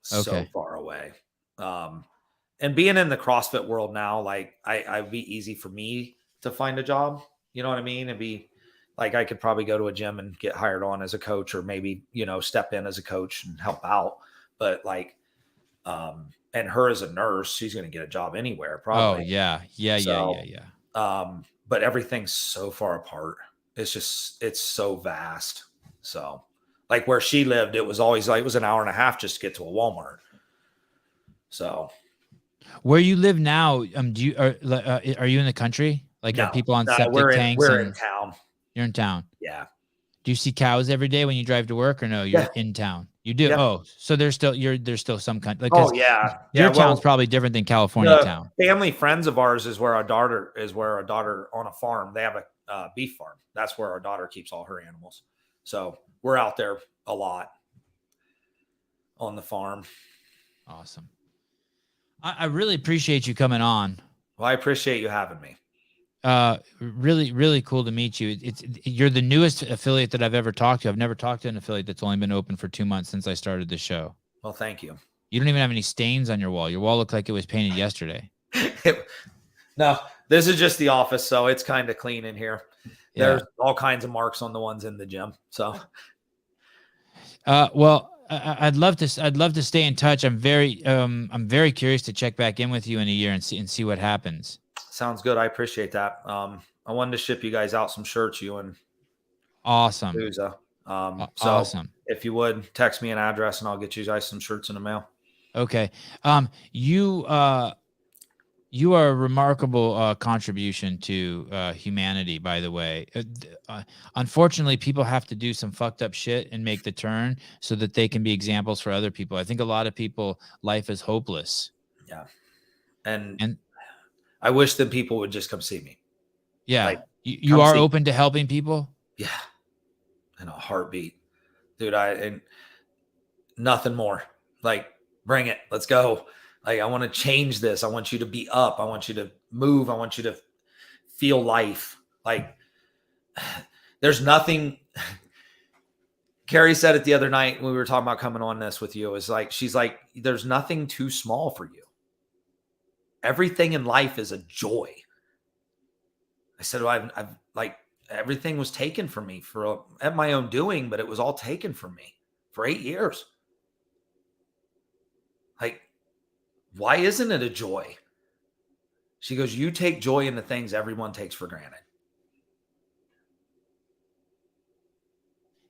[SPEAKER 2] So far away. And being in the CrossFit world now, like I'd be easy for me to find a job. You know what I mean? It'd be like, I could probably go to a gym and get hired on as a coach, or maybe, step in as a coach and help out. But like, and her as a nurse, she's going to get a job anywhere probably.
[SPEAKER 1] Oh yeah.
[SPEAKER 2] But everything's so far apart. It's so vast. So like where she lived, it was always like, it was an hour and a half just to get to a Walmart. So
[SPEAKER 1] Where you live now, are you in the country? Like,
[SPEAKER 2] No,
[SPEAKER 1] are people on
[SPEAKER 2] no,
[SPEAKER 1] septic tanks?
[SPEAKER 2] we're in town.
[SPEAKER 1] You're in town.
[SPEAKER 2] Yeah.
[SPEAKER 1] Do you see cows every day when you drive to work, or no? You're in town. You do.
[SPEAKER 2] Yeah.
[SPEAKER 1] Oh, so there's still some kind. Like,
[SPEAKER 2] Oh yeah.
[SPEAKER 1] Your
[SPEAKER 2] Yeah.
[SPEAKER 1] town's probably different than California town.
[SPEAKER 2] Family friends of ours is where our daughter on a farm. They have a beef farm. That's where our daughter keeps all her animals. So we're out there a lot on the farm.
[SPEAKER 1] Awesome. I really appreciate you coming on.
[SPEAKER 2] Well, I appreciate you having me.
[SPEAKER 1] Really, really cool to meet you. You're the newest affiliate that I've ever talked to. I've never talked to an affiliate that's only been open for 2 months since I started the show.
[SPEAKER 2] Well, thank you.
[SPEAKER 1] You don't even have any stains on your wall. Your wall looked like it was painted yesterday.
[SPEAKER 2] No, this is just the office, so it's kind of clean in here. There's all kinds of marks on the ones in the gym. So,
[SPEAKER 1] well, I'd love to stay in touch. I'm very curious to check back in with you in a year and see what happens.
[SPEAKER 2] Sounds good. I appreciate that. I wanted to ship you guys out some shirts, you and
[SPEAKER 1] awesome.
[SPEAKER 2] Uza. So
[SPEAKER 1] awesome.
[SPEAKER 2] If you would text me an address and I'll get you guys some shirts in the mail.
[SPEAKER 1] Okay. You are a remarkable contribution to humanity, by the way. Unfortunately, people have to do some fucked up shit and make the turn so that they can be examples for other people. I think a lot of people, life is hopeless.
[SPEAKER 2] Yeah. And I wish that people would just come see me.
[SPEAKER 1] Yeah.
[SPEAKER 2] Like,
[SPEAKER 1] you are open to helping people?
[SPEAKER 2] Yeah. In a heartbeat. Dude, and nothing more. Like, bring it. Let's go. Like, I want to change this. I want you to be up. I want you to move. I want you to feel life. Like, there's nothing. Carrie said it the other night when we were talking about coming on this with you. Is like, she's like, there's nothing too small for you. Everything in life is a joy. I said, well, I've like, everything was taken from me at my own doing, but it was all taken from me for 8 years. Like, why isn't it a joy? She goes, you take joy in the things everyone takes for granted.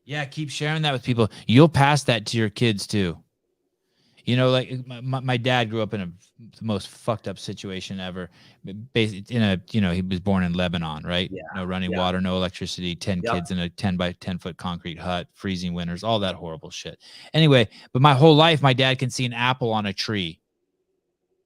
[SPEAKER 1] Yeah, keep sharing that with people. You'll pass that to your kids too. You know, like my dad grew up in the most fucked up situation ever. He was born in Lebanon, right?
[SPEAKER 2] Yeah.
[SPEAKER 1] No running water, no electricity, 10 kids in a 10 by 10 foot concrete hut, freezing winters, all that horrible shit. Anyway, but my whole life, my dad can see an apple on a tree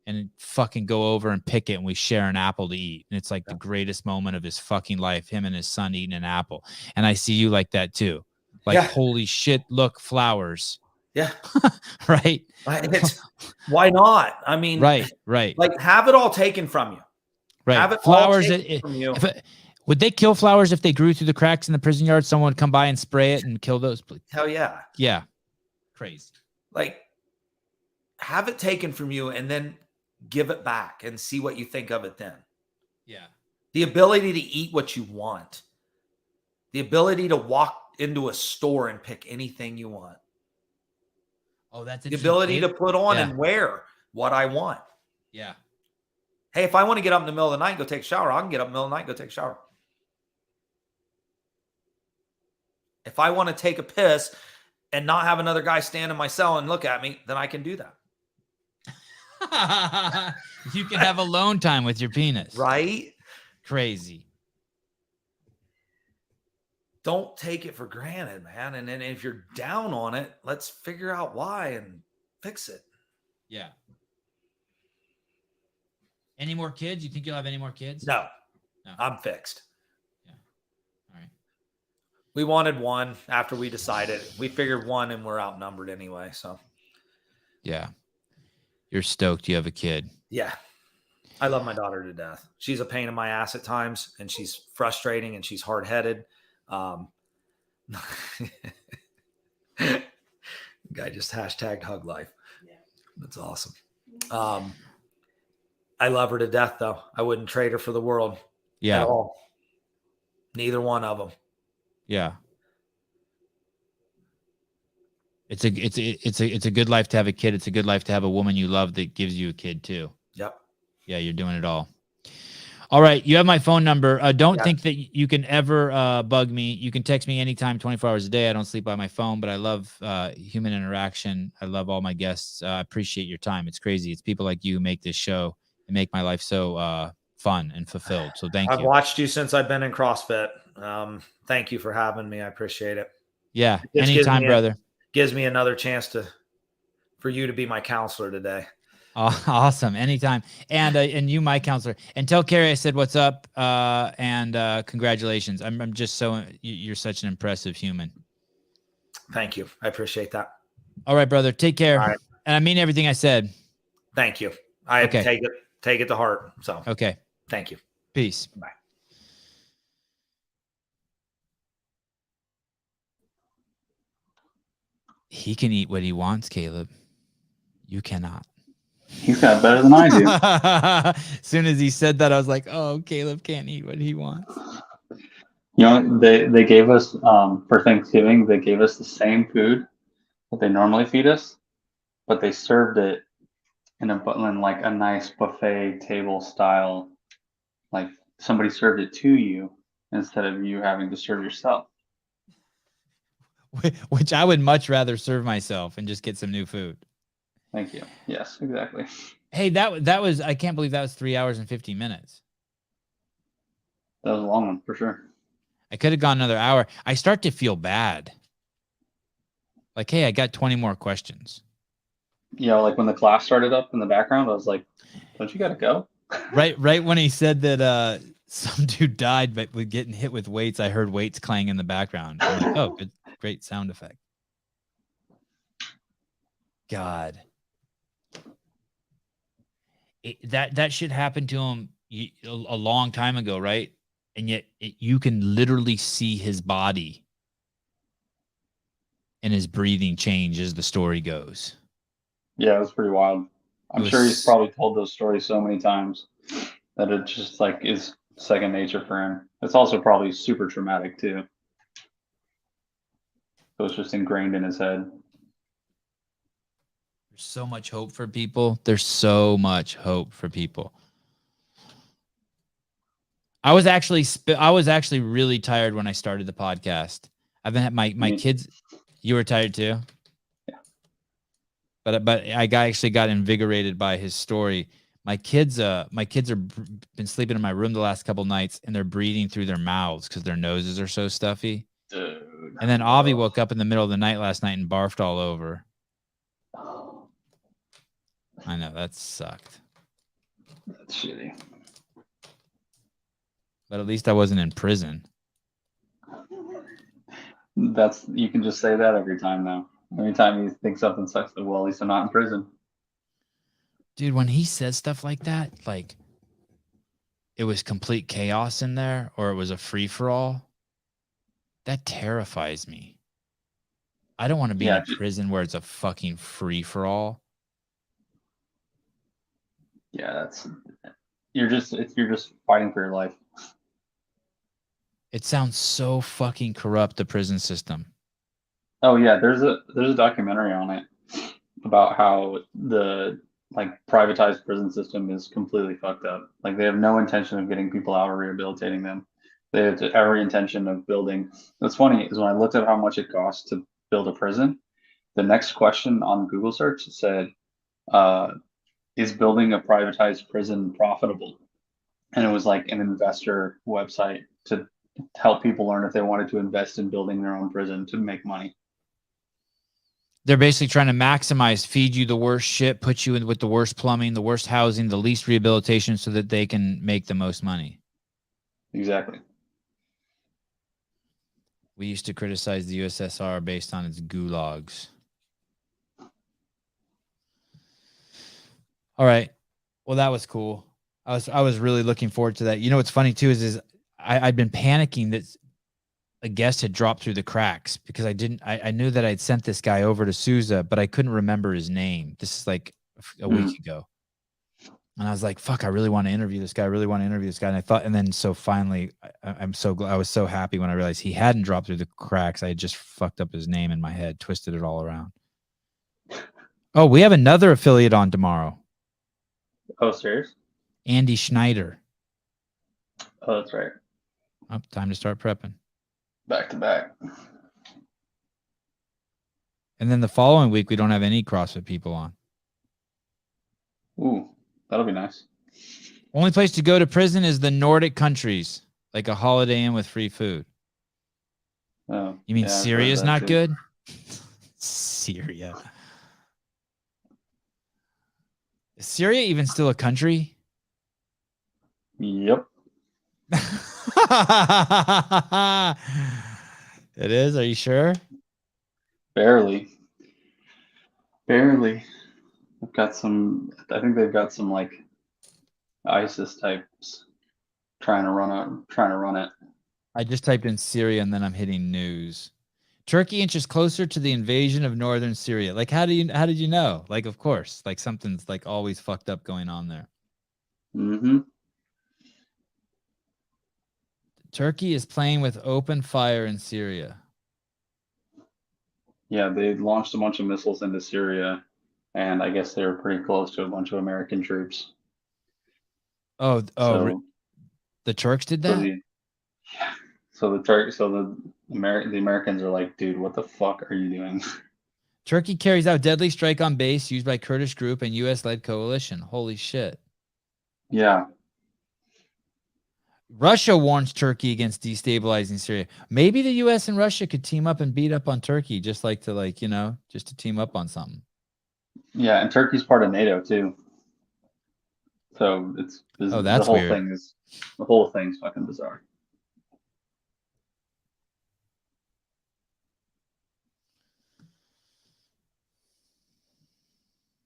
[SPEAKER 1] and fucking go over and pick it, and we share an apple to eat. And it's like the greatest moment of his fucking life, him and his son eating an apple. And I see you like that too. Like, holy shit, look, flowers.
[SPEAKER 2] Yeah.
[SPEAKER 1] Right.
[SPEAKER 2] Why not? I mean,
[SPEAKER 1] right.
[SPEAKER 2] Like, have it all taken from you.
[SPEAKER 1] Right.
[SPEAKER 2] Have it
[SPEAKER 1] flowers
[SPEAKER 2] all taken from you.
[SPEAKER 1] Would they kill flowers if they grew through the cracks in the prison yard? Someone would come by and spray it and kill those.
[SPEAKER 2] Hell yeah.
[SPEAKER 1] Yeah. Crazy.
[SPEAKER 2] Like, have it taken from you and then give it back and see what you think of it then.
[SPEAKER 1] Yeah.
[SPEAKER 2] The ability to eat what you want. The ability to walk into a store and pick anything you want.
[SPEAKER 1] Oh, that's
[SPEAKER 2] the ability to put on and wear what I want.
[SPEAKER 1] Yeah.
[SPEAKER 2] Hey, if I want to get up in the middle of the night and go take a shower, I can get up in the middle of the night and go take a shower. If I want to take a piss and not have another guy stand in my cell and look at me, then I can do that.
[SPEAKER 1] You can have alone time with your penis.
[SPEAKER 2] Right?
[SPEAKER 1] Crazy.
[SPEAKER 2] Don't take it for granted, man. And then if you're down on it, let's figure out why and fix it.
[SPEAKER 1] Yeah. Any more kids? You think you'll have any more kids?
[SPEAKER 2] No. I'm fixed.
[SPEAKER 1] Yeah. All right.
[SPEAKER 2] We wanted one after we decided. We figured one and we're outnumbered anyway. So.
[SPEAKER 1] Yeah. You're stoked you have a kid.
[SPEAKER 2] Yeah. I love my daughter to death. She's a pain in my ass at times, and she's frustrating and she's hard-headed. Guy just hashtagged hug life. Yeah. That's awesome. I love her to death though. I wouldn't trade her for the world.
[SPEAKER 1] Yeah.
[SPEAKER 2] At all. Neither one of them.
[SPEAKER 1] Yeah. It's a good life to have a kid. It's a good life to have a woman you love that gives you a kid too.
[SPEAKER 2] Yep.
[SPEAKER 1] Yeah. You're doing it all. All right. You have my phone number. Don't
[SPEAKER 2] Yeah.
[SPEAKER 1] think that you can ever bug me. You can text me anytime, 24 hours a day. I don't sleep by my phone, but I love human interaction. I love all my guests. I appreciate your time. It's crazy. It's people like you who make this show and make my life so fun and fulfilled. So thank
[SPEAKER 2] I've
[SPEAKER 1] you.
[SPEAKER 2] watched you since I've been in CrossFit. Thank you for having me. I appreciate it.
[SPEAKER 1] Yeah.
[SPEAKER 2] It just
[SPEAKER 1] Anytime, brother.
[SPEAKER 2] Gives me another chance for you to be my counselor today.
[SPEAKER 1] Oh, awesome. Anytime. And you, my counselor, and tell Carrie I said, what's up. And congratulations. I'm just you're such an impressive human.
[SPEAKER 2] Thank you. I appreciate that.
[SPEAKER 1] All right, brother. Take care.
[SPEAKER 2] All right.
[SPEAKER 1] And I mean everything I said.
[SPEAKER 2] Thank you. I
[SPEAKER 1] Okay.
[SPEAKER 2] take it to heart. So,
[SPEAKER 1] Okay.
[SPEAKER 2] thank you.
[SPEAKER 1] Peace.
[SPEAKER 2] Bye.
[SPEAKER 1] He can eat what he wants, Caleb. You cannot.
[SPEAKER 3] He's got better than I do.
[SPEAKER 1] As soon as he said that, I was like, oh, Caleb can't eat what he wants.
[SPEAKER 3] You know, they gave us for Thanksgiving, they gave us the same food that they normally feed us, but they served it in like a nice buffet table style, like somebody served it to you instead of you having to serve yourself.
[SPEAKER 1] Which I would much rather serve myself and just get some new food.
[SPEAKER 3] Thank you. Yes, exactly.
[SPEAKER 1] Hey, that was, I can't believe that was 3 hours and 50 minutes.
[SPEAKER 3] That was a long one for sure.
[SPEAKER 1] I could have gone another hour. I start to feel bad. Like, hey, I got 20 more questions.
[SPEAKER 3] You know, like when the class started up in the background, I was like, don't you got to go?
[SPEAKER 1] Right when he said that some dude died but with getting hit with weights, I heard weights clang in the background. I'm like, oh, good, great sound effect. God. That shit happened to him a long time ago, right? And yet you can literally see his body and his breathing change as the story goes.
[SPEAKER 3] Yeah, it was pretty wild. I'm sure he's probably told those stories so many times that it just like is second nature for him. It's also probably super traumatic too. So it's just ingrained in his head.
[SPEAKER 1] There's so much hope for people. There's so much hope for people. I was actually really tired when I started the podcast. I've been my kids. You were tired too.
[SPEAKER 3] Yeah.
[SPEAKER 1] But I actually got invigorated by his story. My kids are been sleeping in my room the last couple nights, and they're breathing through their mouths because their noses are so stuffy.
[SPEAKER 3] Dude.
[SPEAKER 1] And then Avi woke up in the middle of the night last night and barfed all over. I know, that sucked.
[SPEAKER 3] That's shitty.
[SPEAKER 1] But at least I wasn't in prison.
[SPEAKER 3] You can just say that every time now. Every time you think something sucks, well, at least I'm not in prison.
[SPEAKER 1] Dude, when he says stuff like that, like it was complete chaos in there or it was a free-for-all, that terrifies me. I don't want to be in a prison where it's a fucking free-for-all.
[SPEAKER 3] Yeah, you're just fighting for your life.
[SPEAKER 1] It sounds so fucking corrupt, the prison system.
[SPEAKER 3] Oh yeah, there's a documentary on it about how the privatized prison system is completely fucked up. Like they have no intention of getting people out or rehabilitating them. They have every intention of building. What's funny is when I looked at how much it costs to build a prison, the next question on Google search said, is building a privatized prison profitable? And it was like an investor website to help people learn if they wanted to invest in building their own prison to make money.
[SPEAKER 1] They're basically trying to maximize, feed you the worst shit, put you in with the worst plumbing, the worst housing, the least rehabilitation so that they can make the most money.
[SPEAKER 3] Exactly.
[SPEAKER 1] We used to criticize the USSR based on its gulags. All right. Well, that was cool. I was really looking forward to that. You know what's funny too is I'd been panicking that a guest had dropped through the cracks because I knew that I'd sent this guy over to Sousa, but I couldn't remember his name. This is like a week ago. And I was like, fuck, I really want to interview this guy. And then so finally I was so happy when I realized he hadn't dropped through the cracks. I had just fucked up his name in my head, twisted it all around. Oh, we have another affiliate on tomorrow.
[SPEAKER 3] Oh, serious?
[SPEAKER 1] Andy Schneider.
[SPEAKER 3] Oh, that's right.
[SPEAKER 1] Oh, time to start prepping.
[SPEAKER 3] Back to back.
[SPEAKER 1] And then the following week, we don't have any CrossFit people on.
[SPEAKER 3] Ooh, that'll be nice.
[SPEAKER 1] Only place to go to prison is the Nordic countries, like a Holiday Inn with free food.
[SPEAKER 3] Oh,
[SPEAKER 1] You mean
[SPEAKER 3] yeah, I've heard
[SPEAKER 1] Syria's
[SPEAKER 3] that
[SPEAKER 1] not
[SPEAKER 3] too.
[SPEAKER 1] good? Syria. Is Syria even still a country?
[SPEAKER 3] Yep.
[SPEAKER 1] It is? Are you sure?
[SPEAKER 3] Barely. Barely. I've got some. I think they've got some like ISIS types trying to run it.
[SPEAKER 1] I just typed in Syria and then I'm hitting news. Turkey inches closer to the invasion of northern Syria. Like, how did you know? Like, of course, like something's like always fucked up going on there.
[SPEAKER 3] Mm-hmm.
[SPEAKER 1] Turkey is playing with open fire in Syria.
[SPEAKER 3] Yeah, they launched a bunch of missiles into Syria, and I guess they were pretty close to a bunch of American troops.
[SPEAKER 1] The Turks did that?
[SPEAKER 3] The Americans are like, dude, what the fuck are you doing?
[SPEAKER 1] Turkey carries out deadly strike on base used by Kurdish group and U.S.-led coalition. Holy shit.
[SPEAKER 3] Yeah.
[SPEAKER 1] Russia warns Turkey against destabilizing Syria. Maybe the U.S. and Russia could team up and beat up on Turkey, just to team up on something.
[SPEAKER 3] Yeah, and Turkey's part of NATO too. So
[SPEAKER 1] that's
[SPEAKER 3] the whole
[SPEAKER 1] weird.
[SPEAKER 3] The whole thing's fucking bizarre.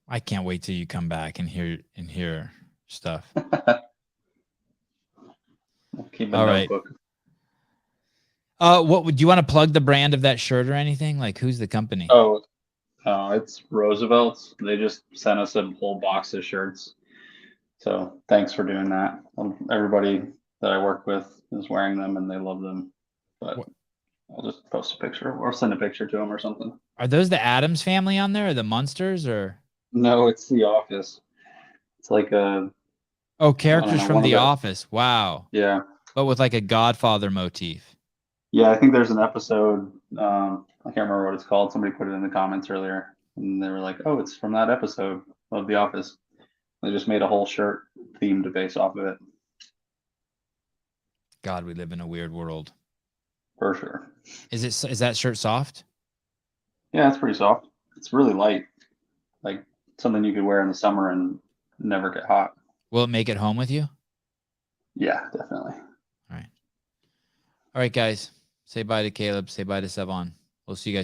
[SPEAKER 1] I can't wait till you come back and hear stuff.
[SPEAKER 3] Keep a
[SPEAKER 1] All right.
[SPEAKER 3] notebook.
[SPEAKER 1] What would you want to plug the brand of that shirt or anything? Like, who's the company?
[SPEAKER 3] Oh, it's Roosevelt's. They just sent us a whole box of shirts. So thanks for doing that. Everybody that I work with is wearing them and they love them. But I'll just post a picture or send a picture to them or something.
[SPEAKER 1] Are those the Addams family on there, or the Munsters, or?
[SPEAKER 3] No, it's The Office. It's like a
[SPEAKER 1] characters
[SPEAKER 3] know,
[SPEAKER 1] from The Office. Wow.
[SPEAKER 3] Yeah.
[SPEAKER 1] But with like a Godfather motif.
[SPEAKER 3] Yeah, I think there's an episode. I can't remember what it's called. Somebody put it in the comments earlier, and they were like, "Oh, it's from that episode of The Office." They just made a whole shirt themed based off of it.
[SPEAKER 1] God, we live in a weird world.
[SPEAKER 3] For sure.
[SPEAKER 1] Is that shirt soft?
[SPEAKER 3] Yeah, it's pretty soft. It's really light, like something you could wear in the summer and never get hot.
[SPEAKER 1] Will it make it home with you?
[SPEAKER 3] Yeah, definitely.
[SPEAKER 1] All right, guys. Say bye to Caleb. Say bye to Sevan. We'll see you guys.